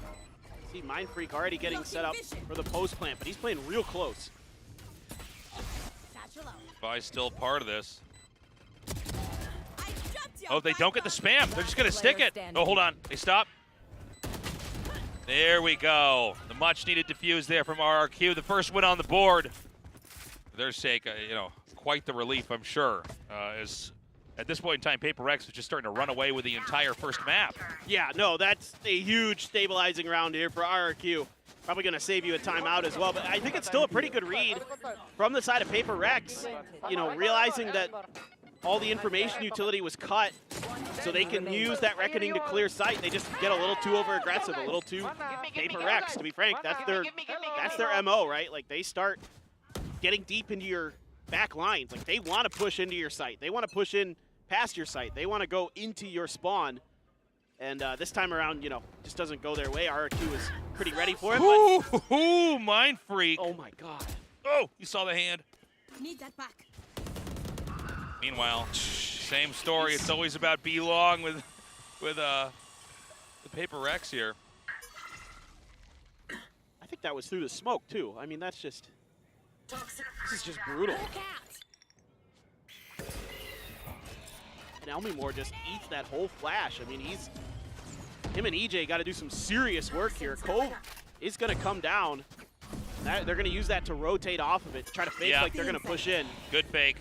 [SPEAKER 15] See Mind Freak already getting set up for the post plant, but he's playing real close.
[SPEAKER 12] Vi's still part of this. Oh, they don't get the spam. They're just going to stick it. Oh, hold on. They stop. There we go. The much-needed diffuse there from RRQ. The first win on the board. For their sake, you know, quite the relief, I'm sure. As at this point in time, Paper X is just starting to run away with the entire first map.
[SPEAKER 15] Yeah, no, that's a huge stabilizing round here for RRQ. Probably going to save you a timeout as well, but I think it's still a pretty good read from the side of Paper Rex. You know, realizing that all the information utility was cut, so they can use that Reckoning to clear sight. They just get a little too over-aggressive, a little too Paper Rex, to be frank. That's their MO, right? Like, they start getting deep into your back lines. Like, they want to push into your site. They want to push in past your site. They want to go into your spawn. And this time around, you know, just doesn't go their way. RRQ is pretty ready for it.
[SPEAKER 12] Ooh, Mind Freak.
[SPEAKER 15] Oh, my God.
[SPEAKER 12] Oh, you saw the hand.
[SPEAKER 13] Need that back.
[SPEAKER 12] Meanwhile, same story. It's always about B-Long with the Paper Rex here.
[SPEAKER 15] I think that was through the smoke, too. I mean, that's just... This is just brutal. And Elmi Moore just eats that whole flash. I mean, him and EJ got to do some serious work here. Cove is going to come down. They're going to use that to rotate off of it, to try to fake like they're going to push in.
[SPEAKER 12] Good fake.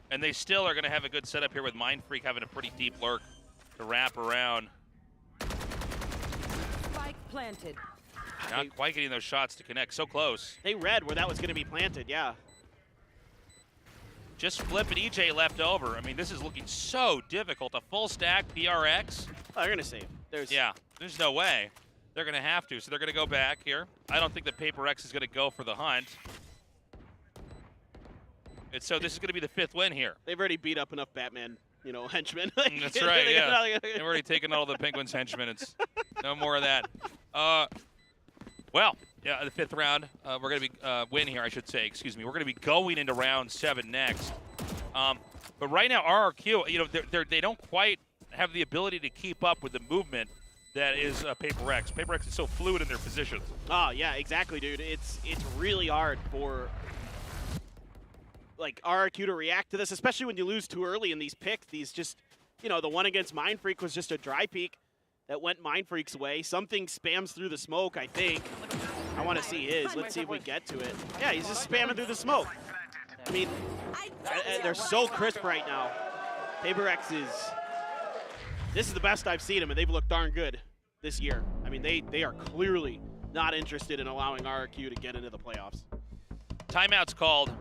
[SPEAKER 12] And they still are going to have a good setup here with Mind Freak having a pretty deep lurk to wrap around.
[SPEAKER 9] Spike planted.
[SPEAKER 12] Not quite getting those shots to connect. So close.
[SPEAKER 15] They read where that was going to be planted, yeah.
[SPEAKER 12] Just Flip and EJ left over. I mean, this is looking so difficult. A full stack PRX.
[SPEAKER 15] Oh, they're going to save.
[SPEAKER 12] There's no way. They're going to have to, so they're going to go back here. I don't think the Paper X is going to go for the hunt. And so this is going to be the 5th win here.
[SPEAKER 15] They've already beat up enough Batman, you know, henchmen.
[SPEAKER 12] That's right, yeah. They've already taken all the Penguins henchmen. It's no more of that. Well, yeah, the 5th round, we're going to be win here, I should say. Excuse me. We're going to be going into round 7 next. But right now, RRQ, you know, they don't quite have the ability to keep up with the movement that is Paper X. Paper X is so fluid in their positions.
[SPEAKER 15] Oh, yeah, exactly, dude. It's really hard for like RRQ to react to this, especially when you lose too early in these picks. These just, you know, the one against Mind Freak was just a dry peek that went Mind Freak's way. Something spams through the smoke, I think. I want to see his. Let's see if we get to it. Yeah, he's just spamming through the smoke. I mean, they're so crisp right now. Paper X this is the best I've seen them, and they've looked darn good this year. I mean, they are clearly not interested in allowing RRQ to get into the playoffs.
[SPEAKER 12] Timeout's called.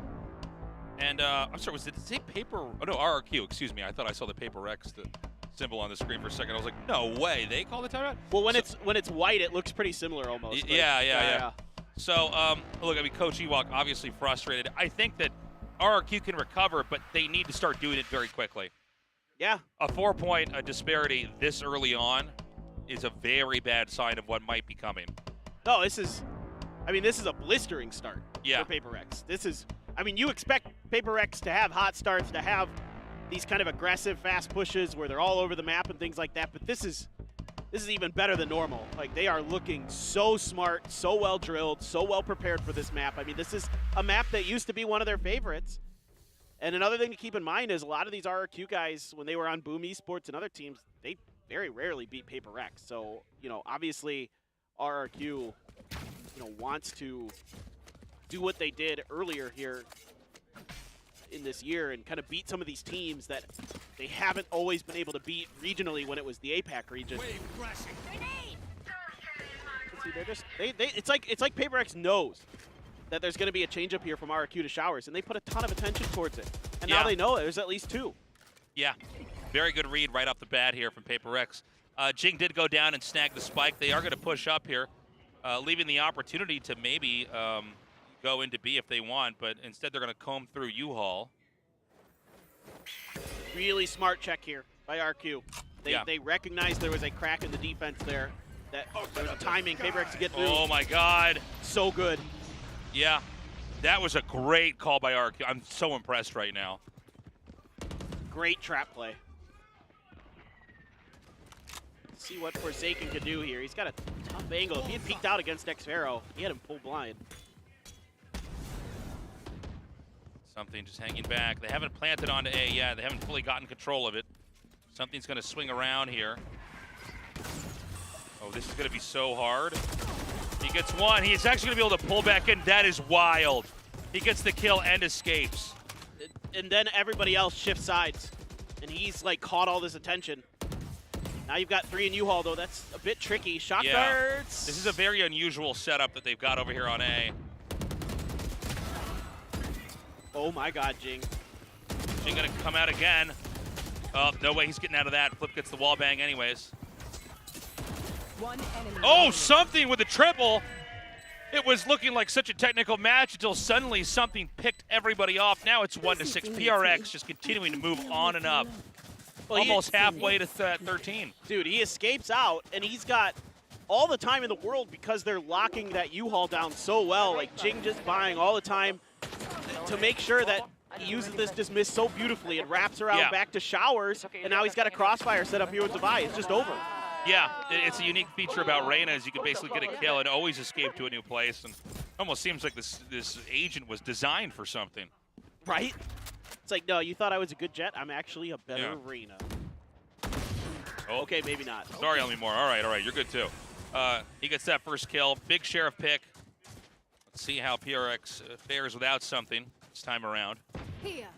[SPEAKER 12] And I'm sorry, did it say Paper? Oh no, RRQ. Excuse me. I thought I saw the Paper X symbol on the screen for a second. I was like, no way. They call the timeout?
[SPEAKER 15] Well, when it's white, it looks pretty similar almost.
[SPEAKER 12] Yeah. So look, I mean, Coach Ewok obviously frustrated. I think that RRQ can recover, but they need to start doing it very quickly.
[SPEAKER 15] Yeah.
[SPEAKER 12] A 4-point disparity this early on is a very bad sign of what might be coming.
[SPEAKER 15] No, this is a blistering start for Paper X. I mean, you expect Paper X to have hot starts, to have these kind of aggressive, fast pushes where they're all over the map and things like that, but this is even better than normal. Like, they are looking so smart, so well drilled, so well prepared for this map. I mean, this is a map that used to be one of their favorites. And another thing to keep in mind is a lot of these RRQ guys, when they were on Boom Esports and other teams, they very rarely beat Paper X. So, you know, obviously RRQ, you know, wants to do what they did earlier here in this year and kind of beat some of these teams that they haven't always been able to beat regionally when it was the APAC region. See, they're just it's like Paper X knows that there's going to be a change up here from RQ to Showers, and they put a ton of attention towards it. And now they know there's at least 2.
[SPEAKER 12] Yeah, very good read right off the bat here from Paper X. Jing did go down and snag the spike. They are going to push up here, leaving the opportunity to maybe go into B if they want, but instead they're going to comb through U-Haul.
[SPEAKER 15] Really smart check here by RQ. They recognized there was a crack in the defense there. That there was a timing, Paper X to get through.
[SPEAKER 12] Oh my God.
[SPEAKER 15] So good.
[SPEAKER 12] Yeah, that was a great call by RQ. I'm so impressed right now.
[SPEAKER 15] Great trap play. Let's see what Forsaken can do here. He's got a tough angle. If he had peeked out against Xfero, he had him pull blind.
[SPEAKER 12] Something just hanging back. They haven't planted onto A yet. They haven't fully gotten control of it. Something's going to swing around here. Oh, this is going to be so hard. He gets one. He's actually going to be able to pull back in. That is wild. He gets the kill and escapes.
[SPEAKER 15] And then everybody else shifts sides. And he's like caught all this attention. Now you've got 3 in U-Haul though. That's a bit tricky. Shot darts.
[SPEAKER 12] This is a very unusual setup that they've got over here on A.
[SPEAKER 15] Oh my God, Jing.
[SPEAKER 12] Jing going to come out again. Oh, no way he's getting out of that. Flip gets the wall bang anyways. Oh, something with a triple. It was looking like such a technical match until suddenly something picked everybody off. Now it's 1-6. PRX just continuing to move on and up. Well, almost halfway to 13.
[SPEAKER 15] Dude, he escapes out, and he's got all the time in the world because they're locking that U-Haul down so well. Like, Jing just buying all the time to make sure that he uses this dismiss so beautifully. It wraps around back to Showers, and now he's got a crossfire set up here with Devi. It's just over.
[SPEAKER 12] Yeah, it's a unique feature about Reyna is you can basically get a kill and always escape to a new place. And almost seems like this agent was designed for something.
[SPEAKER 15] Right? It's like, no, you thought I was a good Jet? I'm actually a better Reyna.
[SPEAKER 12] Oh.
[SPEAKER 15] Okay, maybe not.
[SPEAKER 12] Sorry, Elmi Moore. All right, you're good too. He gets that first kill. Big Sheriff pick. Let's see how PRX fares without something this time around.
[SPEAKER 15] Here.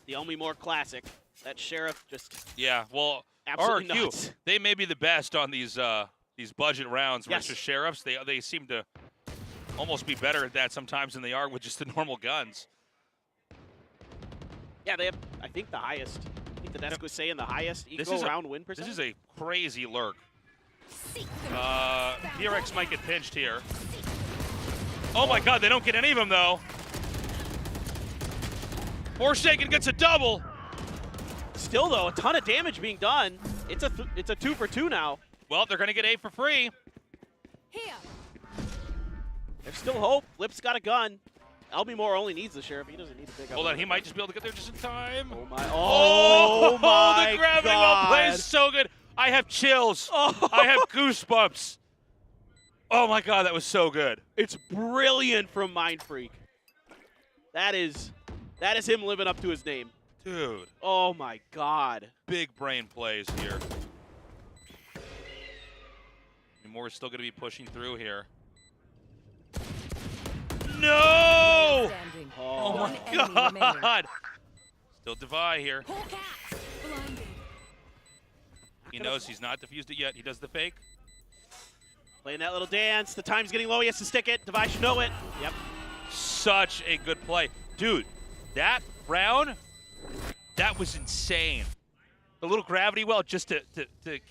[SPEAKER 15] The Elmi Moore classic. That Sheriff just...
[SPEAKER 12] Yeah, well...
[SPEAKER 15] Absolutely
[SPEAKER 12] RQ,
[SPEAKER 15] nuts.
[SPEAKER 12] they may be the best on these budget rounds versus sheriffs. They seem to almost be better at that sometimes than they are with just the normal guns.
[SPEAKER 15] Yeah, they have, I think, the highest. I think the desk was saying the highest eco round win percentage.
[SPEAKER 12] This is a crazy lurk. PRX might get pinched here. Oh my God, they don't get any of them though. Forsaken gets a double.
[SPEAKER 15] Still, though, a ton of damage being done. It's a 2 for 2 now.
[SPEAKER 12] Well, they're going to get A for free.
[SPEAKER 15] Here. There's still hope. Lip's got a gun. Elmi Moore only needs the Sheriff. He doesn't need to pick up.
[SPEAKER 12] Hold on, he might just be able to get there just in time.
[SPEAKER 15] Oh my! Oh my!
[SPEAKER 12] The gravity well play is so good. I have chills. I have goosebumps. Oh my God, that was so good.
[SPEAKER 15] It's brilliant from Mind Freak. That is him living up to his name.
[SPEAKER 12] Dude.
[SPEAKER 15] Oh my God.
[SPEAKER 12] Big brain plays here. Moore's still going to be pushing through here. No! Oh my God. Still Devi here. He knows he's not defused it yet. He does the fake.
[SPEAKER 15] Playing that little dance. The time's getting low. He has to stick it. Devi should know it. Yep.
[SPEAKER 12] Such a good play. Dude, that round... That was insane. The little gravity well just to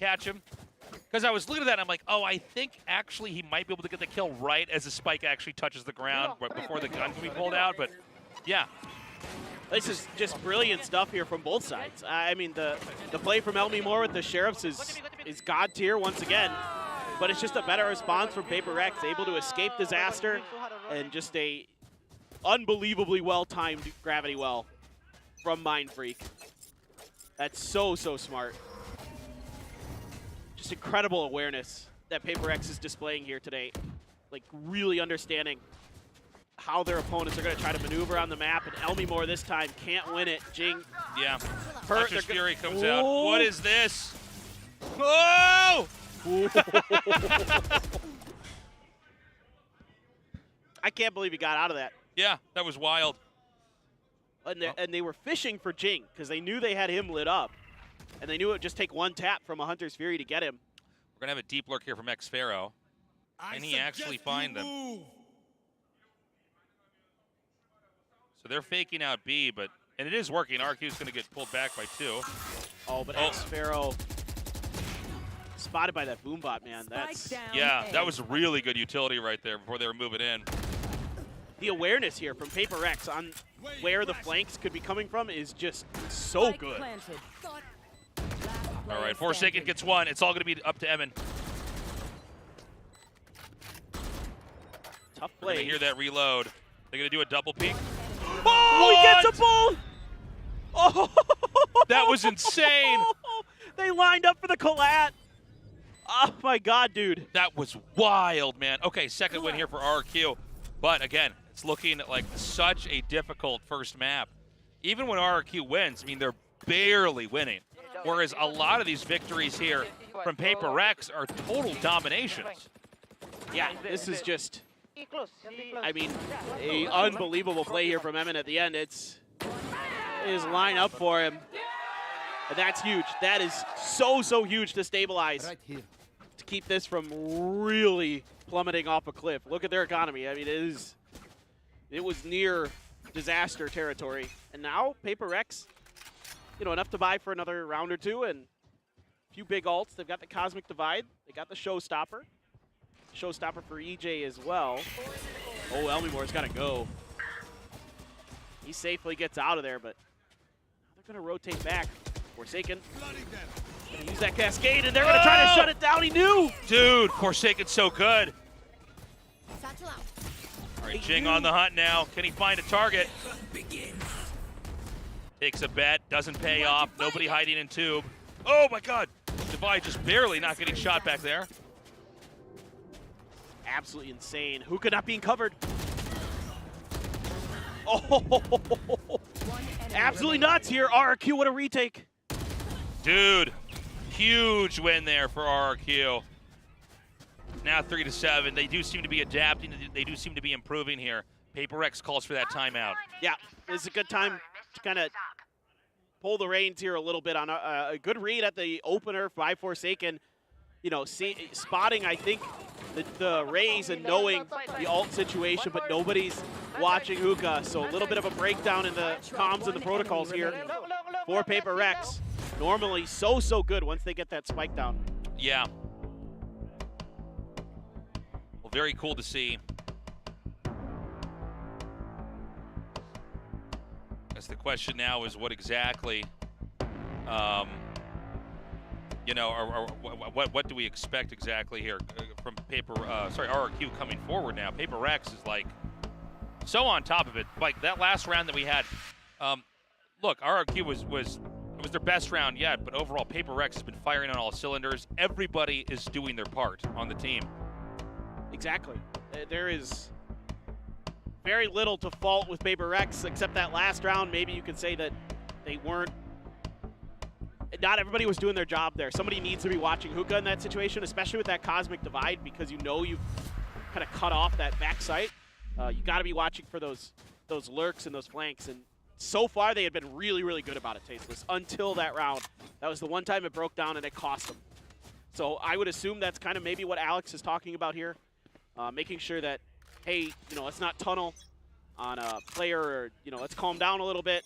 [SPEAKER 12] catch him. Because I was looking at that and I'm like, oh, I think actually he might be able to get the kill right as the spike actually touches the ground right before the gun can be pulled out. But yeah.
[SPEAKER 15] This is just brilliant stuff here from both sides. I mean, the play from Elmi Moore with the Sheriffs is God tier once again. But it's just a better response from Paper X, able to escape disaster and just a unbelievably well-timed gravity well from Mind Freak. That's so smart. Just incredible awareness that Paper X is displaying here today. Like, really understanding how their opponents are going to try to maneuver on the map, and Elmi Moore this time can't win it. Jing.
[SPEAKER 12] Yeah. Hunter's Fury comes out. What is this? Oh!
[SPEAKER 15] I can't believe he got out of that.
[SPEAKER 12] Yeah, that was wild.
[SPEAKER 15] And they were fishing for Jing because they knew they had him lit up. And they knew it would just take one tap from a Hunter's Fury to get him.
[SPEAKER 12] We're going to have a deep lurk here from X-Pharaoh. Can he actually find them? So they're faking out B, and it is working. RQ's going to get pulled back by 2.
[SPEAKER 15] Oh, but X-Pharaoh spotted by that boombot, man. That's
[SPEAKER 12] that was really good utility right there before they were moving in.
[SPEAKER 15] The awareness here from Paper Rex on where the flanks could be coming from is just so good.
[SPEAKER 12] All right, Forsaken gets 1. It's all going to be up to Emin.
[SPEAKER 15] Tough
[SPEAKER 12] We're going
[SPEAKER 15] play.
[SPEAKER 12] to hear that reload. They're going to do a double peek.
[SPEAKER 15] Oh, he gets a bull! Oh,
[SPEAKER 12] that was insane.
[SPEAKER 15] They lined up for the collat. Oh my God, dude.
[SPEAKER 12] That was wild, man. Okay, second win here for RRQ. But again, it's looking like such a difficult first map. Even when RRQ wins, I mean, they're barely winning. Whereas a lot of these victories here from Paper Rex are total dominations.
[SPEAKER 15] Yeah, this is just, I mean, an unbelievable play here from Emin at the end. It's his line up for him. And that's huge. That is so huge to stabilize.
[SPEAKER 16] Right here.
[SPEAKER 15] To keep this from really plummeting off a cliff. Look at their economy. I mean, it was near disaster territory. And now Paper Rex, enough to buy for another round or 2 and a few big ults. They've got the Cosmic Divide. They got the Showstopper. Showstopper for EJ as well. Oh, Elmimore's got to go. He safely gets out of there, but they're going to rotate back. Forsaken. Gonna use that cascade, and they're going to try to shut it down. He knew.
[SPEAKER 12] Dude, Forsaken's so good. All right, Jing on the hunt now. Can he find a target? Takes a bet, doesn't pay off. Nobody hiding in tube. Oh my God. Divide just barely not getting shot back there.
[SPEAKER 15] Absolutely insane. Hookah not being covered. Oh, absolutely nuts here. RRQ, what a retake.
[SPEAKER 12] Dude, huge win there for RRQ. Now 3-7. They do seem to be adapting. They do seem to be improving here. Paper Rex calls for that timeout.
[SPEAKER 15] Yeah, this is a good time to kind of pull the reins here a little bit on a good read at the opener by Forsaken. Spotting, I think, the raise and knowing the ult situation, but nobody's watching Hookah. So a little bit of a breakdown in the comms and the protocols here for Paper Rex. Normally so good once they get that spike down.
[SPEAKER 12] Yeah. Well, very cool to see. Guess the question now is what exactly, what do we expect exactly here from RRQ coming forward now? Paper Rex is like so on top of it. Like that last round that we had, look, RRQ was their best round yet, but overall Paper Rex has been firing on all cylinders. Everybody is doing their part on the team.
[SPEAKER 15] Exactly. There is very little to fault with Paper Rex, except that last round. Maybe you could say that they weren't. Not everybody was doing their job there. Somebody needs to be watching Hookah in that situation, especially with that Cosmic Divide, because you've kind of cut off that back sight. You got to be watching for those lurks and those flanks. And so far, they had been really good about it, Tasteless, until that round. That was the one time it broke down and it cost them. So I would assume that's kind of maybe what Alex is talking about here, making sure that, hey, let's not tunnel on a player, or let's calm down a little bit.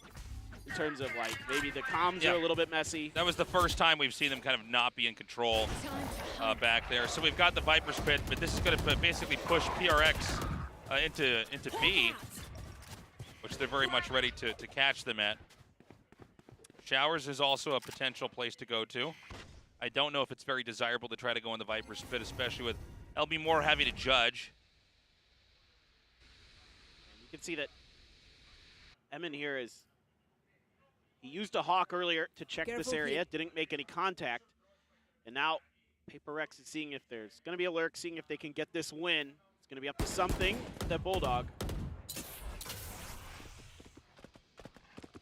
[SPEAKER 15] In terms of like maybe the comms are a little bit messy.
[SPEAKER 12] That was the first time we've seen them kind of not be in control back there. So we've got the Viper Spit, but this is going to basically push PRX into B, which they're very much ready to catch them at. Showers is also a potential place to go to. I don't know if it's very desirable to try to go in the Viper Spit, especially with LB Moore having to judge.
[SPEAKER 15] You can see that Emin here is. He used a Hawk earlier to check this area, didn't make any contact. And now Paper Rex is seeing if there's going to be a lurk, seeing if they can get this win. It's going to be up to something, that Bulldog.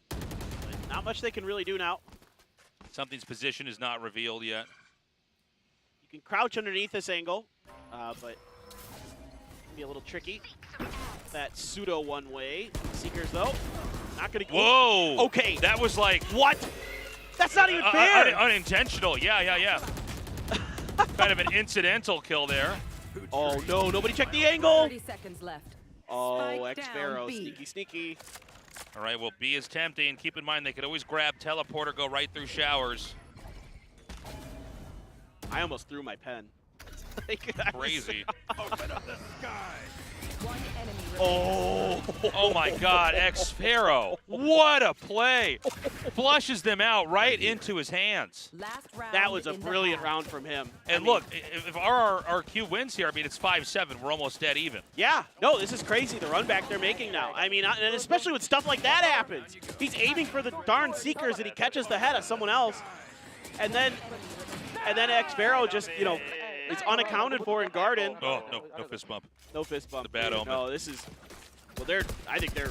[SPEAKER 15] But not much they can really do now.
[SPEAKER 12] Something's position is not revealed yet.
[SPEAKER 15] You can crouch underneath this angle, but be a little tricky. That pseudo one-way. Seekers, though. Not gonna.
[SPEAKER 12] Whoa.
[SPEAKER 15] Okay.
[SPEAKER 12] That was like.
[SPEAKER 15] What? That's not even fair.
[SPEAKER 12] Unintentional. Yeah. Kind of an incidental kill there.
[SPEAKER 15] Oh no! Nobody checked the angle.
[SPEAKER 9] 30 seconds left.
[SPEAKER 15] Oh, X-Pharaoh, sneaky.
[SPEAKER 12] All right, well, B is tempting. Keep in mind they could always grab teleport or go right through showers.
[SPEAKER 15] I almost threw my pen.
[SPEAKER 12] Crazy.
[SPEAKER 10] Open up the sky.
[SPEAKER 12] Oh my God, X-Pharaoh. What a play. Flushes them out right into his hands.
[SPEAKER 15] That was a brilliant round from him.
[SPEAKER 12] And look, if our Q wins here, I mean, it's 5-7. We're almost dead even.
[SPEAKER 15] Yeah, no, this is crazy, the run back they're making now. I mean, and especially when stuff like that happens. He's aiming for the darn Seekers and he catches the head of someone else. And then X-Pharaoh just, you know, is unaccounted for in Garden.
[SPEAKER 12] Oh, no fist bump.
[SPEAKER 15] No fist bump.
[SPEAKER 12] The bad omen.
[SPEAKER 15] No, this is, well, I think they're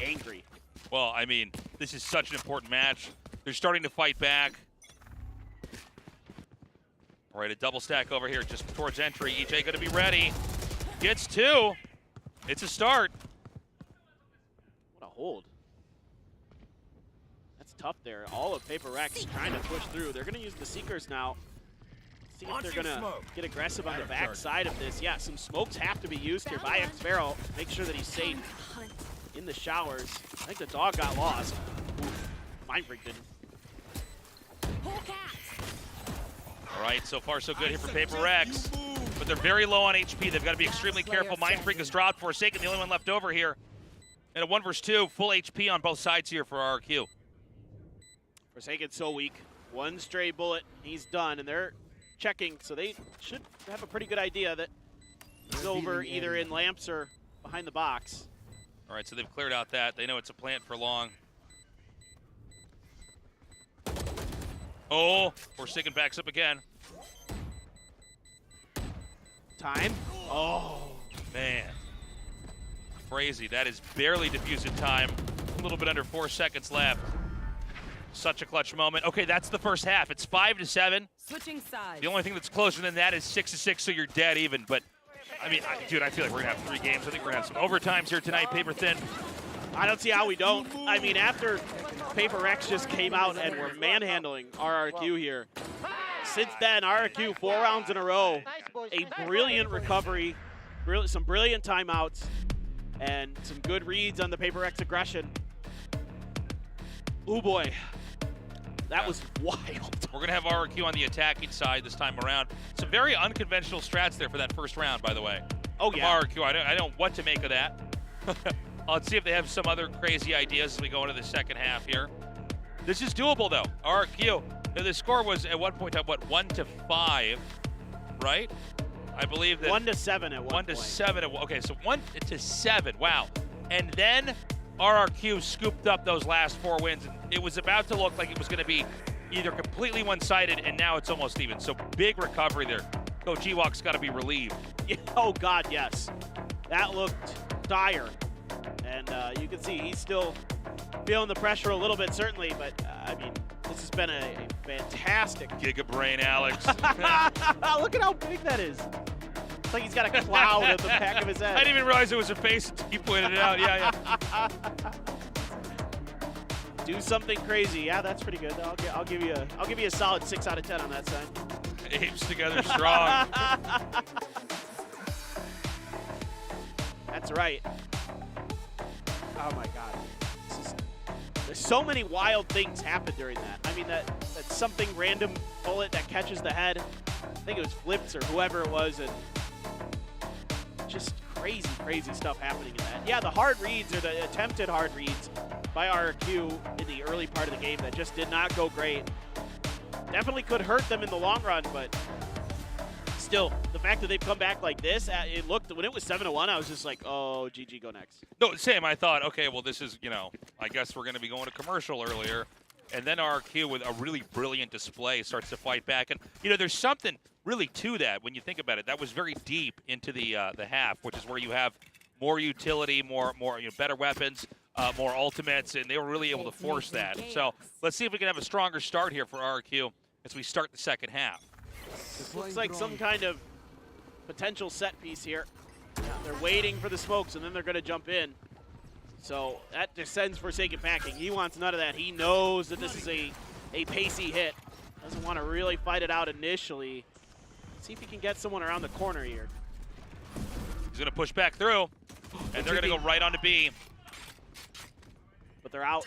[SPEAKER 15] angry.
[SPEAKER 12] Well, I mean, this is such an important match. They're starting to fight back. All right, a double stack over here just towards entry. EJ going to be ready. Gets 2. It's a start.
[SPEAKER 15] What a hold. That's tough there. All of Paper Rex trying to push through. They're going to use the Seekers now. See if they're going to get aggressive on the back side of this. Yeah, some smokes have to be used here by X-Pharaoh. Make sure that he's safe in the showers. I think the dog got lost. Mind Freak didn't.
[SPEAKER 12] All right, so far so good here for Paper Rex. But they're very low on HP. They've got to be extremely careful. Mind Freak is dropped. Forsaken, the only one left over here. And a 1 versus 2, full HP on both sides here for RRQ.
[SPEAKER 15] Forsaken so weak. One stray bullet, he's done. And they're checking, so they should have a pretty good idea that he's over either in lamps or behind the box.
[SPEAKER 12] All right, so they've cleared out that. They know it's a plant for long. Oh, Forsaken backs up again.
[SPEAKER 15] Time. Oh,
[SPEAKER 12] man. Crazy. That is barely defused in time. A little bit under 4 seconds left. Such a clutch moment. Okay, that's the first half. It's 5-7.
[SPEAKER 9] Switching sides.
[SPEAKER 12] The only thing that's closer than that is 6-6, so you're dead even. But, I mean, dude, I feel like we're going to have 3 games. I think we're going to have some overtimes here tonight, paper thin.
[SPEAKER 15] I don't see how we don't. I mean, after Paper Rex just came out and were manhandling RRQ here, since then, RRQ 4 rounds in a row, a brilliant recovery, some brilliant timeouts, and some good reads on the Paper Rex aggression. Oh boy, that was wild.
[SPEAKER 12] We're going to have RRQ on the attacking side this time around. Some very unconventional strats there for that first round, by the way.
[SPEAKER 15] Oh, yeah.
[SPEAKER 12] RRQ, I don't know what to make of that. Let's see if they have some other crazy ideas as we go into the second half here. This is doable, though. RRQ, the score was at one point, what, 1-5, right? I believe that
[SPEAKER 15] 1-7 at one point.
[SPEAKER 12] 1-7. Okay, so 1-7. Wow. And then RRQ scooped up those last 4 wins. And it was about to look like it was going to be either completely one-sided, and now it's almost even. So big recovery there. Coach Ewok's got to be relieved.
[SPEAKER 15] Yeah, oh, God, yes. That looked dire. And you can see he's still feeling the pressure a little bit, certainly. But, I mean, this has been a fantastic...
[SPEAKER 12] Giga brain, Alex.
[SPEAKER 15] Look at how big that is. It's like he's got a cloud at the back of his head.
[SPEAKER 12] I didn't even realize it was a face until you pointed it out. Yeah.
[SPEAKER 15] Do something crazy. Yeah, that's pretty good. I'll give you a solid 6 out of 10 on that side.
[SPEAKER 12] Apes together strong.
[SPEAKER 15] That's right. Oh my God. There's so many wild things happen during that. I mean, that something random bullet that catches the head. I think it was Flips or whoever it was, and just crazy stuff happening in that. Yeah, the hard reads or the attempted hard reads by RRQ in the early part of the game that just did not go great. Definitely could hurt them in the long run, but still, the fact that they've come back like this, it looked, when it was 7-1, I was just like, oh, GG, go next.
[SPEAKER 12] No, same. I thought, okay, well, this is, I guess we're going to be going to commercial earlier. And then RRQ with a really brilliant display starts to fight back. And, there's something really to that when you think about it. That was very deep into the half, which is where you have more utility, more better weapons, more ultimates, and they were really able to force that. So let's see if we can have a stronger start here for RRQ as we start the second half.
[SPEAKER 15] This looks like some kind of potential set piece here. Yeah, they're waiting for the smokes, and then they're going to jump in. So that just sends Forsaken packing. He wants none of that. He knows that this is a pacey hit. Doesn't want to really fight it out initially. See if he can get someone around the corner here.
[SPEAKER 12] He's going to push back through, and they're going to go right onto B.
[SPEAKER 15] But they're out.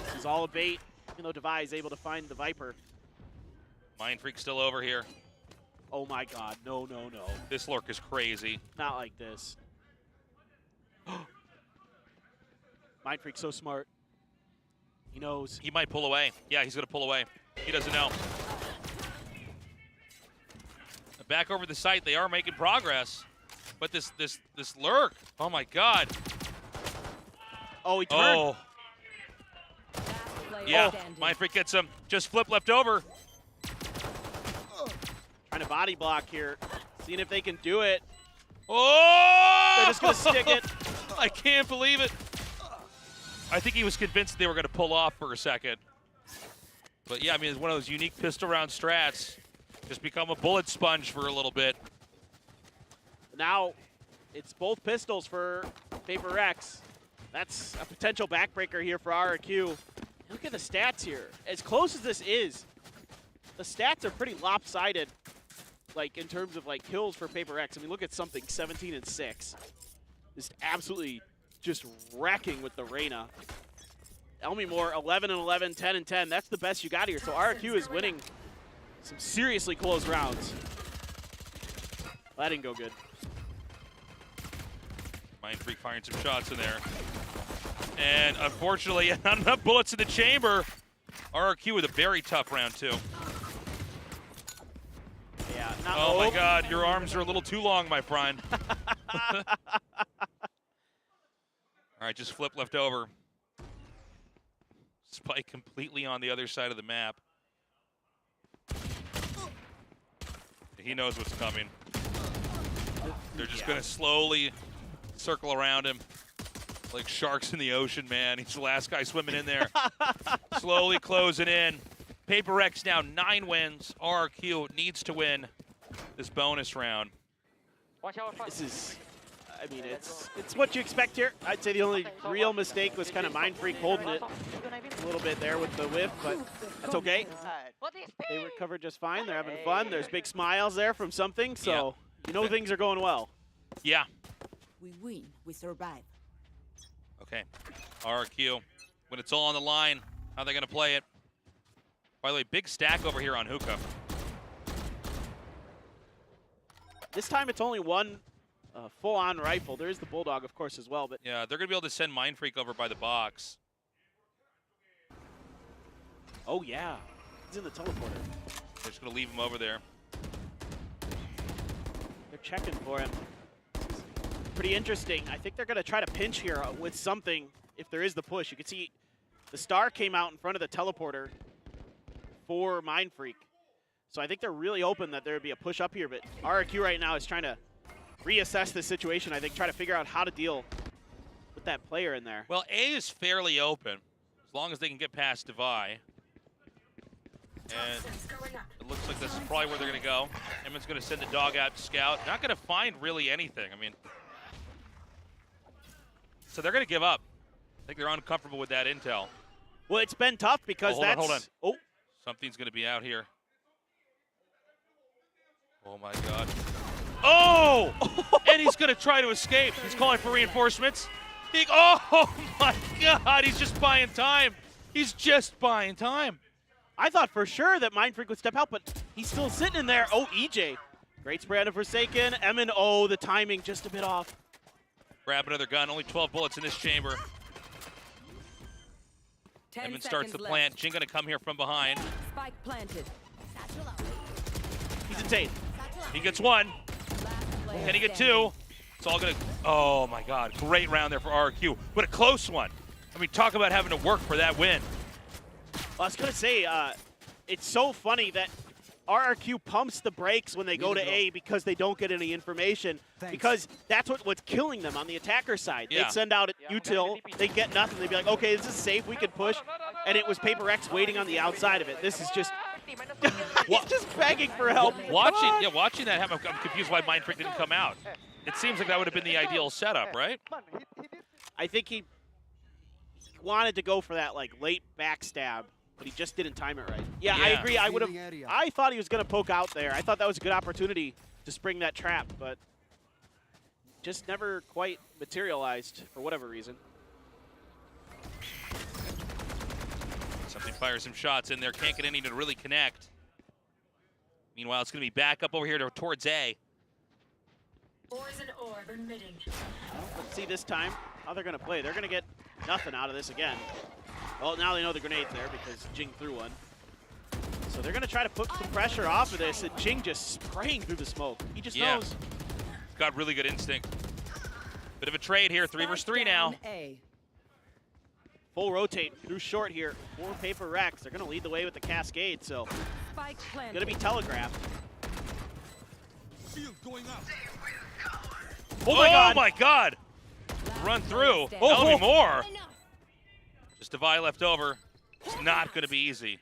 [SPEAKER 15] This is all a bait, even though Devi is able to find the Viper.
[SPEAKER 12] Mind Freak still over here.
[SPEAKER 15] Oh my god, no, no, no.
[SPEAKER 12] This lurk is crazy.
[SPEAKER 15] Not like this. Mind Freak's so smart. He knows.
[SPEAKER 12] He might pull away. Yeah, he's going to pull away. He doesn't know. Back over the site, they are making progress. But this lurk, oh my god.
[SPEAKER 15] Oh, he turned.
[SPEAKER 12] Oh. Yeah, Mind Freak gets him. Just flip left over.
[SPEAKER 15] Trying to body block here. Seeing if they can do it.
[SPEAKER 12] Oh!
[SPEAKER 15] They're just going to stick it.
[SPEAKER 12] I can't believe it. I think he was convinced they were going to pull off for a second. But yeah, I mean, it's one of those unique pistol round strats. Just become a bullet sponge for a little bit.
[SPEAKER 15] Now, it's both pistols for Paper Rex. That's a potential backbreaker here for RRQ. Look at the stats here. As close as this is, the stats are pretty lopsided, like in terms of like kills for Paper Rex. I mean, look at something 17 and 6. Just absolutely just wrecking with the Reyna. Elmi Moore 11 and 11, 10 and 10. That's the best you got here. So RRQ is winning some seriously close rounds. Well, that didn't go good.
[SPEAKER 12] Mind Freak firing some shots in there. And unfortunately, not enough bullets in the chamber. RRQ with a very tough round, too.
[SPEAKER 15] Yeah.
[SPEAKER 12] Oh my god, your arms are a little too long, my friend. All right, just flip left over. Spike completely on the other side of the map. He knows what's coming. They're just going to slowly circle around him like sharks in the ocean, man. He's the last guy swimming in there. Slowly closing in. Paper Rex now 9 wins. RRQ needs to win this bonus round.
[SPEAKER 15] This is, I mean, it's what you expect here. I'd say the only real mistake was kind of Mind Freak holding it a little bit there with the whiff, but that's okay. They recovered just fine. They're having fun. There's big smiles there from something, so you know things are going well.
[SPEAKER 12] Yeah.
[SPEAKER 9] We win. We survive.
[SPEAKER 12] Okay. RRQ. When it's all on the line, how are they going to play it? By the way, big stack over here on Hookah.
[SPEAKER 15] This time it's only one full-on rifle. There is the Bulldog, of course, as well. But
[SPEAKER 12] yeah, they're going to be able to send Mind Freak over by the box.
[SPEAKER 15] Oh, yeah. He's in the teleporter.
[SPEAKER 12] They're just going to leave him over there.
[SPEAKER 15] They're checking for him. Pretty interesting. I think they're going to try to pinch here with something if there is the push. You can see the star came out in front of the teleporter for Mind Freak. So I think they're really hoping that there would be a push up here, but RRQ right now is trying to reassess the situation, I think, try to figure out how to deal with that player in there.
[SPEAKER 12] Well, A is fairly open, as long as they can get past Devi. And it looks like this is probably where they're going to go. Emmon's going to send the dog out to scout. Not going to find really anything. I mean, so they're going to give up. I think they're uncomfortable with that intel.
[SPEAKER 15] Well, it's been tough because
[SPEAKER 12] hold
[SPEAKER 15] that's...
[SPEAKER 12] on.
[SPEAKER 15] Oh.
[SPEAKER 12] Something's going to be out here. Oh, my God. Oh! And he's going to try to escape. He's calling for reinforcements. Oh, my God. He's just buying time. He's just buying time.
[SPEAKER 15] I thought for sure that Mind Freak would step out, but he's still sitting in there. Oh, EJ. Great spray out of Forsaken. Emmon, oh, the timing just a bit off.
[SPEAKER 12] Grab another gun. Only 12 bullets in this chamber. Emmon starts the plant. Jin going to come here from behind.
[SPEAKER 9] Spike planted.
[SPEAKER 15] He's insane.
[SPEAKER 12] He gets one. Can he get two? It's all going to... Oh, my God. Great round there for RRQ. But a close one. I mean, talk about having to work for that win.
[SPEAKER 15] Well, I was going to say, it's so funny that RRQ pumps the brakes when they go to A because they don't get any information. Because that's what's killing them on the attacker side.
[SPEAKER 12] Yeah.
[SPEAKER 15] They'd send out util, they get nothing. They'd be like, okay, this is safe, we can push. And it was Paper Rex waiting on the outside of it. This is just... He's just begging for help.
[SPEAKER 12] Watching that happen, I'm confused why Mind Freak didn't come out. It seems like that would have been the ideal setup, right?
[SPEAKER 15] I think he wanted to go for that like late backstab, but he just didn't time it right. Yeah, I agree. I thought he was going to poke out there. I thought that was a good opportunity to spring that trap, but just never quite materialized for whatever reason.
[SPEAKER 12] Something fires some shots in there. Can't get any to really connect. Meanwhile, it's going to be back up over here towards A.
[SPEAKER 15] Let's see this time how they're going to play. They're going to get nothing out of this again. Well, now they know the grenade's there because Jing threw one. So they're going to try to put some pressure off of this, and Jing just spraying through the smoke. He just knows.
[SPEAKER 12] Got really good instinct. Bit of a trade here, 3 versus 3 now.
[SPEAKER 15] Full rotate through short here for Paper Rex. They're going to lead the way with the cascade, so going to be telegraphed.
[SPEAKER 12] Oh my god! Run through. That'll be more. Just Devi left over. It's not going to be easy.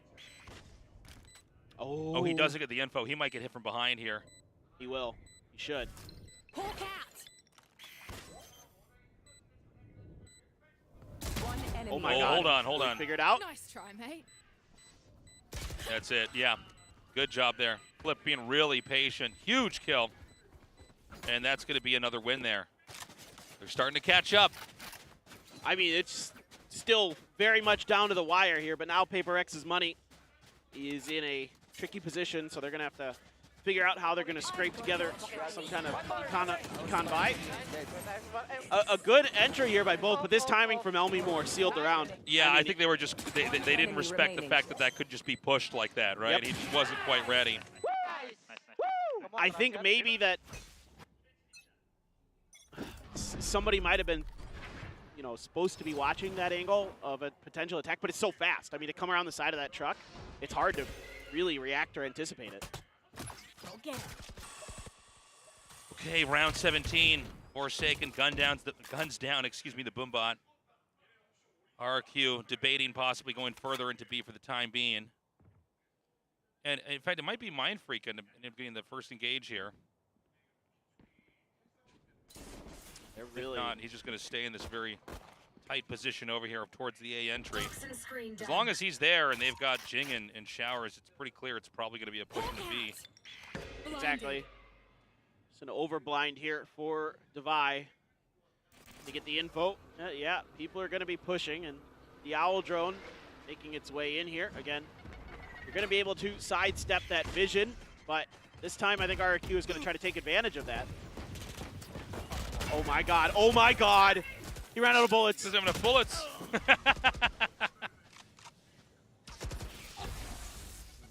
[SPEAKER 12] Oh, he doesn't get the info. He might get hit from behind here.
[SPEAKER 15] He will. He should. Oh my god.
[SPEAKER 12] Hold on.
[SPEAKER 15] Figured out.
[SPEAKER 13] Nice try, mate.
[SPEAKER 12] That's it, yeah. Good job there. Flip being really patient. Huge kill. And that's going to be another win there. They're starting to catch up.
[SPEAKER 15] I mean, it's still very much down to the wire here, but now Paper X's money is in a tricky position, so they're going to have to figure out how they're going to scrape together some kind of econ buy. A good entry here by both, but this timing from Elmi Moore sealed the round.
[SPEAKER 12] Yeah, I think they were just, they didn't respect the fact that that could just be pushed like that, right?
[SPEAKER 15] Yep.
[SPEAKER 12] He just wasn't quite ready.
[SPEAKER 15] I think maybe that somebody might have been, you know, supposed to be watching that angle of a potential attack, but it's so fast. I mean, to come around the side of that truck, it's hard to really react or anticipate it.
[SPEAKER 12] Okay, round 17. Forsaken, guns down, excuse me, the Boombot. RQ debating possibly going further into B for the time being. And in fact, it might be Mind Freak ending up getting the first engage here. If not, he's just going to stay in this very tight position over here towards the A entry. As long as he's there and they've got Jing and Showers, it's pretty clear it's probably going to be a push into B.
[SPEAKER 15] Exactly. It's an overblind here for Devi to get the info. Yeah, people are going to be pushing, and the Owl Drone making its way in here. Again, you're going to be able to sidestep that vision, but this time I think RQ is going to try to take advantage of that. Oh my god, oh my god! He ran out of bullets.
[SPEAKER 12] Doesn't have enough bullets.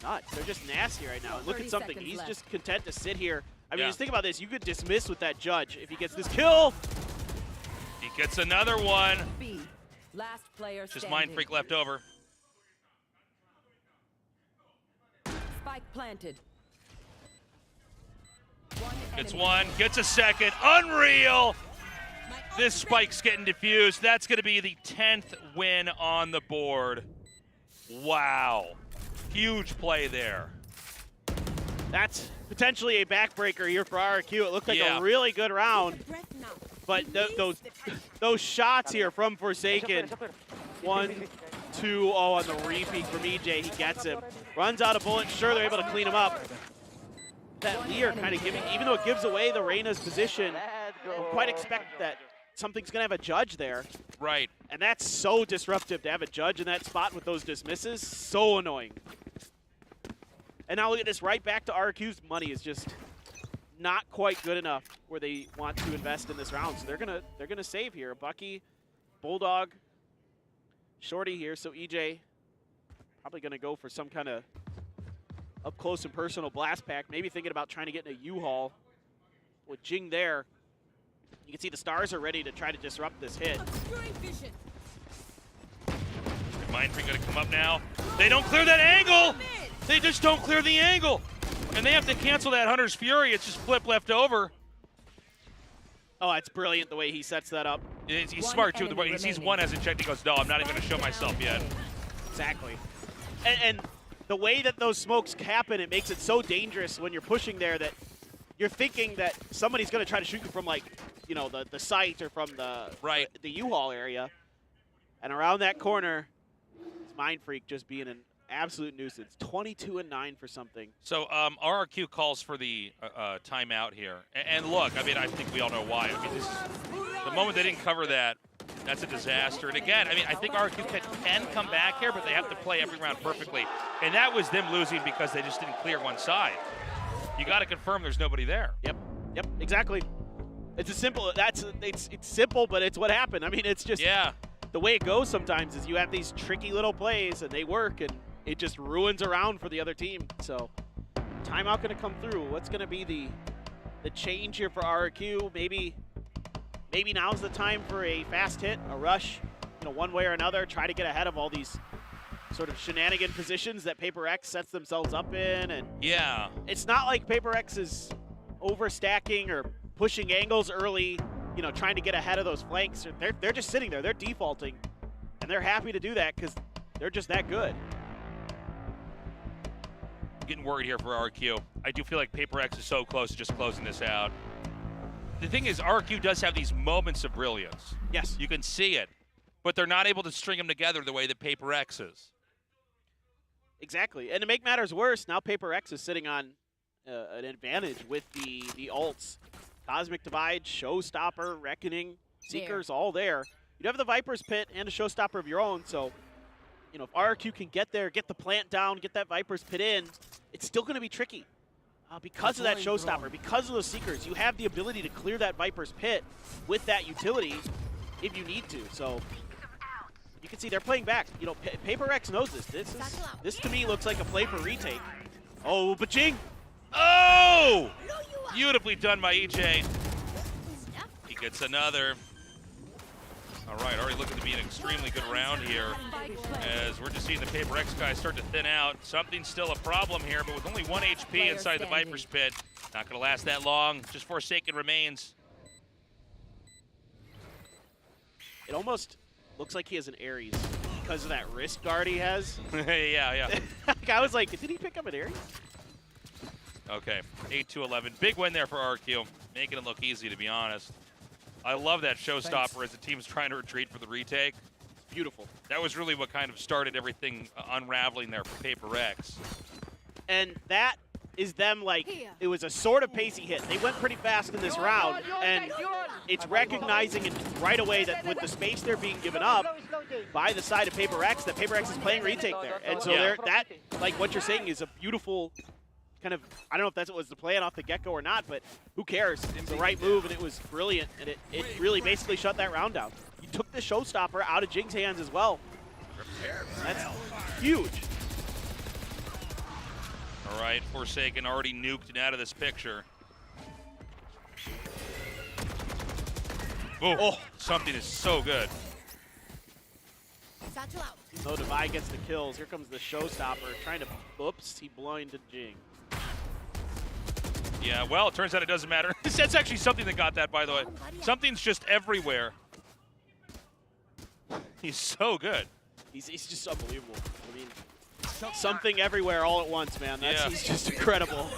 [SPEAKER 15] Nuts. They're just nasty right now. And look at something. He's just content to sit here. I mean, just think about this. You could dismiss with that judge if he gets this kill.
[SPEAKER 12] He gets another one.
[SPEAKER 9] B. Last player
[SPEAKER 12] Just Mind Freak left over.
[SPEAKER 9] Spike planted.
[SPEAKER 12] Gets one, gets a second. Unreal! This spike's getting diffused. That's going to be the 10th win on the board. Wow. Huge play there.
[SPEAKER 15] That's potentially a backbreaker here for RQ. It looked like a really good round. But those shots here from Forsaken. 1, 2, oh, on the repeat from EJ, he gets him. Runs out of bullets. Sure, they're able to clean him up. That Lear kind of giving, even though it gives away the Reyna's position, you quite expect that something's going to have a judge there.
[SPEAKER 12] Right.
[SPEAKER 15] And that's so disruptive to have a judge in that spot with those dismisses. So annoying. And now look at this, right back to RQ's money is just not quite good enough where they want to invest in this round. So they're gonna save here. Bucky, Bulldog, Shorty here. So EJ probably gonna go for some kind of up close and personal blast pack. Maybe thinking about trying to get in a U-Haul with Jing there. You can see the stars are ready to try to disrupt this hit.
[SPEAKER 12] Mind Freak gonna come up now. They don't clear that angle! They just don't clear the angle! And they have to cancel that Hunter's Fury. It's just Flip left over.
[SPEAKER 15] Oh, it's brilliant the way he sets that up.
[SPEAKER 12] He's smart too. He sees one hasn't checked, he goes, no, I'm not even gonna show myself yet.
[SPEAKER 15] Exactly. And the way that those smokes happen, it makes it so dangerous when you're pushing there that you're thinking that somebody's gonna try to shoot you from like you know, the site or from the
[SPEAKER 12] right
[SPEAKER 15] the U-Haul area. And around that corner, it's Mind Freak just being an absolute nuisance. 22-9 for something.
[SPEAKER 12] So RRQ calls for the timeout here. And look, I mean, I think we all know why. I mean, this is, the moment they didn't cover that, that's a disaster. And again, I mean, I think RRQ can come back here, but they have to play every round perfectly. And that was them losing because they just didn't clear one side. You got to confirm there's nobody there.
[SPEAKER 15] Yep, exactly. It's a simple. It's simple, but it's what happened. I mean, it's just the way it goes sometimes is you have these tricky little plays and they work, and it just ruins a round for the other team. So timeout going to come through. What's going to be the change here for RRQ? Maybe now's the time for a fast hit, a rush, you know, one way or another. Try to get ahead of all these sort of shenanigan positions that Paper X sets themselves up in. And it's not like Paper X is overstacking or pushing angles early, you know, trying to get ahead of those flanks. They're just sitting there. They're defaulting, and they're happy to do that because they're just that good.
[SPEAKER 12] Getting worried here for RQ. I do feel like Paper X is so close to just closing this out. The thing is, RQ does have these moments of brilliance.
[SPEAKER 15] Yes.
[SPEAKER 12] You can see it, but they're not able to string them together the way that Paper X is.
[SPEAKER 15] Exactly. And to make matters worse, now Paper X is sitting on an advantage with the ults. Cosmic Divide, Showstopper, Reckoning, Seekers, all there. You have the Viper's Pit and a Showstopper of your own, so you know, if RRQ can get there, get the plant down, get that Viper's Pit in, it's still going to be tricky. Because of that Showstopper, because of those Seekers, you have the ability to clear that Viper's Pit with that utility if you need to. So you can see they're playing back. You know, Paper X knows this. This to me looks like a play for retake. Oh, Bajing!
[SPEAKER 12] Oh! Beautifully done by EJ. He gets another. All right, already looking to be an extremely good round here as we're just seeing the Paper X guys start to thin out. Something's still a problem here, but with only 1 HP inside the Viper's Pit, not going to last that long. Just Forsaken remains.
[SPEAKER 15] It almost looks like he has an Ares because of that wrist guard he has.
[SPEAKER 12] yeah.
[SPEAKER 15] I was like, did he pick up an Ares?
[SPEAKER 12] Okay, 8-11. Big win there for RQ, making it look easy, to be honest. I love that Showstopper as the team's trying to retreat for the retake.
[SPEAKER 15] Beautiful.
[SPEAKER 12] That was really what kind of started everything unraveling there for Paper X.
[SPEAKER 15] And that is them, like, it was a sort of pacey hit. They went pretty fast in this round, and it's recognizing it right away that with the space they're being given up by the side of Paper X, that Paper X is playing retake there. And so that, like what you're saying, is a beautiful kind of, I don't know if that's what was the plan off the get-go or not, but who cares? It's the right move, and it was brilliant, and it really basically shut that round down. You took the Showstopper out of Jing's hands as well. That's huge.
[SPEAKER 12] All right, Forsaken already nuked and out of this picture. Oh, something is so good.
[SPEAKER 15] So Divide gets the kills. Here comes the Showstopper trying to, oops, he blinded Jing.
[SPEAKER 12] Yeah, well, it turns out it doesn't matter. That's actually something that got that, by the way. Something's just everywhere. He's so good.
[SPEAKER 15] He's just unbelievable. I mean, something everywhere all at once, man. He's just incredible.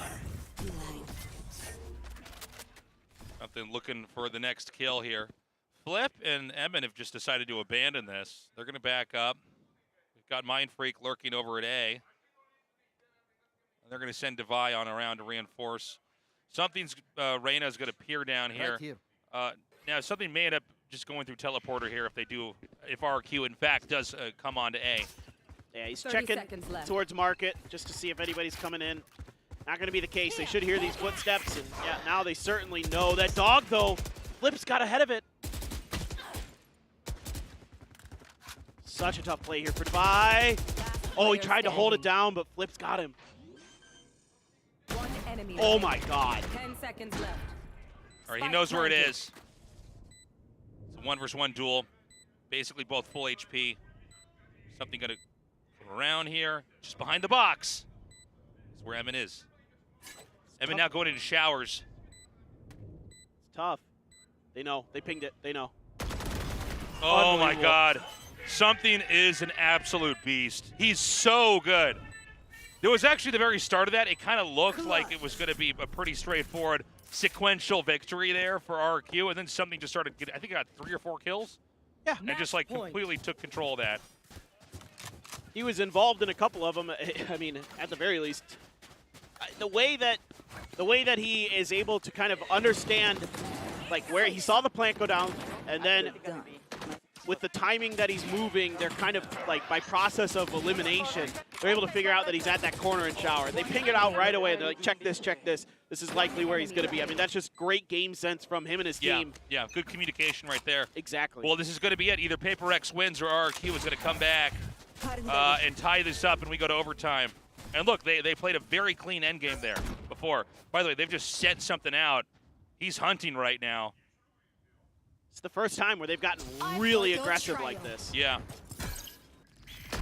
[SPEAKER 12] Something looking for the next kill here. Flip and Emin have just decided to abandon this. They're going to back up. We've got Mind Freak lurking over at A. And they're going to send Devi on around to reinforce. Something's, Reyna's going to peer down here. Now, something may end up just going through teleporter here if RQ, in fact, does come on to A.
[SPEAKER 15] Yeah, he's checking towards market just to see if anybody's coming in. Not going to be the case. They should hear these footsteps, and yeah, now they certainly know. That dog, though, Flip's got ahead of it. Such a tough play here for Devi. Oh, he tried to hold it down, but Flip's got him. Oh my God.
[SPEAKER 9] 10 seconds left.
[SPEAKER 12] All right, he knows where it is. It's a 1-versus-1 duel. Basically both full HP. Something gonna come around here. Just behind the box. That's where Emin is. Emin now going into showers.
[SPEAKER 15] It's tough. They know. They pinged it. They know.
[SPEAKER 12] Oh my God. Something is an absolute beast. He's so good. There was actually the very start of that, it kind of looked like it was going to be a pretty straightforward sequential victory there for RRQ, and then something just started getting, I think I got 3 or 4 kills.
[SPEAKER 15] Yeah.
[SPEAKER 12] And just like completely took control of that.
[SPEAKER 15] He was involved in a couple of them. I mean, at the very least, the way that he is able to kind of understand, like where he saw the plant go down, and then with the timing that he's moving, they're kind of like by process of elimination, they're able to figure out that he's at that corner and shower. They ping it out right away. They're like, check this, check this. This is likely where he's going to be. I mean, that's just great game sense from him and his team.
[SPEAKER 12] Yeah, good communication right there.
[SPEAKER 15] Exactly.
[SPEAKER 12] Well, this is going to be it. Either Paper X wins or RRQ is going to come back and tie this up, and we go to overtime. And look, they played a very clean endgame there before. By the way, they've just set something out. He's hunting right now.
[SPEAKER 15] It's the first time where they've gotten really aggressive like this.
[SPEAKER 12] Yeah.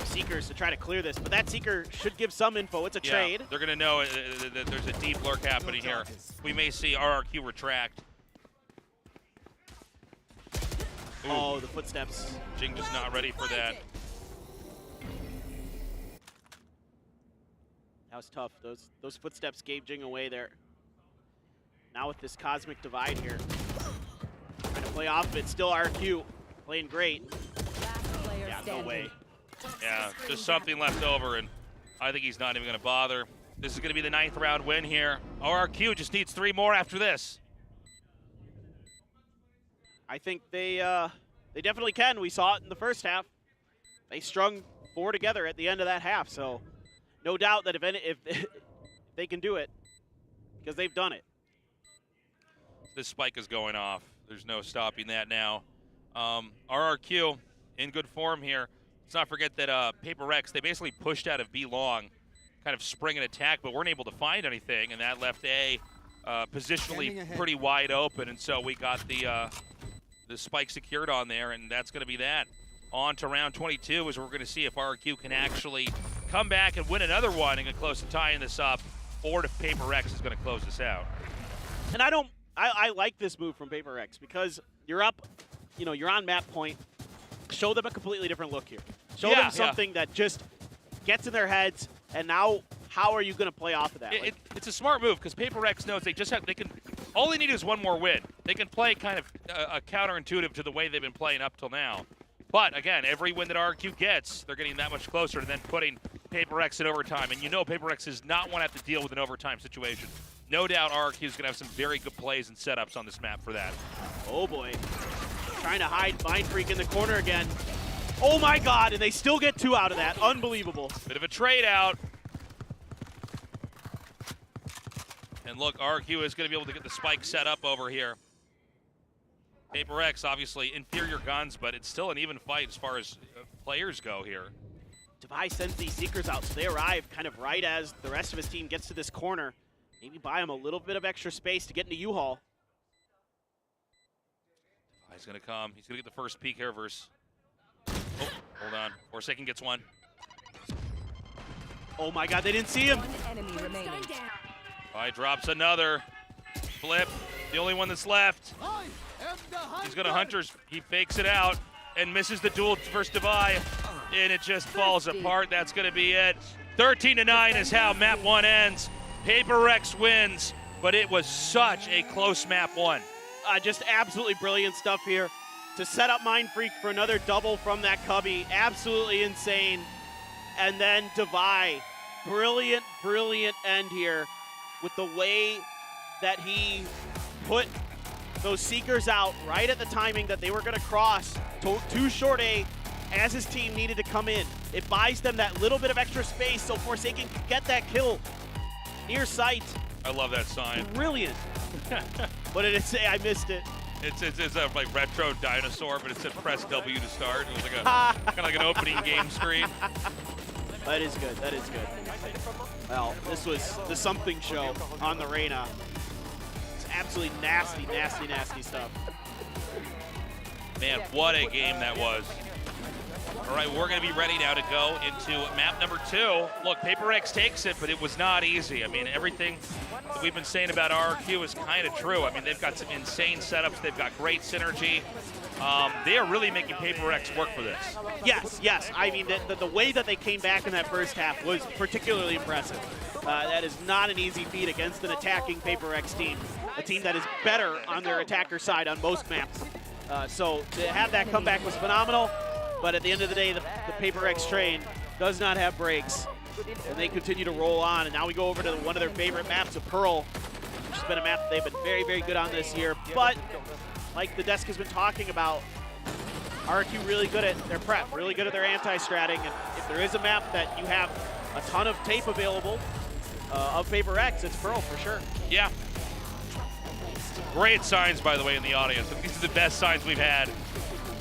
[SPEAKER 15] Seekers to try to clear this, but that Seeker should give some info. It's a trade.
[SPEAKER 12] They're going to know that there's a deep lurk happening here. We may see RRQ retract. Ooh.
[SPEAKER 15] Oh, the footsteps.
[SPEAKER 12] Jing just not ready for that.
[SPEAKER 15] That was tough. Those footsteps gave Jing away there. Now with this cosmic divide here, trying to play off of it. Still RQ playing great. Yeah, no way.
[SPEAKER 12] Yeah, just something left over, and I think he's not even going to bother. This is going to be the 9th round win here. RRQ just needs 3 more after this.
[SPEAKER 15] I think they definitely can. We saw it in the first half. They strung 4 together at the end of that half, so no doubt that if they can do it, because they've done it.
[SPEAKER 12] This spike is going off. There's no stopping that now. RRQ in good form here. Let's not forget that Paper X, they basically pushed out of B long, kind of spring an attack, but weren't able to find anything, and that left A positionally pretty wide open, and so we got the spike secured on there, and that's going to be that. On to round 22 is where we're going to see if RRQ can actually come back and win another one and get close to tying this up, or if Paper X is going to close this out.
[SPEAKER 15] And I like this move from Paper X because you're up, you're on map point. Show them a completely different look here. Show them something that just gets in their heads, and now how are you going to play off of that?
[SPEAKER 12] It's a smart move because Paper X knows they can. All they need is one more win. They can play kind of a counterintuitive to the way they've been playing up till now. But again, every win that RQ gets, they're getting that much closer to then putting Paper X in overtime. And Paper X does not want to have to deal with an overtime situation. No doubt RQ is going to have some very good plays and setups on this map for that.
[SPEAKER 15] Oh boy. Trying to hide Mind Freak in the corner again. Oh my god, and they still get 2 out of that. Unbelievable.
[SPEAKER 12] Bit of a trade out. And look, RQ is going to be able to get the spike set up over here. Paper X, obviously, inferior guns, but it's still an even fight as far as players go here.
[SPEAKER 15] Devi sends these Seekers out, so they arrive kind of right as the rest of his team gets to this corner. Maybe buy him a little bit of extra space to get into U-Haul.
[SPEAKER 12] He's going to come. He's going to get the first peek here versus... Oh, hold on. Forsaken gets one.
[SPEAKER 15] Oh my god, they didn't see him.
[SPEAKER 12] Drops another. Flip. The only one that's left. He's going to Hunters. He fakes it out and misses the duel versus Devi. And it just falls apart. That's going to be it. 13-9 is how map 1 ends. Paper X wins, but it was such a close map 1.
[SPEAKER 15] Just absolutely brilliant stuff here to set up Mind Freak for another double from that cubby. Absolutely insane. And then Devi, brilliant, brilliant end here with the way that he put those Seekers out right at the timing that they were going to cross to short A as his team needed to come in. It buys them that little bit of extra space so Forsaken can get that kill near sight.
[SPEAKER 12] I love that sign.
[SPEAKER 15] Brilliant. What did it say? I missed it.
[SPEAKER 12] It's a like retro dinosaur, but it said press W to start. It was like a kind of like an opening game screen.
[SPEAKER 15] That is good. That is good. Well, this was the something show on the Reyna. It's absolutely nasty, nasty, nasty stuff.
[SPEAKER 12] Man, what a game that was. All right, we're going to be ready now to go into map number 2. Look, Paper X takes it, but it was not easy. I mean, everything that we've been saying about RRQ is kind of true. I mean, they've got some insane setups. They've got great synergy. They are really making Paper X work for this.
[SPEAKER 15] Yes, yes. I mean, the way that they came back in that first half was particularly impressive. That is not an easy feat against an attacking Paper X team. a team that is better on their attacker side on most maps. So to have that comeback was phenomenal, but at the end of the day, the Paper X train does not have brakes, and they continue to roll on. And now we go over to one of their favorite maps of Pearl, which has been a map that they've been very, very good on this year. But like the desk has been talking about, RQ really good at their prep, really good at their anti-stratting, and if there is a map that you have a ton of tape available of Paper X, it's Pearl for sure.
[SPEAKER 12] Yeah. Great signs, by the way, in the audience. These are the best signs we've had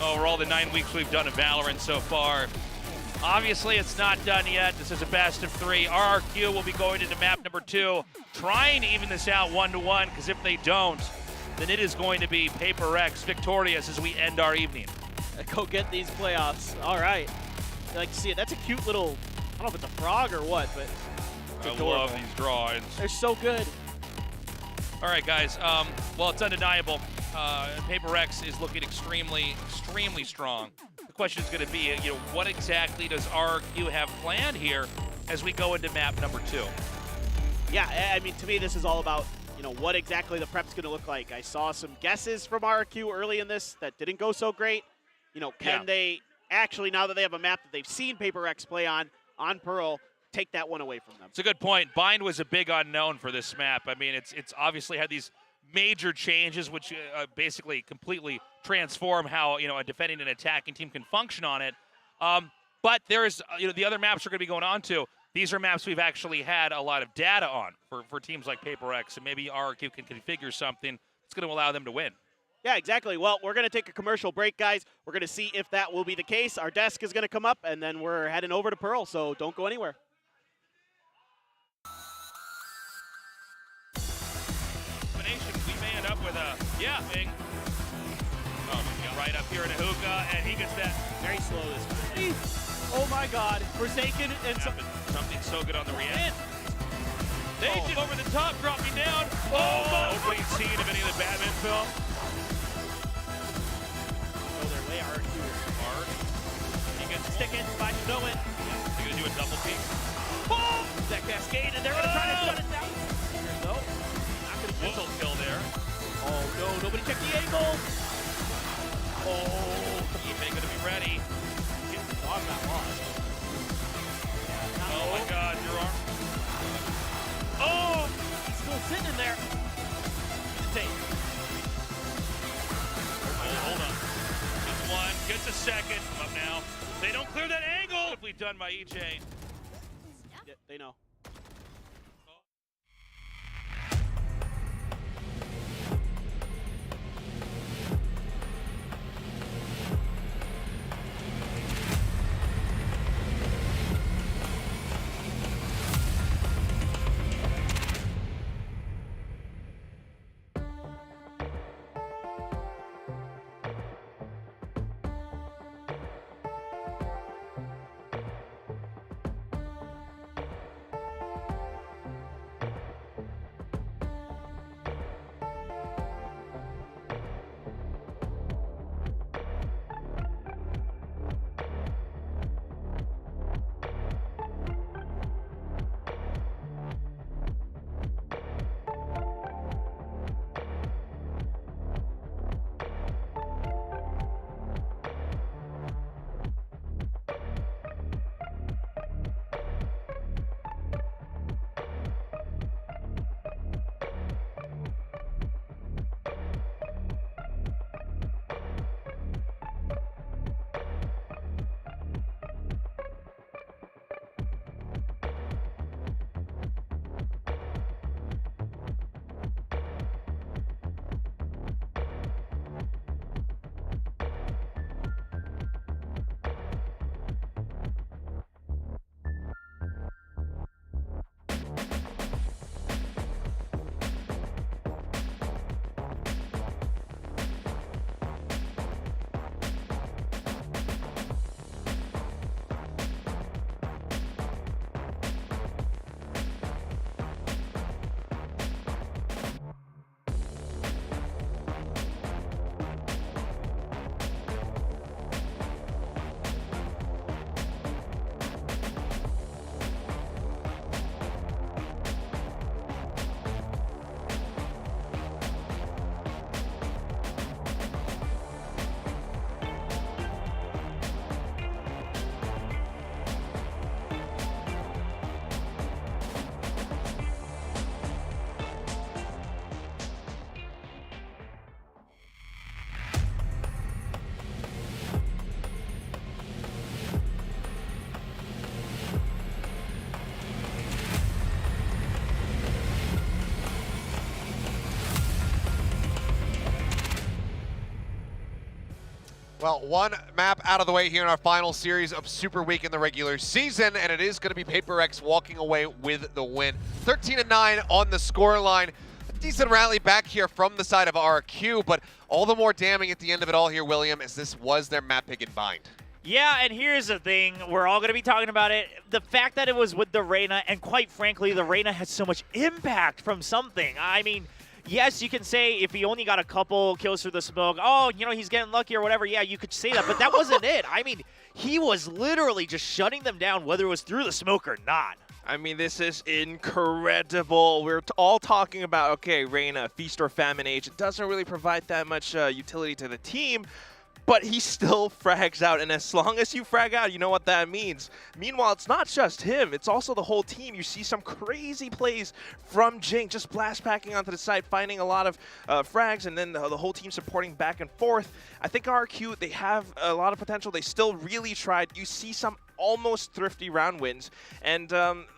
[SPEAKER 12] over all the 9 weeks we've done of Valorant so far. Obviously, it's not done yet. This is a best of 3. RRQ will be going into map number 2, trying to even this out 1-1, because if they don't, then it is going to be Paper X victorious as we end our evening.
[SPEAKER 15] Go get these playoffs. All right. I like to see it. That's a cute little, I don't know if it's a frog or what, but it's adorable.
[SPEAKER 12] I love these drawings.
[SPEAKER 15] They're so good.
[SPEAKER 12] All right, guys. Well, it's undeniable. Paper X is looking extremely, extremely strong. The question is going to be, what exactly does RQ have planned here as we go into map number 2?
[SPEAKER 15] Yeah, I mean, to me, this is all about, what exactly the prep's going to look like. I saw some guesses from RQ early in this that didn't go so great. Can they actually, now that they have a map that they've seen Paper X play on Pearl, take that one away from them?
[SPEAKER 12] It's a good point. Bind was a big unknown for this map. I mean, it's obviously had these major changes, which basically completely transform how a defending and attacking team can function on it. But there's the other maps we're going to be going on to. These are maps we've actually had a lot of data on for teams like Paper X, and maybe RQ can configure something that's going to allow them to win.
[SPEAKER 15] Yeah, exactly. Well, we're going to take a commercial break, guys. We're going to see if that will be the case. Our desk is going to come up, and then we're heading over to Pearl, so don't go anywhere.
[SPEAKER 12] We may end up with a, thing. Right up here in a hookah, and he gets that.
[SPEAKER 15] Very slow this time. Oh my God, Forsaken and
[SPEAKER 12] something so good on the react. They did over the top, drop me down. Oh, great scene of any of the Batman film.
[SPEAKER 15] Their way, RQ is hard.
[SPEAKER 12] He gets
[SPEAKER 15] sticking, but you know it.
[SPEAKER 12] They're gonna do a double peek.
[SPEAKER 15] Boom! That cascade, and they're gonna try to shut it down. No, not gonna
[SPEAKER 12] whistle kill there.
[SPEAKER 15] Oh no, nobody checked the angle.
[SPEAKER 12] Oh, Ipe gonna be ready.
[SPEAKER 15] Dog got lost.
[SPEAKER 12] Oh my God, your arm.
[SPEAKER 15] Oh, he's still sitting in there.
[SPEAKER 12] Hold on. Gets one, gets a second. Come up now. They don't clear that angle. Beautifully done by EJ.
[SPEAKER 15] Yeah, they know.
[SPEAKER 5] Well, one map out of the way here in our final series of Super Week in the regular season, and it is going to be Paper X walking away with the win. 13-9 on the scoreline. A decent rally back here from the side of RQ, but all the more damning at the end of it all here, William, as this was their map pick and bind.
[SPEAKER 4] Yeah, and here's the thing. We're all going to be talking about it. The fact that it was with the Reyna, and quite frankly, the Reyna had so much impact from something. I mean, yes, you can say if he only got a couple kills through the smoke, oh, you know, he's getting lucky or whatever. Yeah, you could say that, but that wasn't it. I mean, he was literally just shutting them down, whether it was through the smoke or not.
[SPEAKER 2] I mean, this is incredible. We're all talking about, okay, Reyna, feast or famine age. It doesn't really provide that much utility to the team, but he still frags out, and as long as you frag out, you know what that means. Meanwhile, it's not just him, it's also the whole team. You see some crazy plays from Jing, just blast packing onto the side, finding a lot of frags, and then the whole team supporting back and forth. I think RQ, they have a lot of potential. They still really tried. You see some almost thrifty round wins, and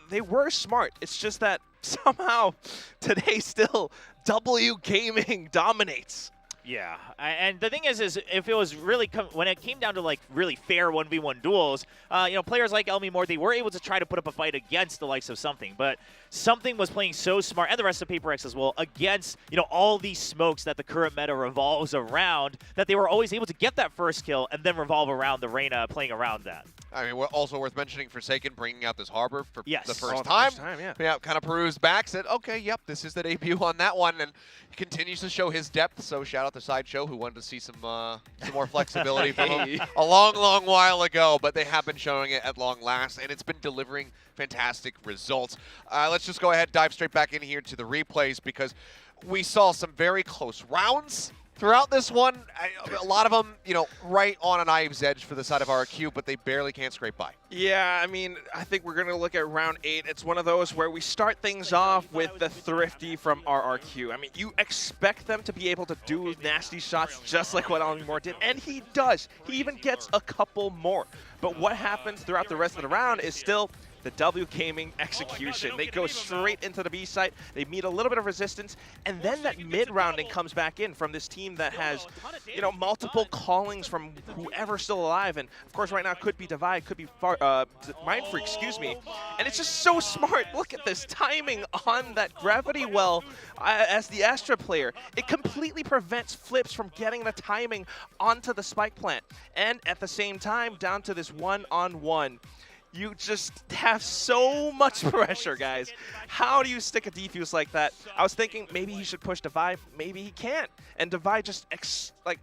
[SPEAKER 2] they were smart. It's just that somehow today still W Gaming dominates.
[SPEAKER 4] Yeah, and the thing is if it was really when it came down to like really fair 1v1 duels, you know, players like Elmi Moore, they were able to try to put up a fight against the likes of Something, but Something was playing so smart, and the rest of Paper X as well, against, you know, all these smokes that the current meta revolves around, that they were always able to get that first kill and then revolve around the Reyna playing around that.
[SPEAKER 5] I mean, also worth mentioning, Forsaken bringing out this Harbor for the first
[SPEAKER 2] the
[SPEAKER 5] time.
[SPEAKER 2] First time, yeah.
[SPEAKER 5] Yeah, kind of perused back, said, okay, yep, this is the debut on that one, and he continues to show his depth, so shout out to Sideshow, who wanted to see some more flexibility from him a long, long while ago, but they have been showing it at long last, and it's been delivering fantastic results. Let's just go ahead, dive straight back in here to the replays, because we saw some very close rounds throughout this one. A lot of them, you know, right on a knife's edge for the side of RQ, but they barely can't scrape by.
[SPEAKER 2] Yeah, I mean, I think we're going to look at round 8. It's one of those where we start things off with the thrifty from RRQ. I mean, you expect them to be able to do nasty shots just like what Elmi Moore did, and he does. He even gets a couple more. But what happens throughout the rest of the round is still the W Gaming execution. They go straight into the B site, they meet a little bit of resistance, and then that mid-rounding comes back in from this team that has, you know, multiple callings from whoever's still alive, and of course right now could be Divide, could be Mindfreak, excuse me, and it's just so smart. Look at this timing on that Gravity Well as the Astra player. It completely prevents flips from getting the timing onto the spike plant, and at the same time, down to this one-on-one. You just have so much pressure, guys. How do you stick a defuse like that? I was thinking maybe he should push Divide. Maybe he can't. And Divide just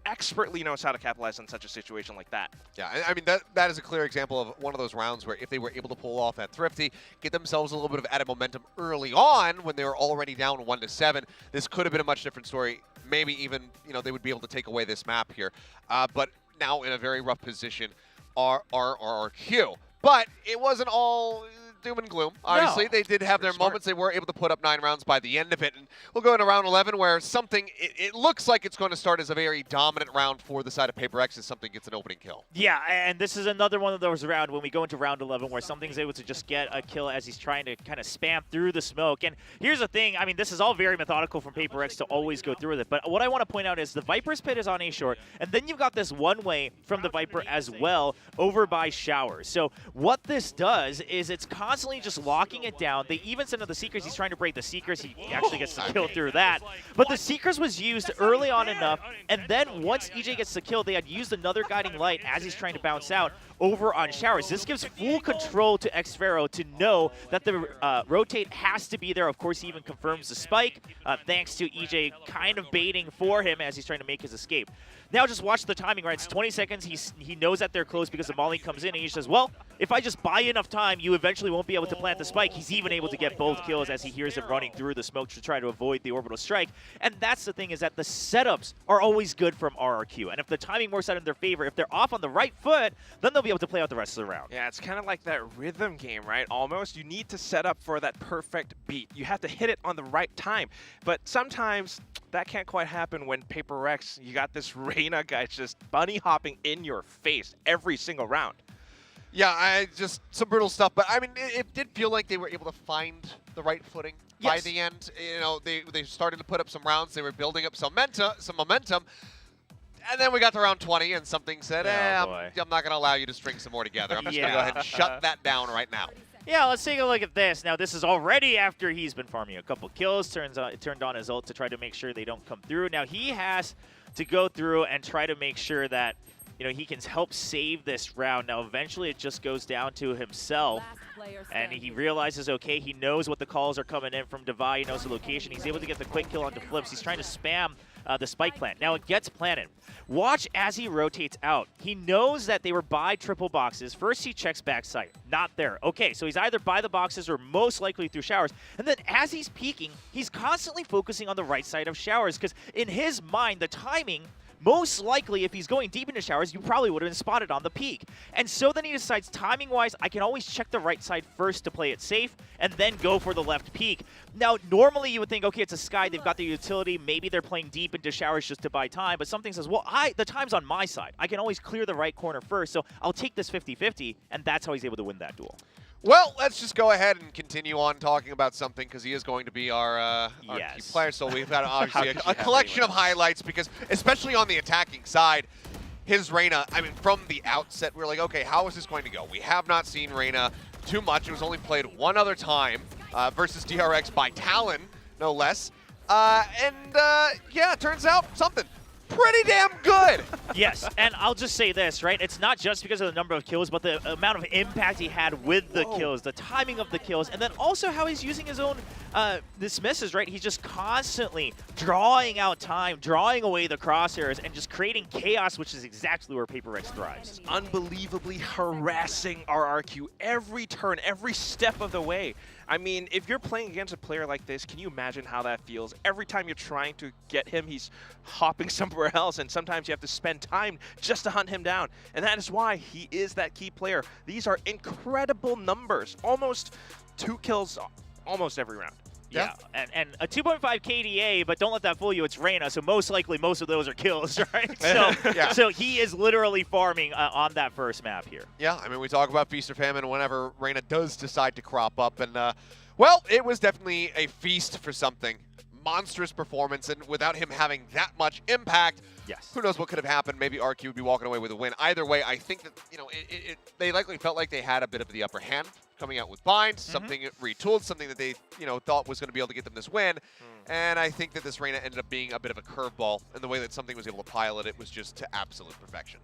[SPEAKER 2] expertly knows how to capitalize on such a situation like that.
[SPEAKER 5] Yeah, I mean, that is a clear example of one of those rounds where if they were able to pull off that thrifty, get themselves a little bit of added momentum early on when they were already down 1-7, this could have been a much different story. Maybe even, you know, they would be able to take away this map here. But now in a very rough position are RRQ. But it wasn't all doom and gloom. Obviously,
[SPEAKER 2] no.
[SPEAKER 5] They did have their moments. They were able to put up 9 rounds by the end of it. And we'll go into round 11 where Something, it looks like it's going to start as a very dominant round for the side of Paper X as Something gets an opening kill.
[SPEAKER 4] Yeah, and this is another one of those rounds when we go into round 11 where Something's able to just get a kill as he's trying to kind of spam through the smoke. And here's the thing, I mean, this is all very methodical from Paper X to always go through with it. But what I want to point out is the Viper's Pit is on A short, and then you've got this one-way from the Viper as well over by Showers. So what this does is it's constantly just locking it down. They even send to the Seekers. He's trying to break the Seekers. He actually gets the kill through that. But the Seekers was used early on enough, and then once EJ gets the kill, they had used another guiding light as he's trying to bounce out over on Showers. This gives full control to Xfero to know that the rotate has to be there. Of course, he even confirms the spike, thanks to EJ kind of baiting for him as he's trying to make his escape. Now just watch the timing, right? It's 20 seconds. He knows that they're close because the Molly comes in, and he says, well, if I just buy enough time, you eventually won't be able to plant the spike. He's even able to get both kills as he hears them running through the smoke to try to avoid the orbital strike. And that's the thing, is that the setups are always good from RRQ. And if the timing works out in their favor, if they're off on the right foot, then they'll be able to play out the rest of the round.
[SPEAKER 2] Yeah, it's kind of like that rhythm game, right? Almost. You need to set up for that perfect beat. You have to hit it on the right time. But sometimes that can't quite happen when Paper X, you got this Reyna guy just bunny hopping in your face every single round.
[SPEAKER 5] Yeah, just some brutal stuff. But I mean, it did feel like they were able to find the right footing by the end. You know, they started to put up some rounds. They were building up some momentum. And then we got to round 20, and something said, I'm
[SPEAKER 4] boy.
[SPEAKER 5] not going to allow you to string some more together. I'm just going to go ahead and shut that down right now.
[SPEAKER 4] Yeah, let's take a look at this. Now, this is already after he's been farming a couple kills. Turned on his ult to try to make sure they don't come through. Now, he has to go through and try to make sure that, he can help save this round. Now, eventually, it just goes down to himself. And he realizes, okay, he knows what the calls are coming in from Devi. He knows the location. He's able to get the quick kill onto Flips. He's trying to spam the spike plant. Now it gets planted. Watch as he rotates out. He knows that they were by triple boxes. First he checks backside. Not there. Okay, so he's either by the boxes or most likely through showers. And then as he's peeking, he's constantly focusing on the right side of showers because in his mind, the timing, most likely, if he's going deep into showers, you probably would have been spotted on the peak. And so then he decides, timing-wise, I can always check the right side first to play it safe, and then go for the left peak. Now, normally you would think, okay, it's a Sky, they've got the utility, maybe they're playing deep into showers just to buy time, but something says, well, the time's on my side. I can always clear the right corner first, so I'll take this 50-50, and that's how he's able to win that duel.
[SPEAKER 5] Well, let's just go ahead and continue on talking about something because he is going to be our key player. So we've got obviously a collection of highlights because, especially on the attacking side, his Reyna, I mean, from the outset, we were like, okay, how is this going to go? We have not seen Reyna too much. It was only played one other time versus DRX by Talon, no less. Yeah, it turns out something pretty damn good.
[SPEAKER 4] Yes, and I'll just say this, right? It's not just because of the number of kills, but the amount of impact he had with the kills, the timing of the kills, and then also how he's using his own dismisses, right? He's just constantly drawing out time, drawing away the crosshairs, and just creating chaos, which is exactly where Paper X thrives.
[SPEAKER 2] Unbelievably harassing RRQ every turn, every step of the way. I mean, if you're playing against a player like this, can you imagine how that feels? Every time you're trying to get him, he's hopping somewhere else, and sometimes you have to spend time just to hunt him down. And that is why he is that key player. These are incredible numbers. Almost 2 kills almost every round.
[SPEAKER 4] Yeah, and a 2.5 KDA, but don't let that fool you, it's Reyna, so most likely most of those are kills, right? So, so he is literally farming on that first map here.
[SPEAKER 5] Yeah, I mean, we talk about Feast or Famine whenever Reyna does decide to crop up, and, well, it was definitely a feast for something. Monstrous performance, and without him having that much impact, who knows what could have happened. Maybe RQ would be walking away with a win. Either way, I think that, they likely felt like they had a bit of the upper hand coming out with Bind, something retooled, something that they, thought was going to be able to get them this win. And I think that this Reyna ended up being a bit of a curveball, and the way that something was able to pilot it was just to absolute perfection.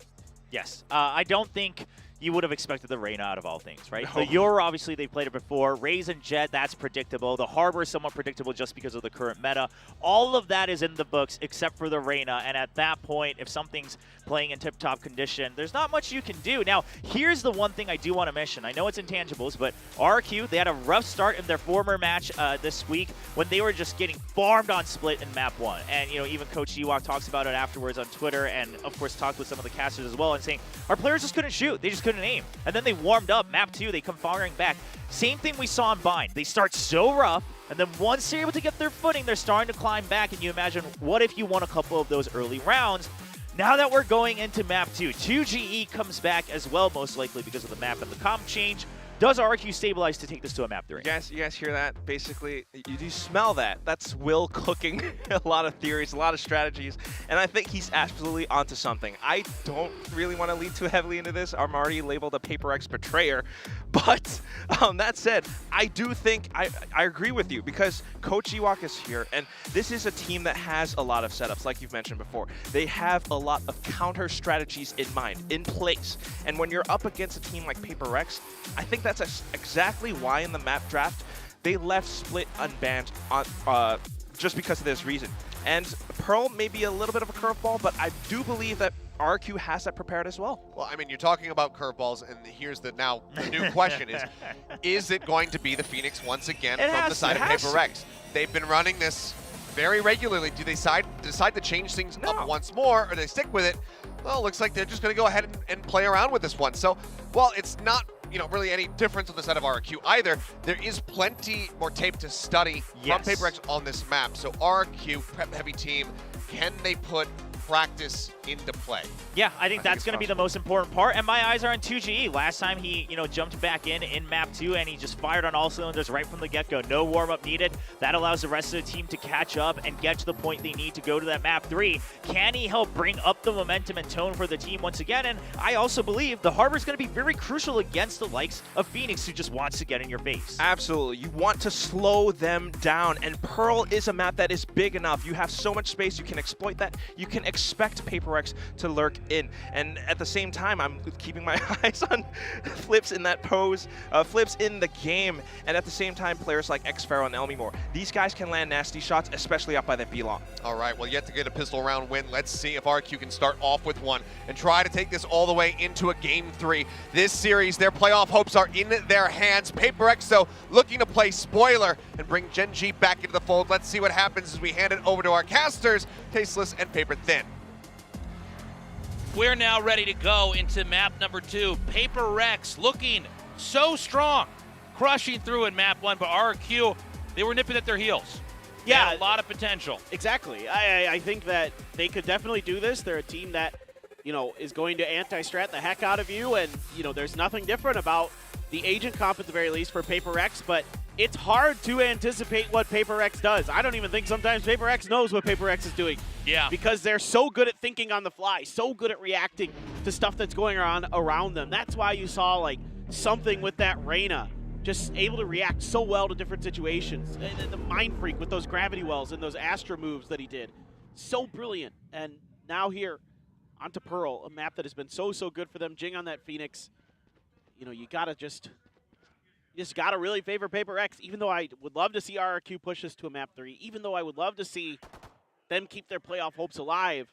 [SPEAKER 4] Yes, I don't think you would have expected the Reyna out of all things, right? No. The Yoru, obviously, they've played it before. Raze and Jet, that's predictable. The Harbor is somewhat predictable just because of the current meta. All of that is in the books except for the Reyna, and at that point, if something's playing in tip-top condition, there's not much you can do. Now, here's the one thing I do want to mention. I know it's intangibles, but RQ, they had a rough start in their former match this week when they were just getting farmed on split in map 1. And, even Coach Ewok talks about it afterwards on Twitter and, of course, talked with some of the casters as well and saying, our players just couldn't shoot. They just couldn't aim. And then they warmed up. Map 2, they come firing back. Same thing we saw in Bind. They start so rough, and then once they're able to get their footing, they're starting to climb back. And you imagine, what if you won a couple of those early rounds? Now that we're going into map 2, 2GE comes back as well, most likely because of the map and the comp change. Does RQ stabilize to take this to a map 3?
[SPEAKER 2] You guys hear that? Basically, you do smell that. That's Will cooking a lot of theories, a lot of strategies, and I think he's absolutely onto something. I don't really want to lead too heavily into this. I'm already labeled a Paper X betrayer, but that said, I do think I agree with you because Coach Ewok is here, and this is a team that has a lot of setups, like you've mentioned before. They have a lot of counter strategies in mind, in place, and when you're up against a team like Paper X, I think that's exactly why in the map draft they left Split unbanned on just because of this reason. And Pearl may be a little bit of a curveball, but I do believe that RQ has that prepared as well.
[SPEAKER 5] Well, I mean, you're talking about curveballs, and here's the new question is it going to be the Phoenix once again from the side of Paper X? They've been running this very regularly. Do they decide to change things up once more, or do they stick with it? Well, it looks like they're just going to go ahead and play around with this one. So, while it's not really any difference on the side of RQ either, there is plenty more tape to study from Paper X on this map. So RQ, prep heavy team, can they put practice into play.
[SPEAKER 4] Yeah, I think that's
[SPEAKER 5] it's
[SPEAKER 4] going to be the most important part, and my eyes are on 2GE. Last time he, jumped back in map 2, and he just fired on all cylinders right from the get-go. No warm-up needed. That allows the rest of the team to catch up and get to the point they need to go to that map 3. Can he help bring up the momentum and tone for the team once again? And I also believe the Harbor's going to be very crucial against the likes of Phoenix, who just wants to get in your face.
[SPEAKER 2] Absolutely. You want to slow them down, and Pearl is a map that is big enough. You have so much space, you can exploit that. You can expect PaperX to lurk in. And at the same time, I'm keeping my eyes on Flips in that pose, Flips in the game, and at the same time, players like X-Pharaoh and Elmimore. These guys can land nasty shots, especially up by that B-long.
[SPEAKER 5] All right, well, yet to get a pistol round win. Let's see if RQ can start off with one and try to take this all the way into a Game 3. This series, their playoff hopes are in their hands. PaperX, though, looking to play spoiler and bring Gen G back into the fold. Let's see what happens as we hand it over to our casters, Tasteless and Paper Thin.
[SPEAKER 12] We're now ready to go into map number 2. PaperX looking so strong, crushing through in map 1, but RQ, they were nipping at their heels.
[SPEAKER 15] Yeah,
[SPEAKER 12] they had a lot of potential.
[SPEAKER 15] Exactly. I think that they could definitely do this. They're a team that, is going to anti-strat the heck out of you, and, there's nothing different about the agent comp at the very least for PaperX, but it's hard to anticipate what PaperX does. I don't even think sometimes PaperX knows what PaperX is doing.
[SPEAKER 12] Yeah.
[SPEAKER 15] Because they're so good at thinking on the fly, so good at reacting to stuff that's going on around them. That's why you saw, something with that Reyna, just able to react so well to different situations. And the Mind Freak with those gravity wells and those Astra moves that he did. So brilliant. And now here, onto Pearl, a map that has been so good for them. Jing on that Phoenix. You just got to really favor PaperX, even though I would love to see RRQ push this to a map 3, even though I would love to see them keep their playoff hopes alive.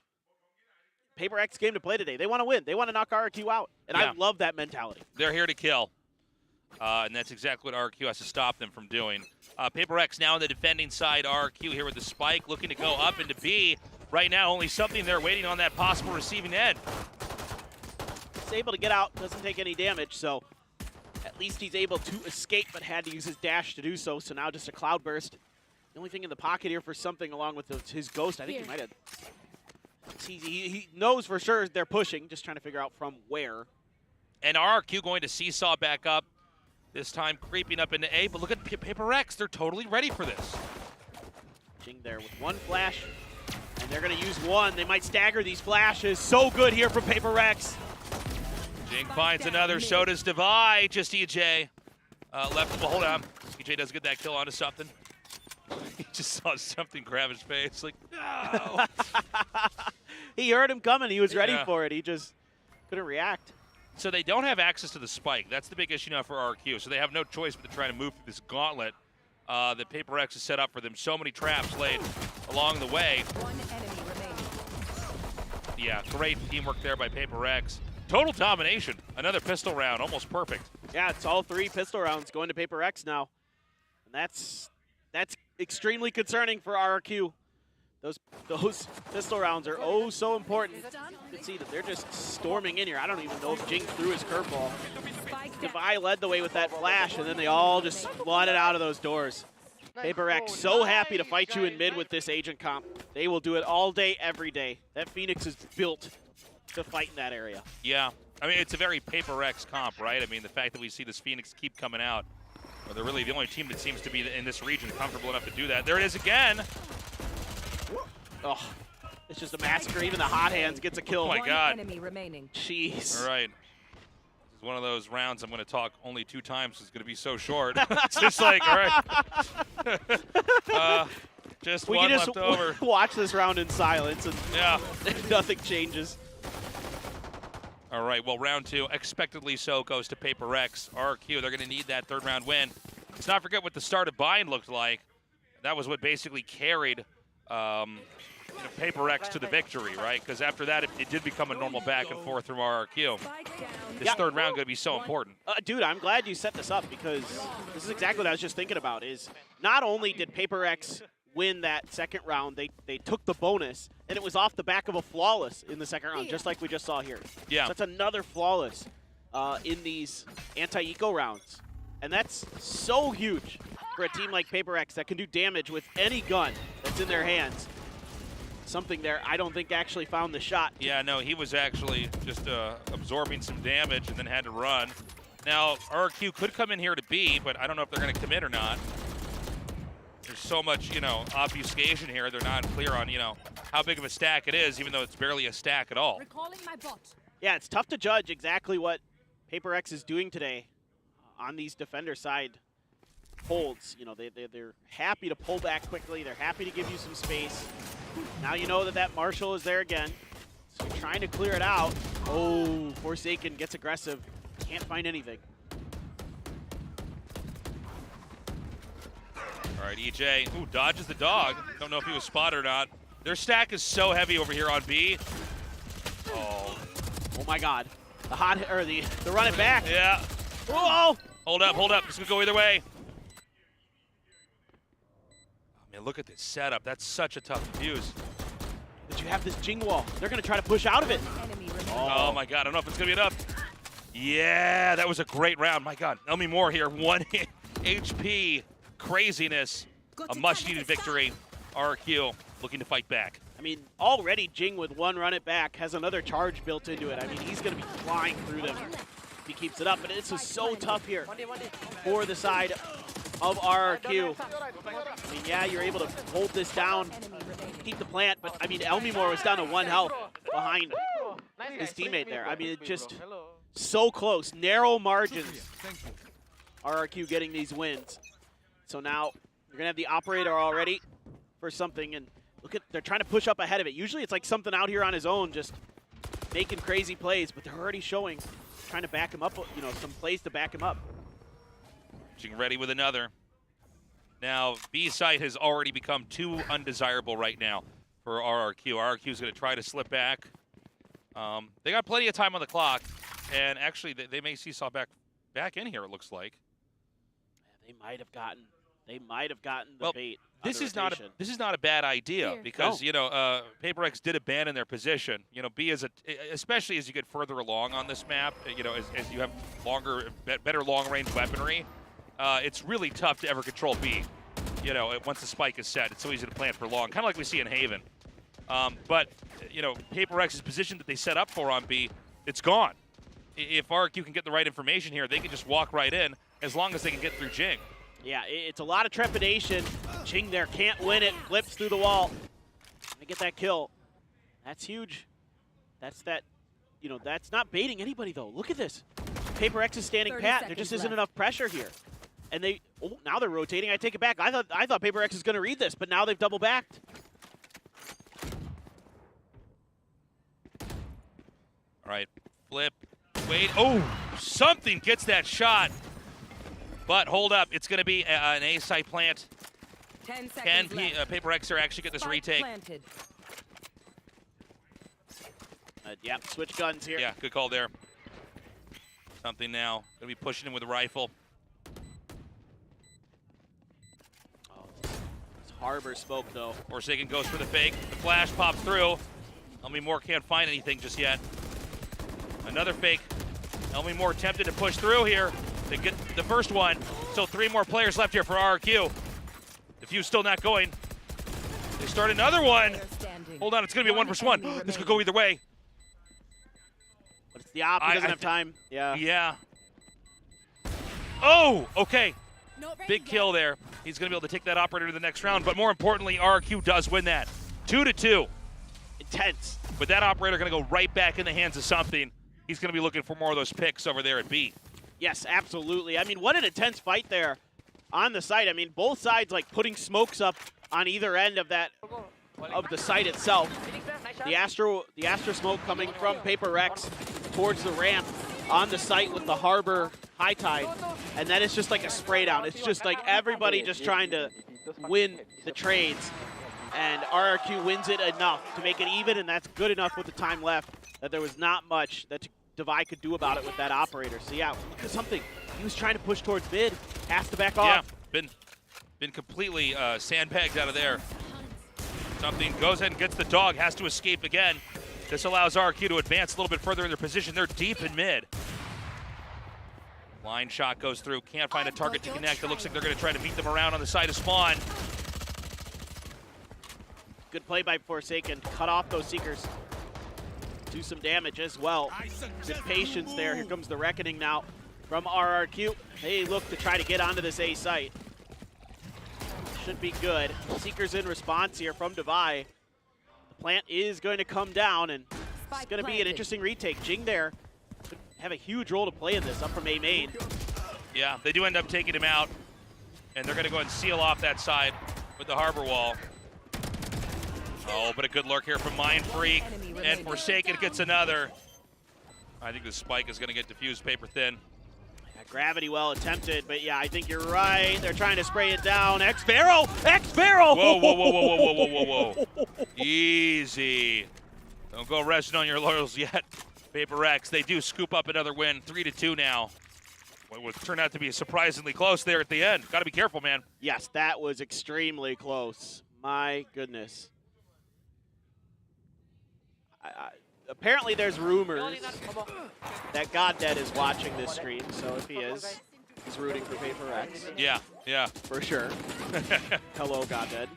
[SPEAKER 15] PaperX came to play today. They want to win. They want to knock RRQ out, and I love that mentality.
[SPEAKER 12] They're here to kill, and that's exactly what RRQ has to stop them from doing. PaperX now on the defending side. RRQ here with the spike, looking to go up into B. Right now, only something they're waiting on that possible receiving end.
[SPEAKER 15] He's able to get out, doesn't take any damage, so at least he's able to escape, but had to use his dash to do so. So now just a cloud burst. The only thing in the pocket here for something along with his ghost, I think he might have. He knows for sure they're pushing, just trying to figure out from where.
[SPEAKER 12] And RRQ going to seesaw back up, this time creeping up into A. But look at PaperX, they're totally ready for this.
[SPEAKER 15] Jing there with one flash, and they're going to use one. They might stagger these flashes. So good here from PaperX.
[SPEAKER 12] Jing finds another, so does Divide. Just EJ left. Well, hold on. EJ does get that kill onto something. He just saw something grab his face. Like, no.
[SPEAKER 15] He heard him coming. He was ready for it. He just couldn't react.
[SPEAKER 12] So they don't have access to the spike. That's the big issue now for RQ. So they have no choice but to try to move through this gauntlet that PaperX has set up for them. So many traps laid along the way.
[SPEAKER 9] One enemy remaining.
[SPEAKER 12] Yeah, great teamwork there by PaperX. Total domination. Another pistol round, almost perfect.
[SPEAKER 15] Yeah, it's all 3 pistol rounds going to PaperX now. And that's extremely concerning for RRQ. Those pistol rounds are oh so important. You can see that they're just storming in here. I don't even know if Jing threw his curveball. Devi led the way with that flash, and then they all just flooded out of those doors. PaperX so happy to fight you in mid with this agent comp. They will do it all day, every day. That Phoenix is built to fight in that area.
[SPEAKER 12] Yeah, I mean, it's a very PaperX comp, right? I mean, the fact that we see this Phoenix keep coming out, well, they're really the only team that seems to be in this region comfortable enough to do that. There it is again.
[SPEAKER 15] Oh, it's just a massacre. Even the hot hands gets a kill.
[SPEAKER 12] Oh my God.
[SPEAKER 9] Enemy remaining.
[SPEAKER 15] Jeez.
[SPEAKER 12] All right. This is one of those rounds I'm going to talk only 2 times. It's going to be so short. It's just like, all right. Just one left over.
[SPEAKER 15] Watch this round in silence, and nothing changes.
[SPEAKER 12] All right, well, round 2, expectedly so, goes to PaperX. RQ, they're going to need that 3rd round win. Let's not forget what the start of Bind looked like. That was what basically carried PaperX to the victory, right? Because after that, it did become a normal back and forth from RRQ. This 3rd round going to be so important.
[SPEAKER 15] Dude, I'm glad you set this up, because this is exactly what I was just thinking about, is not only did PaperX win that 2nd round, they took the bonus, and it was off the back of a flawless in the 2nd round, just like we just saw here.
[SPEAKER 12] Yeah.
[SPEAKER 15] So that's another flawless in these anti-eco rounds. And that's so huge for a team like PaperX that can do damage with any gun that's in their hands. something there. I don't think actually found the shot.
[SPEAKER 12] Yeah, no, he was actually just absorbing some damage and then had to run. Now, RRQ could come in here to B, but I don't know if they're going to commit or not. There's so much, obfuscation here. They're not clear on, how big of a stack it is, even though it's barely a stack at all.
[SPEAKER 15] Yeah, it's tough to judge exactly what Paper X is doing today on these defender side holds. They're happy to pull back quickly. They're happy to give you some space. Now you know that Marshall is there again. So you're trying to clear it out. Oh, Forsaken gets aggressive. Can't find anything.
[SPEAKER 12] All right, EJ. Ooh, dodges the dog. Don't know if he was spotted or not. Their stack is so heavy over here on B. Oh.
[SPEAKER 15] Oh my God. The run it back.
[SPEAKER 12] Yeah.
[SPEAKER 15] Whoa.
[SPEAKER 12] Hold up. This could go either way. Oh, man, look at this setup. That's such a tough defuse.
[SPEAKER 15] But you have this Jing wall. They're going to try to push out of it.
[SPEAKER 12] Oh my God. I don't know if it's going to be enough. Yeah, that was a great round. My God. Elmi Moore here. 1 HP. Craziness. A much-needed victory. RRQ looking to fight back.
[SPEAKER 15] I mean, already Jing with one run it back has another charge built into it. I mean, he's going to be flying through them if he keeps it up. But this is so tough here for the side of RRQ. I mean, yeah, you're able to hold this down, keep the plant. But, I mean, Elmimore was down to 1 health behind his teammate there. I mean, it's just so close. Narrow margins. RRQ getting these wins. So now you're going to have the operator already for something. And look at, they're trying to push up ahead of it. Usually it's like something out here on his own, just making crazy plays. But they're already showing, trying to back him up, some plays to back him up.
[SPEAKER 12] Getting ready with another. Now, B site has already become too undesirable right now for RRQ. RRQ is going to try to slip back. They got plenty of time on the clock. And actually, they may seesaw back in here, it looks like.
[SPEAKER 15] Yeah, they might have gotten the bait.
[SPEAKER 12] This is not a bad idea because Paper X did abandon their position. B is especially as you get further along on this map. As you have better long range weaponry, it's really tough to ever control B. Once the spike is set, it's so easy to plant for long, kind of like we see in Haven. But Paper X's position that they set up for on B, it's gone. If RRQ can get the right information here, they can just walk right in as long as they can get through Jing.
[SPEAKER 15] Yeah, it's a lot of trepidation. Jing there can't win it, flips through the wall. They get that kill. That's huge. That's not baiting anybody though. Look at this. Paper X is standing pat. There just isn't enough pressure here. And now they're rotating. I take it back. I thought Paper X is going to read this, but now they've double backed.
[SPEAKER 12] All right, flip, wait. Oh, something gets that shot. But hold up, it's going to be an A site plant.
[SPEAKER 9] 10
[SPEAKER 12] Can
[SPEAKER 9] seconds left.
[SPEAKER 12] Paper X actually get this retake?
[SPEAKER 15] Yeah, switch guns here.
[SPEAKER 12] Yeah, good call there. Something now. Going to be pushing him with a rifle.
[SPEAKER 15] Oh, it's Harbor smoke, though.
[SPEAKER 12] Forsaken goes for the fake. The flash pops through. Elmi Moore can't find anything just yet. Another fake. Elmi Moore tempted to push through here. They get the first one. Still 3 more players left here for RRQ. The fuse still not going. They start another one. Hold on, it's going to be a 1-1. This could go either way.
[SPEAKER 15] But it's the op. He doesn't have time. Yeah.
[SPEAKER 12] Yeah. Oh, okay. Big kill there. He's going to be able to take that operator to the next round. But more importantly, RRQ does win that. 2-2.
[SPEAKER 15] Intense.
[SPEAKER 12] But that operator going to go right back in the hands of something. He's going to be looking for more of those picks over there at B.
[SPEAKER 15] Yes, absolutely. I mean, what an intense fight there on the site. I mean, both sides like putting smokes up on either end of the site itself. The Astro smoke coming from Paper X towards the ramp on the site with the Harbor High Tide. And then it's just like a spray down. It's just like everybody just trying to win the trades. And RRQ wins it enough to make it even, and that's good enough with the time left that there was not much that Devi could do about it with that operator. So yeah, look at something. He was trying to push towards mid, has to back off.
[SPEAKER 12] Yeah, been completely sandbagged out of there. Something goes ahead and gets the dog, has to escape again. This allows RRQ to advance a little bit further in their position. They're deep in mid. Line shot goes through, can't find a target to connect. It looks like they're going to try to beat them around on the side of spawn.
[SPEAKER 15] Good play by Forsaken. Cut off those Seekers. Do some damage as well. Good patience there. Here comes the Reckoning now from RRQ. They look to try to get onto this A site. Should be good. Seekers in response here from Devi. The plant is going to come down, and it's going to be an interesting retake. Jing there could have a huge role to play in this, up from A main.
[SPEAKER 12] Yeah, they do end up taking him out, and they're going to go and seal off that side with the harbor wall. Oh, but a good lurk here from Mind Freak, and Forsaken gets another. I think the spike is going to get diffused paper thin.
[SPEAKER 15] Yeah, gravity well attempted, but yeah, I think you're right. They're trying to spray it down. X-Barrel! X-Barrel!
[SPEAKER 12] Whoa, whoa, whoa, whoa, whoa, whoa, whoa, whoa. Easy. Don't go resting on your laurels yet. Paper X, they do scoop up another win, 3-2 now. What would turn out to be surprisingly close there at the end. Got to be careful, man.
[SPEAKER 15] Yes, that was extremely close. My goodness. Apparently there's rumors that GodDead is watching this stream, so if he is, he's rooting for Paper X.
[SPEAKER 12] Yeah, yeah.
[SPEAKER 15] For sure. Hello, GodDead.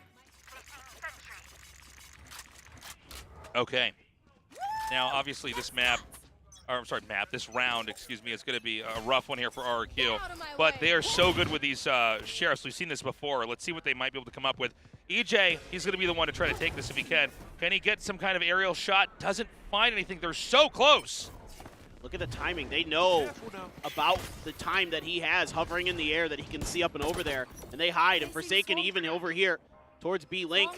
[SPEAKER 12] Okay. Now, obviously, this this round, excuse me, is going to be a rough one here for RRQ. But they are so good with these sheriffs. We've seen this before. Let's see what they might be able to come up with. EJ, he's going to be the one to try to take this if he can. Can he get some kind of aerial shot? Doesn't find anything. They're so close.
[SPEAKER 15] Look at the timing. They know about the time that he has hovering in the air that he can see up and over there. And they hide. And Forsaken even over here towards B-Link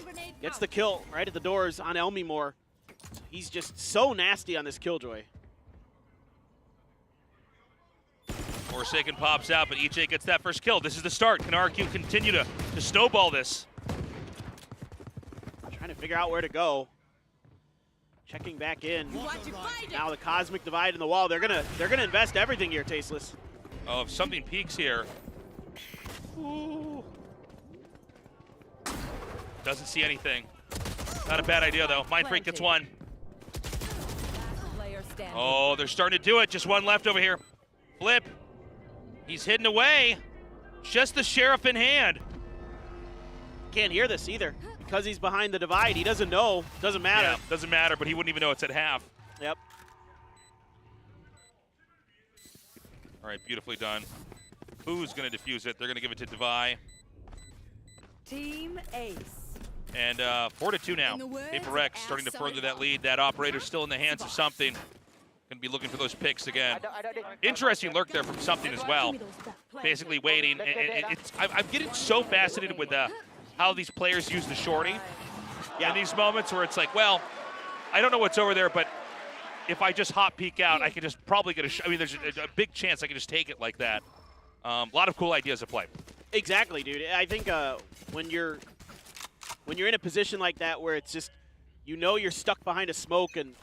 [SPEAKER 15] gets the kill right at the doors on Elmimore. He's just so nasty on this Killjoy.
[SPEAKER 12] Forsaken pops out, but EJ gets that first kill. This is the start. Can RRQ continue to snowball this?
[SPEAKER 15] Trying to figure out where to go. Checking back in. Now the Cosmic Divide in the wall. They're gonna invest everything here, Tasteless.
[SPEAKER 12] Oh, if something peaks here. Ooh. Doesn't see anything. Not a bad idea, though. Mind Freak gets one. Oh, they're starting to do it. Just one left over here. Flip. He's hidden away. Just the Sheriff in hand.
[SPEAKER 15] Can't hear this either. Because he's behind the divide, he doesn't know. Doesn't matter.
[SPEAKER 12] Yeah, doesn't matter, but he wouldn't even know it's at half.
[SPEAKER 15] Yep.
[SPEAKER 12] All right, beautifully done. Who's going to defuse it? They're going to give it to Devi.
[SPEAKER 9] Team Ace.
[SPEAKER 12] And 4-2 now. Paper X starting to further that lead. That operator's still in the hands of Something. Going to be looking for those picks again. Interesting lurk there from Something as well. Basically waiting. And I'm getting so fascinated with how these players use the shorty. Yeah. In these moments where it's like, well, I don't know what's over there, but if I just hot peek out, I can just probably get I mean, there's a big chance I can just take it like that. A lot of cool ideas at play.
[SPEAKER 15] Exactly, dude. I think when you're in a position like that where it's just, you're stuck behind a smoke and,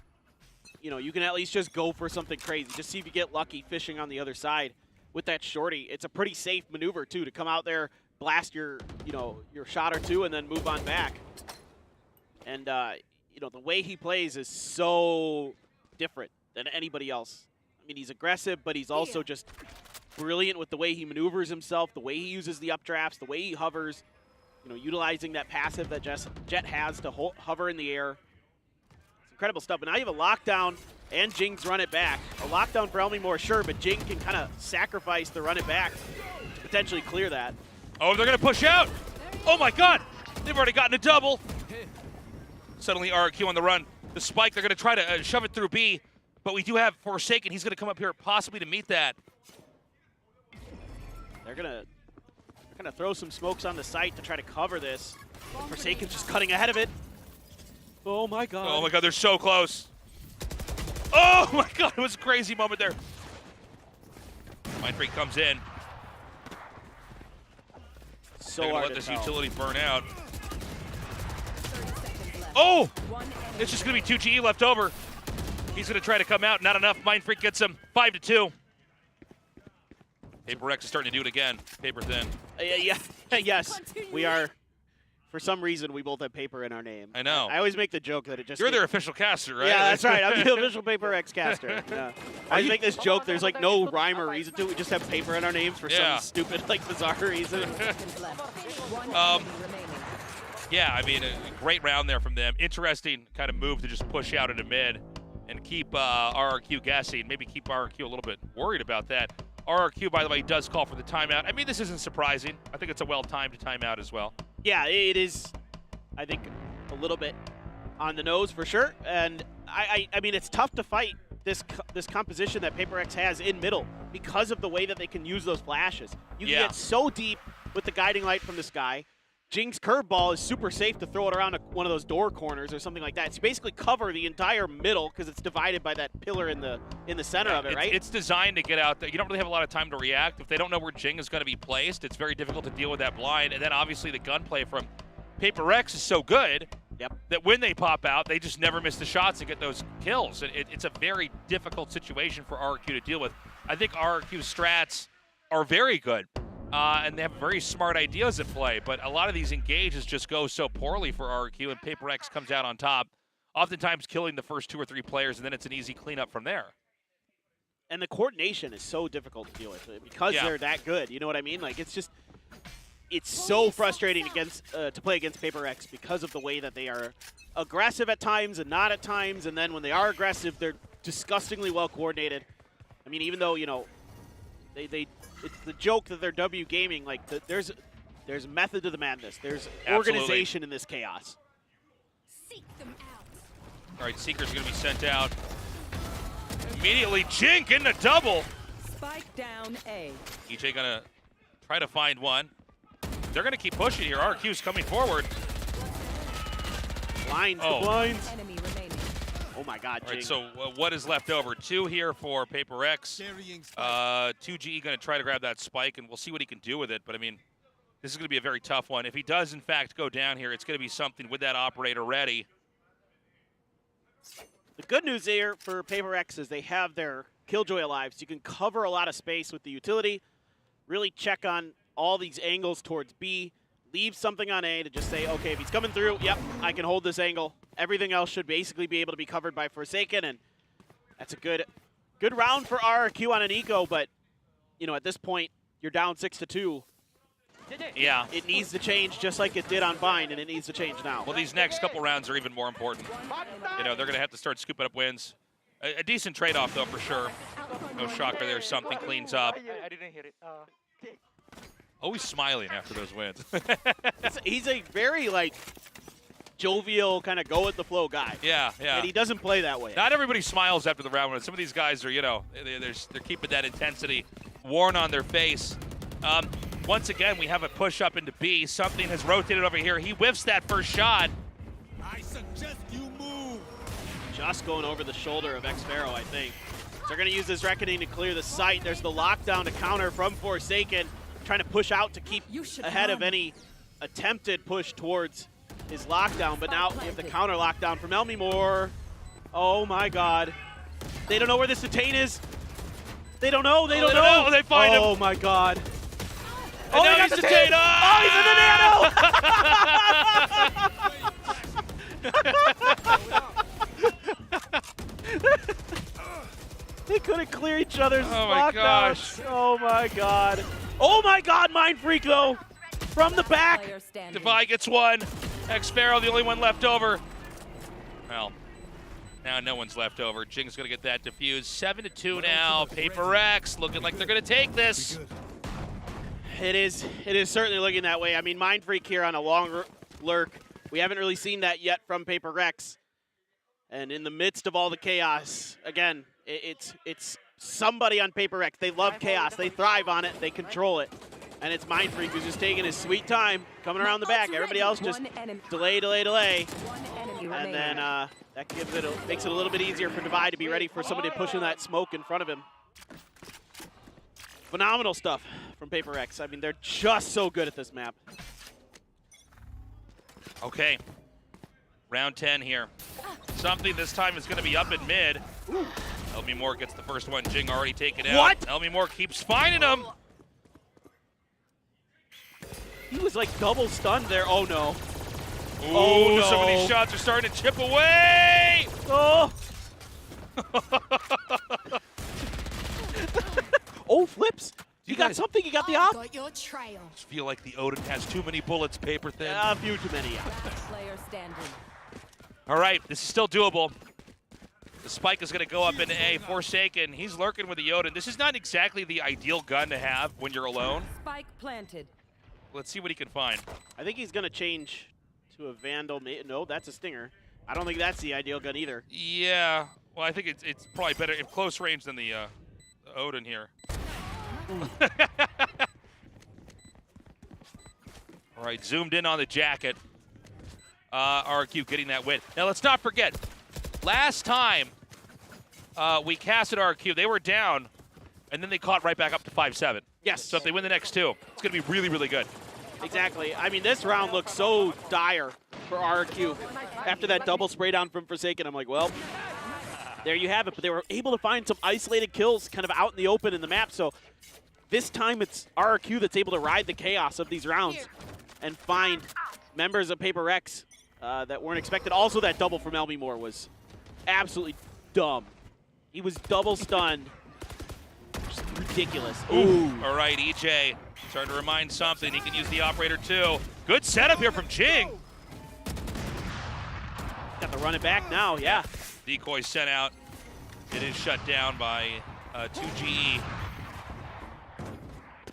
[SPEAKER 15] you can at least just go for something crazy. Just see if you get lucky fishing on the other side with that shorty. It's a pretty safe maneuver, too, to come out there, blast your shot or two, and then move on back. And, the way he plays is so different than anybody else. I mean, he's aggressive, but he's also just brilliant with the way he maneuvers himself, the way he uses the updrafts, the way he hovers, utilizing that passive that Jet has to hover in the air. It's incredible stuff. But now you have a lockdown, and Jing's run it back. A lockdown for Elmimore, sure, but Jing can kind of sacrifice the run it back to potentially clear that.
[SPEAKER 12] Oh, they're going to push out. Oh, my God. They've already gotten a double. Suddenly, RRQ on the run. The spike, they're going to try to shove it through B, but we do have Forsaken. He's going to come up here possibly to meet that.
[SPEAKER 15] They're going to throw some smokes on the site to try to cover this. Forsaken's just cutting ahead of it. Oh, my God.
[SPEAKER 12] Oh, my God, they're so close. Oh, my God, it was a crazy moment there. Mind Freak comes in.
[SPEAKER 15] So
[SPEAKER 12] they're
[SPEAKER 15] hard
[SPEAKER 12] gonna let
[SPEAKER 15] to
[SPEAKER 12] this
[SPEAKER 15] tell.
[SPEAKER 12] utility burn out. Oh! It's just going to be 2 GE left over. He's going to try to come out. Not enough. Mind Freak gets him 5-2. Paper X is starting to do it again. Paper thin.
[SPEAKER 15] Yeah. Yes, we are. For some reason, we both have Paper in our name.
[SPEAKER 12] I know.
[SPEAKER 15] I always make the joke that it just...
[SPEAKER 12] You're their official caster, right?
[SPEAKER 15] Yeah, that's right. I'm the official Paper X caster. Yeah. I always make this joke. There's like no rhyme or reason to it. We just have Paper in our names for some stupid, bizarre reason.
[SPEAKER 12] Yeah, I mean, a great round there from them. Interesting kind of move to just push out into mid and keep RRQ guessing. Maybe keep RRQ a little bit worried about that. RRQ, by the way, does call for the timeout. I mean, this isn't surprising. I think it's a well-timed timeout as well.
[SPEAKER 15] Yeah, it is, I think, a little bit on the nose for sure. And I mean, it's tough to fight this composition that Paper Rex has in middle because of the way that they can use those flashes. You can get so deep with the guiding light from the sky. Jing's curveball is super safe to throw it around one of those door corners or something like that. So you basically cover the entire middle because it's divided by that pillar in the center of it, right?
[SPEAKER 12] It's designed to get out there. You don't really have a lot of time to react. If they don't know where Jing is going to be placed, it's very difficult to deal with that blind. And then obviously the gunplay from Paper Rex is so good that when they pop out, they just never miss the shots and get those kills. It's a very difficult situation for RRQ to deal with. I think RRQ's strats are very good. And they have very smart ideas at play, but a lot of these engages just go so poorly for RRQ, and Paper X comes out on top, oftentimes killing the first 2 or 3 players, and then it's an easy cleanup from there.
[SPEAKER 15] And the coordination is so difficult to deal with because they're that good. You know what I mean? Like, it's so frustrating to play against Paper X because of the way that they are aggressive at times and not at times, and then when they are aggressive, they're disgustingly well coordinated. I mean, even though, you know, it's the joke that they're W gaming. Like there's method to the madness. There's organization in this chaos.
[SPEAKER 13] Seek them out.
[SPEAKER 12] All right, Seeker's going to be sent out. Immediately, Jing getting a double.
[SPEAKER 9] Spike down A.
[SPEAKER 12] EJ going to try to find one. They're going to keep pushing here. RQ's coming forward.
[SPEAKER 15] Blinds, the blinds. Enemy remaining. Oh my God,
[SPEAKER 12] All right,
[SPEAKER 15] Jing.
[SPEAKER 12] so what is left over? 2 here for Paper X. 2GE going to try to grab that spike, and we'll see what he can do with it. But, I mean, this is going to be a very tough one. If he does, in fact, go down here, it's going to be something with that operator ready.
[SPEAKER 15] The good news here for Paper X is they have their Killjoy alive, so you can cover a lot of space with the utility, really check on all these angles towards B, leave something on A to just say, okay, if he's coming through, yep, I can hold this angle. Everything else should basically be able to be covered by Forsaken, and that's a good round for RRQ on an eco, but, you know, at this point, you're down 6-2.
[SPEAKER 12] Yeah.
[SPEAKER 15] It needs to change just like it did on Bind, and it needs to change now.
[SPEAKER 12] Well, these next couple rounds are even more important. You know, they're going to have to start scooping up wins. A decent trade-off, though, for sure. No shocker there. Something cleans up.
[SPEAKER 17] I didn't hear it.
[SPEAKER 12] Always smiling after those wins.
[SPEAKER 15] He's a very, like, jovial, kind of go-with-the-flow guy.
[SPEAKER 12] Yeah.
[SPEAKER 15] And he doesn't play that way.
[SPEAKER 12] Not everybody smiles after the round. Some of these guys are, you know, they're keeping that intensity worn on their face. Once again, we have a push up into B. Something has rotated over here. He whiffs that first shot.
[SPEAKER 14] I suggest you move.
[SPEAKER 15] Just going over the shoulder of X-Pharaoh, I think. So they're going to use this Reckoning to clear the site. There's the lockdown to counter from Forsaken, trying to push out to keep ahead of any attempted push towards his lockdown. But now you have the counter lockdown from Elmimore. Oh my God. They don't know where this detain is. They don't know. They don't know.
[SPEAKER 12] They find him.
[SPEAKER 15] Oh my God.
[SPEAKER 12] And now he's detained.
[SPEAKER 15] Oh, he's in the nano! They couldn't clear each other's lockdowns. Oh my God. Oh my God, Mind Freak though. From the back.
[SPEAKER 12] Devi gets one. X-Pharaoh, the only one left over. Well, now no one's left over. Jing's going to get that defused. 7-2 now. Paper X looking like they're going to take this.
[SPEAKER 15] It is certainly looking that way. I mean, Mind Freak here on a long lurk. We haven't really seen that yet from Paper Rex. And in the midst of all the chaos, again, it's somebody on Paper Rex. They love chaos. They thrive on it. They control it. And it's Mind Freak who's just taking his sweet time, coming around the back. Everybody else just delay. And then that makes it a little bit easier for Devi to be ready for somebody pushing that smoke in front of him. Phenomenal stuff from Paper X. I mean, they're just so good at this map.
[SPEAKER 12] Okay. Round 10 here. Something this time is going to be up in mid. Elmimore gets the first one. Jing already taken out.
[SPEAKER 15] What?
[SPEAKER 12] Elmimore keeps finding him.
[SPEAKER 15] He was like double stunned there. Oh no.
[SPEAKER 12] Ooh,
[SPEAKER 15] oh no.
[SPEAKER 12] Some of these shots are starting to chip away.
[SPEAKER 15] Oh. Oh, flips. You got something? You got the op?
[SPEAKER 13] Got your trail.
[SPEAKER 12] I just feel like the Odin has too many bullets, paper thin.
[SPEAKER 15] A few too many, yeah.
[SPEAKER 9] Player standing.
[SPEAKER 12] All right, this is still doable. The spike is going to go up into A. Forsaken, he's lurking with the Odin. This is not exactly the ideal gun to have when you're alone.
[SPEAKER 9] Spike planted.
[SPEAKER 12] Let's see what he can find.
[SPEAKER 15] I think he's going to change to a Vandal. No, that's a Stinger. I don't think that's the ideal gun either.
[SPEAKER 12] Yeah, well, I think it's probably better in close range than the Odin here. All right, zoomed in on the jacket. RQ getting that win. Now, let's not forget, last time we casted RQ, they were down, and then they caught right back up to 5-7.
[SPEAKER 15] Yes.
[SPEAKER 12] So if they win the next two, it's going to be really, really good.
[SPEAKER 15] Exactly. I mean, this round looks so dire for RQ. After that double spray down from Forsaken, I'm like, well, there you have it. But they were able to find some isolated kills kind of out in the open in the map. So this time it's RQ that's able to ride the chaos of these rounds and find members of Paper Rex that weren't expected. Also, that double from Elmy Moore was absolutely dumb. He was double stunned. Just ridiculous.
[SPEAKER 12] Ooh. All right, EJ starting to remind something. He can use the operator too. Good setup here from Jing.
[SPEAKER 15] Got to run it back now, yeah.
[SPEAKER 12] Decoy sent out. It is shut down by 2GE.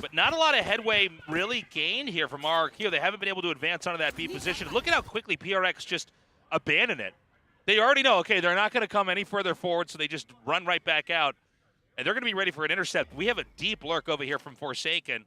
[SPEAKER 12] But not a lot of headway really gained here from RQ. They haven't been able to advance onto that B position. Look at how quickly PRX just abandoned it. They already know, okay, they're not going to come any further forward, so they just run right back out. And they're going to be ready for an intercept. We have a deep lurk over here from Forsaken.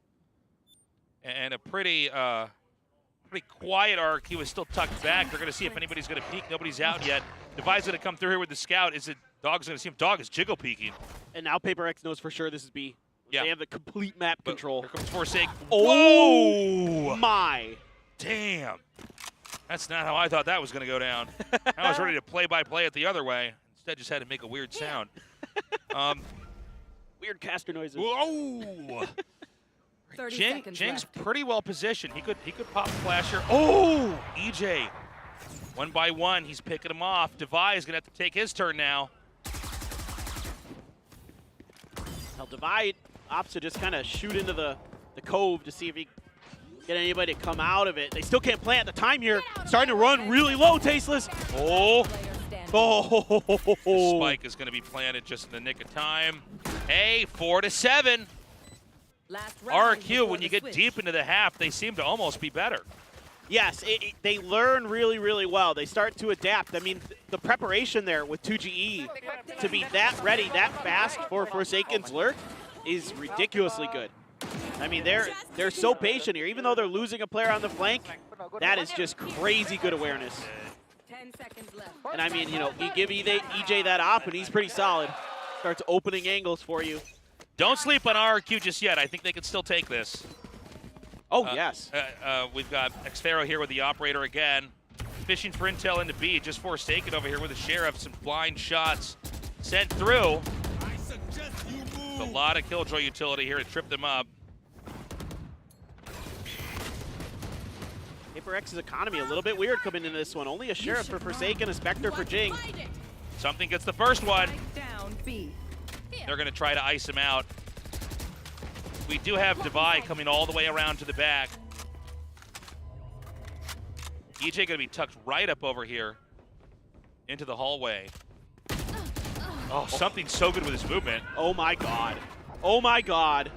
[SPEAKER 12] And a pretty quiet RQ is still tucked back. They're going to see if anybody's going to peek. Nobody's out yet. Devi's going to come through here with the scout. Is it Dog's going to see him? Dog is jiggle peeking.
[SPEAKER 15] And now Paper X knows for sure this is B.
[SPEAKER 12] Yeah.
[SPEAKER 15] They have the complete map control.
[SPEAKER 12] Here comes Forsaken.
[SPEAKER 15] Oh my.
[SPEAKER 12] Damn. That's not how I thought that was going to go down. I was ready to play-by-play it the other way. Instead, just had to make a weird sound.
[SPEAKER 15] Weird caster noises.
[SPEAKER 12] Whoa!
[SPEAKER 9] 30 seconds
[SPEAKER 12] Jing's
[SPEAKER 9] left.
[SPEAKER 12] pretty well positioned. He could pop flasher. Oh! EJ. One by one, he's picking him off. Devi is going to have to take his turn now.
[SPEAKER 15] Well, Devi opts to just kind of shoot into the cove to see if he can get anybody to come out of it. They still can't plant the time here. Starting to run really low, Tasteless.
[SPEAKER 12] Oh!
[SPEAKER 15] Oh!
[SPEAKER 12] The spike is going to be planted just in the nick of time. Hey, 4-7. RQ, when you get deep into the half, they seem to almost be better.
[SPEAKER 15] Yes, they learn really, really well. They start to adapt. I mean, the preparation there with 2GE to be that ready, that fast for Forsaken's lurk is ridiculously good. I mean, they're so patient here. Even though they're losing a player on the flank, that is just crazy good awareness.
[SPEAKER 9] 10 seconds left.
[SPEAKER 15] And I mean, you know, you give EJ that op, and he's pretty solid. Starts opening angles for you.
[SPEAKER 12] Don't sleep on RQ just yet. I think they can still take this.
[SPEAKER 15] Oh, yes.
[SPEAKER 12] We've got Xfero here with the operator again. Fishing for intel into B. Just Forsaken over here with the Sheriff. Some blind shots sent through. A lot of Killjoy utility here to trip them up.
[SPEAKER 15] Paper X's economy a little bit weird coming into this one. Only a Sheriff for Forsaken, a Spectre for Jing.
[SPEAKER 12] Something gets the first one.
[SPEAKER 9] Down B.
[SPEAKER 12] They're going to try to ice him out. We do have Devi coming all the way around to the back. EJ going to be tucked right up over here into the hallway. Oh, something so good with his movement.
[SPEAKER 15] Oh my god. Oh my god.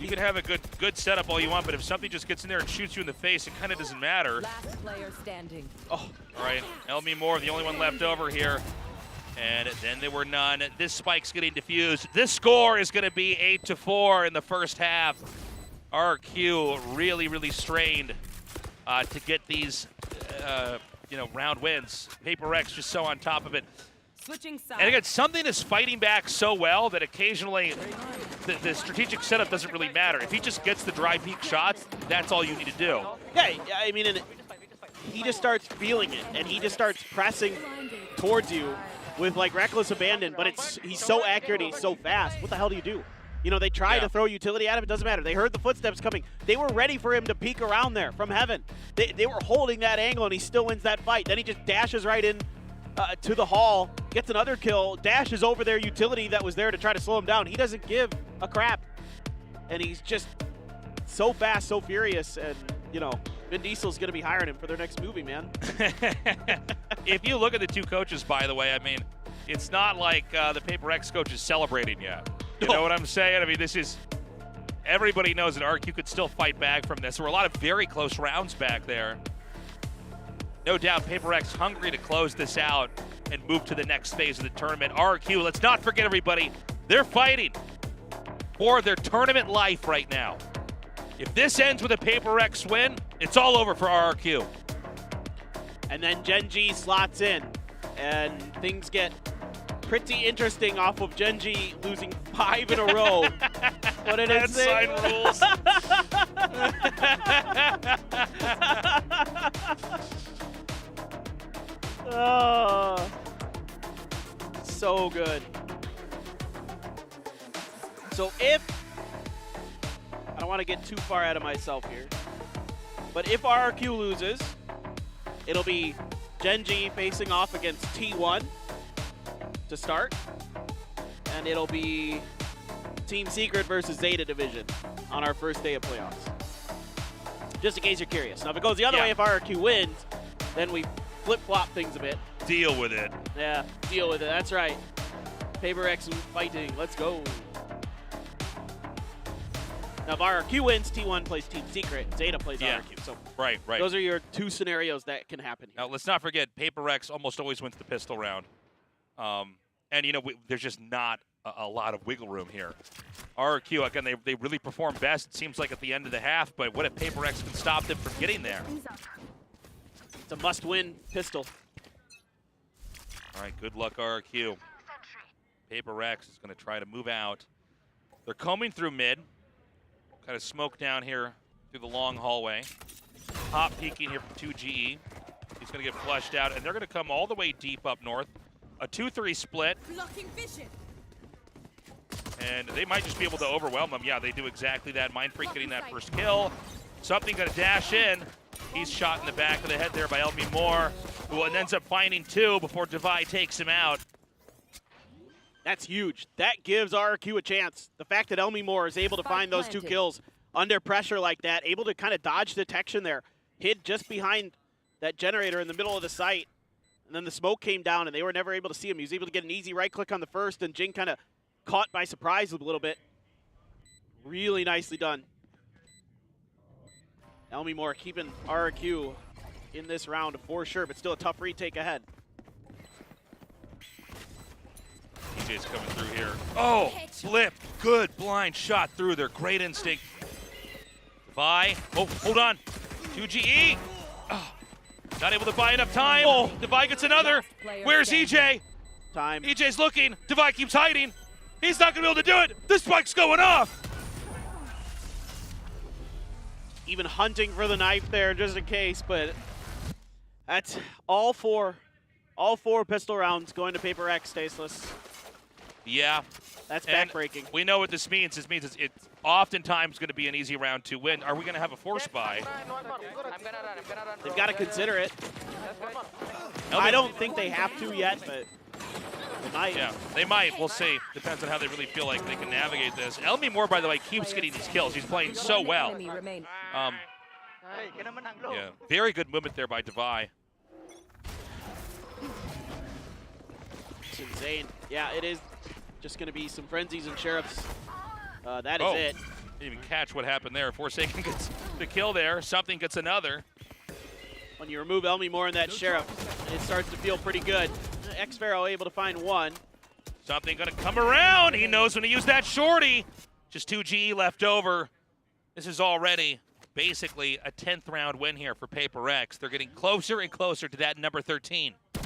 [SPEAKER 12] You can have a good setup all you want, but if something just gets in there and shoots you in the face, it kind of doesn't matter.
[SPEAKER 9] Last player standing.
[SPEAKER 15] Oh.
[SPEAKER 12] All right, Elmy Moore, the only one left over here. And then there were none. This spike's getting diffused. This score is going to be 8-4 in the first half. RQ really, really strained to get these, round wins. Paper X just so on top of it.
[SPEAKER 9] Switching sides.
[SPEAKER 12] And again, something is fighting back so well that occasionally the strategic setup doesn't really matter. If he just gets the dry peak shots, that's all you need to do.
[SPEAKER 15] Yeah, I mean, he just starts feeling it, and he just starts pressing towards you with like reckless abandon, but he's so accurate, he's so fast. What the hell do you do? You know, they try to throw utility at him, it doesn't matter. They heard the footsteps coming. They were ready for him to peek around there from heaven. They were holding that angle, and he still wins that fight. Then he just dashes right in to the hall, gets another kill, dashes over their utility that was there to try to slow him down. He doesn't give a crap. and he's just so fast, so furious, and you know, Vin Diesel's gonna be hiring him for their next movie, man.
[SPEAKER 12] If you look at the two coaches, by the way, I mean, it's not like the Paper X coach is celebrating yet. You know what I'm saying? I mean, this is, everybody knows that RQ could still fight back from this. There were a lot of very close rounds back there. No doubt Paper X hungry to close this out and move to the next phase of the tournament. RQ, let's not forget, everybody, they're fighting for their tournament life right now. If this ends with a Paper X win, it's all over for RRQ.
[SPEAKER 15] And then Gen.G slots in, and things get pretty interesting off of Gen.G losing 5 in a row. What did it say?
[SPEAKER 12] Rules.
[SPEAKER 15] Oh, so good. So if, I don't want to get too far out of myself here, but if RRQ loses, it'll be Gen.G facing off against T1 to start, and it'll be Team Secret versus Zeta Division on our first day of playoffs. Just in case you're curious. Now, if it goes the other way, if RRQ wins, then we flip-flop things a bit.
[SPEAKER 12] Deal with it.
[SPEAKER 15] Yeah, deal with it. That's right. Paper X fighting. Let's go. Now, if RRQ wins, T1 plays Team Secret, Zeta plays RRQ. So
[SPEAKER 12] right.
[SPEAKER 15] those are your two scenarios that can happen here.
[SPEAKER 12] Now, let's not forget, Paper X almost always wins the pistol round. And, you know, there's just not a lot of wiggle room here. RRQ, again, they really perform best, it seems like, at the end of the half, but what if Paper X can stop them from getting there?
[SPEAKER 15] It's a must-win pistol.
[SPEAKER 12] All right, good luck, RRQ. Paper X is going to try to move out. They're combing through mid. Kind of smoke down here through the long hallway. Hop peeking here from 2GE. He's going to get flushed out, and they're going to come all the way deep up north. A 2-3 split.
[SPEAKER 13] Blocking vision.
[SPEAKER 12] And they might just be able to overwhelm them. Yeah, they do exactly that. Mindfreak getting that first kill. Something going to dash in. He's shot in the back of the head there by Elmi Moore, who ends up finding 2 before Devi takes him out.
[SPEAKER 15] That's huge. That gives RRQ a chance. The fact that Elmi Moore is able to find those 2 kills under pressure like that, able to kind of dodge detection there, hid just behind that generator in the middle of the site, and then the smoke came down and they were never able to see him. He was able to get an easy right click on the first, and Jing kind of caught by surprise a little bit. Really nicely done. Elmi Moore keeping RRQ in this round for sure, but still a tough retake ahead.
[SPEAKER 12] DJ's coming through here. Oh, flip. Good blind shot through there. Great instinct. Devi. Oh, hold on. 2GE. Oh, not able to buy enough time. Oh, Devi gets another. Where's EJ?
[SPEAKER 15] Time.
[SPEAKER 12] EJ's looking. Devi keeps hiding. He's not going to be able to do it. This spike's going off.
[SPEAKER 15] Even hunting for the knife there just in case, but that's all four pistol rounds going to Paper X, Tasteless.
[SPEAKER 12] Yeah.
[SPEAKER 15] That's backbreaking.
[SPEAKER 12] We know what this means. This means it's oftentimes going to be an easy round to win. Are we going to have a force buy?
[SPEAKER 15] They've got to consider it. I don't think they have to yet, but they might.
[SPEAKER 12] Yeah, they might. We'll see. Depends on how they really feel like they can navigate this. Elmi Moore, by the way, keeps getting these kills. He's playing so well. Yeah, very good movement there by Devi.
[SPEAKER 15] It's insane. Yeah, it is just going to be some frenzies and sheriffs. That is it.
[SPEAKER 12] Didn't even catch what happened there. Forsaken gets the kill there. Something gets another.
[SPEAKER 15] When you remove Elmi Moore and that sheriff, it starts to feel pretty good. X-Pharaoh able to find 1.
[SPEAKER 12] Something going to come around. He knows when to use that shorty. Just 2GE left over. This is already basically a 10th round win here for Paper X. They're getting closer and closer to that number 13.
[SPEAKER 15] There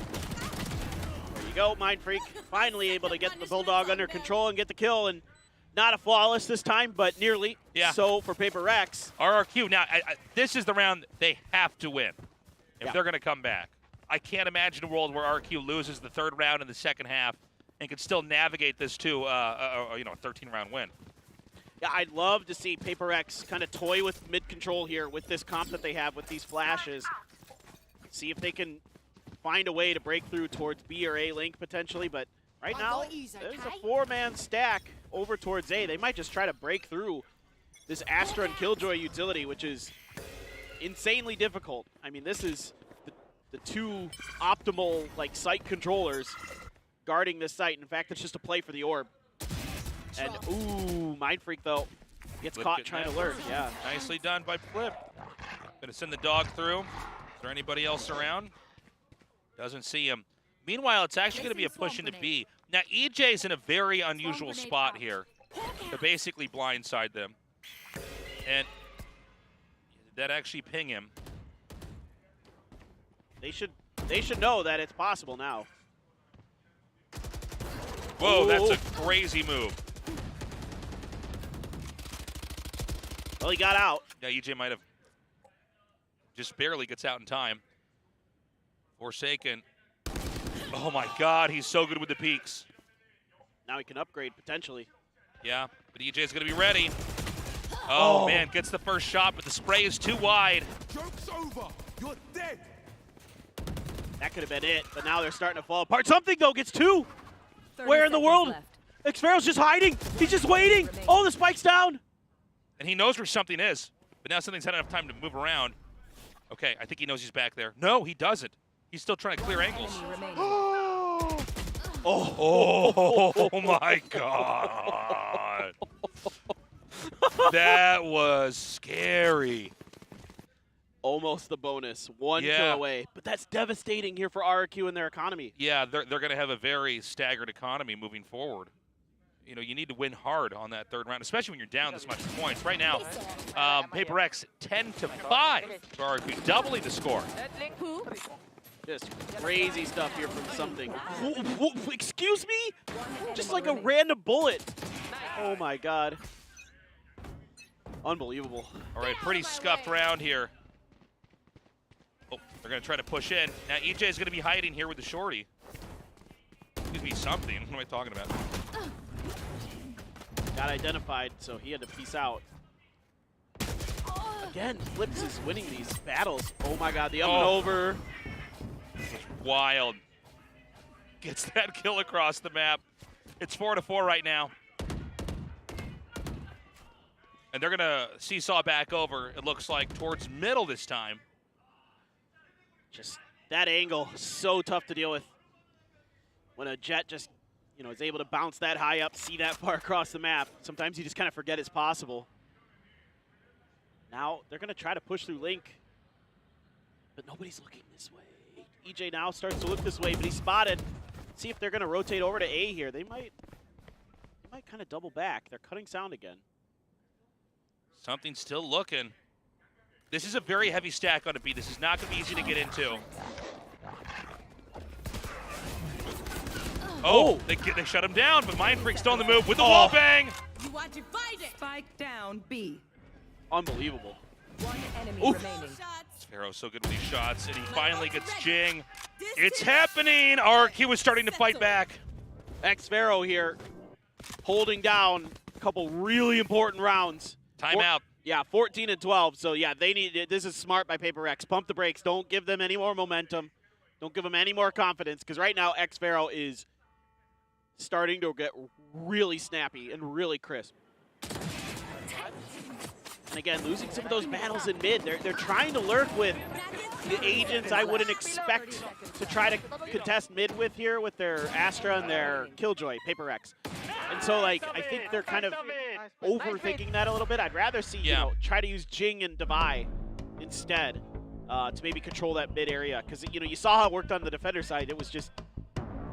[SPEAKER 15] you go, Mindfreak. Finally able to get the Bulldog under control and get the kill. And not a flawless this time, but nearly.
[SPEAKER 12] Yeah.
[SPEAKER 15] So for Paper X.
[SPEAKER 12] RRQ, now, this is the round they have to win if they're going to come back. I can't imagine a world where RRQ loses the 3rd round in the 2nd half and can still navigate this to a 13-round win.
[SPEAKER 15] Yeah, I'd love to see Paper X kind of toy with mid-control here with this comp that they have with these flashes. See if they can find a way to break through towards B or A link potentially, but right now there's a 4-man stack over towards A. They might just try to break through this Astra and Killjoy utility, which is insanely difficult. I mean, this is the two optimal like site controllers guarding this site. In fact, it's just a play for the orb. And ooh, Mind Freak though gets
[SPEAKER 12] Flip
[SPEAKER 15] caught trying to lurk. Yeah,
[SPEAKER 12] Nicely done by Flip. Gonna send the dog through. Is there anybody else around? Doesn't see him. Meanwhile, it's actually gonna be a push into B. Now EJ's in a very unusual spot here to basically blindside them. And did that actually ping him?
[SPEAKER 15] they should know that it's possible now.
[SPEAKER 12] Whoa,
[SPEAKER 15] Ooh.
[SPEAKER 12] that's a crazy move.
[SPEAKER 15] Well, he got out.
[SPEAKER 12] Yeah, EJ might have just barely gets out in time. Forsaken. Oh my God, he's so good with the peaks.
[SPEAKER 15] Now he can upgrade potentially.
[SPEAKER 12] Yeah, but EJ's gonna be ready. Oh man, gets the first shot, but the spray is too wide.
[SPEAKER 14] Joke's over. You're dead.
[SPEAKER 15] That could have been it, but now they're starting to fall apart. Something though gets two.
[SPEAKER 9] 30
[SPEAKER 15] Where in the
[SPEAKER 9] seconds
[SPEAKER 15] world?
[SPEAKER 9] left.
[SPEAKER 15] Xfero's just hiding. He's just waiting. Oh, the spike's down.
[SPEAKER 12] And he knows where something is, but now something's had enough time to move around. Okay, I think he knows he's back there. No, he doesn't. He's still trying to clear angles. Oh my God. That was scary.
[SPEAKER 15] Almost the bonus. One
[SPEAKER 12] Yeah.
[SPEAKER 15] kill away. But that's devastating here for RRQ and their economy.
[SPEAKER 12] Yeah, they're going to have a very staggered economy moving forward. You know, you need to win hard on that third round, especially when you're down this much points. Right now, Paper X 10-5 for RRQ, doubling the score.
[SPEAKER 15] Just crazy stuff here from something. Excuse me? Just like a random bullet. Oh my God. Unbelievable.
[SPEAKER 12] All right, pretty scuffed round here. Oh, they're going to try to push in. Now EJ is going to be hiding here with the shorty. Could be something. What am I talking about?
[SPEAKER 15] Got identified, so he had to peace out. Again, Flips is winning these battles. Oh my God, the up and over.
[SPEAKER 12] It's wild. Gets that kill across the map. It's 4-4 right now. And they're going to seesaw back over, it looks like, towards middle this time.
[SPEAKER 15] Just that angle, so tough to deal with. When a Jet just, you know, is able to bounce that high up, see that far across the map. Sometimes you just kind of forget it's possible. Now they're going to try to push through Link, but nobody's looking this way. EJ now starts to look this way, but he's spotted. See if they're going to rotate over to A here. They might kind of double back. They're cutting sound again.
[SPEAKER 12] Something's still looking. This is a very heavy stack on a B. This is not going to be easy to get into. Oh, they shut him down, but Mind Freak's still on the move with the wall bang.
[SPEAKER 9] You are divided. Spike down B.
[SPEAKER 15] Unbelievable.
[SPEAKER 9] One enemy remaining.
[SPEAKER 12] Sparrow's so good with these shots, and he finally gets Jing. It's happening! RQ is starting to fight back.
[SPEAKER 15] Xfero here, holding down a couple really important rounds.
[SPEAKER 12] Timeout.
[SPEAKER 15] Yeah, 14 and 12. So yeah, they need. This is smart by Paper X. Pump the brakes. Don't give them any more momentum. Don't give them any more confidence, because right now Xfero is starting to get really snappy and really crisp. And again, losing some of those battles in mid. They're trying to lurk with the agents I wouldn't expect to try to contest mid with here with their Astra and their Killjoy, Paper X. And so, like, I think they're kind of overthinking that a little bit. I'd rather see, you know, try to use Jing and Devi instead to maybe control that mid area. Because, you know, you saw how it worked on the defender side. It was just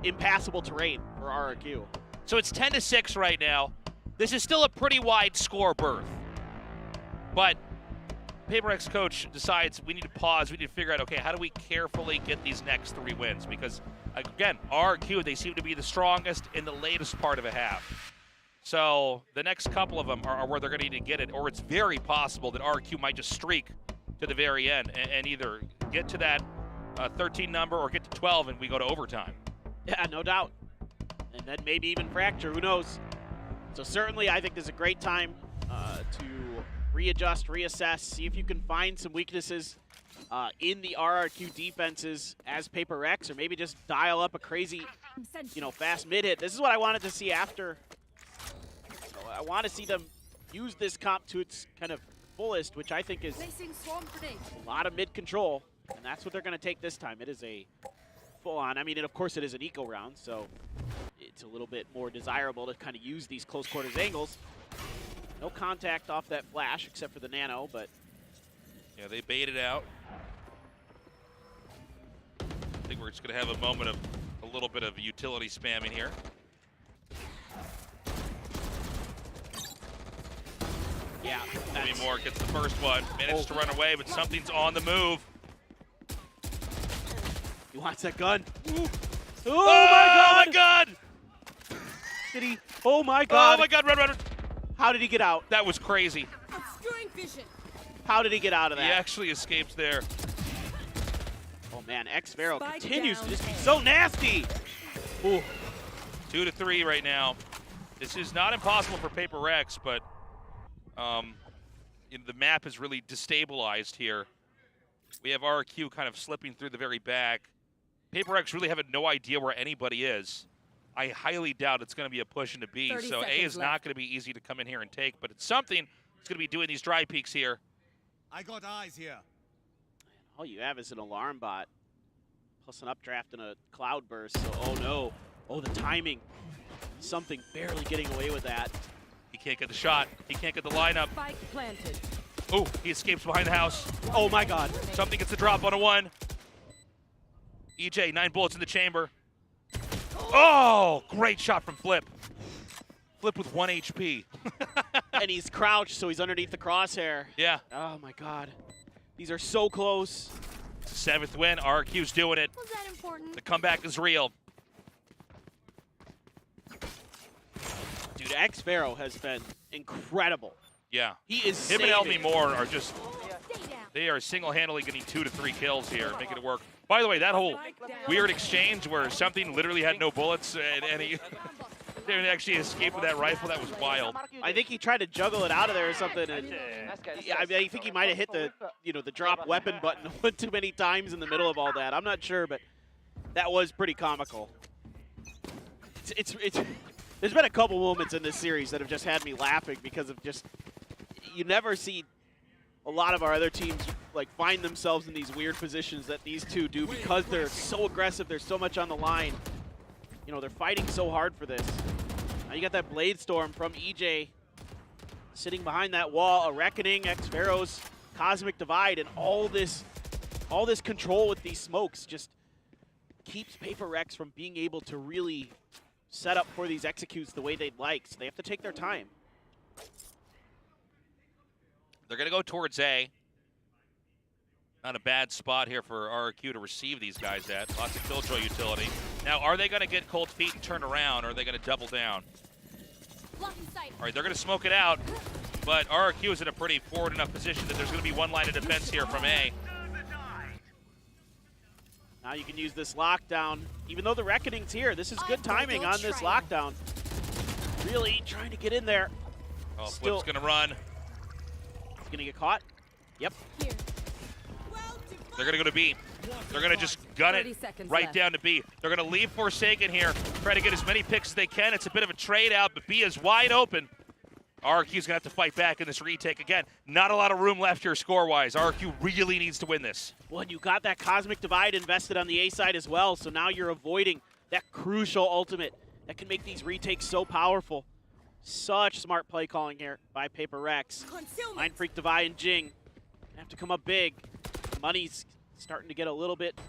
[SPEAKER 15] impassable terrain for RRQ.
[SPEAKER 12] So it's 10-6 right now. This is still a pretty wide score berth. But Paper X coach decides we need to pause. We need to figure out, okay, how do we carefully get these next 3 wins? Because, again, RQ, they seem to be the strongest in the latest part of a half. So the next couple of them are where they're going to need to get it, or it's very possible that RQ might just streak to the very end and either get to that 13 number or get to 12 and we go to overtime.
[SPEAKER 15] Yeah, no doubt. And then maybe even fracture, who knows? So certainly I think this is a great time to readjust, reassess, see if you can find some weaknesses in the RRQ defenses as Paper X, or maybe just dial up a crazy, you know, fast mid hit. This is what I wanted to see after. So I want to see them use this comp to its kind of fullest, which I think is
[SPEAKER 13] Placing swarm grenade.
[SPEAKER 15] a lot of mid control, and that's what they're going to take this time. It is a full-on, I mean, and of course it is an eco round, so it's a little bit more desirable to kind of use these close quarters angles. No contact off that flash except for the nano, but
[SPEAKER 12] yeah, they baited out. I think we're just going to have a moment of a little bit of utility spamming here.
[SPEAKER 15] yeah.
[SPEAKER 12] Jimmy Moore gets the first one, manages to run away, but something's on the move.
[SPEAKER 15] He wants that gun.
[SPEAKER 12] Oh my God!
[SPEAKER 15] Did he? Oh my God!
[SPEAKER 12] Oh my God! Run!
[SPEAKER 15] How did he get out?
[SPEAKER 12] That was crazy.
[SPEAKER 13] Obscuring vision.
[SPEAKER 15] How did he get out of that?
[SPEAKER 12] He actually escapes there.
[SPEAKER 15] Oh man, X-Vero
[SPEAKER 9] Spike
[SPEAKER 15] continues to
[SPEAKER 9] down
[SPEAKER 15] just be
[SPEAKER 9] A.
[SPEAKER 15] so nasty. Ooh.
[SPEAKER 12] 2-3 right now. This is not impossible for Paper Rex, but the map is really destabilized here. We have RQ kind of slipping through the very back. Paper Rex really have no idea where anybody is. I highly doubt it's going to be a push into B,
[SPEAKER 9] 30
[SPEAKER 12] so A
[SPEAKER 9] seconds
[SPEAKER 12] is not going to be easy to come in here and take, but it's something that's going to be doing these dry peaks here.
[SPEAKER 10] I got eyes here.
[SPEAKER 15] All you have is an alarm bot, plus an updraft and a cloud burst. So, oh no. Oh, the timing. Something barely getting away with that.
[SPEAKER 12] He can't get the shot. He can't get the lineup.
[SPEAKER 9] Spike planted.
[SPEAKER 12] Oh, he escapes behind the house.
[SPEAKER 15] Oh my God.
[SPEAKER 12] Something gets the drop on a 1. EJ, 9 bullets in the chamber. Oh, great shot from Flip. Flip with 1 HP.
[SPEAKER 15] And he's crouched, so he's underneath the crosshair.
[SPEAKER 12] Yeah.
[SPEAKER 15] Oh my God. These are so close.
[SPEAKER 12] It's a 7th win. RQ's doing it.
[SPEAKER 13] Was that important?
[SPEAKER 12] The comeback is real.
[SPEAKER 15] Dude, X-Vero has been incredible.
[SPEAKER 12] Yeah.
[SPEAKER 15] He is
[SPEAKER 12] Him and
[SPEAKER 15] saving.
[SPEAKER 12] Elmi Moore are just,
[SPEAKER 13] Stay down.
[SPEAKER 12] they are single-handedly getting 2 to 3 kills here, making it work. By the way, that whole weird exchange where something literally had no bullets and he didn't actually escape with that rifle, that was wild.
[SPEAKER 15] I think he tried to juggle it out of there or something. And, yeah, I think he might have hit the, the drop weapon button one too many times in the middle of all that. I'm not sure, but that was pretty comical. It's there's been a couple moments in this series that have just had me laughing because of just, you never see a lot of our other teams like find themselves in these weird positions that these two do because they're so aggressive, there's so much on the line. They're fighting so hard for this. Now you got that Blade Storm from EJ sitting behind that wall, a Reckoning, X-Vero's Cosmic Divide, and all this control with these smokes just keeps Paper Rex from being able to really set up for these executes the way they'd like, so they have to take their time.
[SPEAKER 12] They're going to go towards A. Not a bad spot here for RQ to receive these guys at. Lots of Killjoy utility. Now, are they going to get cold feet and turn around, or are they going to double down?
[SPEAKER 13] Blocking sight.
[SPEAKER 12] All right, they're going to smoke it out, but RQ is in a pretty forward enough position that there's going to be one line of defense here from A.
[SPEAKER 15] Now you can use this lockdown. Even though the Reckoning's here, this is good timing on this lockdown. Really trying to get in there.
[SPEAKER 12] Oh, Flip's going to run.
[SPEAKER 15] He's going to get caught. Yep.
[SPEAKER 13] Here.
[SPEAKER 12] They're going to go to B. They're going to just gun it
[SPEAKER 9] 30 seconds
[SPEAKER 12] right
[SPEAKER 9] left.
[SPEAKER 12] down to B. They're going to leave Forsaken here, try to get as many picks as they can. It's a bit of a trade out, but B is wide open. RQ's going to have to fight back in this retake again. Not a lot of room left here score-wise. RQ really needs to win this.
[SPEAKER 15] Well, and you got that Cosmic Divide invested on the A side as well, so now you're avoiding that crucial ultimate that can make these retakes so powerful. Such smart play calling here by Paper Rex. Mind Freak Divide and Jing have to come up big. Money's starting to get a little bit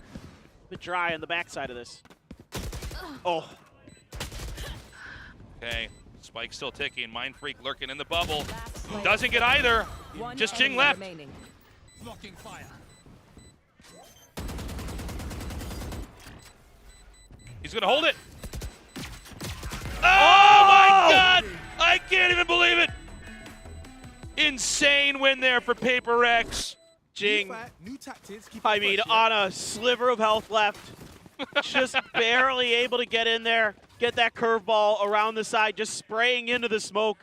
[SPEAKER 15] dry on the backside of this. Oh.
[SPEAKER 12] Okay, Spike still ticking. Mind Freak lurking in the bubble. Doesn't get either. Just Jing left.
[SPEAKER 10] Blocking fire.
[SPEAKER 12] He's gonna hold it. Oh my God! I can't even believe it. Insane win there for Paper Rex.
[SPEAKER 15] Jing,
[SPEAKER 10] New tactics, keep
[SPEAKER 15] I
[SPEAKER 10] it
[SPEAKER 15] mean,
[SPEAKER 10] fresh,
[SPEAKER 15] on a sliver of health left, just barely able to get in there, get that curveball around the side, just spraying into the smoke.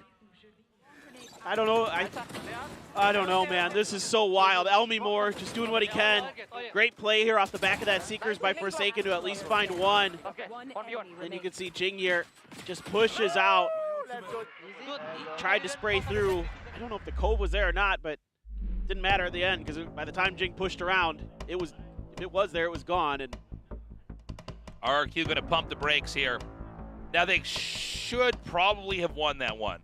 [SPEAKER 15] I don't know. I don't know, man. This is so wild. Elmi Moore just doing what he can. Great play here off the back of that Seekers by Forsaken to at least find one. Then you can see Jing here just pushes out. He tried to spray through. I don't know if the cove was there or not, but didn't matter at the end because by the time Jing pushed around, if it was there, it was gone. And
[SPEAKER 12] RRQ going to pump the brakes here. Now they should probably have won that one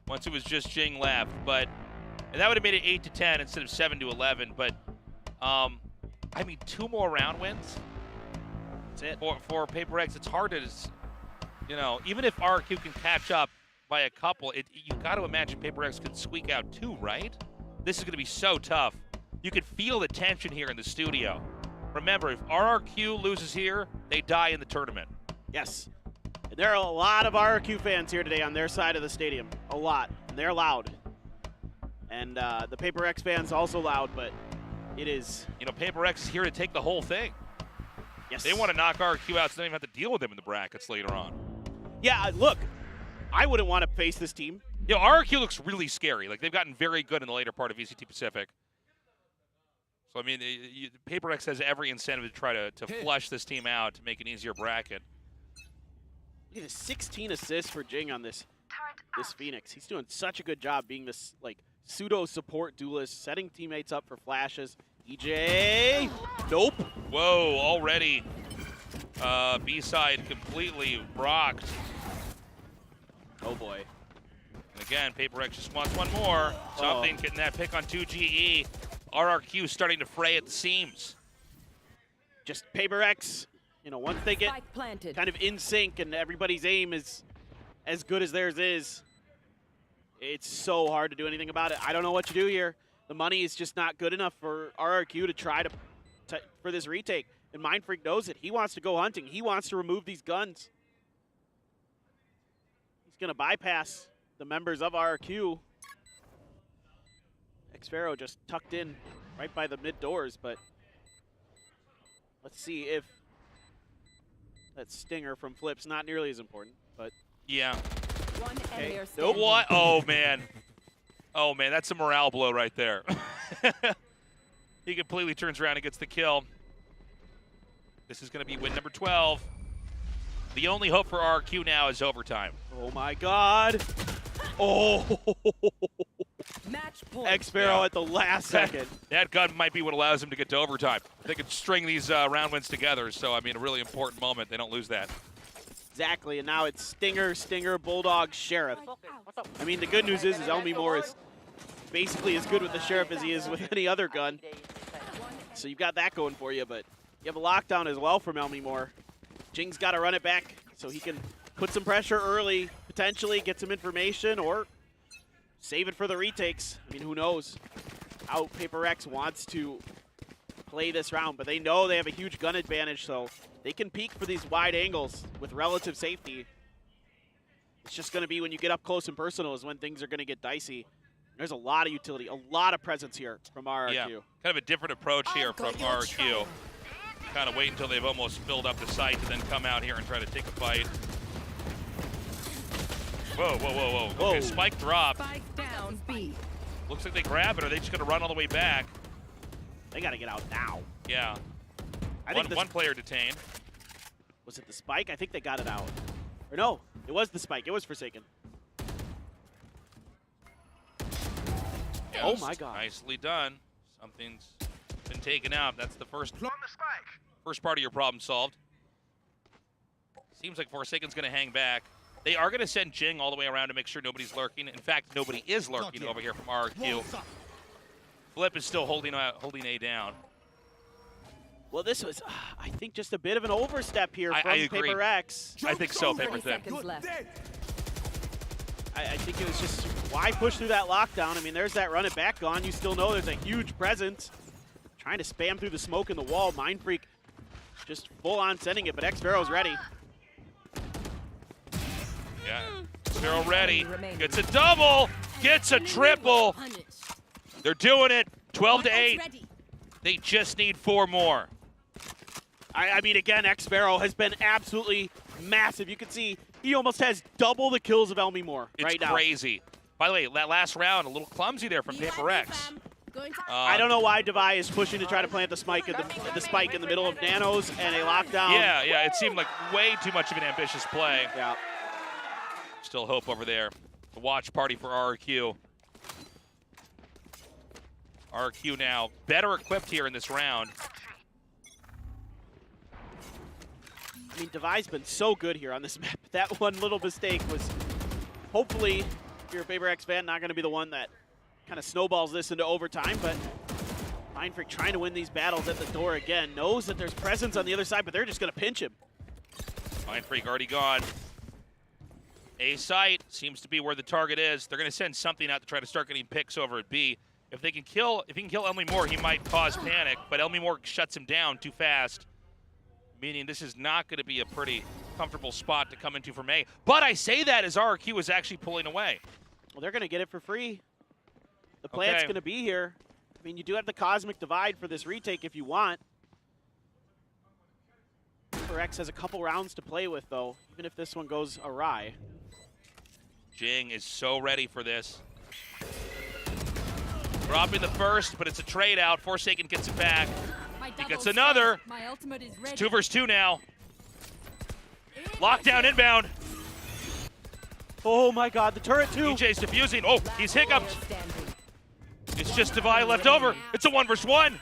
[SPEAKER 12] once it was just Jing left, and that would have made it 8-10 instead of 7-11. But I mean, 2 more round wins.
[SPEAKER 15] That's it
[SPEAKER 12] for Paper X. It's hard to, even if RRQ can catch up by a couple, you got to imagine Paper X could squeak out 2, right? This is going to be so tough. You could feel the tension here in the studio. Remember, if RRQ loses here, they die in the tournament.
[SPEAKER 15] Yes. And there are a lot of RRQ fans here today on their side of the stadium. A lot. And they're loud. And the Paper X fans also loud, but it is...
[SPEAKER 12] Paper X is here to take the whole thing.
[SPEAKER 15] Yes.
[SPEAKER 12] They want to knock RRQ out so they don't even have to deal with them in the brackets later on.
[SPEAKER 15] Yeah, look, I wouldn't want to face this team.
[SPEAKER 12] RRQ looks really scary. Like, they've gotten very good in the later part of VCT Pacific. So, I mean, Paper X has every incentive to try to flush this team out to make an easier bracket.
[SPEAKER 15] Look at 16 assists for Jing on this Phoenix. He's doing such a good job being this, pseudo support duelist, setting teammates up for flashes. EJ, nope.
[SPEAKER 12] Whoa, already B-side completely rocked.
[SPEAKER 15] Oh, boy.
[SPEAKER 12] And again, Paper X just wants one more. Something getting that pick on 2GE. RRQ starting to fray at the seams.
[SPEAKER 15] Just Paper X, once they get kind of in sync and everybody's aim is as good as theirs is, it's so hard to do anything about it. I don't know what to do here. The money is just not good enough for RRQ to try for this retake. And Mindfreak knows it. He wants to go hunting. He wants to remove these guns. He's going to bypass the members of RRQ. Xpharaoh just tucked in right by the mid doors, but let's see if that stinger from Flip's not nearly as important, but
[SPEAKER 12] yeah.
[SPEAKER 15] Okay.
[SPEAKER 12] Nope. What? Oh man, that's a morale blow right there. He completely turns around and gets the kill. This is going to be win number 12. The only hope for RRQ now is overtime.
[SPEAKER 15] Oh my God! Oh.
[SPEAKER 9] Match point.
[SPEAKER 15] Xpharaoh at the last second.
[SPEAKER 12] That gun might be what allows him to get to overtime. They can string these round wins together, so, I mean, a really important moment. They don't lose that.
[SPEAKER 15] Exactly, and now it's Stinger, Bulldog, Sheriff. I mean, the good news is Elmi Moore is basically as good with the Sheriff as he is with any other gun. So you've got that going for you, but you have a lockdown as well from Elmi Moore. Jing's got to run it back so he can put some pressure early, potentially get some information, or save it for the retakes. I mean, who knows how Paper X wants to play this round, but they know they have a huge gun advantage, so they can peek for these wide angles with relative safety. It's just going to be when you get up close and personal is when things are going to get dicey. There's a lot of utility, a lot of presence here from RRQ.
[SPEAKER 12] Yeah, kind of a different approach here from RRQ. Kind of wait until they've almost filled up the site and then come out here and try to take a fight. Whoa. Okay, spike drop.
[SPEAKER 9] Spike down B.
[SPEAKER 12] Looks like they grab it. Are they just going to run all the way back?
[SPEAKER 15] They got to get out now.
[SPEAKER 12] Yeah.
[SPEAKER 15] I think
[SPEAKER 12] one player detained.
[SPEAKER 15] Was it the spike? I think they got it out. Or no, it was the spike. It was Forsaken.
[SPEAKER 12] Yes.
[SPEAKER 15] Oh my God.
[SPEAKER 12] Nicely done. Something's been taken out. That's the first part of your problem solved. Seems like Forsaken's going to hang back. They are going to send Jing all the way around to make sure nobody's lurking. In fact, nobody is lurking over here from RRQ. Flip is still holding A down.
[SPEAKER 15] Well, this was, I think, just a bit of an overstep here from Paper X.
[SPEAKER 12] I think so, Paper Thin.
[SPEAKER 15] I think it was just, why push through that lockdown? I mean, there's that run it back gone. You still know there's a huge presence. Trying to spam through the smoke in the wall. Mindfreak just full on sending it, but Xpharaoh's ready.
[SPEAKER 12] Yeah, Xpharaoh ready. Gets a double, gets a triple. They're doing it, 12-8. They just need 4 more.
[SPEAKER 15] I mean, again, Xpharaoh has been absolutely massive. You can see he almost has double the kills of Elmi Moore right now.
[SPEAKER 12] It's crazy. By the way, that last round, a little clumsy there from Paper X.
[SPEAKER 15] I don't know why Devi is pushing to try to plant the spike in the middle of Nanos and a lockdown.
[SPEAKER 12] Yeah, it seemed like way too much of an ambitious play.
[SPEAKER 15] Yeah.
[SPEAKER 12] Still hope over there. The watch party for RRQ. RRQ now better equipped here in this round.
[SPEAKER 15] I mean, Devi's been so good here on this map. That one little mistake was hopefully, if you're a FavorX fan, not going to be the one that kind of snowballs this into overtime, but Mindfreak trying to win these battles at the door again. Knows that there's presence on the other side, but they're just going to pinch him.
[SPEAKER 12] Mindfreak already gone. A site seems to be where the target is. They're going to send something out to try to start getting picks over at B. If he can kill Elmy Moore, he might cause panic, but Elmy Moore shuts him down too fast, meaning this is not going to be a pretty comfortable spot to come into from A. But I say that as RRQ is actually pulling away.
[SPEAKER 15] Well, they're going to get it for free. The plant's going to be here. I mean, you do have the Cosmic Divide for this retake if you want. FavorX has a couple rounds to play with, though, even if this one goes awry.
[SPEAKER 12] Jing is so ready for this. Dropping the first, but it's a trade out. Forsaken gets it back. He gets another. It's 2 versus 2 now. Lockdown inbound.
[SPEAKER 15] Oh my god, the turret too.
[SPEAKER 12] EJ's defusing. Oh, he's hiccuped. It's just Devi left over. It's a 1 versus 1.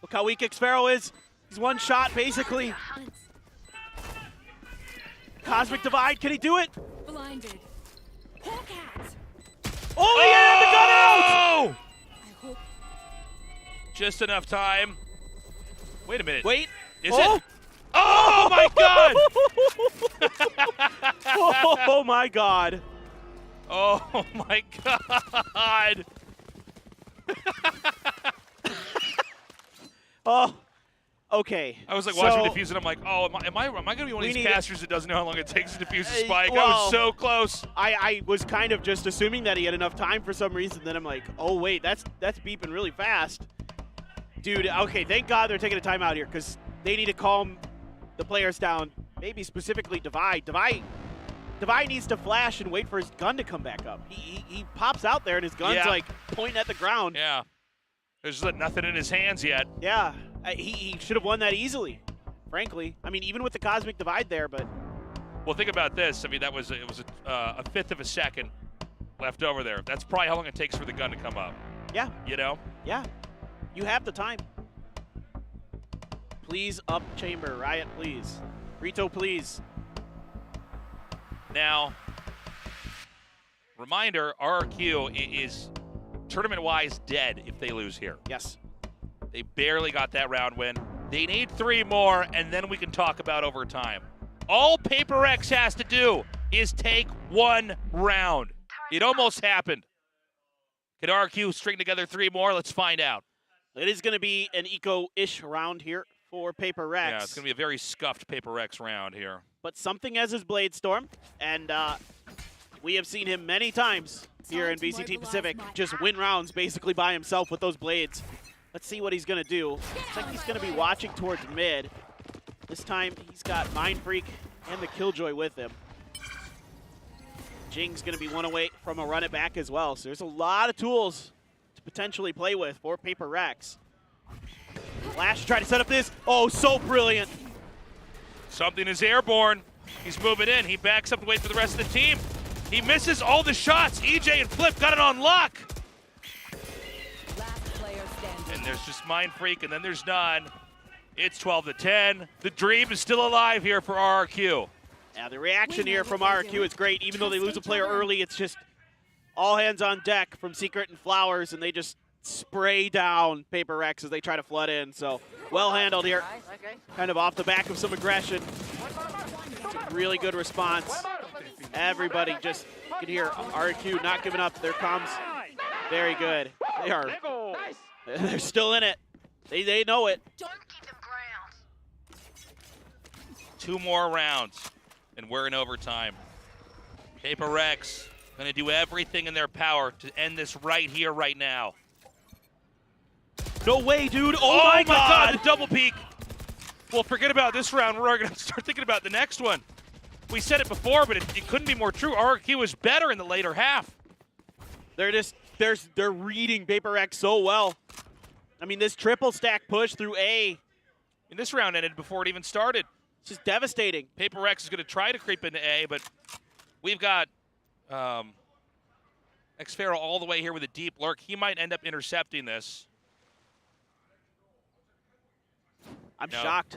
[SPEAKER 15] Look how weak Xpharaoh is. He's one shot, basically. Cosmic Divide, can he do it?
[SPEAKER 13] Blinded.
[SPEAKER 15] Oh, he had the gun out!
[SPEAKER 12] Just enough time. Wait a minute.
[SPEAKER 15] Wait.
[SPEAKER 12] Is it? Oh my god!
[SPEAKER 15] Oh my god.
[SPEAKER 12] Oh my god.
[SPEAKER 15] Oh, okay.
[SPEAKER 12] I was like watching him defuse and I'm like, oh, am I going to be one of these casters that doesn't know how long it takes to defuse a spike?
[SPEAKER 15] Well,
[SPEAKER 12] I was so close.
[SPEAKER 15] I was kind of just assuming that he had enough time for some reason. Then I'm like, oh wait, that's beeping really fast. Dude, okay, thank God they're taking a timeout here because they need to calm the players down. Maybe specifically Devi. Devi needs to flash and wait for his gun to come back up. He pops out there and his gun's like pointing at the ground.
[SPEAKER 12] Yeah. There's nothing in his hands yet.
[SPEAKER 15] Yeah. He should have won that easily, frankly. I mean, even with the Cosmic Divide there, but...
[SPEAKER 12] Well, think about this. I mean, it was a fifth of a second left over there. That's probably how long it takes for the gun to come up.
[SPEAKER 15] Yeah.
[SPEAKER 12] You know?
[SPEAKER 15] Yeah. You have the time. Please up chamber. Riot, please. Rito, please.
[SPEAKER 12] Now, reminder, RRQ is tournament-wise dead if they lose here.
[SPEAKER 15] Yes.
[SPEAKER 12] They barely got that round win. They need 3 more, and then we can talk about overtime. All PaperX has to do is take 1 round. It almost happened. Can RRQ string together 3 more? Let's find out.
[SPEAKER 15] It is going to be an eco-ish round here for PaperX.
[SPEAKER 12] Yeah, it's going to be a very scuffed PaperX round here.
[SPEAKER 15] But something as his Blade Storm, and we have seen him many times here in VCT Pacific just win rounds basically by himself with those blades. Let's see what he's going to do. Looks like he's going to be watching towards mid. This time he's got Mindfreak and the Killjoy with him. Jing's going to be one away from a run it back as well. So there's a lot of tools to potentially play with for PaperX. Flash trying to set up this. Oh, so brilliant.
[SPEAKER 12] Something is airborne. He's moving in. He backs up to wait for the rest of the team. He misses all the shots. EJ and Flip got it on lock. And there's just Mindfreak, and then there's none. It's 12-10. The dream is still alive here for RRQ.
[SPEAKER 15] Yeah, the reaction here from RRQ is great. Even though they lose a player early, it's just all hands on deck from Secret and Flowers, and they just spray down PaperX as they try to flood in. So well handled here. Kind of off the back of some aggression. Really good response. Everybody just, you can hear RRQ not giving up. There comes. Very good. They are. They're still in it. They know it.
[SPEAKER 12] 2 more rounds, and we're in overtime. PaperX going to do everything in their power to end this right here, right now.
[SPEAKER 15] No way, dude.
[SPEAKER 12] Oh my God, the double peek. Well, forget about this round. We're going to start thinking about the next one. We said it before, but it couldn't be more true. RRQ was better in the later half.
[SPEAKER 15] They're reading PaperX so well. I mean, this triple stack push through A.
[SPEAKER 12] And this round ended before it even started.
[SPEAKER 15] It's just devastating.
[SPEAKER 12] PaperX is going to try to creep into A, but We've got Xfero all the way here with a deep lurk. He might end up intercepting this.
[SPEAKER 15] I'm shocked.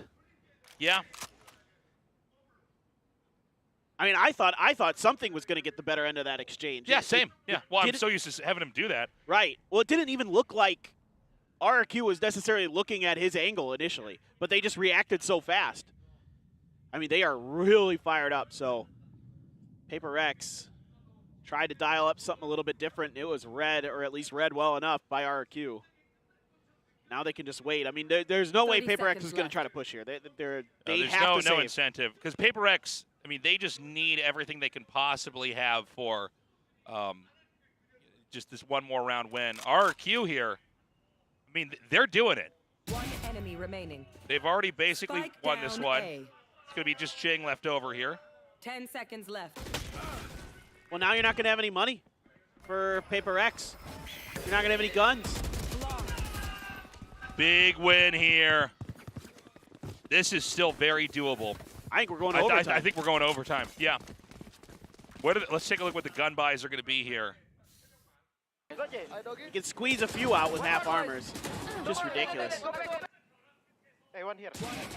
[SPEAKER 12] Yeah.
[SPEAKER 15] I mean, I thought something was going to get the better end of that exchange.
[SPEAKER 12] Yeah, same. Yeah. Well, I'm so used to having him do that.
[SPEAKER 15] Right. Well, it didn't even look like RRQ was necessarily looking at his angle initially, but they just reacted so fast. I mean, they are really fired up. So, Paper Rex tried to dial up something a little bit different. It was read, or at least read well enough by RRQ. Now they can just wait. I mean, there's no way Paper Rex is going to try to push here. They have to save.
[SPEAKER 12] No incentive because Paper Rex. I mean, they just need everything they can possibly have for just this one more round win. RRQ here. I mean, they're doing it.
[SPEAKER 9] One enemy remaining.
[SPEAKER 12] They've already basically
[SPEAKER 9] Spike
[SPEAKER 12] won this
[SPEAKER 9] down
[SPEAKER 12] one.
[SPEAKER 9] A.
[SPEAKER 12] It's going to be just Ching left over here.
[SPEAKER 9] 10 seconds left.
[SPEAKER 15] Well, now you're not going to have any money for Paper X. You're not going to have any guns.
[SPEAKER 12] Big win here. This is still very doable.
[SPEAKER 15] I think we're going to overtime.
[SPEAKER 12] I think we're going to overtime. Yeah. Let's take a look what the gun buys are going to be here.
[SPEAKER 15] You can squeeze a few out with half armors. Just ridiculous.
[SPEAKER 17] Hey, one here.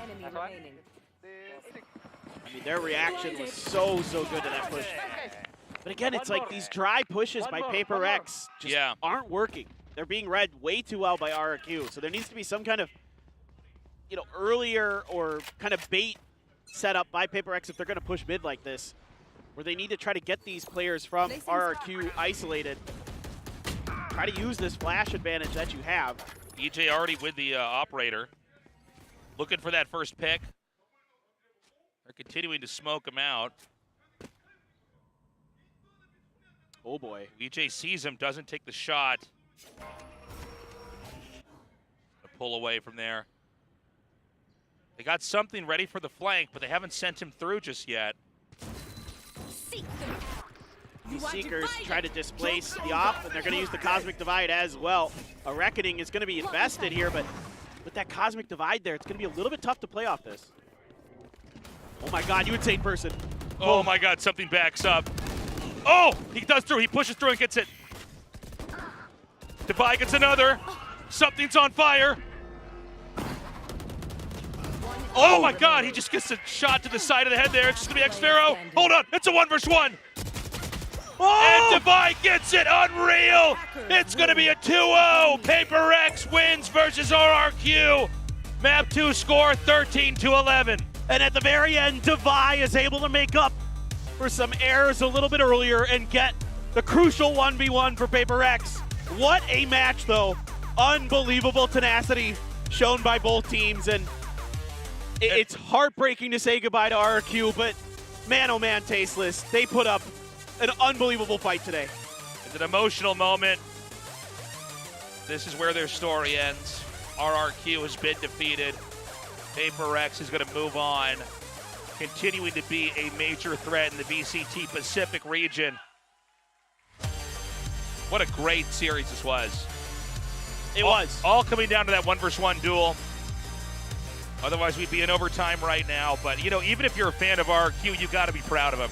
[SPEAKER 9] Enemy remaining.
[SPEAKER 15] I mean, their reaction was so good to that push. But again, it's like these dry pushes by Paper X just aren't working. They're being read way too well by RRQ. So there needs to be some kind of, earlier or kind of bait set up by Paper X if they're going to push mid like this, where they need to try to get these players from RRQ isolated. Try to use this flash advantage that you have.
[SPEAKER 12] EJ already with the operator. Looking for that first pick. They're continuing to smoke him out.
[SPEAKER 15] Oh boy.
[SPEAKER 12] EJ sees him, doesn't take the shot. Pull away from there. They got something ready for the flank, but they haven't sent him through just yet.
[SPEAKER 15] These Seekers try to displace the op, and they're going to use the Cosmic Divide as well. A Reckoning is going to be invested here, but with that Cosmic Divide there, it's going to be a little bit tough to play off this. Oh my god, you insane person.
[SPEAKER 12] Oh my god, something backs up. Oh, he does through. He pushes through and gets it. Divide gets another. Something's on fire. Oh my god, he just gets a shot to the side of the head there. It's just going to be Xfero. Hold on, it's a 1v1. And Divide gets it, unreal. It's going to be a 2-0. Paper X wins versus RRQ. Map 2 score 13-11.
[SPEAKER 15] And at the very end, Divide is able to make up for some errors a little bit earlier and get the crucial 1v1 for Paper X. What a match, though. Unbelievable tenacity shown by both teams. And it's heartbreaking to say goodbye to RRQ, but man, oh man, Tasteless. They put up an unbelievable fight today.
[SPEAKER 12] It's an emotional moment. This is where their story ends. RRQ has been defeated. Paper X is going to move on, continuing to be a major threat in the VCT Pacific region. What a great series this was.
[SPEAKER 15] It was.
[SPEAKER 12] All coming down to that 1v1 duel. Otherwise, we'd be in overtime right now. But, even if you're a fan of RRQ, you got to be proud of them.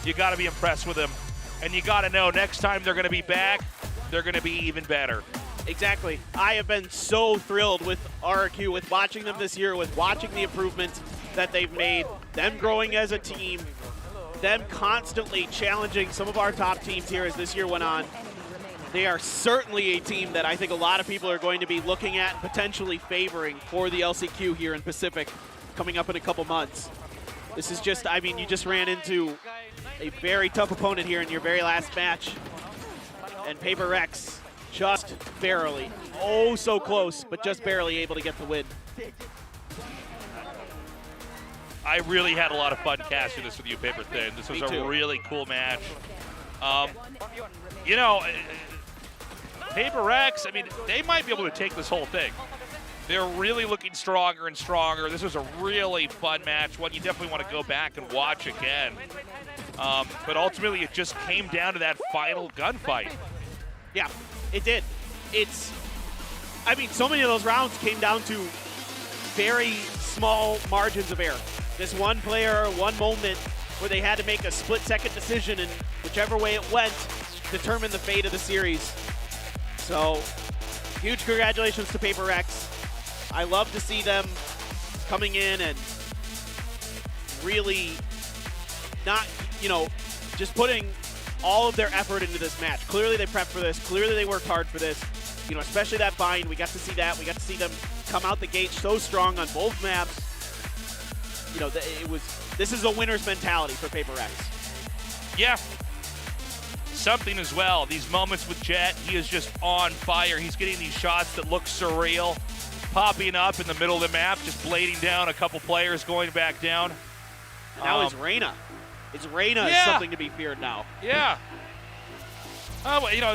[SPEAKER 12] You got to be impressed with them. And you got to know next time they're going to be back, they're going to be even better.
[SPEAKER 15] Exactly. I have been so thrilled with RRQ, with watching them this year, with watching the improvements that they've made, them growing as a team, them constantly challenging some of our top teams here as this year went on. They are certainly a team that I think a lot of people are going to be looking at, potentially favoring for the LCQ here in Pacific coming up in a couple months. This is just, you just ran into a very tough opponent here in your very last match. And Paper X just barely, oh so close, but just barely able to get the win.
[SPEAKER 12] I really had a lot of fun casting this with you, Paper Thin. This was a really cool match. Paper X, they might be able to take this whole thing. They're really looking stronger and stronger. This was a really fun match, one you definitely want to go back and watch again. But ultimately, it just came down to that final gunfight.
[SPEAKER 15] Yeah, it did. So many of those rounds came down to very small margins of error. This one player, one moment where they had to make a split-second decision, and whichever way it went determined the fate of the series. So, huge congratulations to Paper Rex. I love to see them coming in and really not, just putting all of their effort into this match. Clearly they prepped for this. Clearly they worked hard for this. Especially that bind. We got to see that. We got to see them come out the gate so strong on both maps. This is a winner's mentality for Paper Rex.
[SPEAKER 12] Yeah. Something as well. These moments with Jet, he is just on fire. He's getting these shots that look surreal, popping up in the middle of the map, just blading down a couple players, going back down.
[SPEAKER 15] And now is Reyna. Reyna is something to be feared now.
[SPEAKER 12] Yeah.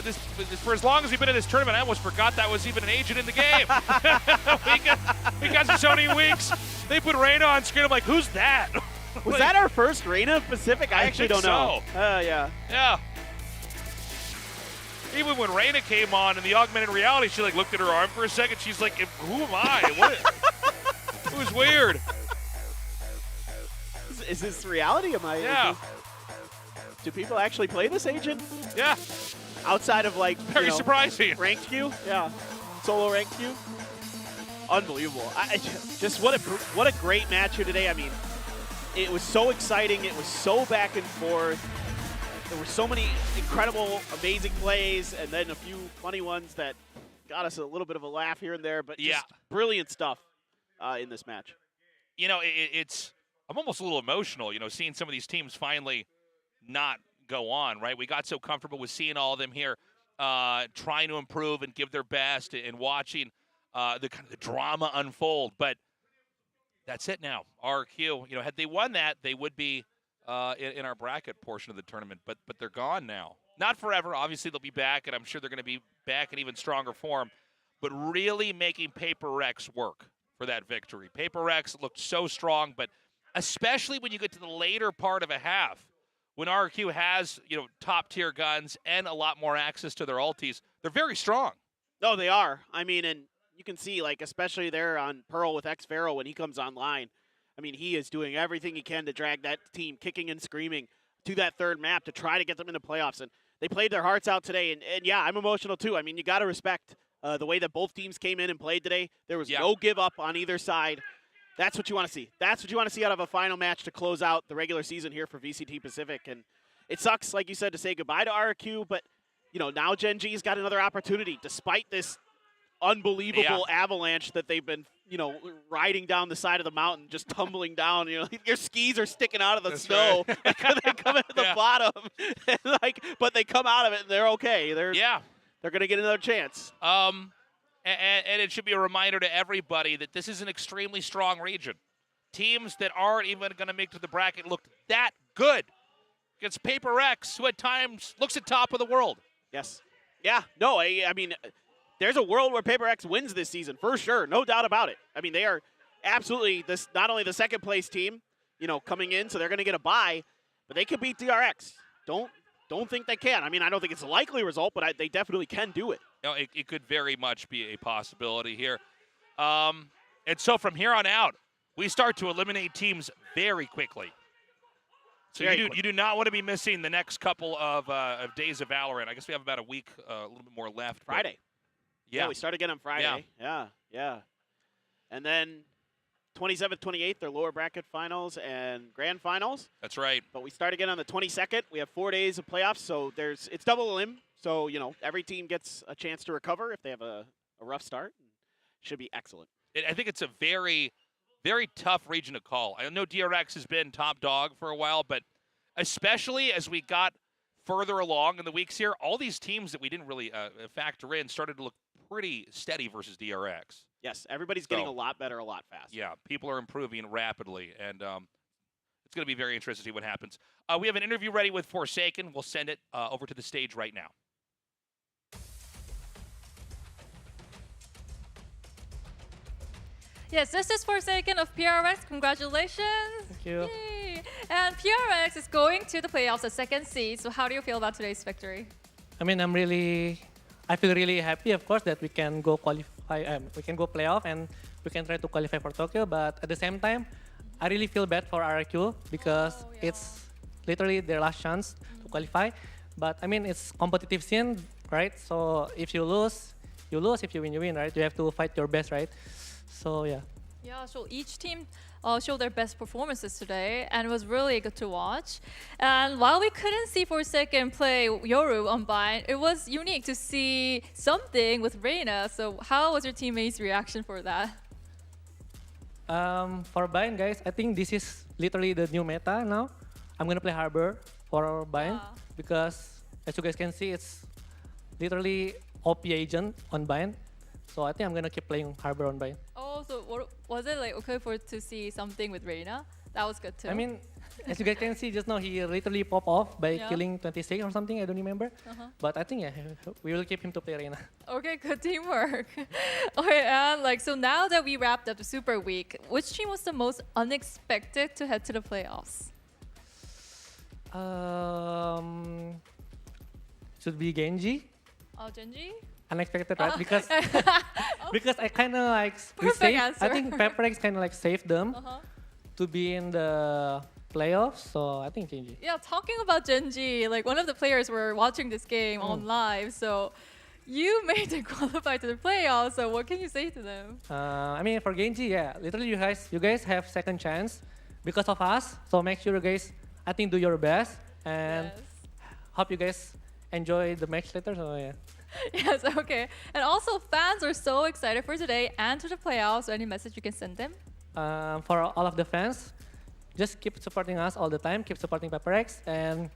[SPEAKER 12] This for as long as we've been in this tournament, I almost forgot that was even an agent in the game. we got so many weeks. They put Reyna on screen. I'm like, who's that?
[SPEAKER 15] Was that our first Reyna Pacific? I actually don't know. Yeah.
[SPEAKER 12] Yeah. Even when Reyna came on in the augmented reality, she looked at her arm for a second. She's like, who am I? It was weird.
[SPEAKER 15] Is this reality?
[SPEAKER 12] Yeah.
[SPEAKER 15] Do people actually play this agent?
[SPEAKER 12] Yeah.
[SPEAKER 15] Outside of
[SPEAKER 12] very surprising
[SPEAKER 15] ranked queue? Yeah. Solo ranked queue? Unbelievable. Just what a great match here today. I mean, it was so exciting. It was so back and forth. There were so many incredible, amazing plays, and then a few funny ones that got us a little bit of a laugh here and there, but just brilliant stuff in this match.
[SPEAKER 12] I'm almost a little emotional, seeing some of these teams finally not go on, right? We got so comfortable with seeing all of them here trying to improve and give their best and watching the drama unfold, but that's it now. RQ, had they won that, they would be in our bracket portion of the tournament, but they're gone now. Not forever. Obviously, they'll be back, and I'm sure they're going to be back in even stronger form, but really making Paper Rex work for that victory. Paper Rex looked so strong, but especially when you get to the later part of a half, when RQ has, top-tier guns and a lot more access to their ultis, they're very strong.
[SPEAKER 15] No, they are. I mean, and you can see, especially there on Pearl with X-Vero when he comes online, I mean, he is doing everything he can to drag that team kicking and screaming to that third map to try to get them into playoffs. And they played their hearts out today. And yeah, I'm emotional too. I mean, you got to respect the way that both teams came in and played today. There was no give up on either side. That's what you want to see. That's what you want to see out of a final match to close out the regular season here for VCT Pacific. And it sucks, like you said, to say goodbye to RQ, but, now Gen G's got another opportunity despite this unbelievable avalanche that they've been, riding down the side of the mountain, just tumbling down. Your skis are sticking out of the snow. Right. They come at the bottom, but they come out of it and they're okay. They're going to get another chance.
[SPEAKER 12] And it should be a reminder to everybody that this is an extremely strong region. Teams that aren't even going to make it to the bracket looked that good against Paper Rex, who at times looks at top of the world.
[SPEAKER 15] Yes. Yeah. No, I mean, there's a world where Paper Rex wins this season, for sure. No doubt about it. I mean, they are absolutely not only the second place team, coming in, so they're going to get a bye, but they could beat DRX. Don't think they can. I mean, I don't think it's a likely result, but they definitely can do it.
[SPEAKER 12] It could very much be a possibility here. And so from here on out, we start to eliminate teams very quickly. So you do not want to be missing the next couple of days of Valorant. I guess we have about a week, a little bit more left.
[SPEAKER 15] Friday. Yeah, we start again on Friday. Yeah. And then 27th, 28th, they're lower bracket finals and grand finals.
[SPEAKER 12] That's right.
[SPEAKER 15] But we start again on the 22nd. We have 4 days of playoffs, so it's double elim. So, every team gets a chance to recover if they have a rough start. Should be excellent.
[SPEAKER 12] I think it's a very, very tough region to call. I know DRX has been top dog for a while, but especially as we got further along in the weeks here, all these teams that we didn't really factor in started to look pretty steady versus DRX.
[SPEAKER 15] Yes, everybody's getting a lot better, a lot faster.
[SPEAKER 12] Yeah, people are improving rapidly, and it's going to be very interesting to see what happens. We have an interview ready with Forsaken. We'll send it over to the stage right now.
[SPEAKER 18] Yes, this is Forsaken of PRX. Congratulations.
[SPEAKER 19] Thank you.
[SPEAKER 18] Yay. And PRX is going to the playoffs, the second seed. So how do you feel about today's victory?
[SPEAKER 19] I mean, I feel really happy, of course, that we can go qualify, we can go playoff and we can try to qualify for Tokyo. But at the same time, I really feel bad for RQ because it's literally their last chance to qualify. But I mean, it's competitive scene, right? So if you lose, you lose. If you win, you win, right? You have to fight your best, right? So yeah.
[SPEAKER 18] Yeah, so each team showed their best performances today, and it was really good to watch. And while we couldn't see Forsaken play Yoru on Bind, it was unique to see something with Reina. So how was your teammates' reaction for that?
[SPEAKER 19] For Bind, guys, I think this is literally the new meta now. I'm gonna play Harbor for Bind because, as you guys can see, it's literally OP agent on Bind. So I think I'm gonna keep playing Harbor on Bind.
[SPEAKER 18] Oh, so was it like okay for to see something with Reina? That was good too.
[SPEAKER 19] I mean, as you guys can see just now, he literally popped off by
[SPEAKER 18] Yeah.
[SPEAKER 19] killing 26 or something. I don't remember. But I think yeah, we will keep him to play Reina.
[SPEAKER 18] Okay, good teamwork. Okay, and like so now that we wrapped up the Super Week, which team was the most unexpected to head to the playoffs?
[SPEAKER 19] Should be Genji.
[SPEAKER 18] Oh, Genji?
[SPEAKER 19] Unexpected, right?
[SPEAKER 18] Oh.
[SPEAKER 19] Because because I kind of like
[SPEAKER 18] Perfect
[SPEAKER 19] saved.
[SPEAKER 18] answer.
[SPEAKER 19] I think Pepperex kind of like saved them to be in the playoffs. So I think Genji.
[SPEAKER 18] Yeah, talking about Genji, like one of the players were watching this game on live, so you made it qualify to the playoffs. So what can you say to them?
[SPEAKER 19] I mean, for Genji, yeah, literally you guys have second chance because of us. So make sure you guys, I think, do your best and hope you guys enjoy the match later. So yeah.
[SPEAKER 18] Yes, okay. And also, fans are so excited for today and to the playoffs. So any message you can send them?
[SPEAKER 19] For all of the fans, just keep supporting us all the time. Keep supporting Pepperex, and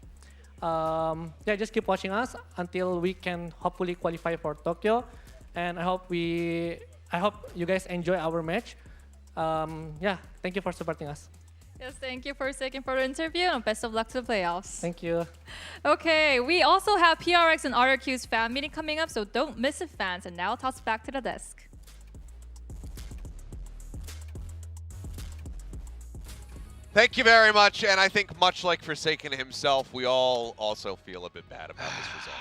[SPEAKER 19] yeah, just keep watching us until we can hopefully qualify for Tokyo. And I hope you guys enjoy our match. Yeah, thank you for supporting us.
[SPEAKER 18] Yes, thank you for taking for the interview and best of luck to the playoffs.
[SPEAKER 19] Thank you.
[SPEAKER 18] Okay, we also have PRX and RRQ's fan meeting coming up, so don't miss it, fans. And now toss back to the desk.
[SPEAKER 5] Thank you very much, and I think much like Forsaken himself, we all also feel a bit bad about this result.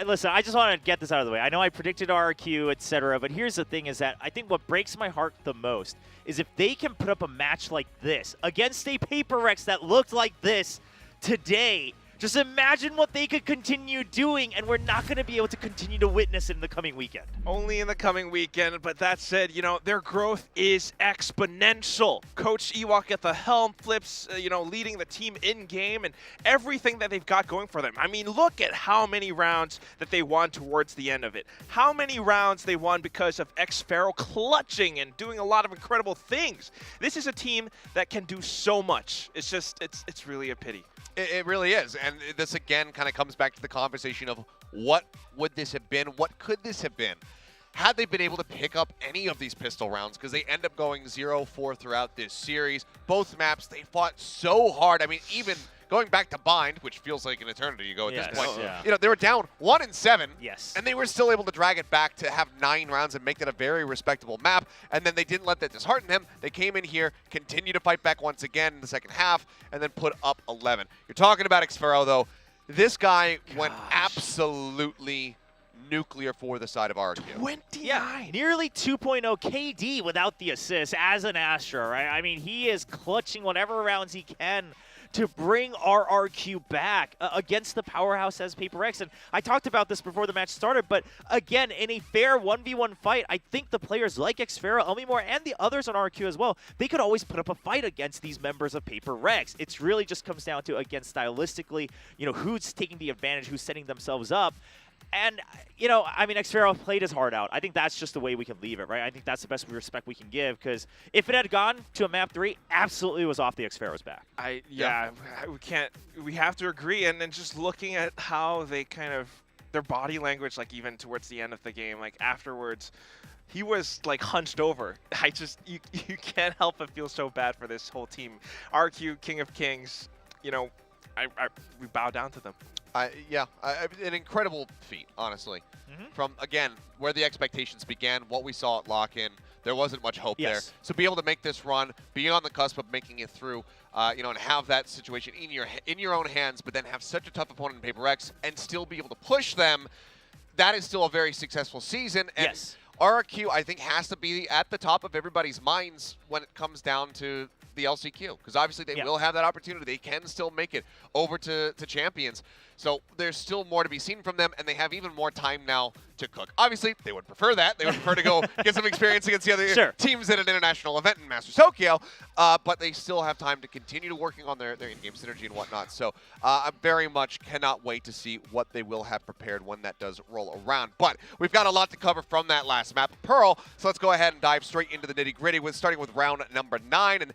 [SPEAKER 4] Listen, I just want to get this out of the way. I know I predicted RRQ, etc., but here's the thing is that I think what breaks my heart the most is if they can put up a match like this against a Paperex that looked like this today. Just imagine what they could continue doing, and we're not going to be able to continue to witness it in the coming weekend.
[SPEAKER 2] Only in the coming weekend, but that said, you know, their growth is exponential. Coach Ewok at the helm, Flips, you know, leading the team in-game, and everything that they've got going for them. I mean, look at how many rounds that they won towards the end of it. How many rounds they won because of xFaro clutching and doing a lot of incredible things. This is a team that can do so much. It's just, it's really a pity.
[SPEAKER 5] It really is, and this again kind of comes back to the conversation of what would this have been, what could this have been, had they been able to pick up any of these pistol rounds, because they end up going 0-4 throughout this series. Both maps, they fought so hard. I mean, even going back to Bind, which feels like an eternity ago at this point, you know, they were down 1-7, and they were still able to drag it back to have 9 rounds and make that a very respectable map, and then they didn't let that dishearten them. They came in here, continued to fight back once again in the second half, and then put up 11. You're talking about xFaro, though. This guy went absolutely nuclear for the side of RRQ.
[SPEAKER 4] 29! Yeah, nearly 2.0 KD without the assist as an Astra, right? I mean, he is clutching whatever rounds he can to bring RRQ back against the powerhouse as Paperex. And I talked about this before the match started, but again, in a fair 1v1 fight, I think the players like xFaro, Elmimore, and the others on RRQ as well, they could always put up a fight against these members of Paperex. It's really just comes down to, again, stylistically, you know, who's taking the advantage, who's setting themselves up. And, you know, I mean, xFaro played his heart out. I think that's just the way we can leave it, right? I think that's the best respect we can give, because if it had gone to a map 3, absolutely was off the xFaro's back.
[SPEAKER 2] We have to agree. And then just looking at how they kind of, their body language, like even towards the end of the game, like afterwards, he was like hunched over. You can't help but feel so bad for this whole team. RQ, King of Kings, you know, we bow down to them.
[SPEAKER 5] An incredible feat, honestly. From, again, where the expectations began, what we saw at lock-in, there wasn't much hope there. So be able to make this run, be on the cusp of making it through, you know, and have that situation in your own hands, but then have such a tough opponent in Paperex and still be able to push them, that is still a very successful season. And RRQ, I think, has to be at the top of everybody's minds when it comes down to the LCQ, because obviously they will have that opportunity. They can still make it over to Champions. So there's still more to be seen from them, and they have even more time now to cook. Obviously, they would prefer that. They would prefer to go get some experience against the other teams at an international event in Masters Tokyo, but they still have time to continue to working on their in-game synergy and whatnot. So I very much cannot wait to see what they will have prepared when that does roll around. But we've got a lot to cover from that last map, Pearl, so let's go ahead and dive straight into the nitty-gritty, starting with round number 9. And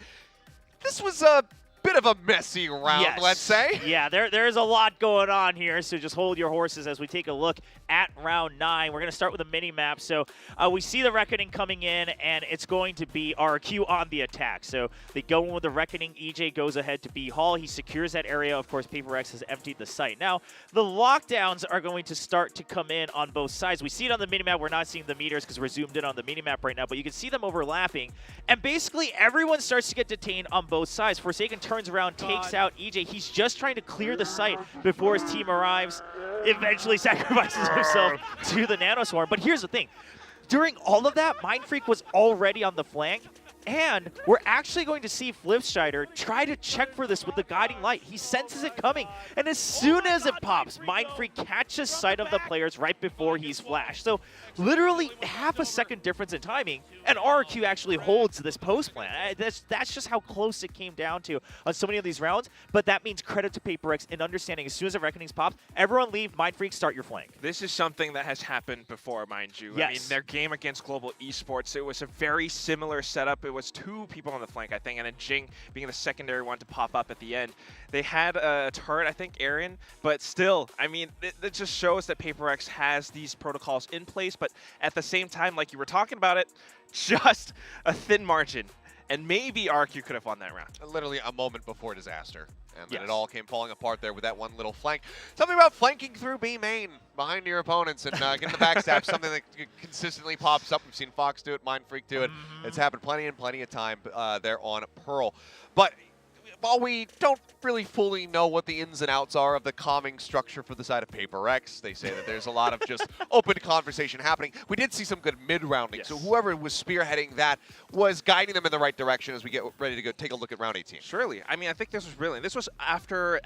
[SPEAKER 5] this was a bit of a messy round, let's say.
[SPEAKER 4] Yeah, there's a lot going on here, so just hold your horses as we take a look at round 9. We're going to start with a mini-map. So we see the Reckoning coming in, and it's going to be RQ on the attack. So they go in with the Reckoning. EJ goes ahead to B Hall. He secures that area. Of course, Paper Rex has emptied the site. Now, the lockdowns are going to start to come in on both sides. We see it on the mini-map. We're not seeing the meters because we're zoomed in on the mini-map right now, but you can see them overlapping. And basically, everyone starts to get detained on both sides. Forsaken turns around, takes out EJ. He's just trying to clear the site before his team arrives, eventually sacrifices himself to the Nanoswarm. But here's the thing. During all of that, Mindfreak was already on the flank, and we're actually going to see Flipstrider try to check for this with the guiding light. He senses it coming, and as soon as it pops, Mindfreak catches sight of the players right before he's flashed. So literally half a second difference in timing, and RQ actually holds this post plan. That's just how close it came down to on so many of these rounds, but that means credit to PaperX in understanding as soon as the Reckonings pops, everyone leave, Mindfreak, start your flank.
[SPEAKER 2] This is something that has happened before, mind you.
[SPEAKER 4] Yes.
[SPEAKER 2] I mean, their game against Global Esports, it was a very similar setup. It was 2 people on the flank, I think, and then Jing being the secondary one to pop up at the end. They had a turret, I think, Aaron, but still, I mean, it just shows that PaperX has these protocols in place, but at the same time, like you were talking about it, just a thin margin. And maybe RQ could have won that round.
[SPEAKER 5] Literally a moment before disaster. And then it all came falling apart there with that one little flank. Something about flanking through B main behind your opponents and getting the backstab, something that consistently pops up. We've seen Fox do it, Mindfreak do it. It's happened plenty of time there on Pearl. But while we don't really fully know what the ins and outs are of the calming structure for the side of PaperX, they say that there's a lot of just open conversation happening. We did see some good mid-rounding, so whoever was spearheading that was guiding them in the right direction as we get ready to go take a look at round 18.
[SPEAKER 2] Surely. I mean, I think this was brilliant. This was after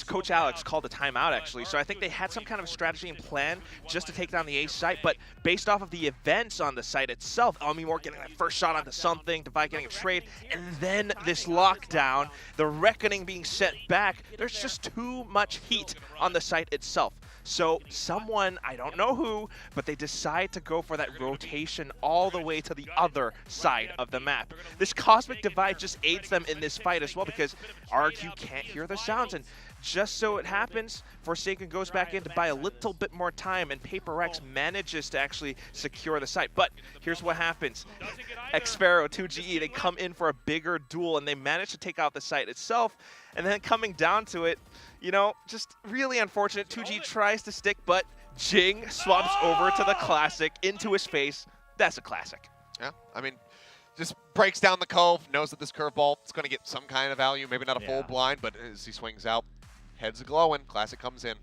[SPEAKER 2] Coach Alex called a timeout, actually, so I think they had some kind of strategy and plan just to take down the A site, but based off of the events on the site itself, Almimore getting that first shot onto something, Divide getting a trade, and then this lockdown, the Reckoning being set back, there's just too much heat on the site itself. So someone, I don't know who, but they decide to go for that rotation all the way to the other side of the map. This Cosmic Divide just aids them in this fight as well because RQ can't hear the sounds, and just so it happens, Forsaken goes back in to buy a little bit more time, and PaperX manages to actually secure the site. But here's what happens. Xfero, 2GE, they come in for a bigger duel, and they manage to take out the site itself. And then coming down to it, you know, just really unfortunate. 2G tries to stick, but Jing swaps over to the Classic into his face. That's a classic.
[SPEAKER 5] Yeah, I mean, just breaks down the cove, knows that this curveball is going to get some kind of value, maybe not a full blind, but as he swings out, heads glowing, Classic comes in.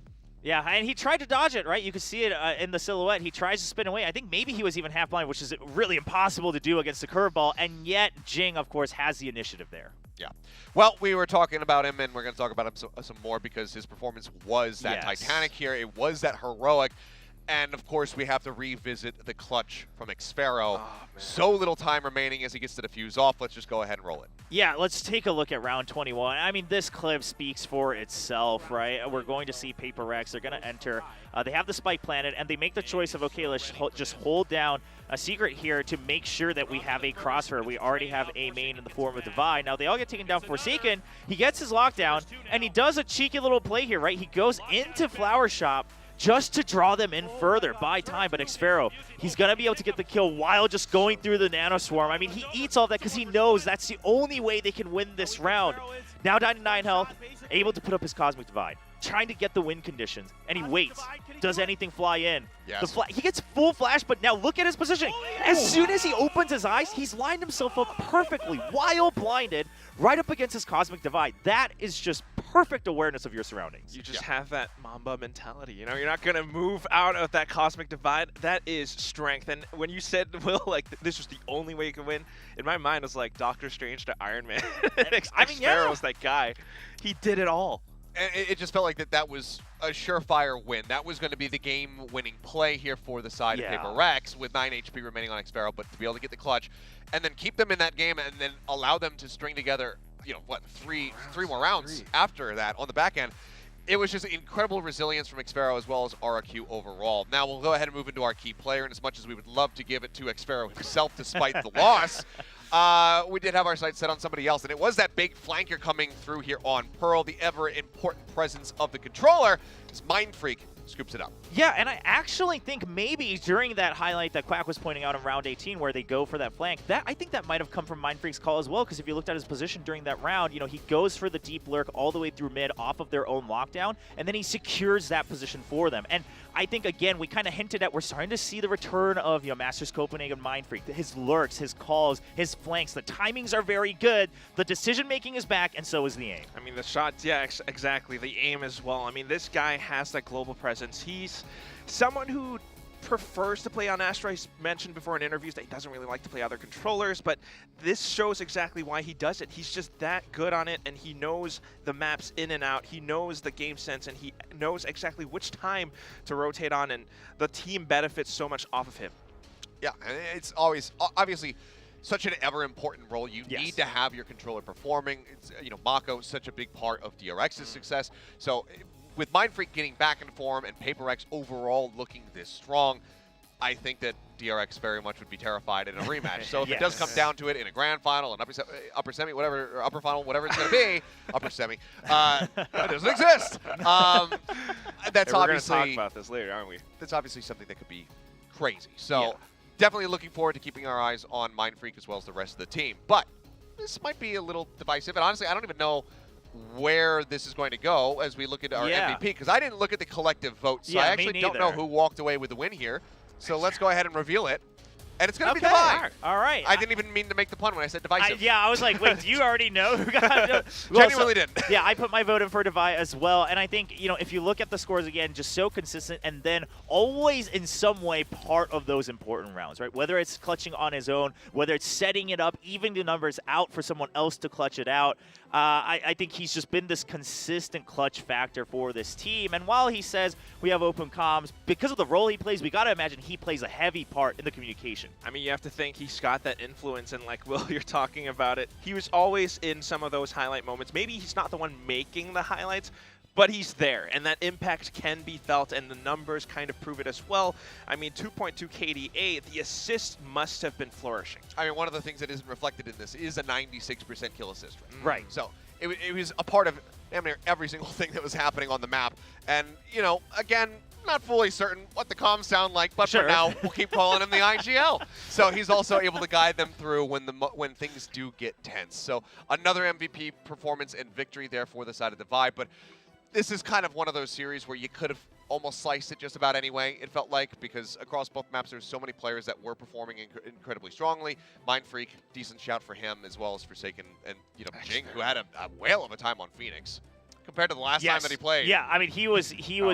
[SPEAKER 4] Yeah, and he tried to dodge it, right? You could see it in the silhouette. He tries to spin away. I think maybe he was even half blind, which is really impossible to do against the curveball, and yet Jing, of course, has the initiative there.
[SPEAKER 5] Yeah. Well, we were talking about him, and we're going to talk about him some more because his performance was that Titanic here. It was that heroic. And, of course, we have to revisit the clutch from Xfero. So little time remaining as he gets to defuse off. Let's just go ahead and roll it.
[SPEAKER 4] Yeah, let's take a look at round 21. I mean, this clip speaks for itself, right? We're going to see PaperX. They're going to enter. They have the spike planted, and they make the choice of, okay, let's just hold down a secret here to make sure that we have a crosshair. We already have a main in the form of Divide. Now, they all get taken down. Forsaken, he gets his lockdown, and he does a cheeky little play here, right? He goes into Flower Shop just to draw them in further, buy time, but Xfero, he's going to be able to get the kill while just going through the Nanoswarm. I mean, he eats all that because he knows that's the only way they can win this round. Now down to 9 health, able to put up his Cosmic Divide, trying to get the win conditions, and he waits. Does anything fly in?
[SPEAKER 5] Yes.
[SPEAKER 4] He gets full flash, but now look at his positioning. As soon as he opens his eyes, he's lined himself up perfectly while blinded right up against his Cosmic Divide. That is just perfect awareness of your surroundings.
[SPEAKER 2] You just have that Mamba mentality. You know, you're not going to move out of that cosmic divide. That is strength. And when you said, Will, like, this was the only way you could win, in my mind, it was like Doctor Strange to Iron Man. I mean, yeah. was that guy. He did it all.
[SPEAKER 5] And it just felt like that was a surefire win. That was going to be the game-winning play here for the side of Paper Rex with 9 HP remaining on Xfero, but to be able to get the clutch and then keep them in that game and then allow them to string together, you know, what, three more rounds after that on the back end. It was just incredible resilience from Xfero as well as RRQ overall. Now we'll go ahead and move into our key player, and as much as we would love to give it to Xfero himself despite the loss, we did have our sights set on somebody else, and it was that big flanker coming through here on Pearl, the ever-important presence of the controller, as Mindfreak scoops it up.
[SPEAKER 4] Yeah, and I actually think maybe during that highlight that Quack was pointing out in round 18 where they go for that flank, I think that might have come from Mindfreak's call as well, because if you looked at his position during that round, you know, he goes for the deep lurk all the way through mid off of their own lockdown, and then he secures that position for them. And I think, again, we kind of hinted at we're starting to see the return of, you know, Masters Copenhagen Mindfreak, his lurks, his calls, his flanks. The timings are very good. The decision-making is back, and so is the aim.
[SPEAKER 2] I mean, the shots, yeah, exactly. The aim as well. I mean, this guy has that global presence. He's someone who prefers to play on Astro. He's mentioned before in interviews that he doesn't really like to play other controllers, but this shows exactly why he does it. He's just that good on it, and he knows the maps in and out. He knows the game sense, and he knows exactly which time to rotate on, and the team benefits so much off of him.
[SPEAKER 5] Yeah, and it's always, obviously, such an ever-important role. You need to have your controller performing. It's, you know, Mako is such a big part of DRX's success. So with Mindfreak getting back in form and Paper Rex overall looking this strong, I think that DRX very much would be terrified in a rematch. So if it does come down to it in a grand final, an upper semi, whatever, or upper final, whatever it's going to be, upper semi, that doesn't exist. That's
[SPEAKER 2] we're
[SPEAKER 5] obviously
[SPEAKER 2] going to talk about this later, aren't we?
[SPEAKER 5] That's obviously something that could be crazy. So definitely looking forward to keeping our eyes on Mindfreak as well as the rest of the team. But this might be a little divisive, and honestly, I don't even know where this is going to go as we look at our MVP, because I didn't look at the collective votes, so I actually don't know who walked away with the win here. So let's go ahead and reveal it. And it's going to be Divide.
[SPEAKER 4] All right.
[SPEAKER 5] I didn't even mean to make the pun when I said divisive.
[SPEAKER 4] I was like, wait, do you already know who got
[SPEAKER 5] Genuinely didn't.
[SPEAKER 4] Yeah, I put my vote in for Divide as well. And I think, you know, if you look at the scores again, just so consistent and then always in some way part of those important rounds, right? Whether it's clutching on his own, whether it's setting it up, even the numbers out for someone else to clutch it out. I think he's just been this consistent clutch factor for this team. And while he says we have open comms, because of the role he plays, we got to imagine he plays a heavy part in the communication.
[SPEAKER 2] I mean, you have to think he's got that influence, and like Will, you're talking about it. He was always in some of those highlight moments. Maybe he's not the one making the highlights, but he's there, and that impact can be felt, and the numbers kind of prove it as well. I mean, 2.2 KDA, the assists must have been flourishing.
[SPEAKER 5] I mean, one of the things that isn't reflected in this is a 96% kill assist rate.
[SPEAKER 4] Right.
[SPEAKER 5] So it was a part of damn near every single thing that was happening on the map. And, you know, again, not fully certain what the comms sound like, but for now, we'll keep calling him the IGL. So he's also able to guide them through when things do get tense. So another MVP performance and victory there for the side of Divide. But this is kind of one of those series where you could have almost sliced it just about anyway, it felt like, because across both maps there's so many players that were performing incredibly strongly. Mindfreak, decent shout for him, as well as Forsaken and, you know, Jing, who had a whale of a time on Phoenix compared to the last time that he played.
[SPEAKER 4] Yeah, I mean, he was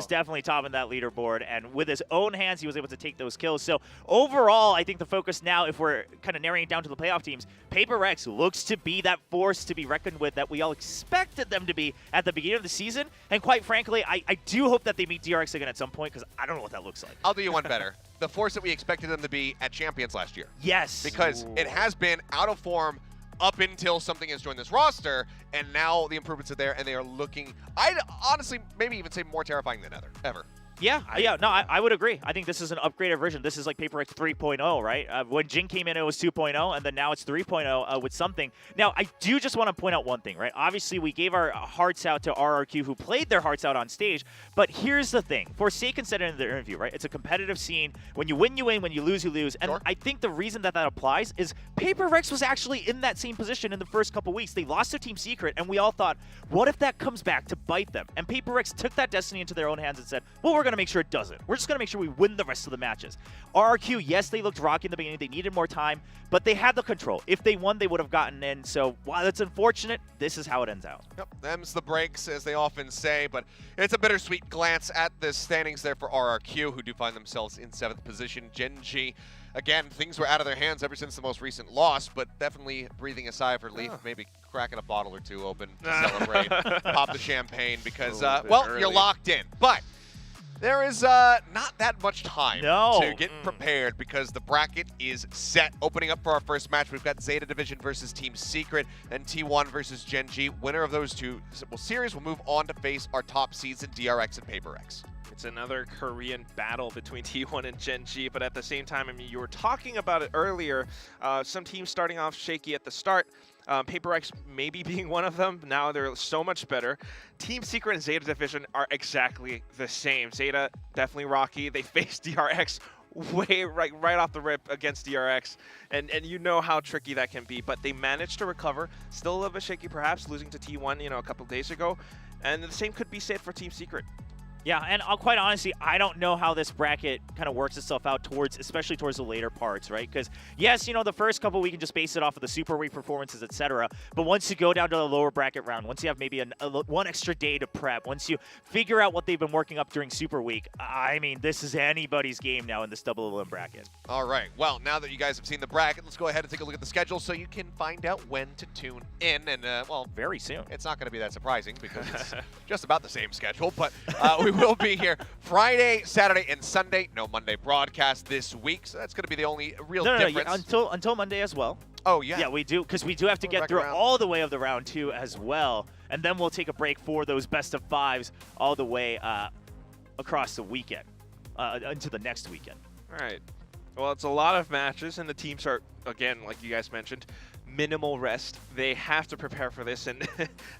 [SPEAKER 4] definitely top in that leaderboard, and with his own hands, he was able to take those kills. So overall, I think the focus now, if we're kind of narrowing it down to the playoff teams, Paper Rex looks to be that force to be reckoned with that we all expected them to be at the beginning of the season. And quite frankly, I do hope that they meet DRX again at some point, because I don't know what that looks like.
[SPEAKER 5] I'll do you one better. The force that we expected them to be at Champions last year.
[SPEAKER 4] Yes.
[SPEAKER 5] Because it has been out of form up until something has joined this roster, and now the improvements are there, and they are looking, I'd honestly maybe even say more terrifying than ever.
[SPEAKER 4] Yeah, I would agree. I think this is an upgraded version. This is like Paper Rex 3.0, right? When Jing came in, it was 2.0, and then now it's 3.0 with something. Now, I do just want to point out one thing, right? Obviously, we gave our hearts out to RRQ, who played their hearts out on stage, but here's the thing. Forsaken said in their interview, right? It's a competitive scene. When you win, you win. When you lose, you lose. And I think the reason that applies is Paper Rex was actually in that same position in the first couple weeks. They lost their team secret, and we all thought, what if that comes back to bite them? And Paper Rex took that destiny into their own hands and said, well, we're going to make sure it doesn't. We're just going to make sure we win the rest of the matches. RRQ, yes, they looked rocky in the beginning. They needed more time, but they had the control. If they won, they would have gotten in. So while it's unfortunate, this is how it ends out.
[SPEAKER 5] Yep, them's the breaks, as they often say, but it's a bittersweet glance at the standings there for RRQ, who do find themselves in 7th position. Gen.G, again, things were out of their hands ever since the most recent loss, but definitely breathing a sigh of relief, maybe cracking a bottle or two open to celebrate, pop the champagne, because, well, you're locked in. But there is not that much time to get prepared because the bracket is set. Opening up for our first match, we've got Zeta Division versus Team Secret, and T1 versus Gen.G. Winner of those two series will move on to face our top seeds in DRX and PaperX.
[SPEAKER 2] It's another Korean battle between T1 and Gen.G, but at the same time, I mean, you were talking about it earlier. Some teams starting off shaky at the start. PaperX maybe being one of them. Now they're so much better. Team Secret and Zeta Division are exactly the same. Zeta, definitely rocky. They faced DRX right off the rip against DRX, and you know how tricky that can be, but they managed to recover. Still a little bit shaky perhaps, losing to T1, you know, a couple days ago, and the same could be said for Team Secret.
[SPEAKER 4] Yeah, and quite honestly, I don't know how this bracket kind of works itself out especially towards the later parts, right? Because yes, you know, the first couple we can just base it off of the Super Week performances, etc. But once you go down to the lower bracket round, once you have maybe one extra day to prep, once you figure out what they've been working up during Super Week, I mean, this is anybody's game now in this double elim bracket.
[SPEAKER 5] All right, well, now that you guys have seen the bracket, let's go ahead and take a look at the schedule so you can find out when to tune in. And, well,
[SPEAKER 4] very soon.
[SPEAKER 5] It's not going to be that surprising because it's just about the same schedule, but we will be here Friday, Saturday, and Sunday. No Monday broadcast this week, so that's going to be the only real difference.
[SPEAKER 4] Yeah, until Monday as well.
[SPEAKER 5] Oh, yeah.
[SPEAKER 4] Yeah, we do, because we do have to get through all the way of the round 2 as well, and then we'll take a break for those best of 5s all the way across the weekend, into the next weekend.
[SPEAKER 2] All right. Well, it's a lot of matches, and the teams are, again, like you guys mentioned, minimal rest. They have to prepare for this, and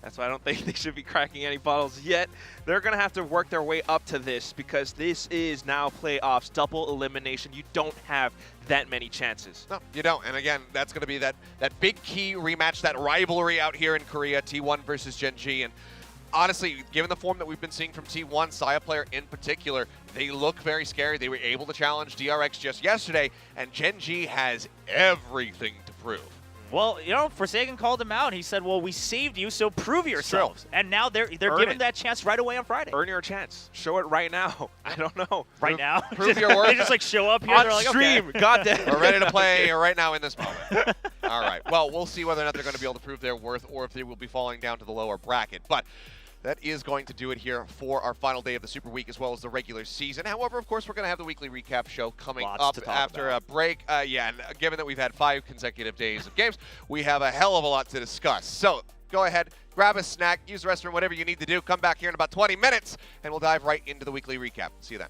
[SPEAKER 2] that's why I don't think they should be cracking any bottles yet. They're going to have to work their way up to this because this is now playoffs, double elimination. You don't have that many chances.
[SPEAKER 5] No, you don't. And again, that's going to be that big key rematch, that rivalry out here in Korea, T1 versus Gen.G. And honestly, given the form that we've been seeing from T1, Saya player in particular, they look very scary. They were able to challenge DRX just yesterday, and Gen.G has everything to prove.
[SPEAKER 4] Well, you know, Forsaken called him out. He said, well, we saved you, so prove yourselves. And now they're given that chance right away on Friday.
[SPEAKER 2] Earn your chance. Show it right now. I don't know.
[SPEAKER 4] Right now?
[SPEAKER 5] Prove your worth.
[SPEAKER 4] They just like show up here.
[SPEAKER 2] On
[SPEAKER 4] they're like,
[SPEAKER 2] stream.
[SPEAKER 4] Okay.
[SPEAKER 2] God damn.
[SPEAKER 5] We're ready to play right now in this moment. All right. Well, we'll see whether or not they're going to be able to prove their worth or if they will be falling down to the lower bracket. But that is going to do it here for our final day of the Super Week as well as the regular season. However, of course, we're going to have the weekly recap show coming up after a break. Yeah, and given that we've had 5 consecutive days of games, we have a hell of a lot to discuss. So go ahead, grab a snack, use the restroom, whatever you need to do. Come back here in about 20 minutes, and we'll dive right into the weekly recap. See you then.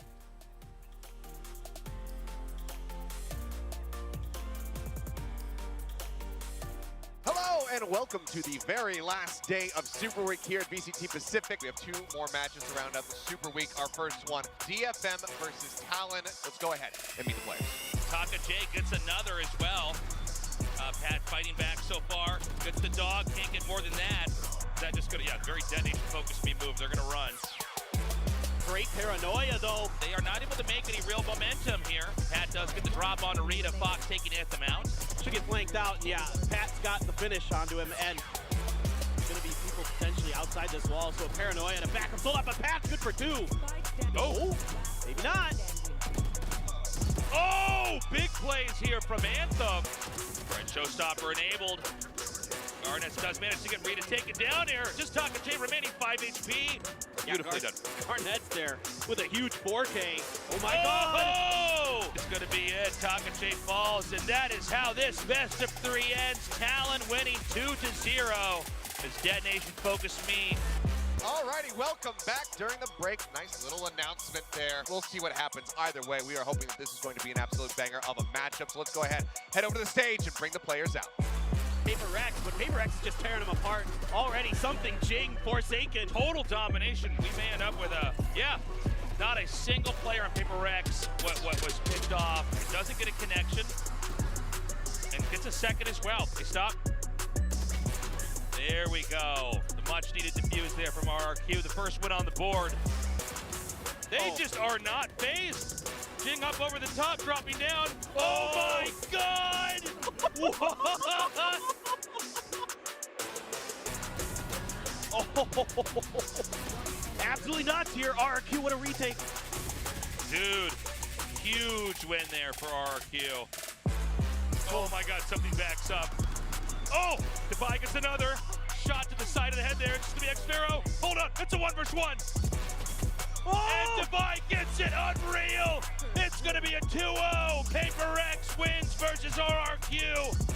[SPEAKER 5] Hello and welcome to the very last day of Super Week here at VCT Pacific. We have 2 more matches to round out the Super Week. Our first one, DFM versus Talon. Let's go ahead and meet the players.
[SPEAKER 12] Taka J gets another as well. Pat fighting back so far. Gets the dog, can't get more than that. Is that just gonna, yeah, very detonation focused me move. They're gonna run. Great paranoia though. They are not able to make any real momentum here. Pat does get the drop on Arita. Fox taking Anthem out.
[SPEAKER 15] Should get flanked out. Yeah, Pat's got the finish onto him, and there's going to be people potentially outside this wall. So paranoia and a back and pull up, but Pat's good for 2.
[SPEAKER 12] Oh,
[SPEAKER 15] maybe not.
[SPEAKER 12] Oh, big plays here from Anthem. Right, showstopper enabled. Garnet does manage to get Rita taken down here. Just Taka J remaining 5 HP. Beautifully done.
[SPEAKER 15] Garnet's there with a huge 4K. Oh my
[SPEAKER 12] God!
[SPEAKER 15] God!
[SPEAKER 12] It's gonna be it. Taka J falls, and that is how this best of 3 ends. Talon winning 2-0 as Detonation focused me.
[SPEAKER 5] Alrighty, welcome back during the break. Nice little announcement there. We'll see what happens either way. We are hoping that this is going to be an absolute banger of a matchup. So let's go ahead, head over to the stage and bring the players out.
[SPEAKER 15] PaperX, but PaperX is just tearing them apart already. Something Jing, Forsaken.
[SPEAKER 12] Total domination. We may end up with a, not a single player on PaperX what was picked off. It doesn't get a connection. And gets a second as well. They stop. There we go. The much needed defuse there from RRQ. The first win on the board. They just are not phased. Jing up over the top, dropping down. Oh my God! What?
[SPEAKER 15] Absolutely nuts here. RRQ, what a retake.
[SPEAKER 12] Dude, huge win there for RRQ. Oh my God, something backs up. Oh, Defy gets another shot to the side of the head there. It's gonna be X-Pharaoh. Hold up, it's a 1v1. And Defy gets it, unreal. It's gonna be a 2-0. Paper X wins versus RRQ.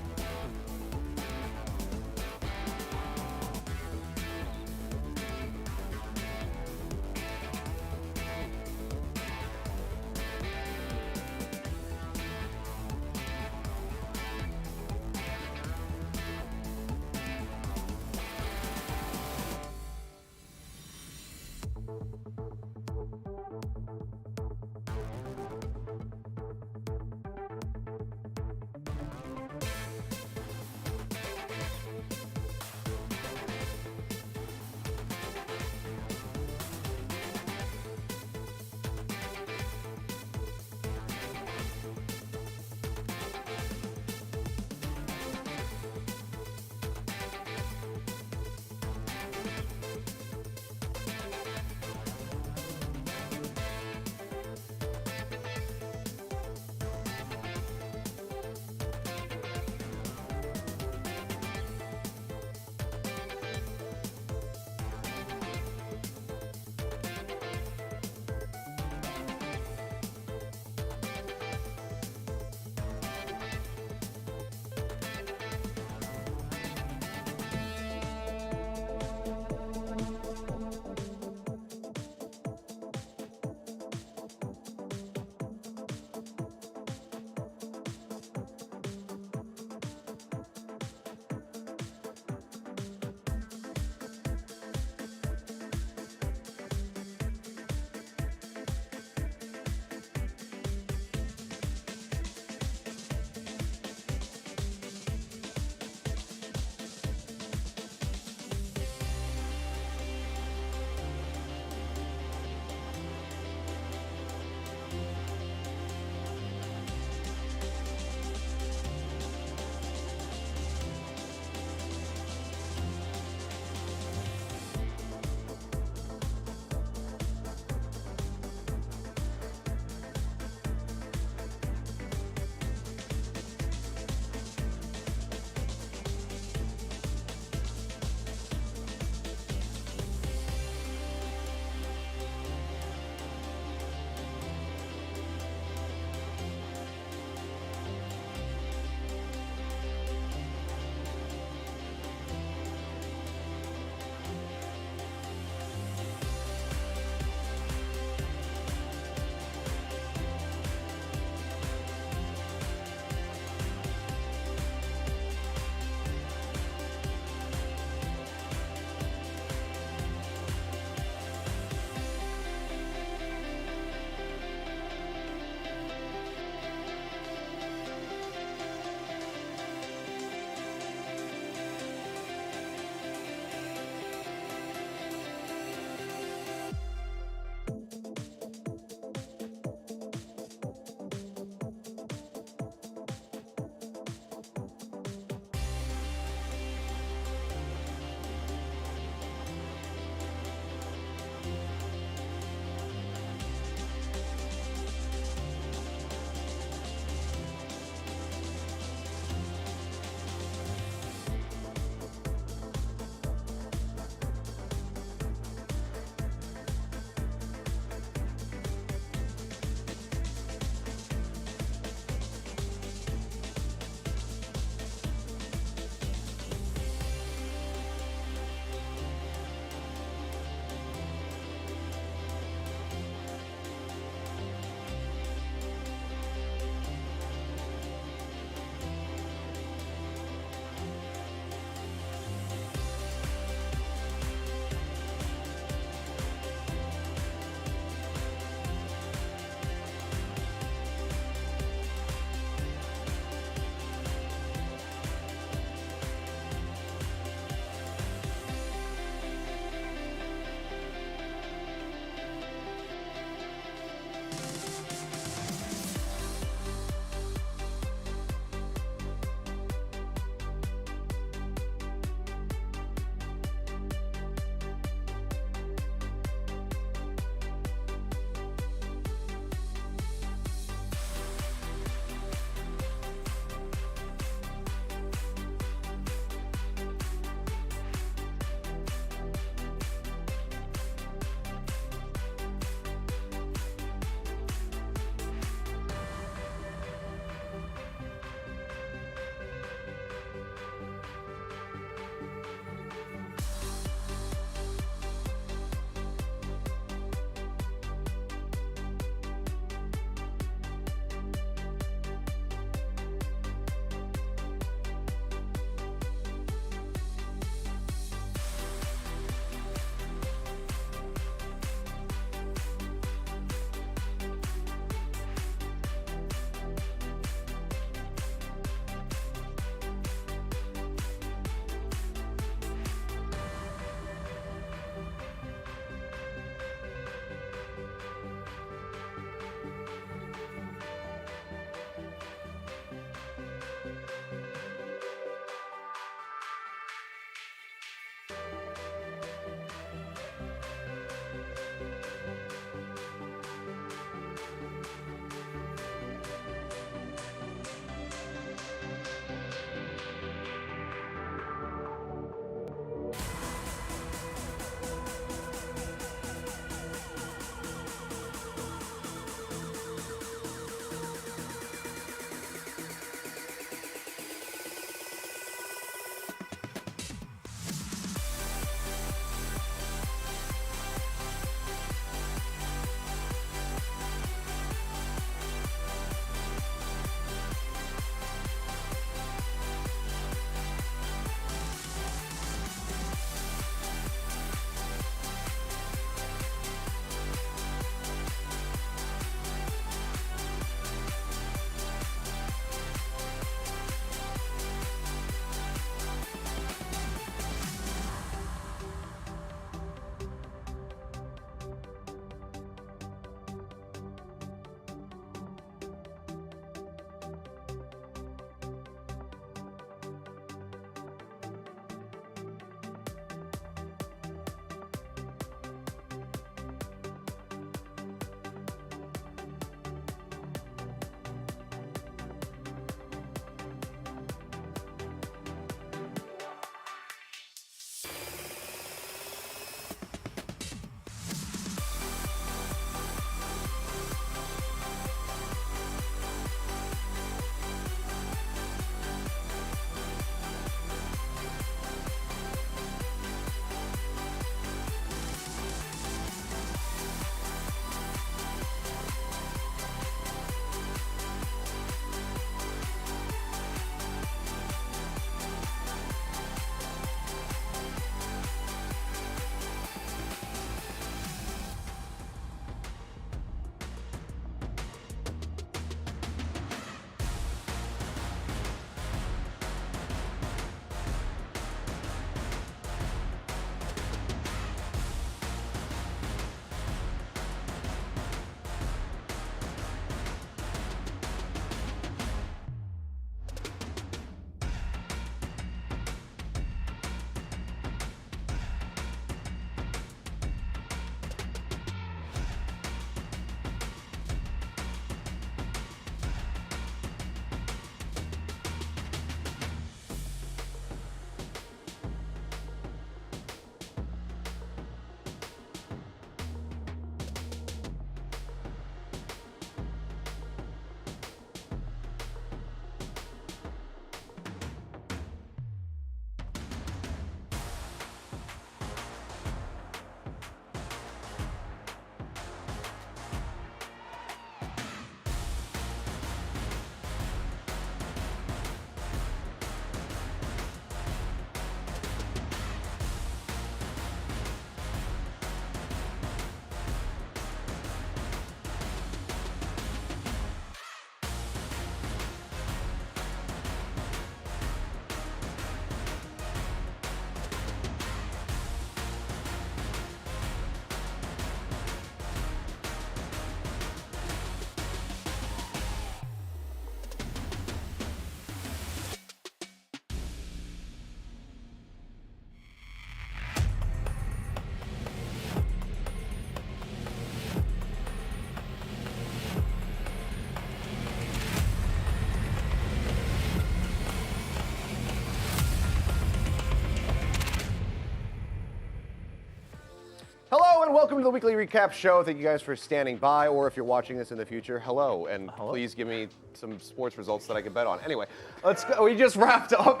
[SPEAKER 20] welcome to the weekly recap show. Thank you guys for standing by, or if you're watching this in the future, hello, and please give me some sports results that I can bet on. Anyway, let's go. We just wrapped up.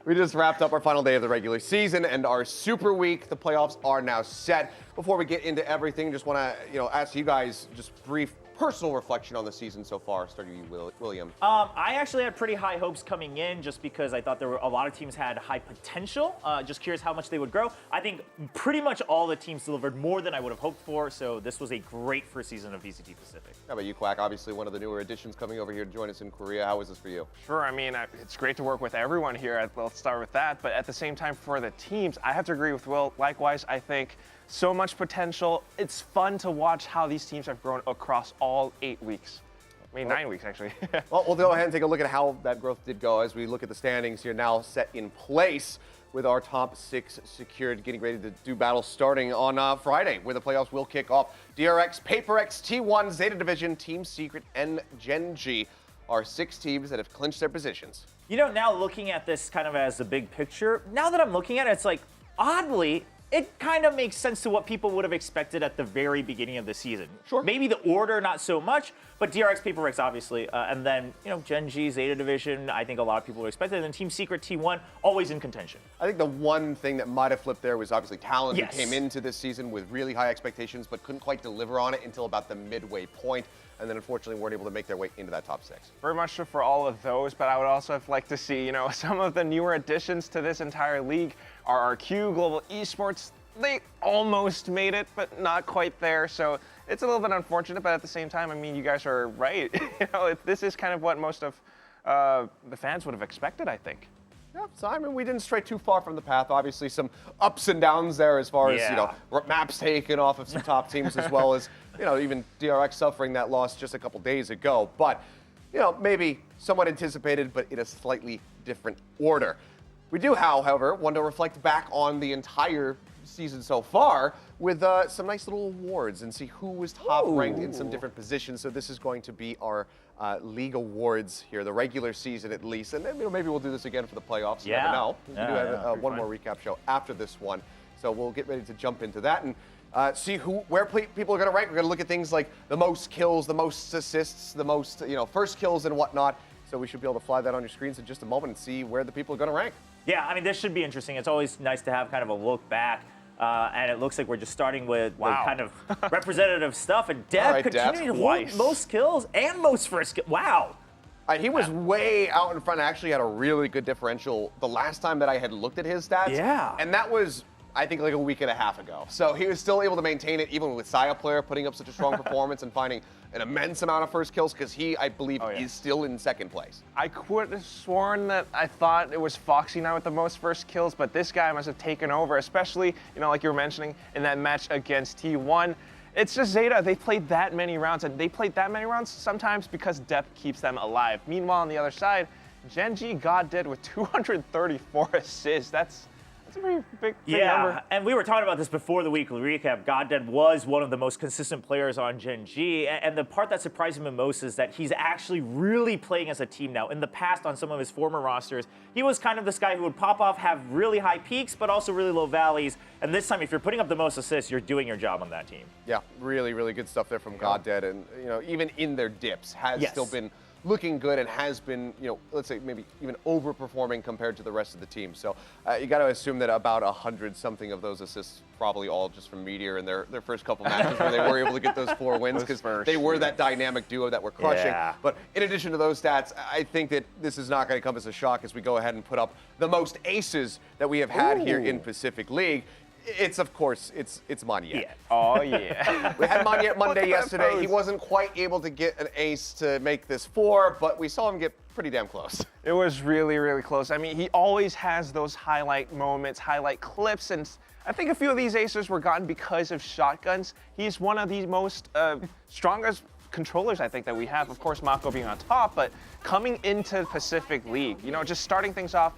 [SPEAKER 20] We just wrapped up our final day of the regular season and our Super Week. The playoffs are now set. Before we get into everything, just want to ask you guys just brief personal reflection on the season so far, starting with you, William.
[SPEAKER 4] I actually had pretty high hopes coming in just because I thought there were a lot of teams had high potential. Just curious how much they would grow. I think pretty much all the teams delivered more than I would have hoped for, so this was a great first season of VCT Pacific.
[SPEAKER 20] How about you, Quack? Obviously one of the newer additions coming over here to join us in Korea. How was this for you?
[SPEAKER 2] Sure, I mean, it's great to work with everyone here. Let's start with that. But at the same time, for the teams, I have to agree with Will. Likewise, I think so much potential. It's fun to watch how these teams have grown across all 8 weeks. I mean, 9 weeks, actually.
[SPEAKER 20] Well, we'll go ahead and take a look at how that growth did go as we look at the standings here now set in place with our top 6 secured, getting ready to do battle starting on Friday, where the playoffs will kick off. DRX, PaperX, T1, Zeta Division, Team Secret, and Gen G are 6 teams that have clinched their positions.
[SPEAKER 4] You know, now looking at this kind of as the big picture, now that I'm looking at it, it's like, oddly, it kind of makes sense to what people would have expected at the very beginning of the season. Sure. Maybe the order, not so much, but DRX, PaperX, obviously. And then, Gen G, Zeta Division, I think a lot of people would expect it. And then Team Secret, T1, always in contention.
[SPEAKER 20] I think the one thing that might have flipped there was obviously Talon,
[SPEAKER 4] Yes.
[SPEAKER 20] who came into this season with really high expectations, but couldn't quite deliver on it until about the midway point, and then unfortunately weren't able to make their way into that top 6.
[SPEAKER 2] Very much so for all of those, but I would also have liked to see, some of the newer additions to this entire league. RRQ, Global Esports, they almost made it, but not quite there. So it's a little bit unfortunate, but at the same time, I mean, you guys are right. This is kind of what most of the fans would have expected, I think.
[SPEAKER 20] Yeah, so I mean, we didn't stray too far from the path. Obviously, some ups and downs there as far as, maps taken off of some top teams, as well as, even DRX suffering that loss just a couple days ago. But, maybe somewhat anticipated, but in a slightly different order. We do, however, want to reflect back on the entire season so far with some nice little awards and see who was top ranked in some different positions. So this is going to be our league awards here, the regular season at least, and then maybe we'll do this again for the playoffs. You never know. We do have one more recap show after this one, so we'll get ready to jump into that and see where people are going to rank. We're going to look at things like the most kills, the most assists, the most first kills and whatnot. So we should be able to fly that on your screens in just a moment and see where the people are going to rank.
[SPEAKER 4] Yeah, I mean, this should be interesting. It's always nice to have kind of a look back. And it looks like we're just starting with the kind of representative stuff. And Dev continuing to hold most kills and most first kills. Wow.
[SPEAKER 20] He was way out in front. Actually had a really good differential the last time that I had looked at his stats.
[SPEAKER 4] Yeah.
[SPEAKER 20] And that was, I think, like a week and a half ago. So he was still able to maintain it, even with Saya player putting up such a strong performance and finding an immense amount of first kills, because he, I believe, is still in second place.
[SPEAKER 2] I could have sworn that I thought it was Foxy now with the most first kills, but this guy must have taken over, especially, like you were mentioning, in that match against T1. It's just Zeta. They played that many rounds, and they played that many rounds sometimes because depth keeps them alive. Meanwhile, on the other side, Gen G God did with 234 assists. That's a pretty big number.
[SPEAKER 4] And we were talking about this before the weekly recap. Goddead was one of the most consistent players on Gen G, and the part that surprised me most is that he's actually really playing as a team now. In the past, on some of his former rosters, he was kind of this guy who would pop off, have really high peaks, but also really low valleys. And this time, if you're putting up the most assists, you're doing your job on that team.
[SPEAKER 20] Yeah, really, really good stuff there from Goddead, and even in their dips, has still been looking good and has been, let's say maybe even overperforming compared to the rest of the team. So you got to assume that about 100-something of those assists, probably all just from Meteor in their first couple matches where they were able to get those 4 wins, because they were that dynamic duo that were crushing.
[SPEAKER 4] Yeah.
[SPEAKER 20] But in addition to those stats, I think that this is not going to come as a shock as we go ahead and put up the most aces that we have had here in Pacific League. It's, of course, it's Monyet.
[SPEAKER 2] Yeah. Oh, yeah.
[SPEAKER 20] We had Monyet Monday yesterday. He wasn't quite able to get an ace to make this 4, but we saw him get pretty damn close.
[SPEAKER 2] It was really, really close. I mean, he always has those highlight moments, highlight clips, and I think a few of these aces were gotten because of shotguns. He's one of the most strongest controllers, I think, that we have. Of course, Mako being on top, but coming into Pacific League, just starting things off,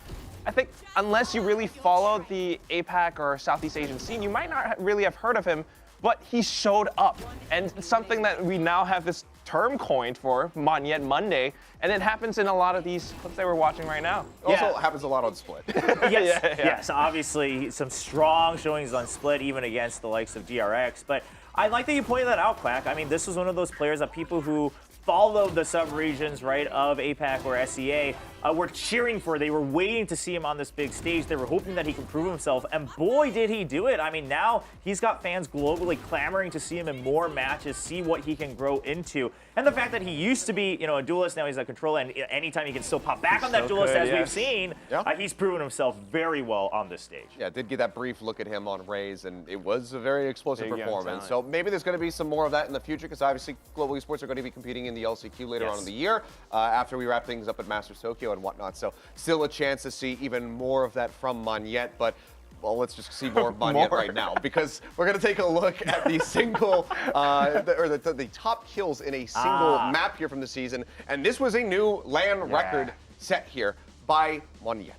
[SPEAKER 2] I think unless you really follow the APAC or Southeast Asian scene, you might not really have heard of him, but he showed up. And something that we now have this
[SPEAKER 21] term coined for Monyet Monday, and it happens in a lot of these clips that we're watching right now.
[SPEAKER 20] Also happens a lot on Split.
[SPEAKER 4] Yes, obviously some strong showings on Split, even against the likes of DRX. But I like that you pointed that out, Quack. I mean, this was one of those players that people who followed the sub-regions, right, of APAC or SEA were cheering for. They were waiting to see him on this big stage. They were hoping that he could prove himself, and boy, did he do it. I mean, now he's got fans globally clamoring to see him in more matches, see what he can grow into. And the fact that he used to be, you know, a duelist, now he's a controller, and anytime he can still pop back on that duelist, as we've seen, he's proven himself very well on this stage.
[SPEAKER 20] Yeah, did get that brief look at him on Raze, and it was a very explosive performance. So maybe there's going to be some more of that in the future, because obviously Global Esports are going to be competing in the LCQ later on in the year, after we wrap things up at Masters Tokyo and whatnot. So still a chance to see even more of that from Monyet, but well, let's just see more of Monyet right now, because we're going to take a look at the single, the top kills in a single map here from the season, and this was a new LAN record set here by Monyet.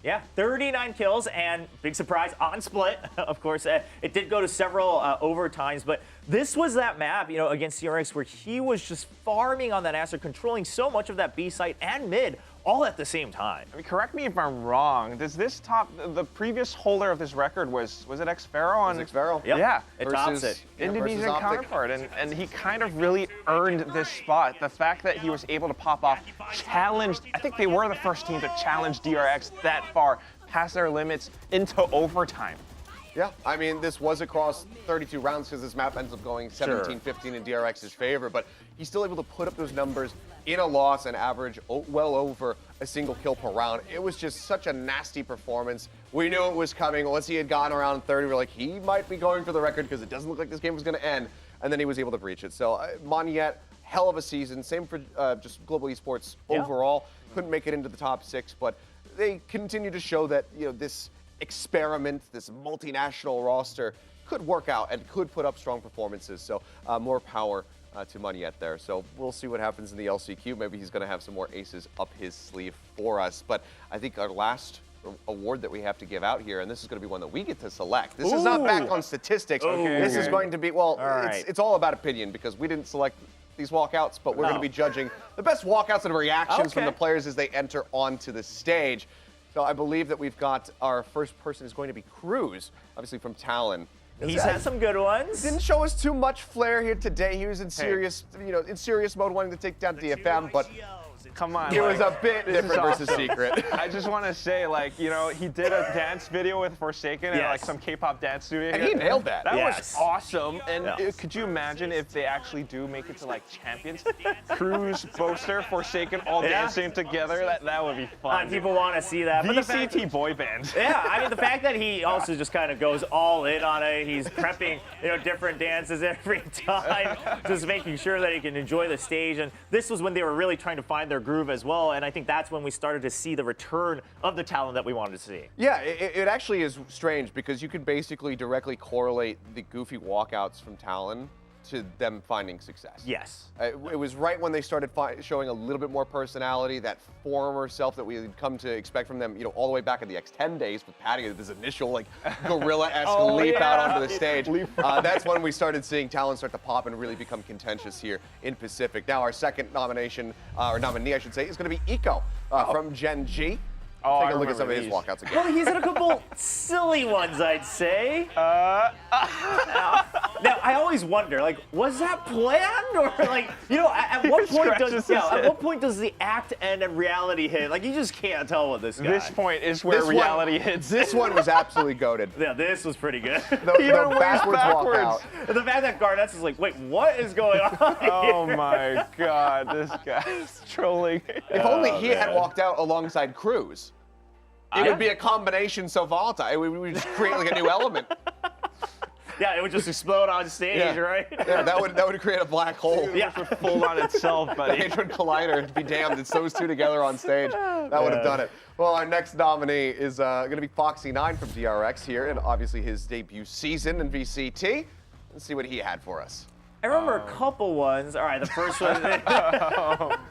[SPEAKER 4] Yeah, 39 kills, and big surprise on Split. Of course, it did go to several overtimes, but this was that map, you know, against CRX where he was just farming on that Aster, controlling so much of that B site and mid all at the same time.
[SPEAKER 21] I mean, correct me if I'm wrong. Does this top the previous holder of this record was it Xfero on
[SPEAKER 20] Xfero?
[SPEAKER 4] Yep.
[SPEAKER 21] Yeah,
[SPEAKER 4] It tops it.
[SPEAKER 21] Indonesian counterpart, and he kind of really earned this spot. The fact that he was able to pop off, challenged. I think they were the first team to challenge DRX that far past their limits into overtime.
[SPEAKER 20] Yeah, I mean, this was across 32 rounds because this map ends up going 17-15 in DRX's favor, but he's still able to put up those numbers in a loss and average well over a single kill per round. It was just such a nasty performance. We knew it was coming. Once he had gone around 30, we were like, he might be going for the record because it doesn't look like this game was going to end, and then he was able to breach it. So Monyet, hell of a season. Same for just Global Esports overall. Couldn't make it into the top 6, but they continue to show that, you know, this experiment, this multinational roster could work out and could put up strong performances. So more power to Monyet there. So we'll see what happens in the LCQ. Maybe he's going to have some more aces up his sleeve for us. But I think our last award that we have to give out here, and this is going to be one that we get to select. This is not back on statistics. This is going to be, well, it's all about opinion, because we didn't select these walkouts, but we're going to be judging the best walkouts and reactions from the players as they enter onto the stage. So I believe that we've got our first person is going to be Cruz, obviously from Talon.
[SPEAKER 4] He's had some good ones.
[SPEAKER 20] Didn't show us too much flair here today. He was in serious, in serious mode, wanting to take down DFM, but
[SPEAKER 21] come on.
[SPEAKER 20] It was a bit different versus Secret.
[SPEAKER 21] I just want to say, like, you know, he did a dance video with Forsaken at like some K-pop dance studio.
[SPEAKER 20] And he nailed that.
[SPEAKER 21] That was awesome. And could you imagine if they actually do make it to like champions? Cruz, Boaster, Forsaken all dancing together. That would be fun.
[SPEAKER 4] People want to see that.
[SPEAKER 21] VCT boy band.
[SPEAKER 4] Yeah, I mean, the fact that he also just kind of goes all in on it. He's prepping, you know, different dances every time, just making sure that he can enjoy the stage. And this was when they were really trying to find their groove as well, and I think that's when we started to see the return of the talent that we wanted to see.
[SPEAKER 20] Yeah, it actually is strange, because you could basically directly correlate the goofy walkouts from Talon to them finding success.
[SPEAKER 4] Yes.
[SPEAKER 20] It was right when they started showing a little bit more personality, that former self that we had come to expect from them, you know, all the way back in the X10 days with Patty, this initial, like, gorilla-esque leap out onto the stage. That's when we started seeing Talon start to pop and really become contentious here in Pacific. Now, our second nomination, or nominee, I should say, is going to be Eco from Gen G. Take a look at some of his walkouts again.
[SPEAKER 4] Well, he's in a couple silly ones, I'd say. Now, I always wonder, like, was that planned, or like, you know, at what point does the act end and reality hit? Like, you just can't tell with this guy.
[SPEAKER 21] This point is where reality hits.
[SPEAKER 20] This one was absolutely goated.
[SPEAKER 4] Yeah, this was pretty good.
[SPEAKER 20] The backwards walkout.
[SPEAKER 4] And the fact that Garnet's is like, wait, what is going on
[SPEAKER 21] Oh
[SPEAKER 4] here?
[SPEAKER 21] my God, this guy's trolling.
[SPEAKER 20] If only he had walked out alongside Cruz. It would be a combination so volatile. We would just create like a new element.
[SPEAKER 4] Yeah, it would just explode on stage, right?
[SPEAKER 20] Yeah, that would create a black hole.
[SPEAKER 21] Yeah, fold on itself, buddy.
[SPEAKER 20] The Hadron Collider, be damned, it's those two together on stage. That would have done it. Well, our next nominee is going to be Foxy9 from DRX here, and obviously his debut season in VCT. Let's see what he had for us.
[SPEAKER 4] I remember a couple ones. All right, the first one.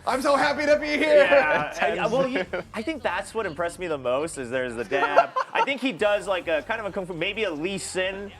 [SPEAKER 20] I'm so happy to be here.
[SPEAKER 4] Yeah. I think that's what impressed me the most is there's the dab. I think he does like a kind of a kung fu, maybe a Lee Sin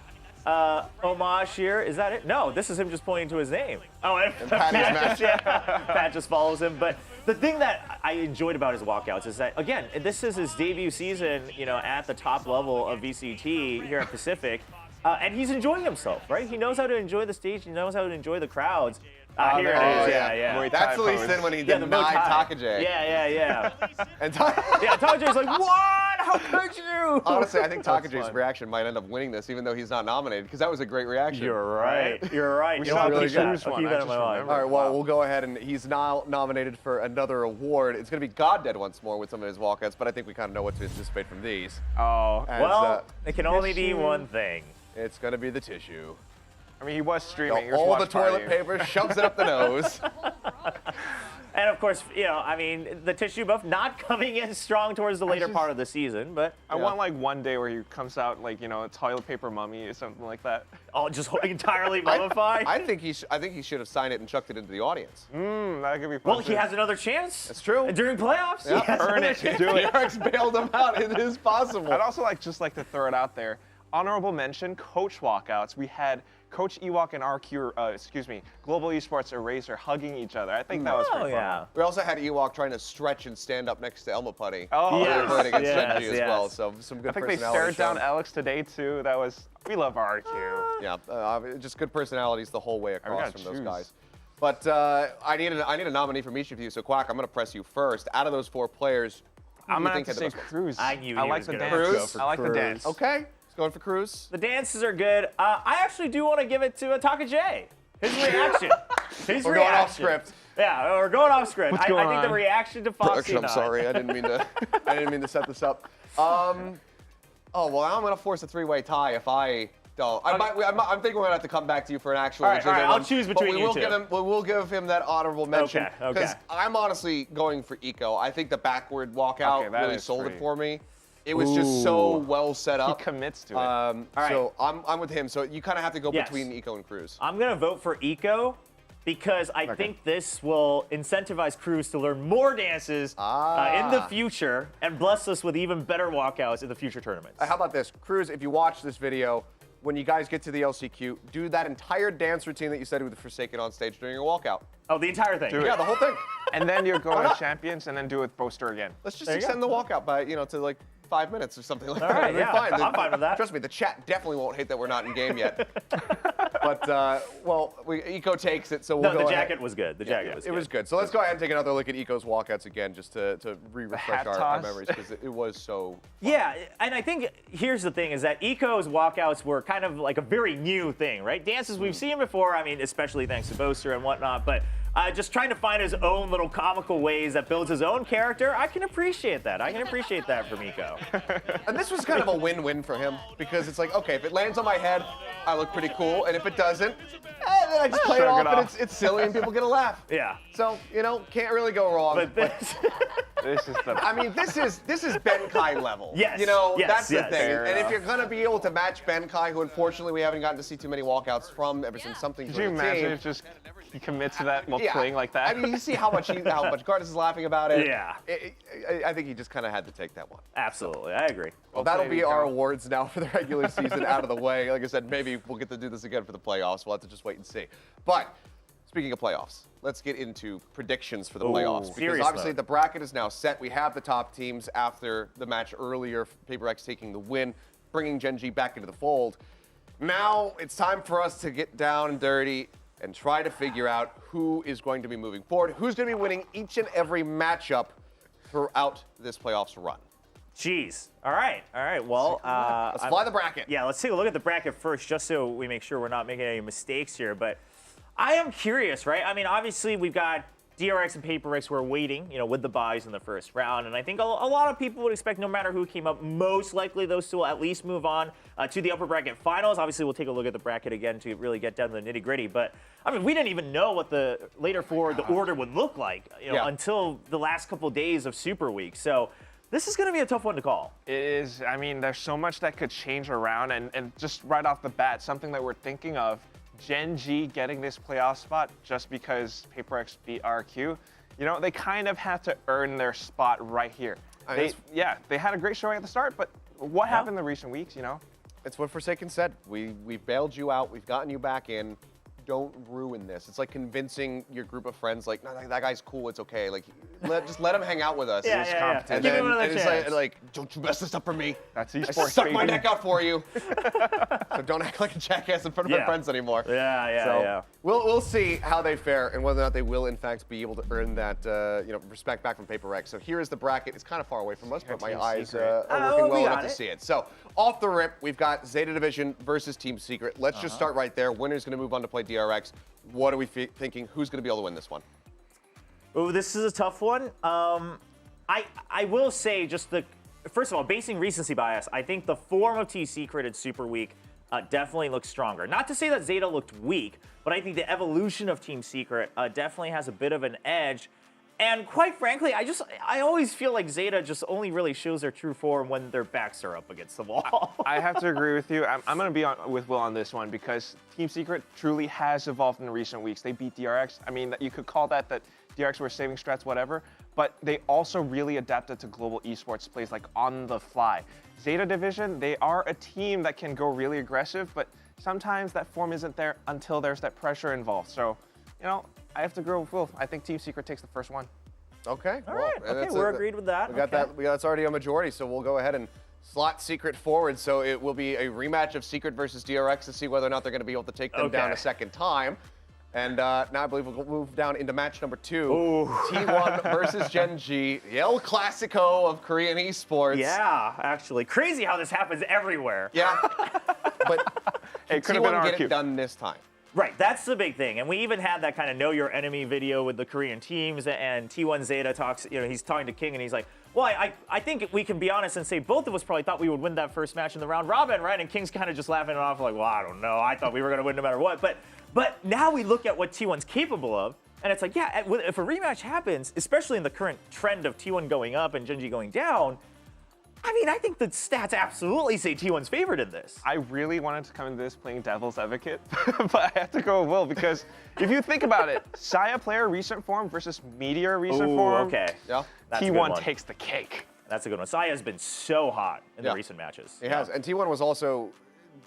[SPEAKER 4] homage here. Is that it? No, this is him just pointing to his name. Oh, and
[SPEAKER 20] Pat
[SPEAKER 4] Pat just follows him. But the thing that I enjoyed about his walkouts is that, again, this is his debut season, at the top level of VCT here at Pacific. And he's enjoying himself, right? He knows how to enjoy the stage. He knows how to enjoy the crowds. Here it is. Yeah.
[SPEAKER 20] That's at least then when he denied Takajay.
[SPEAKER 4] Yeah.
[SPEAKER 20] And
[SPEAKER 4] Takajay's like, what? How could you?
[SPEAKER 20] Honestly, I think Takajay's reaction might end up winning this, even though he's not nominated, because that was a great reaction.
[SPEAKER 4] You're right. You're right.
[SPEAKER 20] We
[SPEAKER 4] I'll
[SPEAKER 20] really
[SPEAKER 4] keep that in my mind.
[SPEAKER 20] All right, well, we'll go ahead, and he's now nominated for another award. It's going to be God Dead once more with some of his walkouts, but I think we kind of know what to anticipate from these.
[SPEAKER 21] Oh.
[SPEAKER 4] It can only be one thing.
[SPEAKER 20] It's going to be the tissue.
[SPEAKER 21] I mean, he was streaming.
[SPEAKER 20] All the toilet paper, shoves it up the nose.
[SPEAKER 4] And of course, the tissue buff not coming in strong towards the later part of the season, but
[SPEAKER 21] I want like one day where he comes out like a toilet paper mummy or something like that.
[SPEAKER 4] Oh, just entirely mummified.
[SPEAKER 20] I think he should have signed it and chucked it into the audience.
[SPEAKER 21] That could be fun.
[SPEAKER 4] Well, he has another chance.
[SPEAKER 20] That's true.
[SPEAKER 4] And during playoffs,
[SPEAKER 21] earn it. Do it.
[SPEAKER 20] DRX bailed him out. It is possible.
[SPEAKER 21] I'd also like to throw it out there. Honorable mention: coach walkouts. We had Coach Ewok and RQ, Global Esports Eraser hugging each other. I think that was pretty fun.
[SPEAKER 20] We also had Ewok trying to stretch and stand up next to Elma Putty.
[SPEAKER 21] Oh,
[SPEAKER 20] they were playing against Genji as well, so some good personality.
[SPEAKER 21] I think they stared down Alex today too. We love RQ.
[SPEAKER 20] Yeah, just good personalities the whole way across from those guys. But I need a nominee from each of you. So Quack, I'm going to press you first. Out of those 4 players,
[SPEAKER 21] I'm going to have to say Cruz.
[SPEAKER 4] I knew
[SPEAKER 21] I like the dance. I like the dance.
[SPEAKER 20] Okay. Going for Cruz.
[SPEAKER 4] The dances are good. I actually do want to give it to Takajay. His reaction.
[SPEAKER 20] We're going off script.
[SPEAKER 4] Yeah, we're going off script.
[SPEAKER 21] What's
[SPEAKER 4] I
[SPEAKER 21] going
[SPEAKER 4] think the
[SPEAKER 21] on?
[SPEAKER 4] reaction to Foxy.
[SPEAKER 20] I'm sorry. I didn't mean to set this up. Oh well, I'm gonna force a 3-way tie if I don't. I'm thinking we're gonna have to come back to you for an actual.
[SPEAKER 4] All right, I'll choose between you two.
[SPEAKER 20] We will give him that honorable mention.
[SPEAKER 4] Okay.
[SPEAKER 20] Because I'm honestly going for Eco. I think the backward walkout really sold it for me. It was just so well set up.
[SPEAKER 21] He commits to it.
[SPEAKER 20] So I'm with him. So you kind of have to go between Eco and Cruz.
[SPEAKER 4] I'm going to vote for Eco because I think this will incentivize Cruz to learn more dances in the future and bless us with even better walkouts in the future tournaments.
[SPEAKER 20] How about this? Cruz, if you watch this video, when you guys get to the LCQ, do that entire dance routine that you said with the Forsaken on stage during your walkout.
[SPEAKER 4] Oh, the entire thing?
[SPEAKER 20] Yeah, the whole thing.
[SPEAKER 21] And then you're going to Champions and then do it with Boaster again.
[SPEAKER 20] Let's just extend the walkout by, to like 5 minutes or something like
[SPEAKER 4] All
[SPEAKER 20] that.
[SPEAKER 4] right, yeah.
[SPEAKER 20] Fine.
[SPEAKER 4] I'm fine with that.
[SPEAKER 20] Trust me, the chat definitely won't hate that we're not in game yet. But, Eco takes it, so we'll go
[SPEAKER 4] the
[SPEAKER 20] ahead.
[SPEAKER 4] jacket was good. The jacket was good.
[SPEAKER 20] It was good. So let's go ahead and take another look at Eco's walkouts again, just to refresh our memories, because it was so fun.
[SPEAKER 4] Yeah, and I think here's the thing, is that Eco's walkouts were kind of like a very new thing, right? Dances we've seen before, I mean, especially thanks to Boaster and whatnot, but just trying to find his own little comical ways that builds his own character, I can appreciate that. I can appreciate that from Eco.
[SPEAKER 20] And this was kind of a win-win for him, because it's like, okay, if it lands on my head, I look pretty cool, and if it doesn't, then I just play it off, and it's silly, and people get a laugh.
[SPEAKER 4] Yeah.
[SPEAKER 20] So, can't really go wrong.
[SPEAKER 21] This is the.
[SPEAKER 20] I mean, this is Benkai level.
[SPEAKER 4] Yes.
[SPEAKER 20] That's the thing.
[SPEAKER 21] Fair
[SPEAKER 20] and if
[SPEAKER 21] enough.
[SPEAKER 20] you're gonna be able to match Benkai, who unfortunately we haven't gotten to see too many walkouts from ever since something.
[SPEAKER 21] Could you imagine if just he commits to that while playing like that?
[SPEAKER 20] I mean, you see how much Gardas is laughing about it.
[SPEAKER 4] Yeah.
[SPEAKER 20] I think he just kind of had to take that one.
[SPEAKER 4] Absolutely, I agree.
[SPEAKER 20] Well, that'll be our awards now for the regular season out of the way. Like I said, maybe we'll get to do this again for the playoffs. We'll have to just wait and see. But speaking of playoffs, let's get into predictions for the playoffs. Because obviously the bracket is now set. We have the top teams after the match earlier, Paper X taking the win, bringing Genji back into the fold. Now it's time for us to get down and dirty and try to figure out who is going to be moving forward, who's going to be winning each and every matchup throughout this playoffs run.
[SPEAKER 4] Jeez. All right. Well,
[SPEAKER 20] let's fly the bracket.
[SPEAKER 4] Yeah, let's take a look at the bracket first, just so we make sure we're not making any mistakes here. But I am curious, right? I mean, obviously we've got DRX and Paper X who are waiting, with the buys in the first round, and I think a lot of people would expect no matter who came up, most likely those two will at least move on to the upper bracket finals. Obviously, we'll take a look at the bracket again to really get down to the nitty-gritty. But I mean, we didn't even know what the the order would look like, until the last couple days of Superweek. So this is going to be a tough one to call.
[SPEAKER 21] It is. I mean, there's so much that could change around, and just right off the bat, something that we're thinking of. Genji getting this playoff spot just because Paper X beat RQ, they kind of have to earn their spot right here. They had a great showing at the start, but what happened in the recent weeks,
[SPEAKER 20] It's what Forsaken said. We've bailed you out. We've gotten you back in. Don't ruin this. It's like convincing your group of friends, like, no, that guy's cool. It's okay. Like, just let him hang out with us.
[SPEAKER 4] Yeah.
[SPEAKER 20] And
[SPEAKER 4] Give
[SPEAKER 20] then
[SPEAKER 4] him another
[SPEAKER 20] it's
[SPEAKER 4] chance.
[SPEAKER 20] like, don't you mess this up for me.
[SPEAKER 21] That's
[SPEAKER 20] I
[SPEAKER 21] esports,
[SPEAKER 20] suck my
[SPEAKER 21] baby.
[SPEAKER 20] neck out for you. So don't act like a jackass in front of my friends anymore. So we'll see how they fare and whether or not they will, in fact, be able to earn that respect back from Paper X. So here is the bracket. It's kind of far away from us, but my eyes are working well enough to see it. So off the rip, we've got Zeta Division versus Team Secret. Let's just start right there. Winner's going to move on to play DRX. What are we thinking? Who's going to be able to win this one?
[SPEAKER 4] Oh, this is a tough one. I will say first of all, basing recency bias, I think the form of Team Secret at Super Week definitely looks stronger. Not to say that Zeta looked weak, but I think the evolution of Team Secret definitely has a bit of an edge. And quite frankly, I always feel like Zeta just only really shows their true form when their backs are up against the wall.
[SPEAKER 21] I have to agree with you. I'm going to be with Will on this one because Team Secret truly has evolved in recent weeks. They beat DRX. I mean, you could call that DRX were saving strats, whatever, but they also really adapted to global esports plays like on the fly. Zeta Division, they are a team that can go really aggressive, but sometimes that form isn't there until there's that pressure involved. So, I have to agree with Will. I think Team Secret takes the first one.
[SPEAKER 20] Okay.
[SPEAKER 4] All right. Okay, we're agreed with that.
[SPEAKER 20] We got that. That's already a majority, so we'll go ahead and slot Secret forward. So it will be a rematch of Secret versus DRX to see whether or not they're going to be able to take them down a second time. And now I believe we'll move down into match number 2. T1 versus Gen G, the El Clasico of Korean esports.
[SPEAKER 4] Yeah, actually. Crazy how this happens everywhere.
[SPEAKER 20] Yeah. But
[SPEAKER 21] it could have been
[SPEAKER 20] T1 get it done this time.
[SPEAKER 4] Right, that's the big thing. And we even had that kind of know your enemy video with the Korean teams, and T1 Zeta talks, he's talking to King and he's like, well, I think we can be honest and say both of us probably thought we would win that first match in the round robin, right? And King's kind of just laughing it off like, well, I don't know. I thought we were going to win no matter what. But now we look at what T1's capable of, and it's like, yeah, if a rematch happens, especially in the current trend of T1 going up and Gen G going down, I mean, I think the stats absolutely say T1's favored in this.
[SPEAKER 21] I really wanted to come into this playing devil's advocate, but I have to go with Will because if you think about it, Saya player recent form versus Meteor recent form.
[SPEAKER 4] Okay.
[SPEAKER 20] Yeah.
[SPEAKER 21] T1 takes the cake.
[SPEAKER 4] That's a good one. Saya's been so hot in the recent matches.
[SPEAKER 20] He has, and T1 was also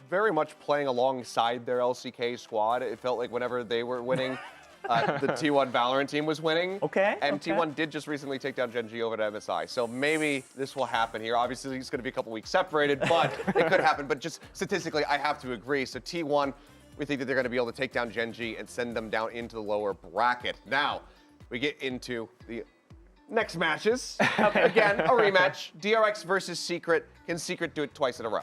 [SPEAKER 20] very much playing alongside their LCK squad. It felt like whenever they were winning, the T1 Valorant team was winning.
[SPEAKER 4] Okay.
[SPEAKER 20] And T1 did just recently take down Gen G over to MSI. So maybe this will happen here. Obviously, it's going to be a couple weeks separated, but it could happen. But just statistically, I have to agree. So T1, we think that they're going to be able to take down Gen G and send them down into the lower bracket. Now, we get into the next matches. Again, a rematch. DRX versus Secret. Can Secret do it twice in a row?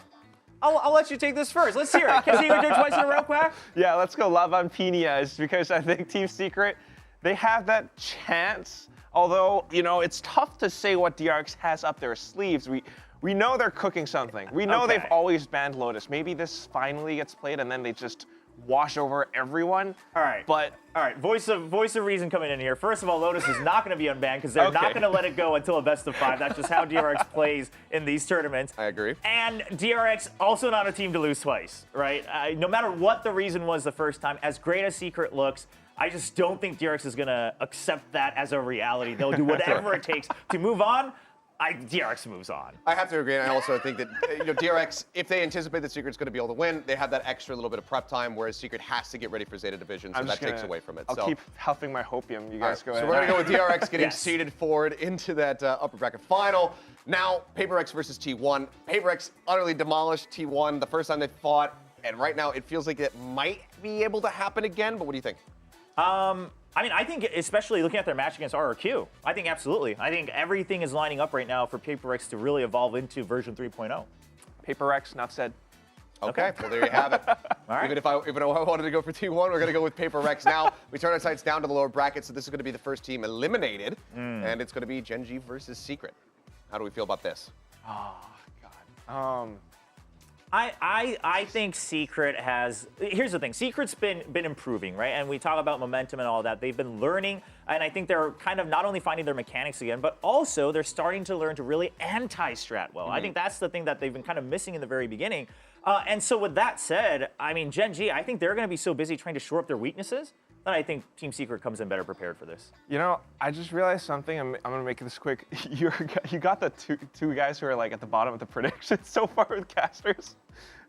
[SPEAKER 4] I'll let you take this first. Let's hear it. Can Secret do it twice in a row, Quack?
[SPEAKER 21] Yeah, let's go Lavan Piñas because I think Team Secret, they have that chance. Although, it's tough to say what DRX has up their sleeves. We know they're cooking something. We know they've always banned Lotus. Maybe this finally gets played and then they just wash over everyone.
[SPEAKER 4] All right.
[SPEAKER 21] But
[SPEAKER 4] all right, voice of reason coming in here. First of all, Lotus is not going to be unbanned because they're not going to let it go until a best of 5. That's just how DRX plays in these tournaments.
[SPEAKER 20] I agree.
[SPEAKER 4] And DRX also not a team to lose twice, right? No matter what the reason was the first time, as great as Secret looks, I just don't think DRX is going to accept that as a reality. They'll do whatever it takes to move on. DRX moves on.
[SPEAKER 20] I have to agree, and I also think that DRX, if they anticipate that Secret's going to be able to win, they have that extra little bit of prep time, whereas Secret has to get ready for Zeta Division, so that takes away from it.
[SPEAKER 21] I'll keep huffing my hopium. You guys go ahead.
[SPEAKER 20] So we're going to go with DRX getting seeded forward into that upper bracket final. Now, Paper X versus T1. Paper X utterly demolished T1 the first time they fought, and right now it feels like it might be able to happen again, but what do you think?
[SPEAKER 4] I mean, I think especially looking at their match against RRQ, I think absolutely. I think everything is lining up right now for Paper X to really evolve into version 3.0.
[SPEAKER 21] Paper X, not said.
[SPEAKER 20] Okay, well, there you have it.
[SPEAKER 4] All right.
[SPEAKER 20] Even if I wanted to go for T1, we're going to go with Paper X. Now, we turn our sights down to the lower bracket, so this is going to be the first team eliminated, and it's going to be Gen G versus Secret. How do we feel about this?
[SPEAKER 21] Oh, God.
[SPEAKER 4] I think Secret has, here's the thing, Secret's been improving, right? And we talk about momentum and all that. They've been learning, and I think they're kind of not only finding their mechanics again, but also they're starting to learn to really anti-strat well. I think that's the thing that they've been kind of missing in the very beginning. And so with that said, I mean, Gen G, I think they're going to be so busy trying to shore up their weaknesses that I think Team Secret comes in better prepared for this.
[SPEAKER 21] I just realized something. I'm going to make this quick. You got the two guys who are like at the bottom of the predictions so far with casters.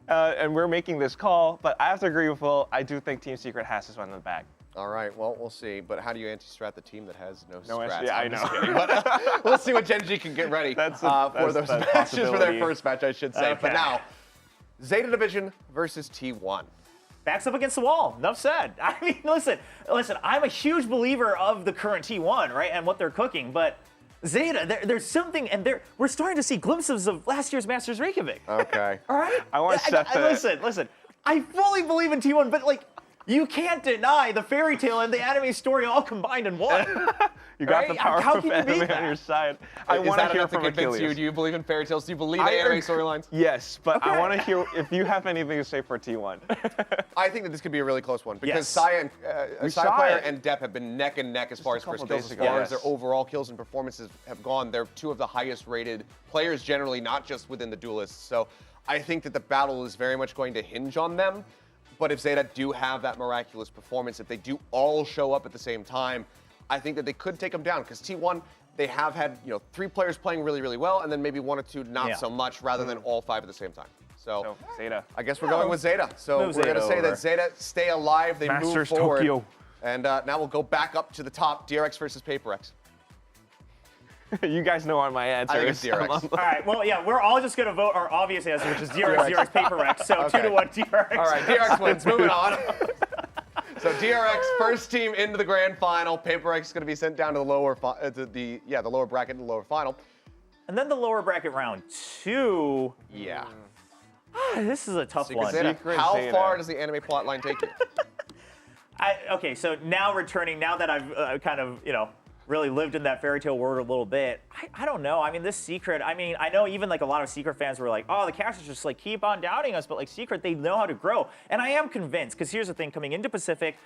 [SPEAKER 21] and we're making this call, but I have to agree with Will. I do think Team Secret has this one in the bag.
[SPEAKER 20] All right, well, we'll see. But how do you anti-strat the team that has no strats?
[SPEAKER 21] Yeah, I
[SPEAKER 20] I'm
[SPEAKER 21] know.
[SPEAKER 20] just kidding. But we'll see what Gen G can get ready for those matches for their first match, I should say.
[SPEAKER 4] Okay.
[SPEAKER 20] But now, Zeta Division versus T1.
[SPEAKER 4] Backs up against the wall. Enough said. I mean, listen. I'm a huge believer of the current T1, right, and what they're cooking. But Zeta, there's something, and we're starting to see glimpses of last year's Masters Reykjavik.
[SPEAKER 20] Okay.
[SPEAKER 4] All right.
[SPEAKER 21] I want Seth to
[SPEAKER 4] Listen. I fully believe in T1, but like, you can't deny the fairy tale and the anime story all combined in one.
[SPEAKER 21] You got the power
[SPEAKER 4] How
[SPEAKER 21] of
[SPEAKER 4] can you
[SPEAKER 21] anime
[SPEAKER 4] beat that?
[SPEAKER 21] on your side. I
[SPEAKER 20] Is
[SPEAKER 21] want
[SPEAKER 20] that
[SPEAKER 21] to hear
[SPEAKER 20] enough to
[SPEAKER 21] from
[SPEAKER 20] convince
[SPEAKER 21] Achilles.
[SPEAKER 20] you? Do you believe in fairy tales? Do you believe in anime storylines?
[SPEAKER 21] Yes, but I want to hear if you have anything to say for T1.
[SPEAKER 20] I think that this could be a really close one because
[SPEAKER 21] Yes.
[SPEAKER 20] Saya
[SPEAKER 21] We saw
[SPEAKER 20] Player
[SPEAKER 21] it.
[SPEAKER 20] and Depp have been neck and neck as far as
[SPEAKER 21] couple
[SPEAKER 20] first kills,
[SPEAKER 21] days
[SPEAKER 20] as
[SPEAKER 21] ago.
[SPEAKER 20] far as their
[SPEAKER 21] Yes.
[SPEAKER 20] overall kills and performances have gone. They're two of the highest rated players generally, not just within the duelists. So I think that the battle is very much going to hinge on them. But if Zeta do have that miraculous performance, if they do all show up at the same time, I think that they could take them down because T1, they have had 3 players playing really, really well, and then maybe 1 or 2 not so much, rather than all 5 at the same time. So
[SPEAKER 21] Zeta.
[SPEAKER 20] I guess we're going with Zeta. So
[SPEAKER 4] Move
[SPEAKER 20] we're going to
[SPEAKER 4] Zeta
[SPEAKER 20] say
[SPEAKER 4] over.
[SPEAKER 20] that Zeta stay alive, they move
[SPEAKER 21] Masters
[SPEAKER 20] forward.
[SPEAKER 21] Tokyo.
[SPEAKER 20] And now we'll go back up to the top, DRX versus PaperX.
[SPEAKER 21] You guys know what my answer
[SPEAKER 20] I think
[SPEAKER 21] is.
[SPEAKER 20] it's DRX.
[SPEAKER 4] All right, well, yeah, we're all just going to vote our obvious answer, which is DRX, Paper X. So
[SPEAKER 20] Okay.
[SPEAKER 4] 2-1 DRX.
[SPEAKER 20] All right, DRX wins. Moving on. So DRX first team into the grand final. PaperX is going to be sent down to the lower the lower bracket and the lower final.
[SPEAKER 4] And then the lower bracket round 2.
[SPEAKER 20] Yeah.
[SPEAKER 4] This is a tough one.
[SPEAKER 20] Zeta, how far does the anime plot line take you?
[SPEAKER 4] Okay, so now that I've kind of, really lived in that fairy tale world a little bit, I don't know. I mean, this Secret, I know even like a lot of Secret fans were like, oh, the casters just like keep on doubting us, but like Secret, they know how to grow. And I am convinced, because here's the thing, coming into Pacific,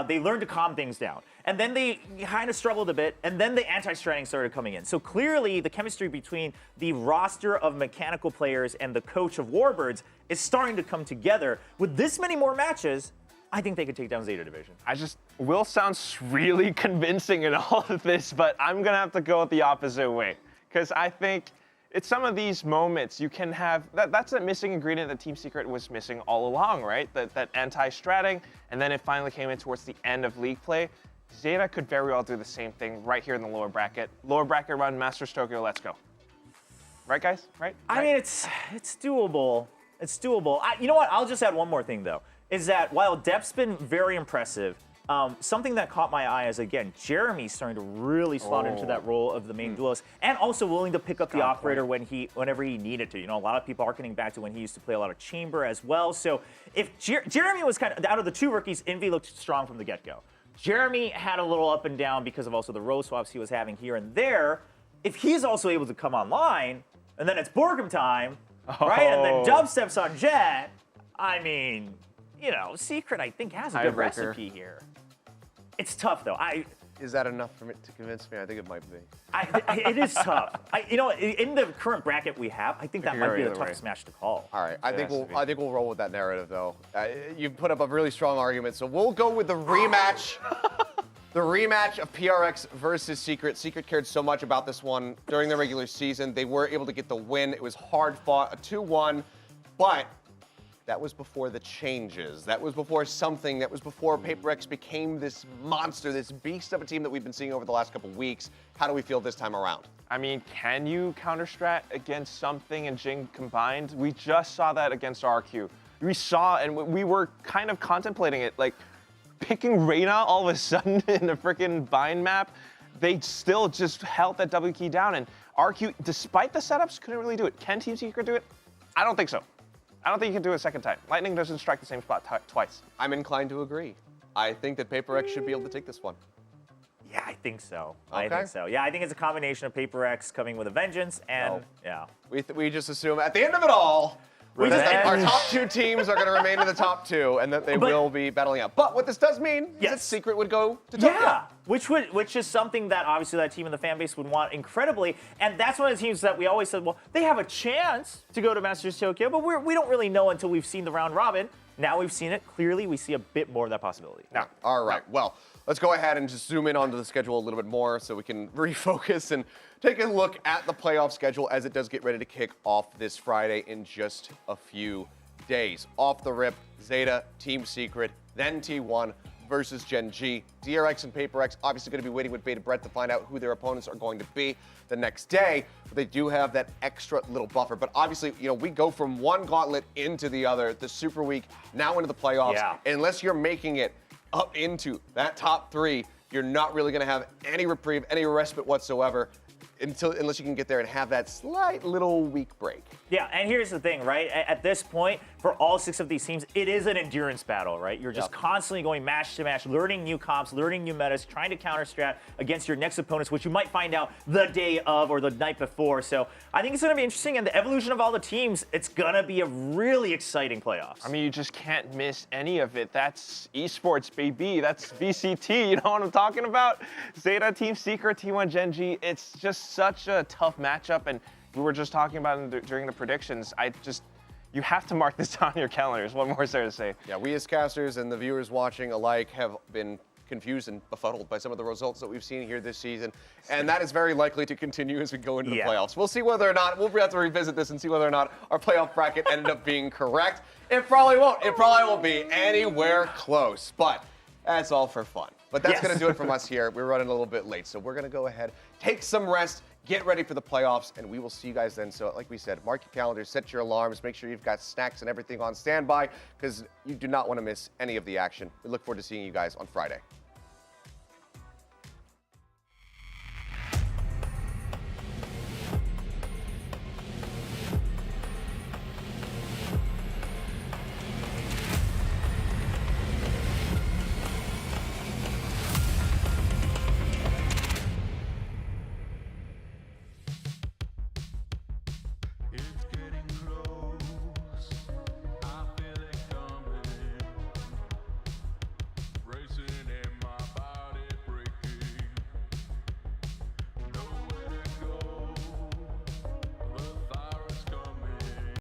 [SPEAKER 4] they learned to calm things down. And then they kind of struggled a bit, and then the anti-stranding started coming in. So clearly the chemistry between the roster of mechanical players and the coach of Warbirds is starting to come together. With this many more matches, I think they could take down Zeta Division.
[SPEAKER 21] Will sounds really convincing in all of this, but I'm going to have to go the opposite way. Because I think it's some of these moments you can have, that's a missing ingredient that Team Secret was missing all along, right? That anti-stratting, and then it finally came in towards the end of league play. Zeta could very well do the same thing right here in the lower bracket. Lower bracket run, Masters Tokyo, let's go. Right, guys? Right?
[SPEAKER 4] I mean, it's doable. It's doable. You know what? I'll just add one more thing, though, is that while Depp's been very impressive, something that caught my eye is, again, Jeremy's starting to really slot into that role of the main duelist, and also willing to pick up the operator whenever he needed to. A lot of people are harkening back to when he used to play a lot of chamber as well. So if Jeremy was kind of, out of the 2 rookies, Envy looked strong from the get-go. Jeremy had a little up and down because of also the row swaps he was having here and there. If he's also able to come online, and then it's Borgum time, right? And then dubsteps on Jet, I mean, Secret, I think, has a good recipe here. It's tough, though.
[SPEAKER 20] Is that enough for me to convince me? I think it might be.
[SPEAKER 4] It is tough. In the current bracket we have, I think that might be the toughest match to call.
[SPEAKER 20] All right, I think we'll roll with that narrative, though. You put up a really strong argument, so we'll go with the rematch. The rematch of PRX versus Secret. Secret cared so much about this one during the regular season. They were able to get the win. It was hard fought, a 2-1, but that was before the changes. That was before something. That was before PaperX became this monster, this beast of a team that we've been seeing over the last couple weeks. How do we feel this time around?
[SPEAKER 21] I mean, can you counter-strat against something and Jing combined? We just saw that against RQ. We saw, and we were kind of contemplating it, like picking Reyna all of a sudden in the freaking bind map. They still just held that W key down, and RQ, despite the setups, couldn't really do it. Can Team Secret do it? I don't think so. I don't think you can do it a second time. Lightning doesn't strike the same spot twice.
[SPEAKER 20] I'm inclined to agree. I think that PaperX should be able to take this one.
[SPEAKER 4] Yeah, I think so.
[SPEAKER 20] Okay.
[SPEAKER 4] I think so. Yeah, I think it's a combination of PaperX coming with a vengeance and, yeah.
[SPEAKER 20] We just assume at the end of it all, that our top 2 teams are going to remain in the top 2 and that they will be battling out. But what this does mean is that Secret would go to Tokyo.
[SPEAKER 4] Yeah, which is something that obviously that team and the fan base would want incredibly. And that's one of the teams that we always said, well, they have a chance to go to Masters Tokyo, but we don't really know until we've seen the round robin. Now we've seen it. Clearly, we see a bit more of that possibility.
[SPEAKER 20] All right. Well, let's go ahead and just zoom in onto the schedule a little bit more so we can refocus and take a look at the playoff schedule as it does get ready to kick off this Friday in just a few days. Off the rip, Zeta, Team Secret, then T1 versus Gen G. DRX and PaperX obviously going to be waiting with bated breath to find out who their opponents are going to be the next day. But they do have that extra little buffer. But obviously, we go from one gauntlet into the other, the Super Week, now into the playoffs.
[SPEAKER 4] Yeah.
[SPEAKER 20] Unless you're making it up into that top 3, you're not really going to have any reprieve, any respite whatsoever. Unless you can get there and have that slight little week break.
[SPEAKER 4] Yeah, and here's the thing, right? At this point, for all 6 of these teams, it is an endurance battle, right? You're just constantly going match to match, learning new comps, learning new metas, trying to counter strat against your next opponents, which you might find out the day of or the night before. So I think it's going to be interesting, and the evolution of all the teams, it's going to be a really exciting playoffs.
[SPEAKER 21] I mean, you just can't miss any of it. That's esports, baby. That's VCT. You know what I'm talking about? Zeta, Team Secret, T1 Gen G. It's just such a tough matchup, and we were just talking about it during the predictions. You have to mark this on your calendars. What more is there to say?
[SPEAKER 20] Yeah, we as casters and the viewers watching alike have been confused and befuddled by some of the results that we've seen here this season, and that is very likely to continue as we go into the playoffs. We'll see whether or not, we'll have to revisit this and see whether or not our playoff bracket ended up being correct. It probably won't. It probably won't be anywhere close, but that's all for fun. But that's going to do it from us here. We're running a little bit late, so we're going to go ahead, take some rest, get ready for the playoffs, and we will see you guys then. So like we said, mark your calendars, set your alarms, make sure you've got snacks and everything on standby, because you do not want to miss any of the action. We look forward to seeing you guys on Friday.